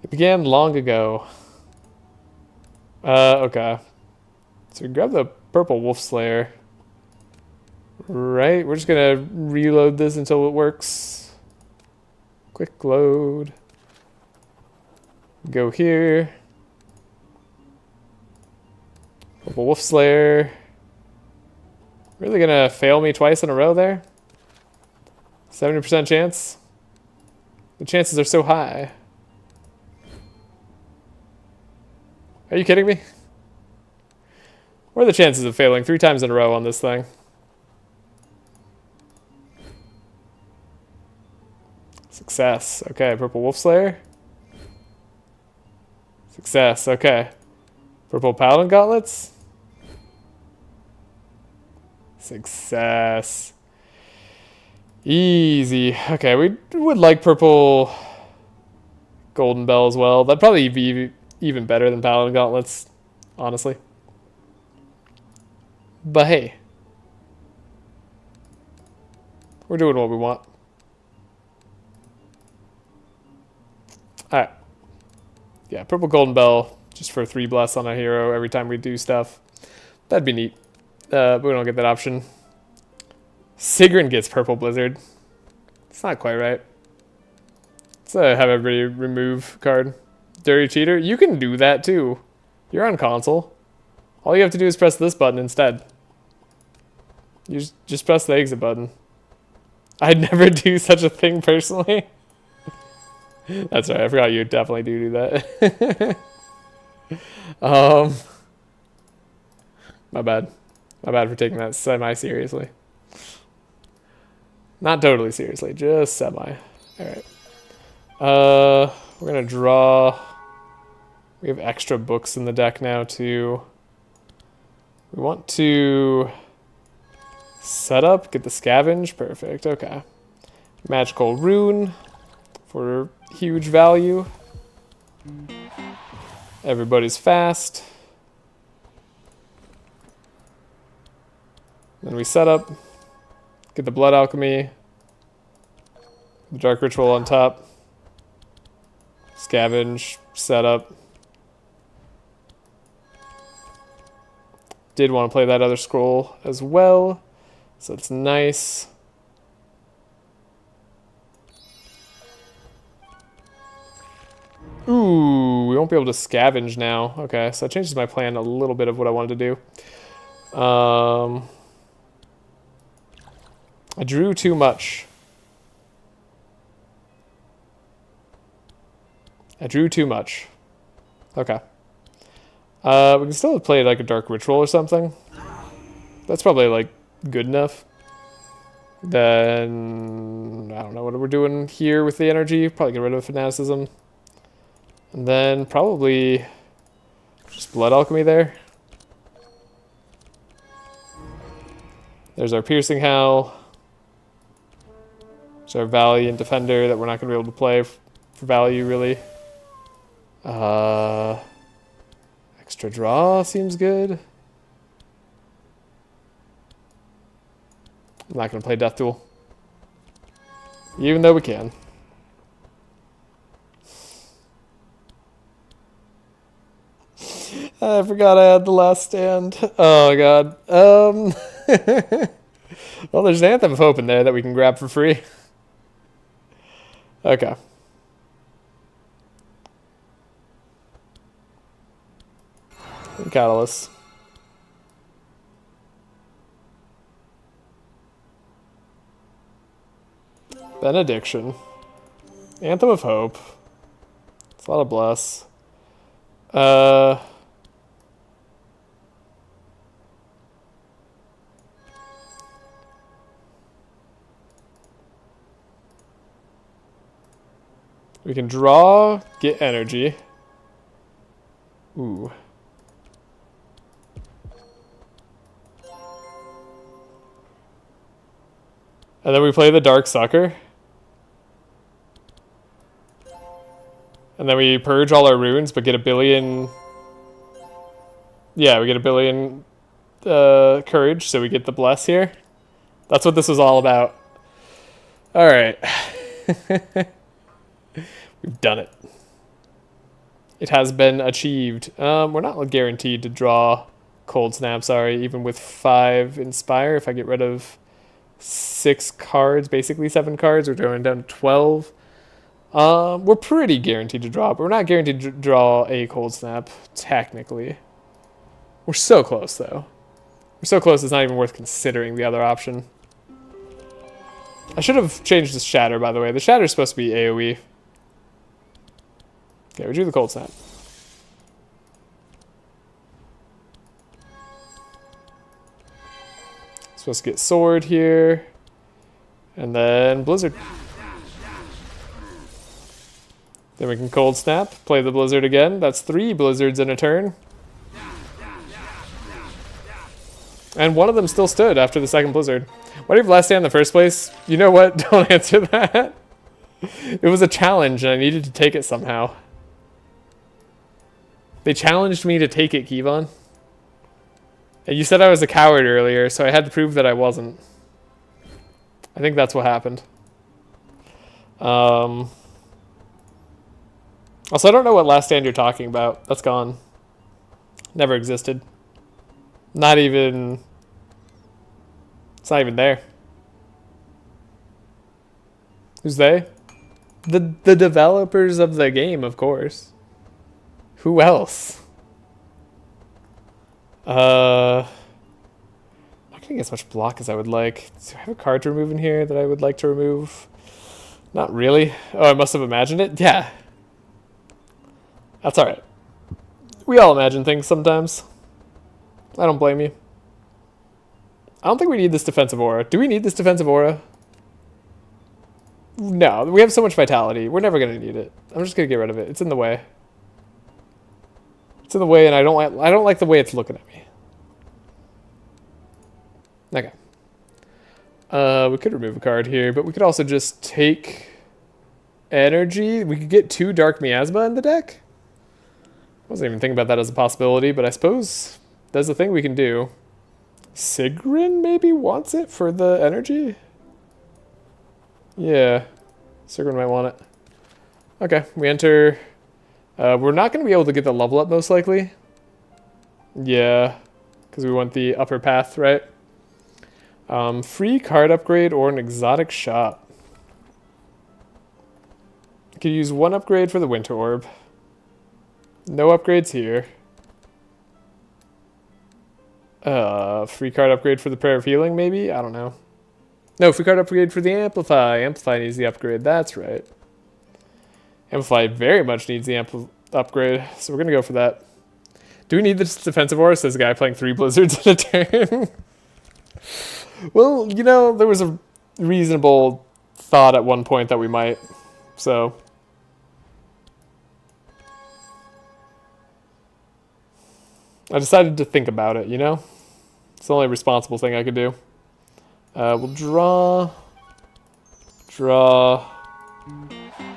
It began long ago. Okay. So we grab the purple wolf slayer. Right, we're just gonna reload this until it works. Quick load. Go here. Purple wolf slayer. Really gonna fail me twice in a row there? 70% chance? The chances are so high. Are you kidding me? What are the chances of failing 3 times in a row on this thing? Success. Okay, purple wolf slayer. Success. Okay. Purple paladin gauntlets. Success. Easy. Okay, we would like purple golden bell as well. That'd probably be even better than paladin gauntlets, honestly. But hey, we're doing what we want. Alright. Yeah, purple golden bell, just for 3 bless on a hero every time we do stuff. That'd be neat. But we don't get that option. Sigrun gets purple blizzard. It's not quite right. Let's have everybody remove card. Dirty cheater. You can do that too. You're on console. All you have to do is press this button instead. You just press the exit button. I'd never do such a thing personally. That's right, I forgot you definitely do that. My bad. My bad for taking that semi-seriously. Not totally seriously, just semi. Alright. We're gonna draw. We have extra books in the deck now too. We want to set up, get the scavenge. Perfect, okay. Magical rune for huge value. Everybody's fast. Then we set up, Get the Blood Alchemy. The Dark Ritual on top. Scavenge. Setup. Did want to play that other scroll as well. So it's nice. Ooh, we won't be able to scavenge now. Okay, so that changes my plan a little bit of what I wanted to do. I drew too much. I drew too much. Okay. We can still play like a Dark Ritual or something. That's probably like good enough. Then I don't know what we're doing here with the energy. Probably get rid of Fanaticism. And then probably just Blood Alchemy there. There's our Piercing Howl. There's our Valiant Defender that we're not going to be able to play for value, really. Extra draw seems good. I'm not going to play Death Duel. Even though we can. I forgot I had the last stand. Oh, God. Well, there's an Anthem of Hope in there that we can grab for free. Okay. Catalyst. Benediction. Anthem of Hope. It's a lot of bless. We can draw, get energy. Ooh. And then we play the Dark Sucker. And then we purge all our runes, but get a billion... Yeah, we get a billion courage, so we get the bless here. That's what this was all about. Alright. We've done it. It has been achieved. We're not guaranteed to draw Cold Snap, sorry, even with 5 Inspire. If I get rid of 6 cards, basically 7 cards, we're going down to 12. We're pretty guaranteed to draw, but we're not guaranteed to draw a Cold Snap, technically. We're so close, though. We're so close it's not even worth considering the other option. I should have changed the Shatter, by the way. The Shatter is supposed to be AoE. Okay, we drew the Cold Snap. Supposed to get Sword here. And then Blizzard. Then we can Cold Snap, play the Blizzard again. That's 3 Blizzards in a turn. And one of them still stood after the second Blizzard. Why do you have last stand in the first place? You know what? Don't answer that. It was a challenge and I needed to take it somehow. They challenged me to take it, Kevon. And you said I was a coward earlier, so I had to prove that I wasn't. I think that's what happened. Also, I don't know what last stand you're talking about. That's gone. Never existed. Not even... It's not even there. Who's they? The developers of the game, of course. Who else? Not getting as much block as I would like. Do I have a card to remove in here that I would like to remove? Not really. Oh, I must have imagined it? Yeah. That's alright. We all imagine things sometimes. I don't blame you. I don't think we need this defensive aura. Do we need this defensive aura? No, we have so much vitality. We're never going to need it. I'm just going to get rid of it. It's in the way. It's in the way, and I don't like the way it's looking at me. Okay. We could remove a card here, but we could also just take energy. We could get 2 Dark Miasma in the deck. I wasn't even thinking about that as a possibility, but I suppose that's the thing we can do. Sigrun maybe wants it for the energy? Yeah. Sigrun might want it. Okay, we enter. We're not going to be able to get the level up most likely. Yeah, because we want the upper path, right? Free card upgrade or an exotic shop. Could use one upgrade for the Winter Orb. No upgrades here. Free card upgrade for the Prayer of Healing, maybe? I don't know. No, free card upgrade for the Amplify. Amplify needs the upgrade, that's right. Amplify very much needs the upgrade, so we're going to go for that. Do we need this defensive aura? Says a guy playing 3 blizzards in a turn. Well, you know, there was a reasonable thought at one point that we might, so... I decided to think about it, you know? It's the only responsible thing I could do. We'll draw...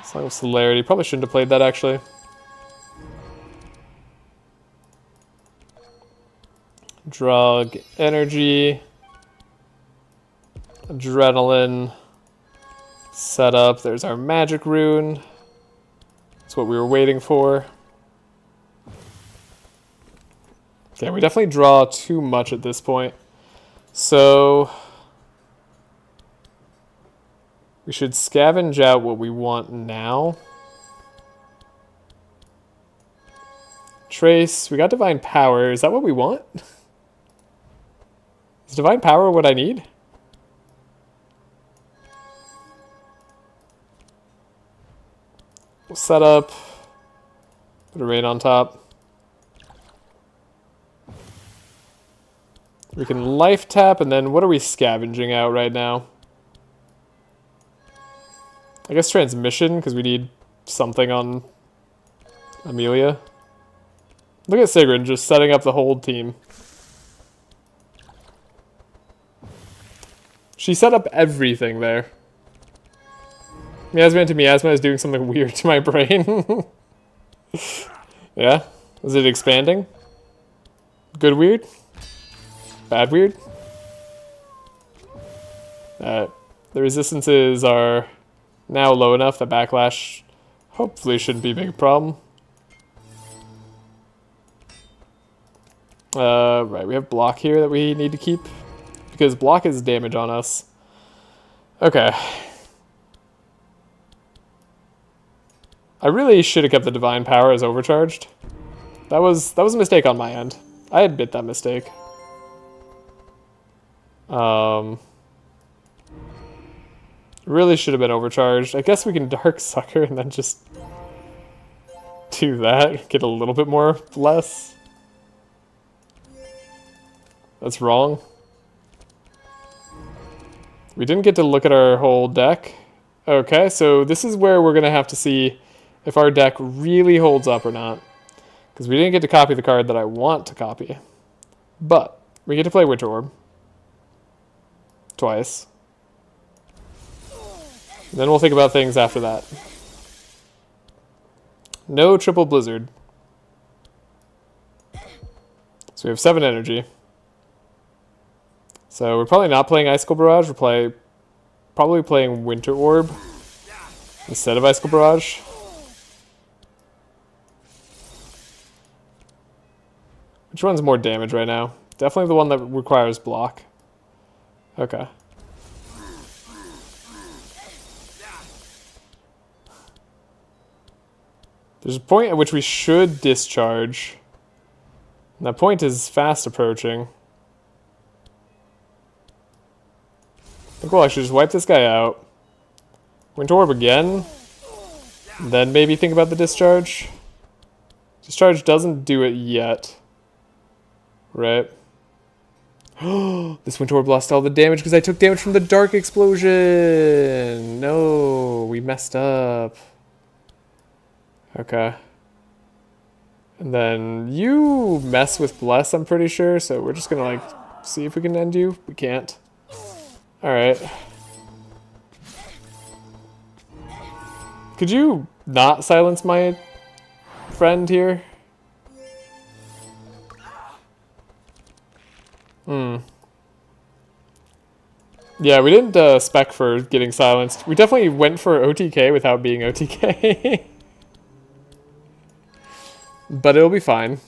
Song of Celerity. Probably shouldn't have played that, actually. Drug, energy, adrenaline, setup. There's our magic rune. That's what we were waiting for. Okay, we definitely draw too much at this point. So we should scavenge out what we want now. Trace, we got Divine Power. Is that what we want? Is Divine Power what I need? We'll set up. Put a rain on top. We can life tap, and then what are we scavenging out right now? I guess transmission, because we need something on Amelia. Look at Sigrun just setting up the whole team. She set up everything there. Miasma into Miasma is doing something weird to my brain. Yeah? Is it expanding? Good weird? Bad weird? The resistances are now low enough that backlash hopefully shouldn't be a big problem. Right, we have block here that we need to keep. Because block is damage on us. Okay. I really should have kept the Divine Power as overcharged. That was a mistake on my end. I admit that mistake. Really should have been overcharged. I guess we can Dark Sucker and then just do that. Get a little bit more less. That's wrong. We didn't get to look at our whole deck. Okay, so this is where we're going to have to see if our deck really holds up or not. Because we didn't get to copy the card that I want to copy. But we get to play Winter Orb. Twice. And then we'll think about things after that. No triple blizzard. So we have 7 energy. So we're probably not playing Icicle Barrage. We're probably playing Winter Orb instead of Icicle Barrage. Which one's more damage right now? Definitely the one that requires block. Okay. There's a point at which we should discharge. And that point is fast approaching. I think we'll actually just wipe this guy out. Winter Orb again. Then maybe think about the discharge. Discharge doesn't do it yet. Right? This Winter Orb lost all the damage because I took damage from the Dark Explosion. No, we messed up. Okay. And then you mess with Bless, I'm pretty sure. So we're just going to, see if we can end you. We can't. Alright. Could you not silence my friend here? Yeah, we didn't spec for getting silenced. We definitely went for OTK without being OTK. But it'll be fine.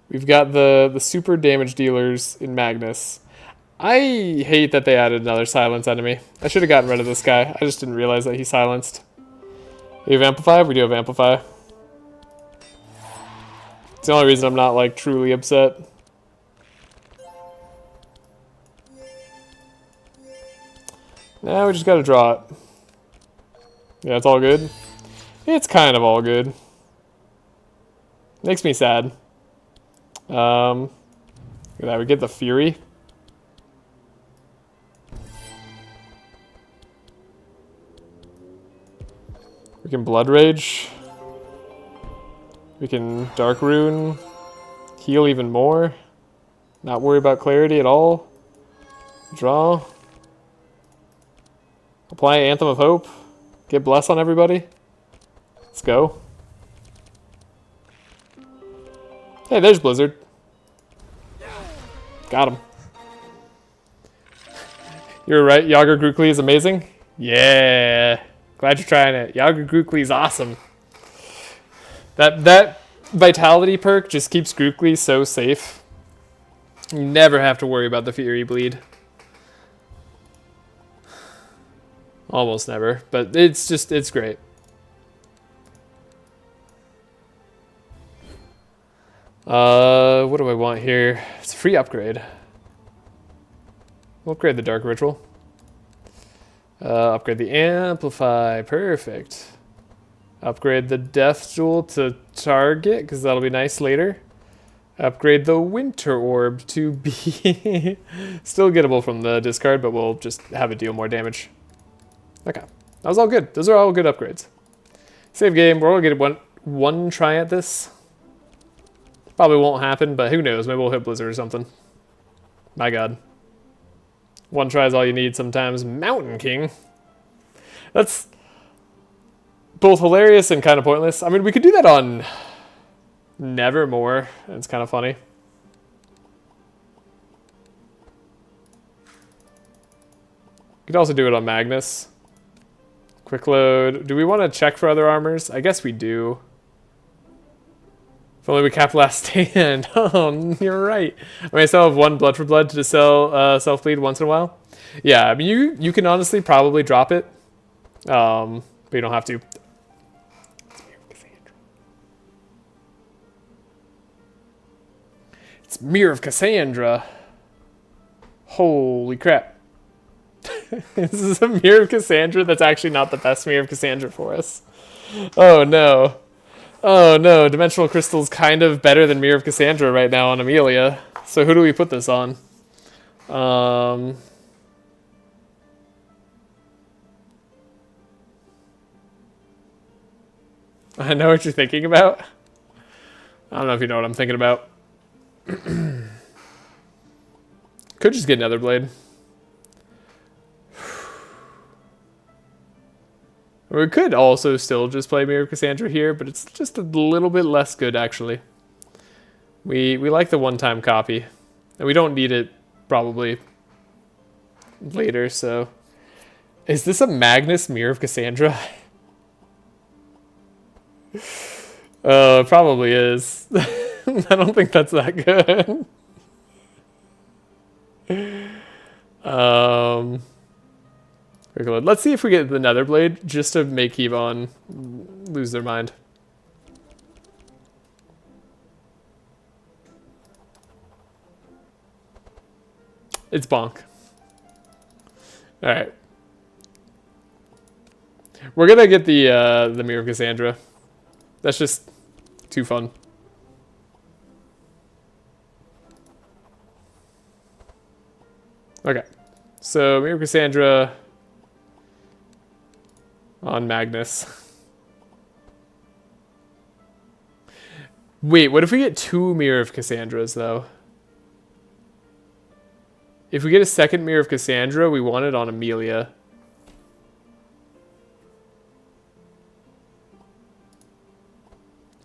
We've got the super damage dealers in Magnus. I hate that they added another silence enemy. I should have gotten rid of this guy. I just didn't realize that he silenced. We have Amplify? We do have Amplify. It's the only reason I'm not, like, truly upset. Now we just gotta draw it. Yeah, it's all good. It's kind of all good. Makes me sad. Look at that, we get the Fury. We can Blood Rage. We can Dark Rune. Heal even more. Not worry about clarity at all. Draw. Apply Anthem of Hope. Get Bless on everybody. Let's go. Hey, there's Blizzard. Got him. You were right, Yager Grookly is amazing. Yeah. Glad you're trying it. Yager Grookly is awesome. That Vitality perk just keeps Grookly so safe. You never have to worry about the Fury Bleed. Almost never, but it's great. What do I want here? It's a free upgrade. We'll upgrade the Dark Ritual. Upgrade the Amplify, perfect. Upgrade the Death Jewel to Target, because that'll be nice later. Upgrade the Winter Orb to be still gettable from the discard, but we'll just have it deal more damage. Okay, that was all good. Those are all good upgrades. Save game, we're all gonna get one try at this. Probably won't happen, but who knows? Maybe we'll hit Blizzard or something. My god. One try is all you need sometimes. Mountain King. That's both hilarious and kind of pointless. I mean, we could do that on Nevermore. It's kind of funny. We could also do it on Magnus. Quick load. Do we want to check for other armors? I guess we do. If only we kept last stand. Oh, you're right. I mean, I still have one Blood for Blood to sell self-bleed once in a while. Yeah, I mean, you can honestly probably drop it. But you don't have to. It's Mirror of Cassandra. Holy crap. This is a Mirror of Cassandra that's actually not the best Mirror of Cassandra for us. Oh no. Oh no, Dimensional Crystal's kind of better than Mirror of Cassandra right now on Amelia. So who do we put this on? I know what you're thinking about. I don't know if you know what I'm thinking about. Could just get another blade. We could also still just play Mirror of Cassandra here, but it's just a little bit less good, actually. We like the one-time copy. And we don't need it, probably, later, so... Is this a Magnus Mirror of Cassandra? It probably is. I don't think that's that good. Let's see if we get the Nether Blade, just to make Yvonne lose their mind. It's bonk. Alright. We're gonna get the Mirror of Cassandra. That's just too fun. Okay. So, Mirror of Cassandra on Magnus. Wait, what if we get two Mirror of Cassandras, though? If we get a second Mirror of Cassandra, we want it on Amelia.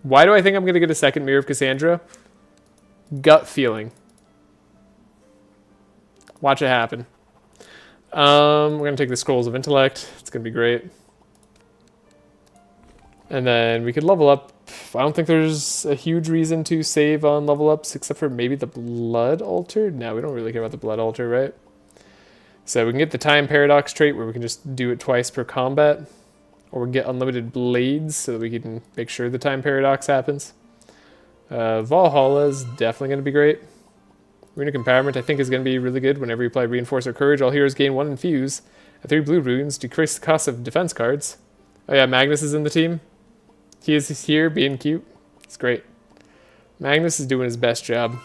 Why do I think I'm going to get a second Mirror of Cassandra? Gut feeling. Watch it happen. We're gonna take the Scrolls of Intellect. It's gonna be great. And then we could level up. I don't think there's a huge reason to save on level ups, except for maybe the Blood Altar. No, we don't really care about the Blood Altar, right? So we can get the Time Paradox trait where we can just do it twice per combat. Or we can get unlimited blades so that we can make sure the Time Paradox happens. Valhalla is definitely going to be great. Runic Empowerment I think is going to be really good. Whenever you apply Reinforce or Courage, all heroes gain 1 Infuse. 3 blue runes, decrease the cost of defense cards. Oh yeah, Magnus is in the team. He is here being cute. It's great. Magnus is doing his best job.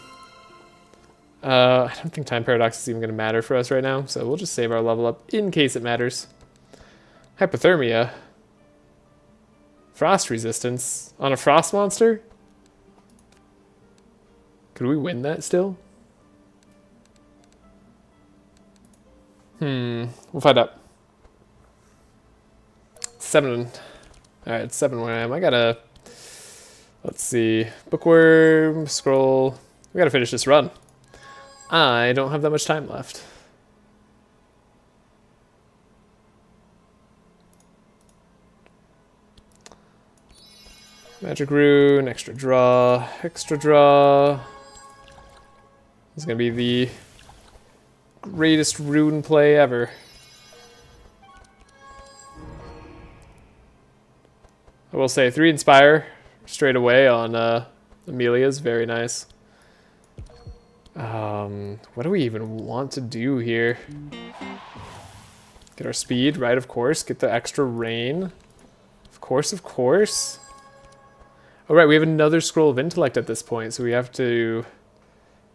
I don't think Time Paradox is even going to matter for us right now, so we'll just save our level up in case it matters. Hypothermia. Frost resistance. On a frost monster? Could we win that still? We'll find out. 7. Alright, it's 7 where I am. I gotta... Let's see. Bookworm, scroll. We gotta finish this run. I don't have that much time left. Magic rune, extra draw, extra draw. This is gonna be the greatest rune play ever. I will say 3 Inspire straight away on Amelia's very nice. What do we even want to do here? Get our speed, right, of course. Get the extra rain. Of course, of course. Oh, right, we have another Scroll of Intellect at this point, so we have to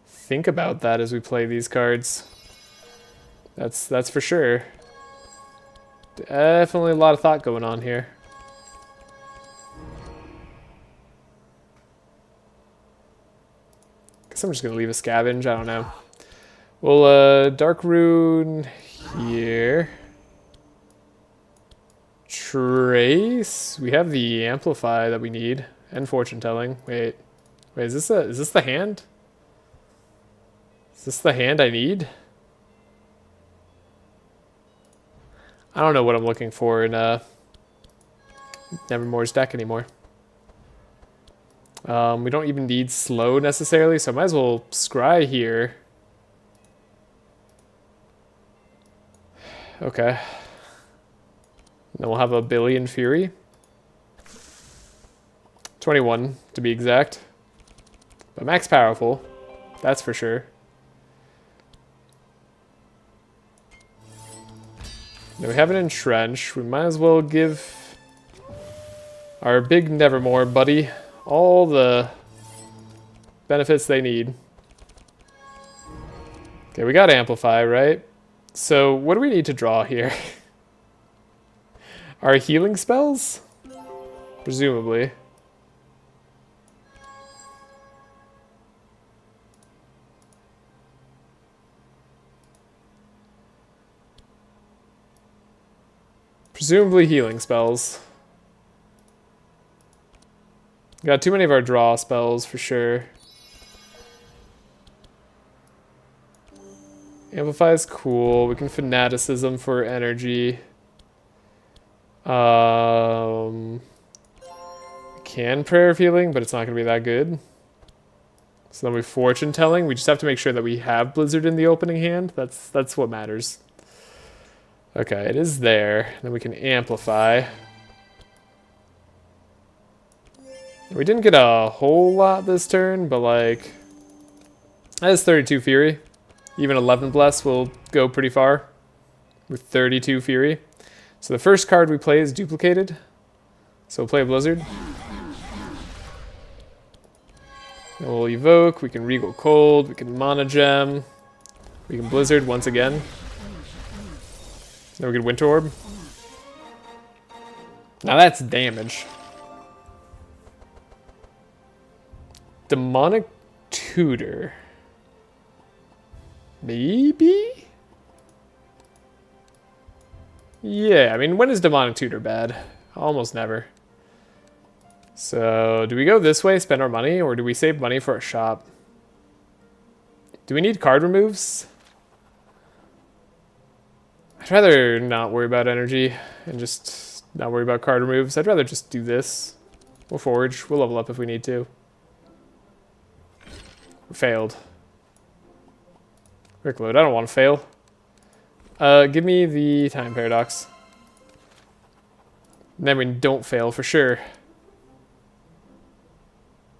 think about that as we play these cards. That's for sure. Definitely a lot of thought going on here. Guess I'm just gonna leave a scavenge, I don't know. Well, Dark Rune here. Trace. We have the Amplify that we need. And Fortune Telling. Wait, is this the hand? Is this the hand I need? I don't know what I'm looking for in Nevermore's deck anymore. We don't even need slow necessarily, so I might as well scry here. Okay. Then we'll have a Billion Fury. 21 to be exact. But max powerful, that's for sure. Now we have an Entrench. We might as well give our big Nevermore buddy all the benefits they need. Okay, we got Amplify, right? So what do we need to draw here? Our healing spells? Presumably. Presumably healing spells. Got too many of our draw spells for sure. Amplify is cool. We can Fanaticism for energy. We can Prayer of Healing, but it's not going to be that good. So then we Fortune Telling. We just have to make sure that we have Blizzard in the opening hand. That's what matters. Okay, it is there. Then we can Amplify. We didn't get a whole lot this turn, but like... That is 32 Fury. Even 11 Bless will go pretty far with 32 Fury. So the first card we play is duplicated. So we'll play a Blizzard. And we'll evoke, we can Regal Cold, we can Mana Gem. We can Blizzard once again. Then we can Winter Orb. Now that's damage. Demonic Tutor. Maybe? Yeah, I mean, when is Demonic Tutor bad? Almost never. So, do we go this way, spend our money, or do we save money for a shop? Do we need card removes? I'd rather not worry about energy and just not worry about card removes. I'd rather just do this. We'll forge. We'll level up if we need to. We failed. Quick load. I don't want to fail. Give me the time paradox. And then we don't fail for sure.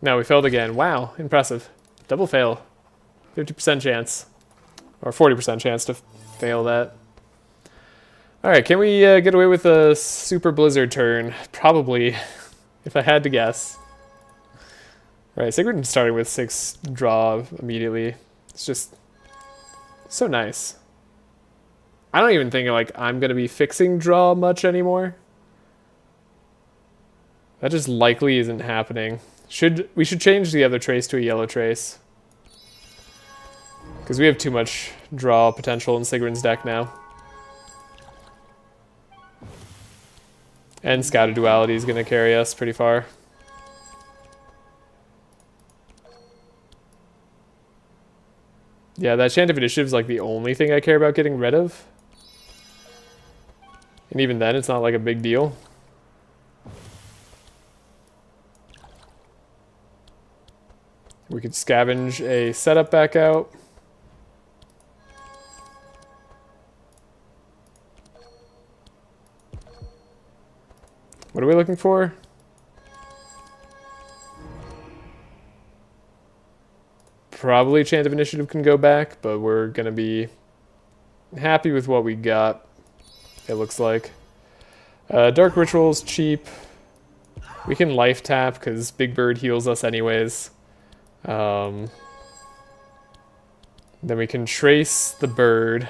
No, we failed again. Wow, impressive. Double fail. 50% chance. Or 40% chance to fail that. Alright, can we get away with a super blizzard turn? Probably, if I had to guess. Alright, Sigurd's starting with 6 draw immediately. It's just so nice. I don't even think like I'm going to be fixing draw much anymore. That just likely isn't happening. We should change the other trace to a yellow trace. Because we have too much draw potential in Sigrun's deck now. And Scouted Duality is going to carry us pretty far. Yeah, that Chant of Initiative is like the only thing I care about getting rid of. And even then, it's not like a big deal. We could scavenge a setup back out. What are we looking for? Probably Chant of Initiative can go back, but we're going to be happy with what we got, it looks like. Dark Ritual's cheap. We can life tap because Big Bird heals us anyways. Then we can trace the bird.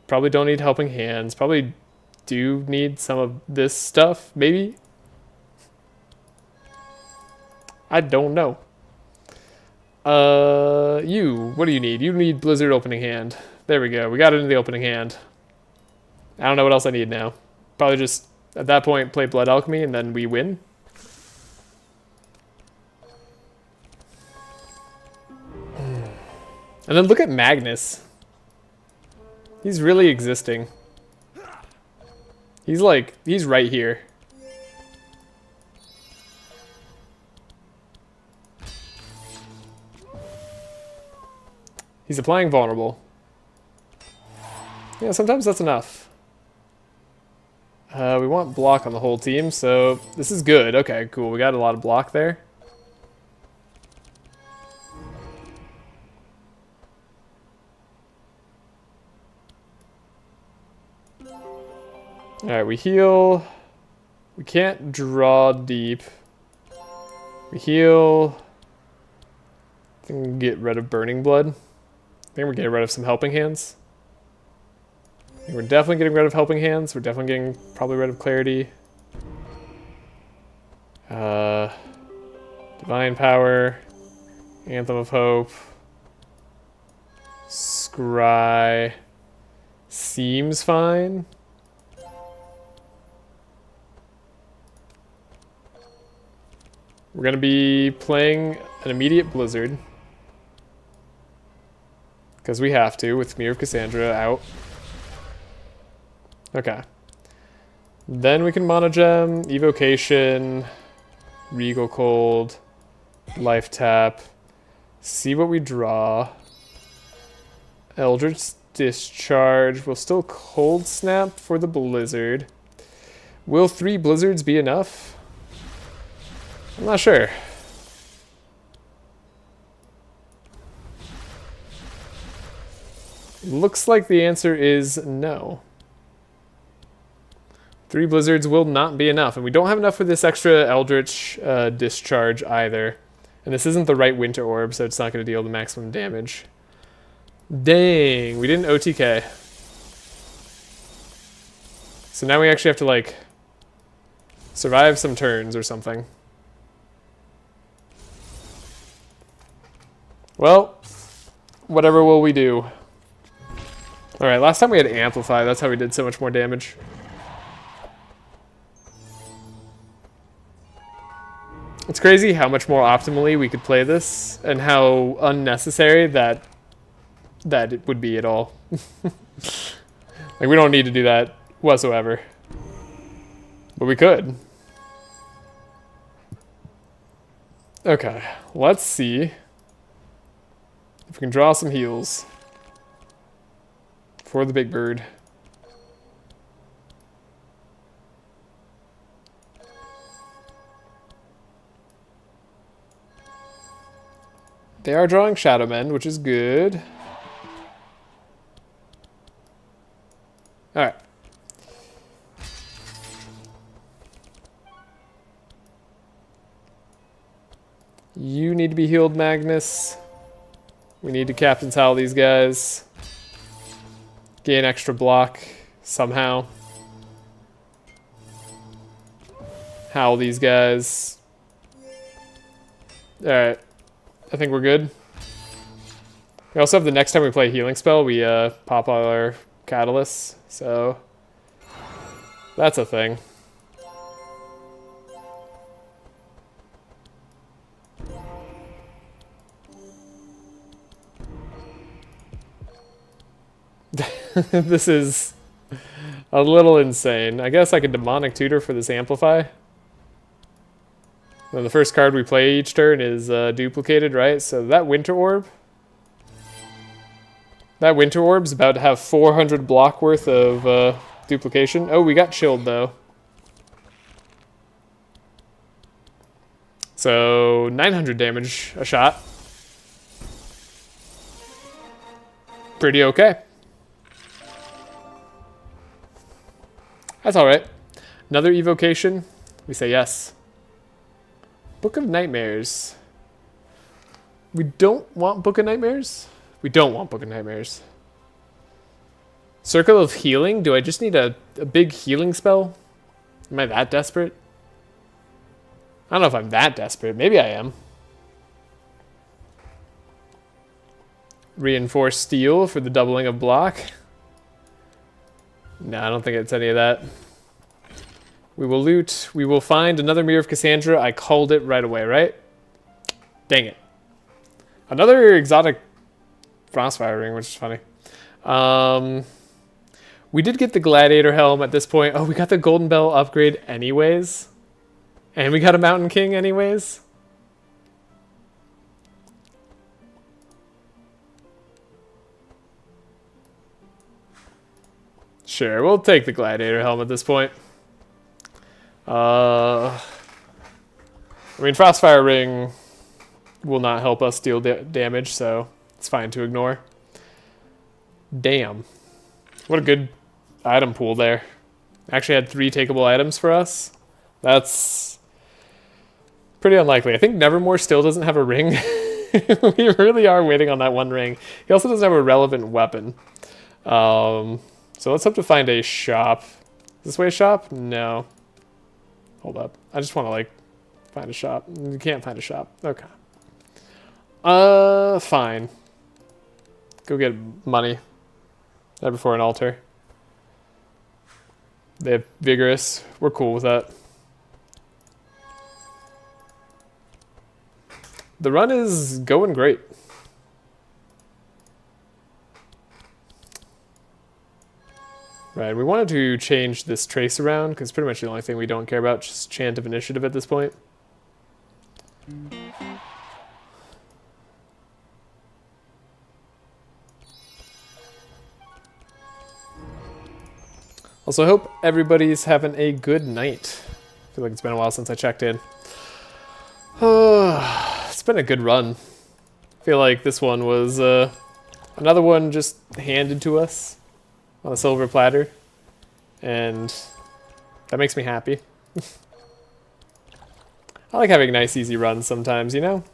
Probably don't need Helping Hands. Probably do need some of this stuff, maybe? I don't know. What do you need? You need Blizzard Opening Hand. There we go. We got it in the opening hand. I don't know what else I need now. Probably just, at that point, play Blood Alchemy and then we win. And then look at Magnus. He's really existing. He's right here. He's applying vulnerable. Yeah, sometimes that's enough. We want block on the whole team, so this is good. Okay, cool. We got a lot of block there. Alright, we heal. We can't draw deep. We heal. I think we can get rid of Burning Blood. I think we're getting rid of some Helping Hands. I think we're definitely getting rid of Helping Hands. We're definitely getting probably rid of Clarity. Divine Power. Anthem of Hope. Scry. Seems fine. We're going to be playing an immediate Blizzard. Because we have to, with Mirror of Cassandra out. Okay. Then we can Monogem, Evocation, Regal Cold, Life Tap, see what we draw. Eldritch Discharge. We'll still Cold Snap for the Blizzard. Will 3 Blizzards be enough? I'm not sure. Looks like the answer is no. 3 Blizzards will not be enough, and we don't have enough for this extra Eldritch Discharge either. And this isn't the right Winter Orb, so it's not going to deal the maximum damage. Dang, we didn't OTK. So now we actually have to, like, survive some turns or something. Well, whatever will we do? Alright, last time we had Amplify, that's how we did so much more damage. It's crazy how much more optimally we could play this, and how unnecessary that it would be at all. Like, we don't need to do that whatsoever. But we could. Okay, let's see if we can draw some heals for the big bird. They are drawing Shadow Men, which is good. Alright. You need to be healed, Magnus. We need to Captain's Howl these guys. Gain extra block somehow. Howl these guys. Alright. I think we're good. We also have the next time we play a healing spell, we pop all our catalysts. So that's a thing. This is a little insane. I guess I could Demonic Tutor for this Amplify. Then the first card we play each turn is duplicated, right? So that Winter Orb. That Winter Orb's about to have 400 block worth of duplication. Oh, we got chilled though. So 900 damage a shot. Pretty okay. That's alright. Another evocation. We say yes. Book of Nightmares. We don't want Book of Nightmares? We don't want Book of Nightmares. Circle of Healing? Do I just need a big healing spell? Am I that desperate? I don't know if I'm that desperate. Maybe I am. Reinforced Steel for the doubling of block. No, I don't think it's any of that. We will loot. We will find another Mirror of Cassandra. I called it right away, right? Dang it. Another exotic Frostfire ring, which is funny. We did get the Gladiator Helm at this point. Oh, we got the Golden Bell upgrade anyways. And we got a Mountain King anyways. Sure, we'll take the Gladiator Helm at this point. I mean, Frostfire Ring will not help us deal damage, so it's fine to ignore. Damn. What a good item pool there. Actually had 3 takeable items for us. That's pretty unlikely. I think Nevermore still doesn't have a ring. We really are waiting on that one ring. He also doesn't have a relevant weapon. So let's hope to find a shop. Is this way a shop? No. Hold up. I just want to, like, find a shop. You can't find a shop. Okay. Fine. Go get money. Right before an altar. They have Vigorous. We're cool with that. The run is going great. Right, we wanted to change this trace around, because pretty much the only thing we don't care about, just Chant of Initiative at this point. Also, hope everybody's having a good night. I feel like it's been a while since I checked in. It's been a good run. I feel like this one was another one just handed to us on a silver platter, and that makes me happy. I like having nice, easy runs sometimes, you know?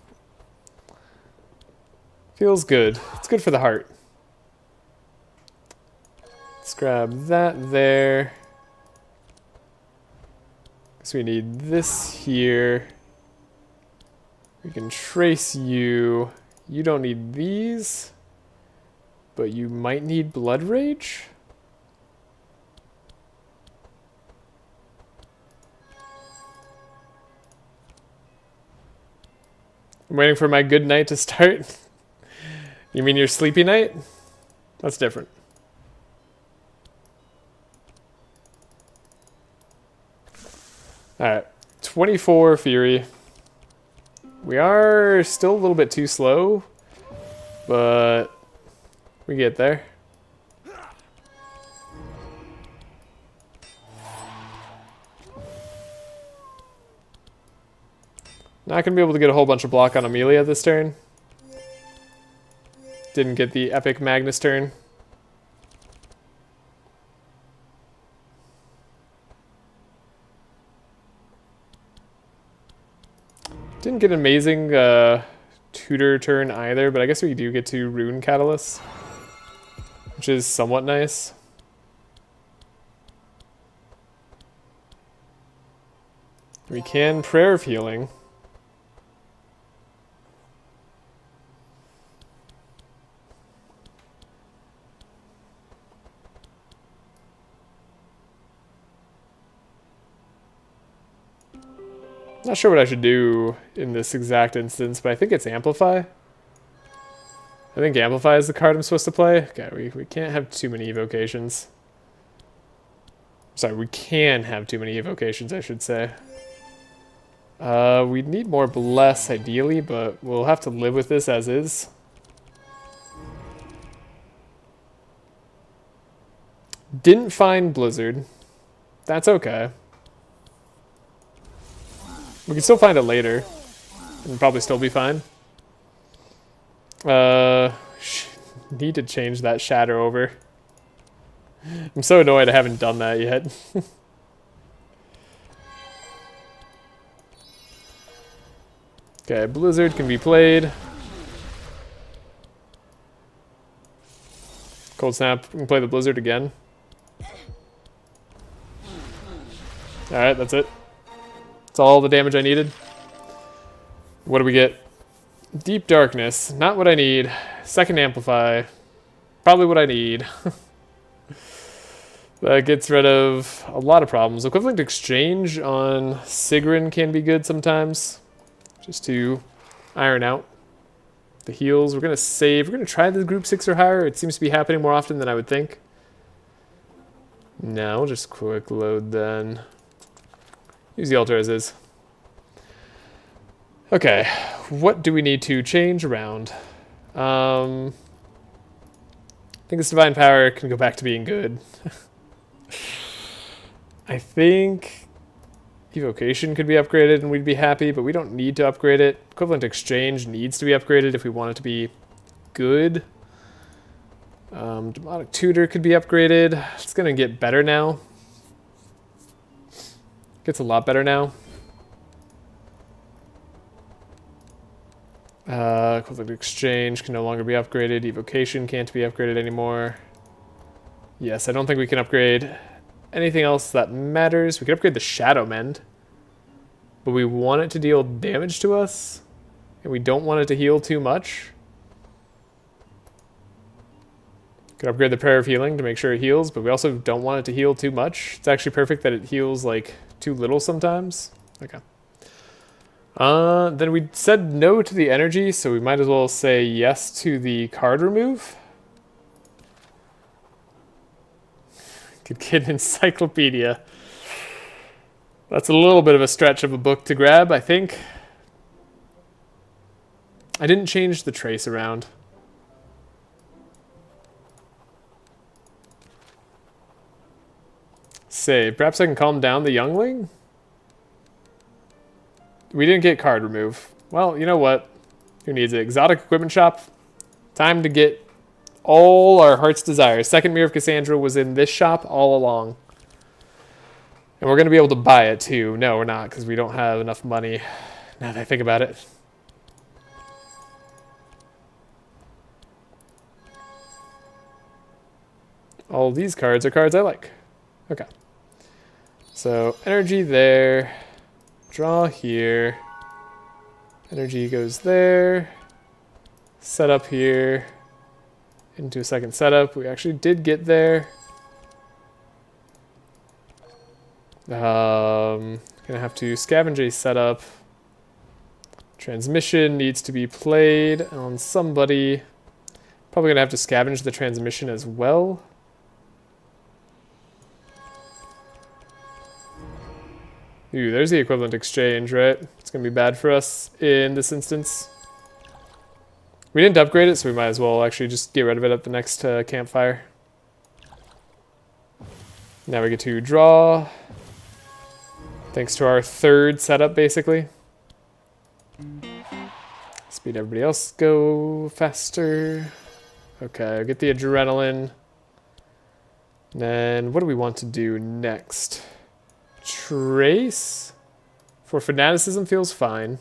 Feels good. It's good for the heart. Let's grab that there. So we need this here. We can trace you. You don't need these, but you might need Blood Rage? I'm waiting for my good night to start. You mean your sleepy night? That's different. Alright, 24 Fury. We are still a little bit too slow, but we get there. Not going to be able to get a whole bunch of block on Amelia this turn. Didn't get the epic Magnus turn. Didn't get an amazing tutor turn either, but I guess we do get to Rune Catalyst, which is somewhat nice. We can Prayer of Healing. Not sure what I should do in this exact instance, but I think it's Amplify. I think Amplify is the card I'm supposed to play. Okay, we can't have too many evocations. Sorry, we can have too many evocations, I should say. We need more Bless, ideally, but we'll have to live with this as is. Didn't find Blizzard. That's okay. We can still find it later, and probably still be fine. Need to change that shatter over. I'm so annoyed I haven't done that yet. Okay, Blizzard can be played. Cold Snap, we can play the Blizzard again. Alright, that's it. That's all the damage I needed. What do we get? Deep Darkness, not what I need. Second Amplify, probably what I need. That gets rid of a lot of problems. Equivalent Exchange on Sigrun can be good sometimes, just to iron out the heals. We're going to save. We're going to try the group 6 or higher. It seems to be happening more often than I would think. No, we'll just quick load then. Use the altar as is. Okay, what do we need to change around? I think this Divine Power can go back to being good. I think Evocation could be upgraded and we'd be happy, but we don't need to upgrade it. Equivalent Exchange needs to be upgraded if we want it to be good. Demonic Tutor could be upgraded. It's going to get better now. Gets a lot better now. Equivalent Exchange can no longer be upgraded. Evocation can't be upgraded anymore. Yes, I don't think we can upgrade anything else that matters. We could upgrade the Shadow Mend, but we want it to deal damage to us, and we don't want it to heal too much. Could upgrade the Prayer of Healing to make sure it heals, but we also don't want it to heal too much. It's actually perfect that it heals like too little sometimes. Okay. Then we said no to the energy, so we might as well say yes to the card remove. Could get an encyclopedia. That's a little bit of a stretch of a book to grab, I think. I didn't change the trace around. Save. Perhaps I can calm down the youngling? We didn't get card remove. Well, you know what? Who needs it? Exotic Equipment Shop. Time to get all our heart's desires. Second Mirror of Cassandra was in this shop all along. And we're going to be able to buy it too. No, we're not, because we don't have enough money. Now that I think about it. All these cards are cards I like. Okay. So, energy there. Draw here. Energy goes there. Setup here. Into a second setup. We actually did get there. Gonna have to scavenge a setup. Transmission needs to be played on somebody. Probably gonna have to scavenge the transmission as well. Ooh, there's the equivalent exchange, right? It's going to be bad for us in this instance. We didn't upgrade it, so we might as well actually just get rid of it at the next campfire. Now we get to draw. Thanks to our third setup, basically. Speed everybody else go faster. Okay, I'll get the adrenaline. Then what do we want to do next? Trace for fanaticism feels fine.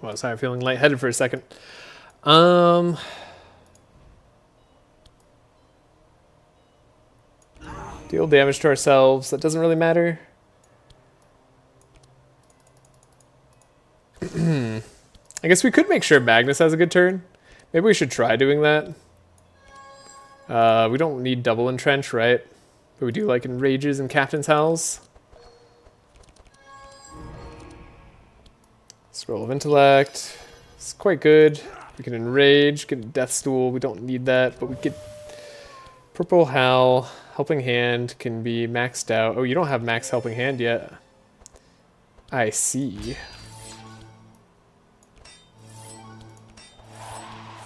Well, sorry, I'm feeling lightheaded for a second. Deal damage to ourselves. That doesn't really matter. I guess we could make sure Magnus has a good turn. Maybe we should try doing that. We don't need double entrench, right? But we do like enrages and captain's howls. Scroll of intellect. It's quite good. We can enrage, get a death stool. We don't need that, but we get purple howl. Helping hand can be maxed out. Oh, you don't have max helping hand yet. I see.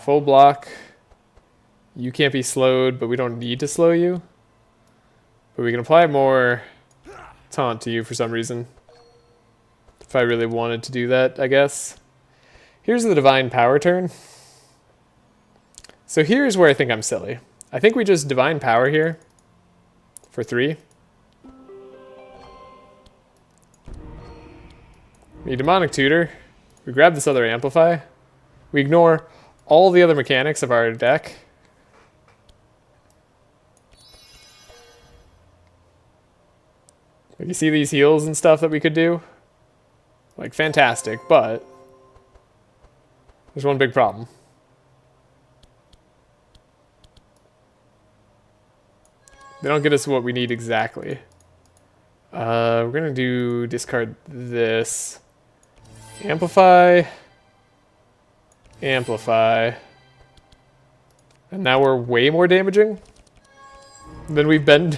Full block. You can't be slowed, but we don't need to slow you. But we can apply more taunt to you for some reason. If I really wanted to do that, I guess. Here's the divine power turn. So here's where I think I'm silly. I think we just divine power here for 3. We demonic tutor. We grab this other amplify. We ignore all the other mechanics of our deck. Like, you see these heals and stuff that we could do? Like, fantastic, but there's one big problem. They don't get us what we need exactly. We're gonna do discard this. Amplify. Amplify. And now we're way more damaging than we've been.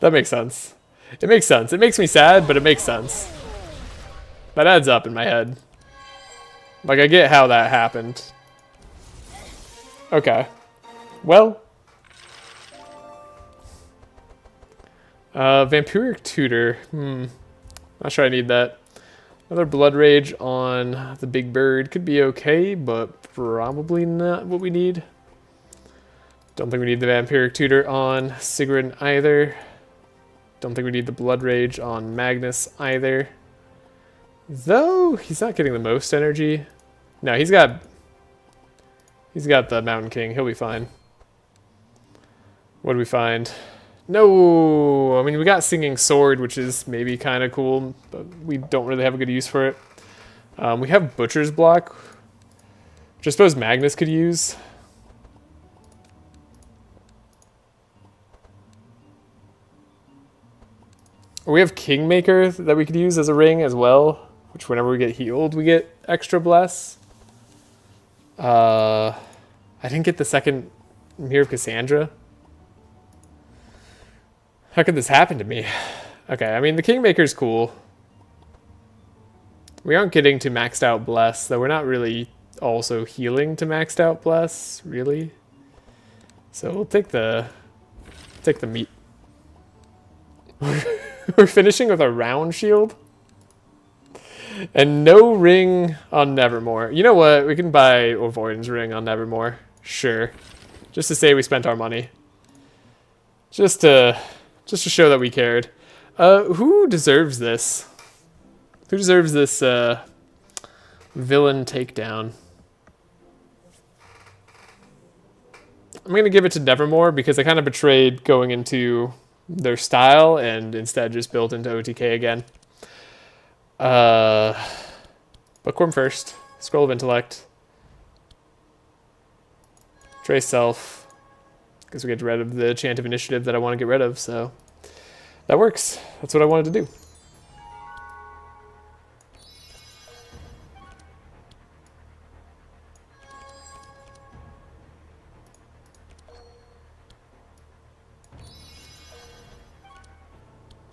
That makes sense. It makes sense. It makes me sad, but it makes sense. That adds up in my head. Like, I get how that happened. Okay. Well. Vampiric Tutor. Not sure I need that. Another Blood Rage on the big bird could be okay, but probably not what we need. Don't think we need the Vampiric Tutor on Sigrun either. Don't think we need the Blood Rage on Magnus either. Though, he's not getting the most energy. No, he's got the Mountain King. He'll be fine. What do we find? No! I mean, we got Singing Sword, which is maybe kind of cool, but we don't really have a good use for it. We have Butcher's Block, which I suppose Magnus could use. We have Kingmaker that we could use as a ring as well, which whenever we get healed, we get extra bless. I didn't get the second Mirror of Cassandra. How could this happen to me? Okay, I mean, the Kingmaker's cool. We aren't getting to maxed out bless, though we're not really also healing to maxed out bless, really. So we'll take the meat. We're finishing with a round shield. And no ring on Nevermore. You know what? We can buy Avoidance ring on Nevermore. Sure. Just to say we spent our money. Just to show that we cared. Who deserves this? Who deserves this villain takedown? I'm going to give it to Nevermore because I kind of betrayed going into their style and instead just built into OTK again. Bookworm first. Scroll of Intellect. Trace Self. Because we get rid of the Chant of Initiative that I want to get rid of, so that works. That's what I wanted to do.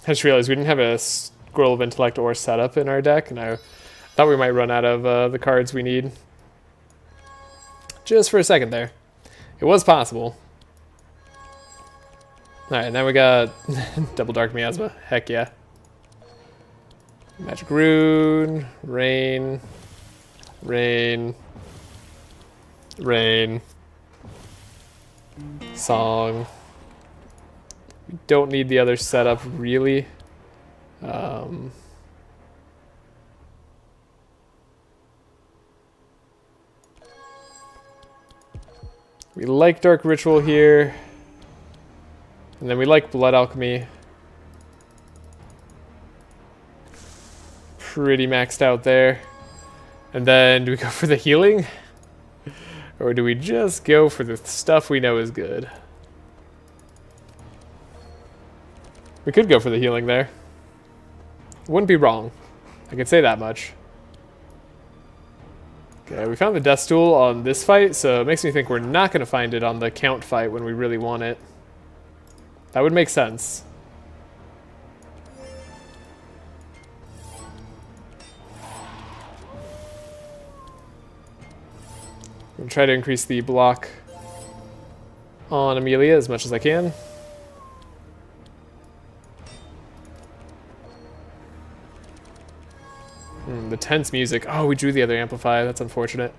I just realized we didn't have a Scroll of Intellect or setup in our deck, and I thought we might run out of the cards we need. Just for a second there. It was possible. Alright, now we got Double Dark Miasma. Heck yeah. Magic Rune, Rain, Rain, Rain, Song. We don't need the other setup, really. We like Dark Ritual here. And then we like Blood Alchemy. Pretty maxed out there. And then do we go for the healing? Or do we just go for the stuff we know is good? We could go for the healing there. Wouldn't be wrong. I can say that much. Okay, we found the Death Stool on this fight, so it makes me think we're not going to find it on the Count fight when we really want it. That would make sense. I'm going to try to increase the block on Amelia as much as I can. The tense music. Oh, we drew the other Amplify. That's unfortunate.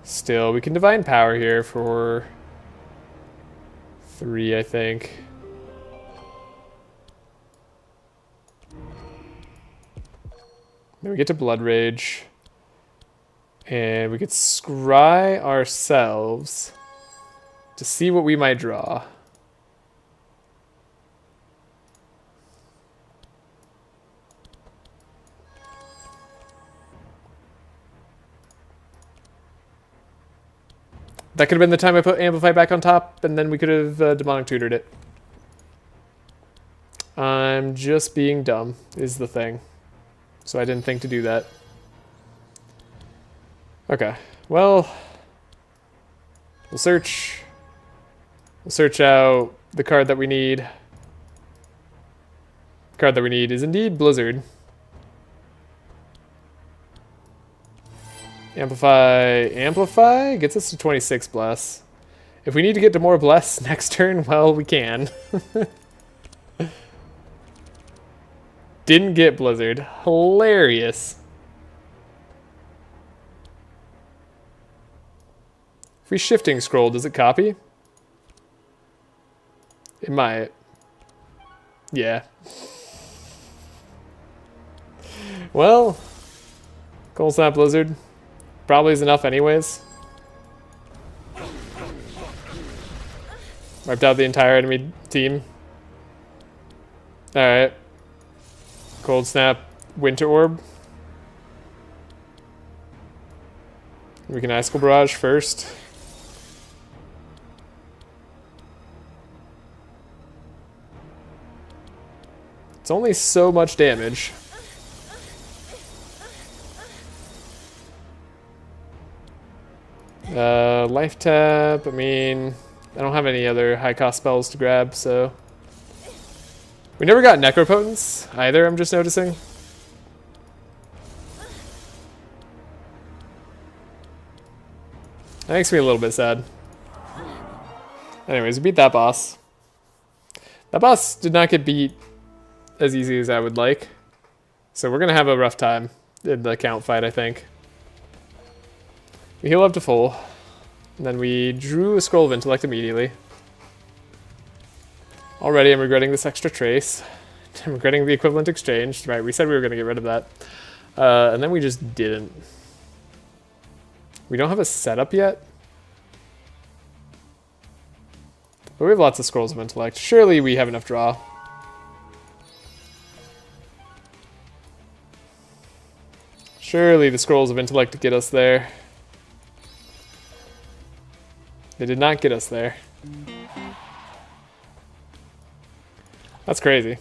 Still, we can Divine Power here for 3, I think. Then we get to Blood Rage. And we could scry ourselves to see what we might draw. That could have been the time I put Amplify back on top, and then we could have Demonic Tutored it. I'm just being dumb, is the thing. So I didn't think to do that. Okay, well, we'll search out the card that we need. The card that we need is indeed Blizzard. Amplify gets us to 26 Bless. If we need to get to more Bless next turn, well, we can. Didn't get Blizzard. Hilarious. If we Shifting Scroll, does it copy? It might. Yeah. Well, Cold Snap Blizzard probably is enough anyways. Wiped out the entire enemy team. Alright. Cold Snap Winter Orb. We can Icicle Barrage first. It's only so much damage. Life tap, I mean, I don't have any other high cost spells to grab, so. We never got Necropotence either, I'm just noticing. That makes me a little bit sad. Anyways, we beat that boss. That boss did not get beat as easy as I would like. So we're gonna have a rough time in the Count fight, I think. We heal up to full. And then we drew a Scroll of Intellect immediately. Already I'm regretting this extra trace. I'm regretting the equivalent exchange. Right, we said we were gonna get rid of that. And then we just didn't. We don't have a setup yet. But we have lots of Scrolls of Intellect. Surely we have enough draw. Surely the Scrolls of Intellect get us there. They did not get us there. That's crazy.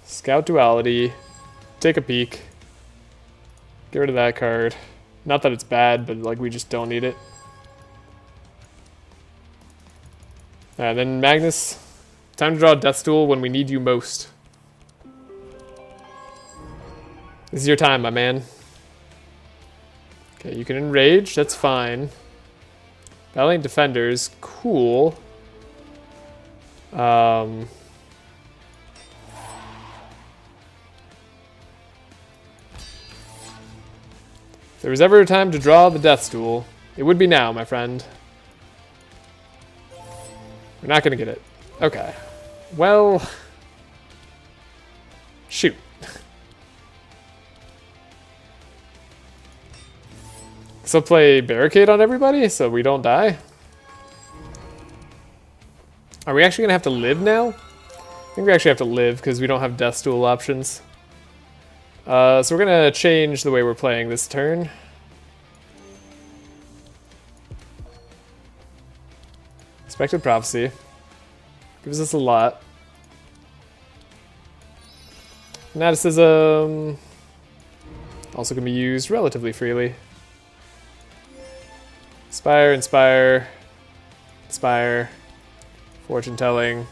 Scout Duality. Take a peek. Get rid of that card. Not that it's bad, but like we just don't need it. Alright, then Magnus. Time to draw Death Duel when we need you most. This is your time, my man. Okay, you can enrage, that's fine. Battling Defenders, cool. If there was ever a time to draw the Death Duel, it would be now, my friend. We're not gonna get it. Okay. Well... Shoot. So play Barricade on everybody so we don't die? Are we actually gonna have to live now? I think we actually have to live because we don't have Death Duel options. So we're gonna change the way we're playing this turn. Expected Prophecy. Gives us a lot. Fanaticism also can be used relatively freely. Inspire, Inspire, Inspire, Fortune Telling.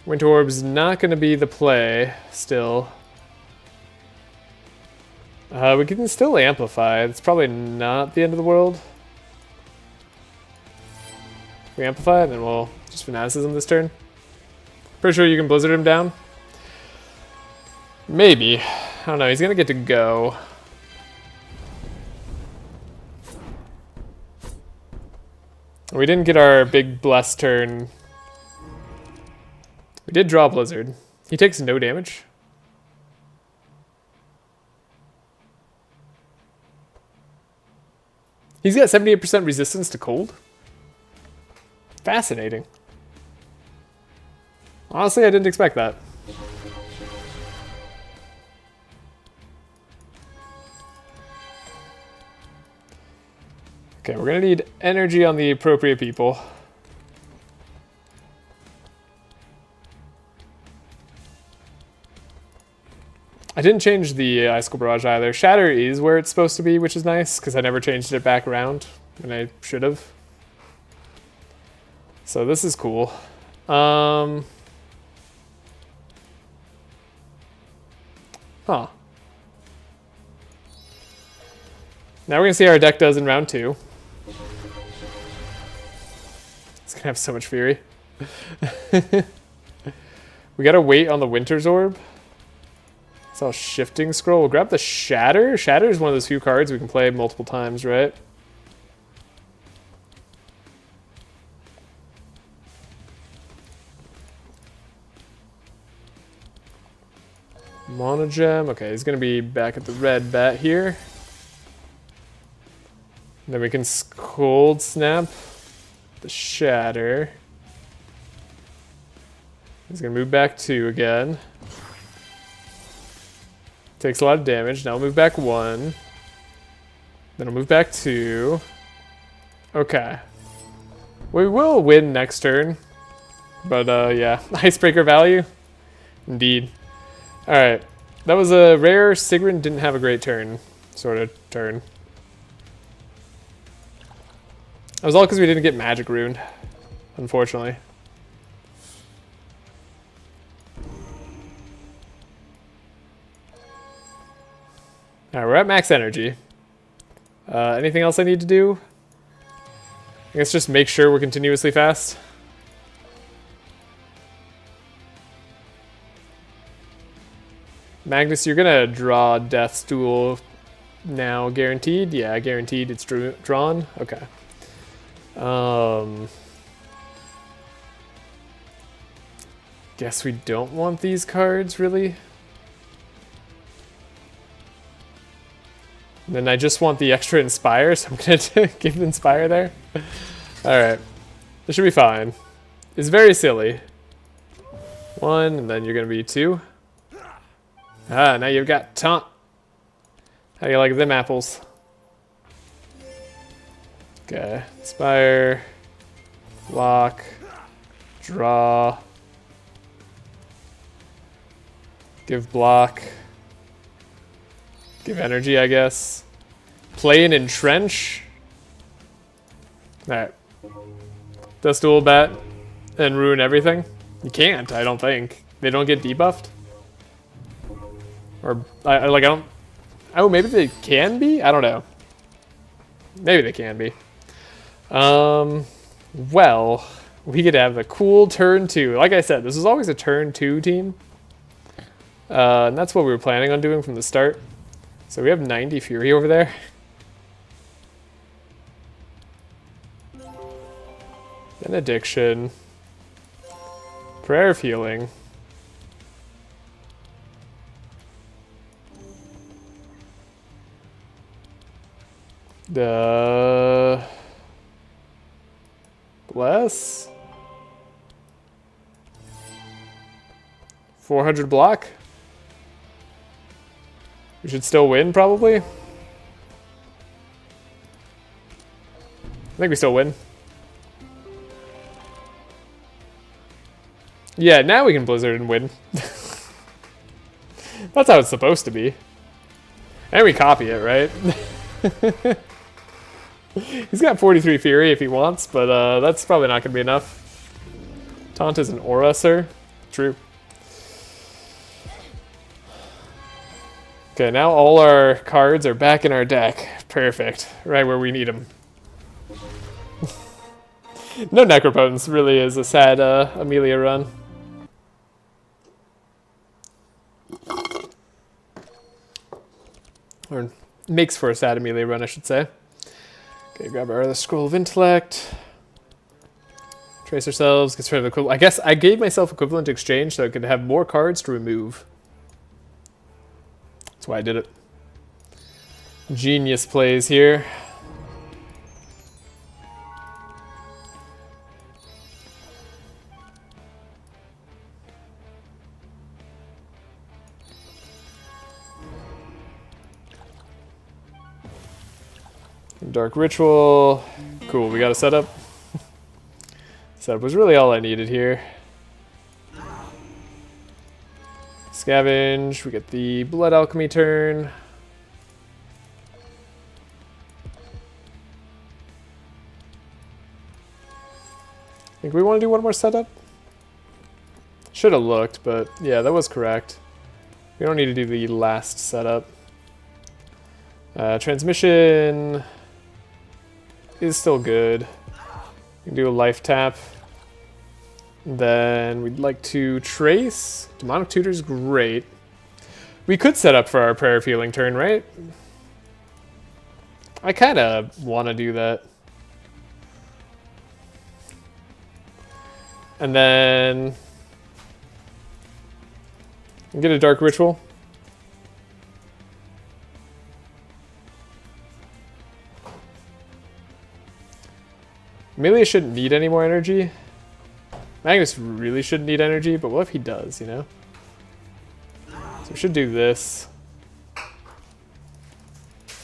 Winter Orb's not going to be the play, still. We can still Amplify. It's probably not the end of the world. We Amplify, and then we'll just Fanaticism this turn. Pretty sure you can Blizzard him down. Maybe. I don't know, he's going to get to go. We didn't get our big bless turn. We did draw Blizzard. He takes no damage. He's got 78% resistance to cold. Fascinating. Honestly, I didn't expect that. Okay, we're gonna need energy on the appropriate people. I didn't change the Icicle Barrage either. Shatter is where it's supposed to be, which is nice, because I never changed it back around, and I should have. So this is cool. Huh. Now we're gonna see how our deck does in round 2. It's gonna have so much fury. We gotta wait on the Winter's Orb. It's all Shifting Scroll. We'll grab the Shatter. Shatter is one of those few cards we can play multiple times, right? Monogem. Okay, he's gonna be back at the red bat here. Then we can Cold Snap the Shatter. He's gonna move back 2 again. Takes a lot of damage. Now we'll move back 1. Then I'll move back 2. Okay. We will win next turn. But yeah, Icebreaker value. Indeed. Alright. That was a rare. Sigrun didn't have a great turn. Sort of turn. That was all because we didn't get Magic Ruined, unfortunately. Alright, we're at max energy. Anything else I need to do? I guess just make sure we're continuously fast. Magnus, you're gonna draw Death's Duel now, guaranteed? Yeah, guaranteed it's drawn. Okay. Guess we don't want these cards, really. And then I just want the extra Inspire, so I'm gonna give Inspire there. Alright. This should be fine. It's very silly. 1, and then you're gonna be 2. Ah, now you've got Taunt. How do you like them apples? Okay. Inspire. Lock. Draw. Give block. Give energy, I guess. Play and entrench. Alright. Dust Dual Bat and ruin everything? You can't, I don't think. They don't get debuffed? Or, I don't... Oh, maybe they can be? I don't know. Maybe they can be. Well, we could have a cool turn 2. Like I said, this is always a turn 2 team. And that's what we were planning on doing from the start. So we have 90 Fury over there. Benediction. Prayer of Healing. Bless. 400 block. We should still win, probably. I think we still win. Yeah, now we can Blizzard and win. That's how it's supposed to be. And we copy it, right? He's got 43 Fury if he wants, but that's probably not going to be enough. Taunt is an aura, sir. True. Okay, now all our cards are back in our deck. Perfect. Right where we need them. No Necropotence really is a sad Amelia run. Or makes for a sad Amelia run, I should say. Okay, grab our other Scroll of Intellect. Trace ourselves, get rid of equivalent. I guess I gave myself equivalent exchange so I could have more cards to remove. That's why I did it. Genius plays here. Dark Ritual. Cool, we got a setup. Setup was really all I needed here. Scavenge, we get the Blood Alchemy turn. I think we want to do one more setup. Should have looked, but yeah, that was correct. We don't need to do the last setup. Transmission is still good. We can do a life tap. Then we'd like to trace. Demonic Tutor's great. We could set up for our Prayer of Healing turn, right? I kind of want to do that. And then get a Dark Ritual. Amelia shouldn't need any more energy. Magnus really shouldn't need energy, but what if he does, you know? So we should do this.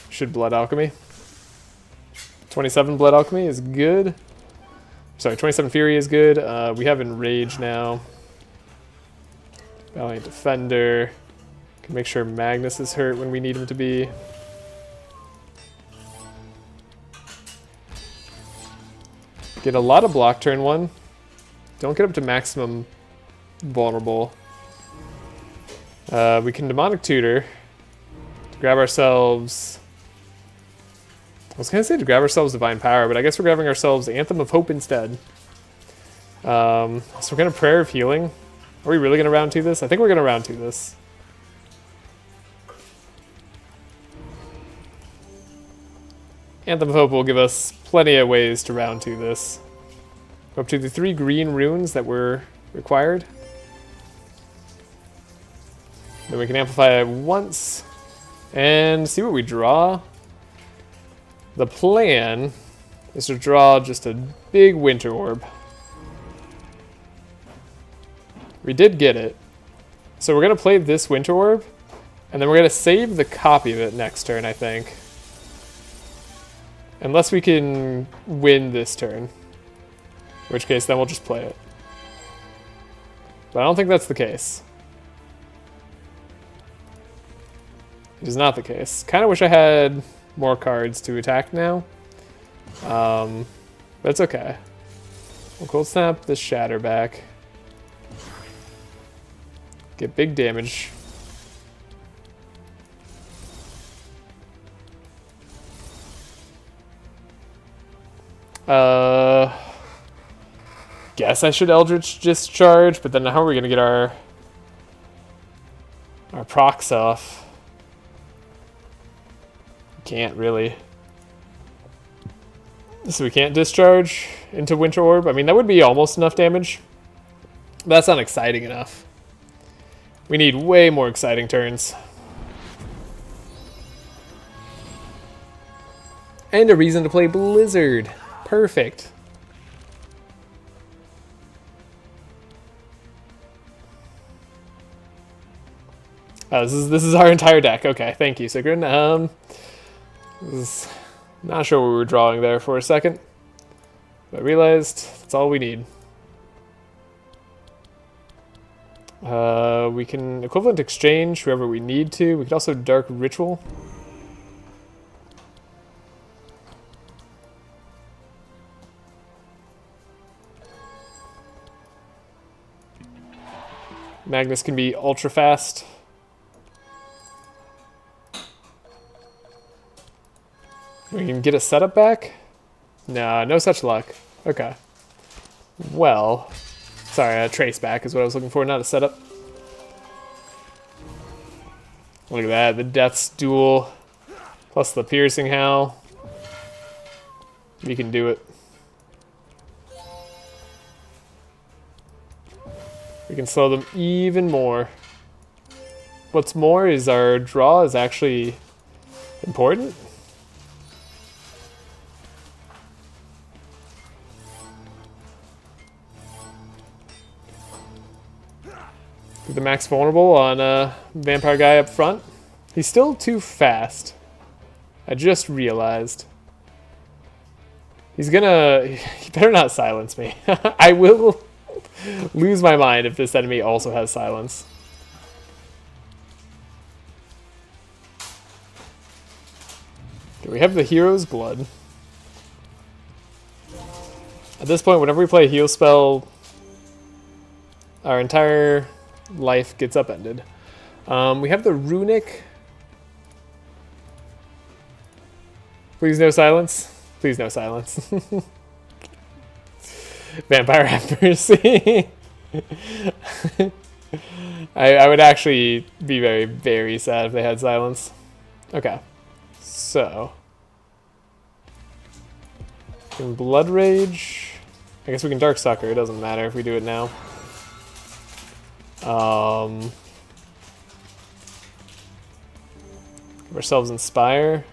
Should Blood Alchemy. 27 Blood Alchemy is good. Sorry, 27 Fury is good. We have Enrage now. Valiant Defender. Can make sure Magnus is hurt when we need him to be. Get a lot of block turn 1. Don't get up to maximum vulnerable. We can Demonic Tutor to grab ourselves... I was going to say to grab ourselves Divine Power, but I guess we're grabbing ourselves Anthem of Hope instead. So we're going to Prayer of Healing. Are we really going to round 2 this? I think we're going to round 2 this. Anthem of Hope will give us plenty of ways to round 2 this. Up to the 3 green runes that were required. Then we can amplify it once and see what we draw. The plan is to draw just a big Winter Orb. We did get it. So we're going to play this Winter Orb, and then we're going to save the copy of it next turn, I think. Unless we can win this turn. In which case, then we'll just play it. But I don't think that's the case. Which is not the case. Kind of wish I had more cards to attack now. But it's okay. We'll cold snap the shatter back. Get big damage. Guess I should Eldritch Discharge, but then how are we gonna get our procs off? Can't really. So we can't discharge into Winter Orb. I mean, that would be almost enough damage. But that's not exciting enough. We need way more exciting turns. And a reason to play Blizzard. Perfect. Oh, this is our entire deck. Okay, thank you, Sigrun. Not sure what we were drawing there for a second, but I realized that's all we need. We can equivalent exchange whoever we need to. We could also Dark Ritual. Magnus can be ultra fast. We can get a setup back? No, no such luck. Okay. Well, sorry, a trace back is what I was looking for, not a setup. Look at that, the Death's Duel, plus the Piercing Howl. We can do it. We can slow them even more. What's more is our draw is actually important. The max vulnerable on a vampire guy up front. He's still too fast. I just realized. He better not silence me. I will lose my mind if this enemy also has silence. Do we have the hero's blood? At this point, whenever we play a heal spell, our entire life gets upended. We have the runic. Please no silence. Please no silence. Vampire have mercy. I would actually be very, very sad if they had silence. Okay. So. In Blood Rage. I guess we can Dark Sucker. It doesn't matter if we do it now. Give ourselves Inspire.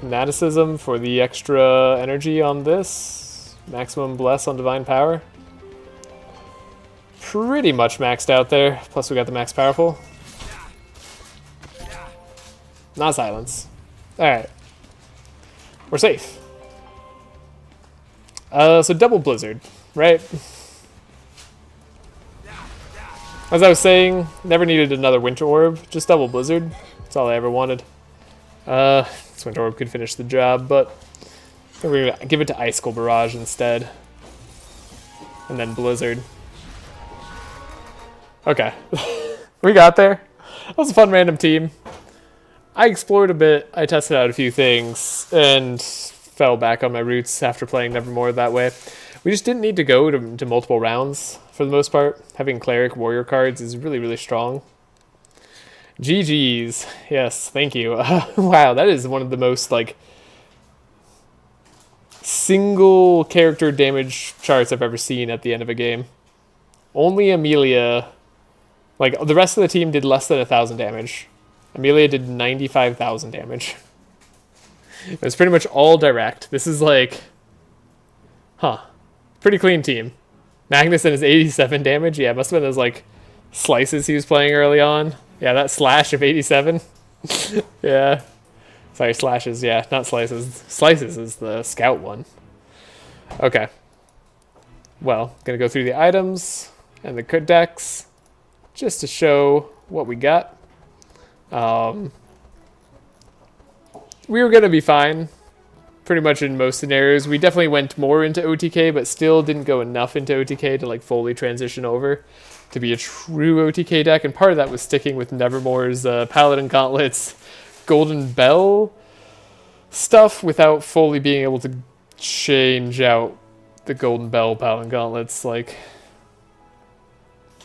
Fanaticism for the extra energy on this. Maximum Bless on Divine Power. Pretty much maxed out there. Plus we got the Max Powerful. Not silence. Alright. We're safe. So double Blizzard, right? As I was saying, never needed another Winter Orb, just double Blizzard. That's all I ever wanted. This Winter Orb could finish the job, but we're gonna give it to Icicle Barrage instead. And then Blizzard. Okay. We got there. That was a fun random team. I explored a bit, I tested out a few things, and fell back on my roots after playing Nevermore that way. We just didn't need to go to multiple rounds for the most part. Having Cleric Warrior cards is really, really strong. GG's. Yes, thank you. Wow, that is one of the most, like, single character damage charts I've ever seen at the end of a game. Only Amelia, like, the rest of the team did less than 1,000 damage. Amelia did 95,000 damage. It was pretty much all direct. This is like, pretty clean team. Magnus and his 87 damage. Yeah, must have been those like slices he was playing early on. Yeah, that slash of 87. Yeah. Sorry, slashes. Yeah, not slices. Slices is the scout one. Okay. Well, gonna go through the items and the decks just to show what we got. We were going to be fine pretty much in most scenarios. We definitely went more into OTK, but still didn't go enough into OTK to like fully transition over to be a true OTK deck. And part of that was sticking with Nevermore's Paladin Gauntlets, Golden Bell stuff without fully being able to change out the Golden Bell Paladin Gauntlets like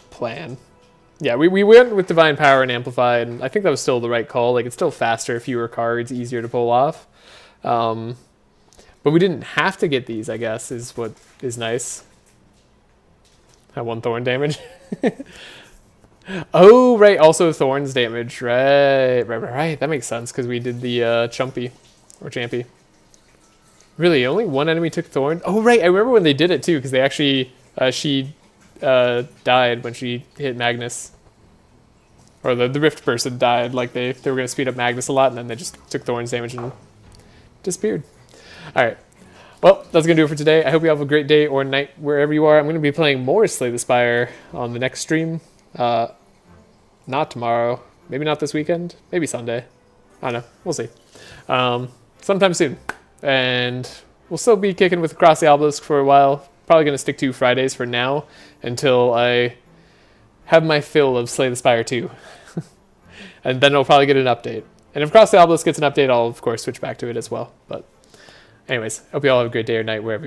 plan. Yeah, we went with Divine Power and Amplify, and I think that was still the right call. Like, it's still faster, fewer cards, easier to pull off. But we didn't have to get these, I guess, is what is nice. That one Thorn damage. Oh, right, also Thorns damage. Right. That makes sense, because we did the Chumpy, or Champy. Really, only one enemy took Thorn? Oh, right, I remember when they did it, too, because they actually, she died when she hit Magnus. Or the Rift person died, like they were going to speed up Magnus a lot, and then they just took Thorns damage and disappeared. Alright, well, that's going to do it for today. I hope you have a great day or night wherever you are. I'm going to be playing more Slay the Spire on the next stream. Not tomorrow, maybe not this weekend, maybe Sunday. I don't know, we'll see. Sometime soon. And we'll still be kicking with Across the Obelisk for a while. Probably going to stick to Fridays for now until I have my fill of Slay the Spire 2. And then I'll probably get an update. And if Across the Obelisk gets an update, I'll of course switch back to it as well. But anyways, hope you all have a great day or night wherever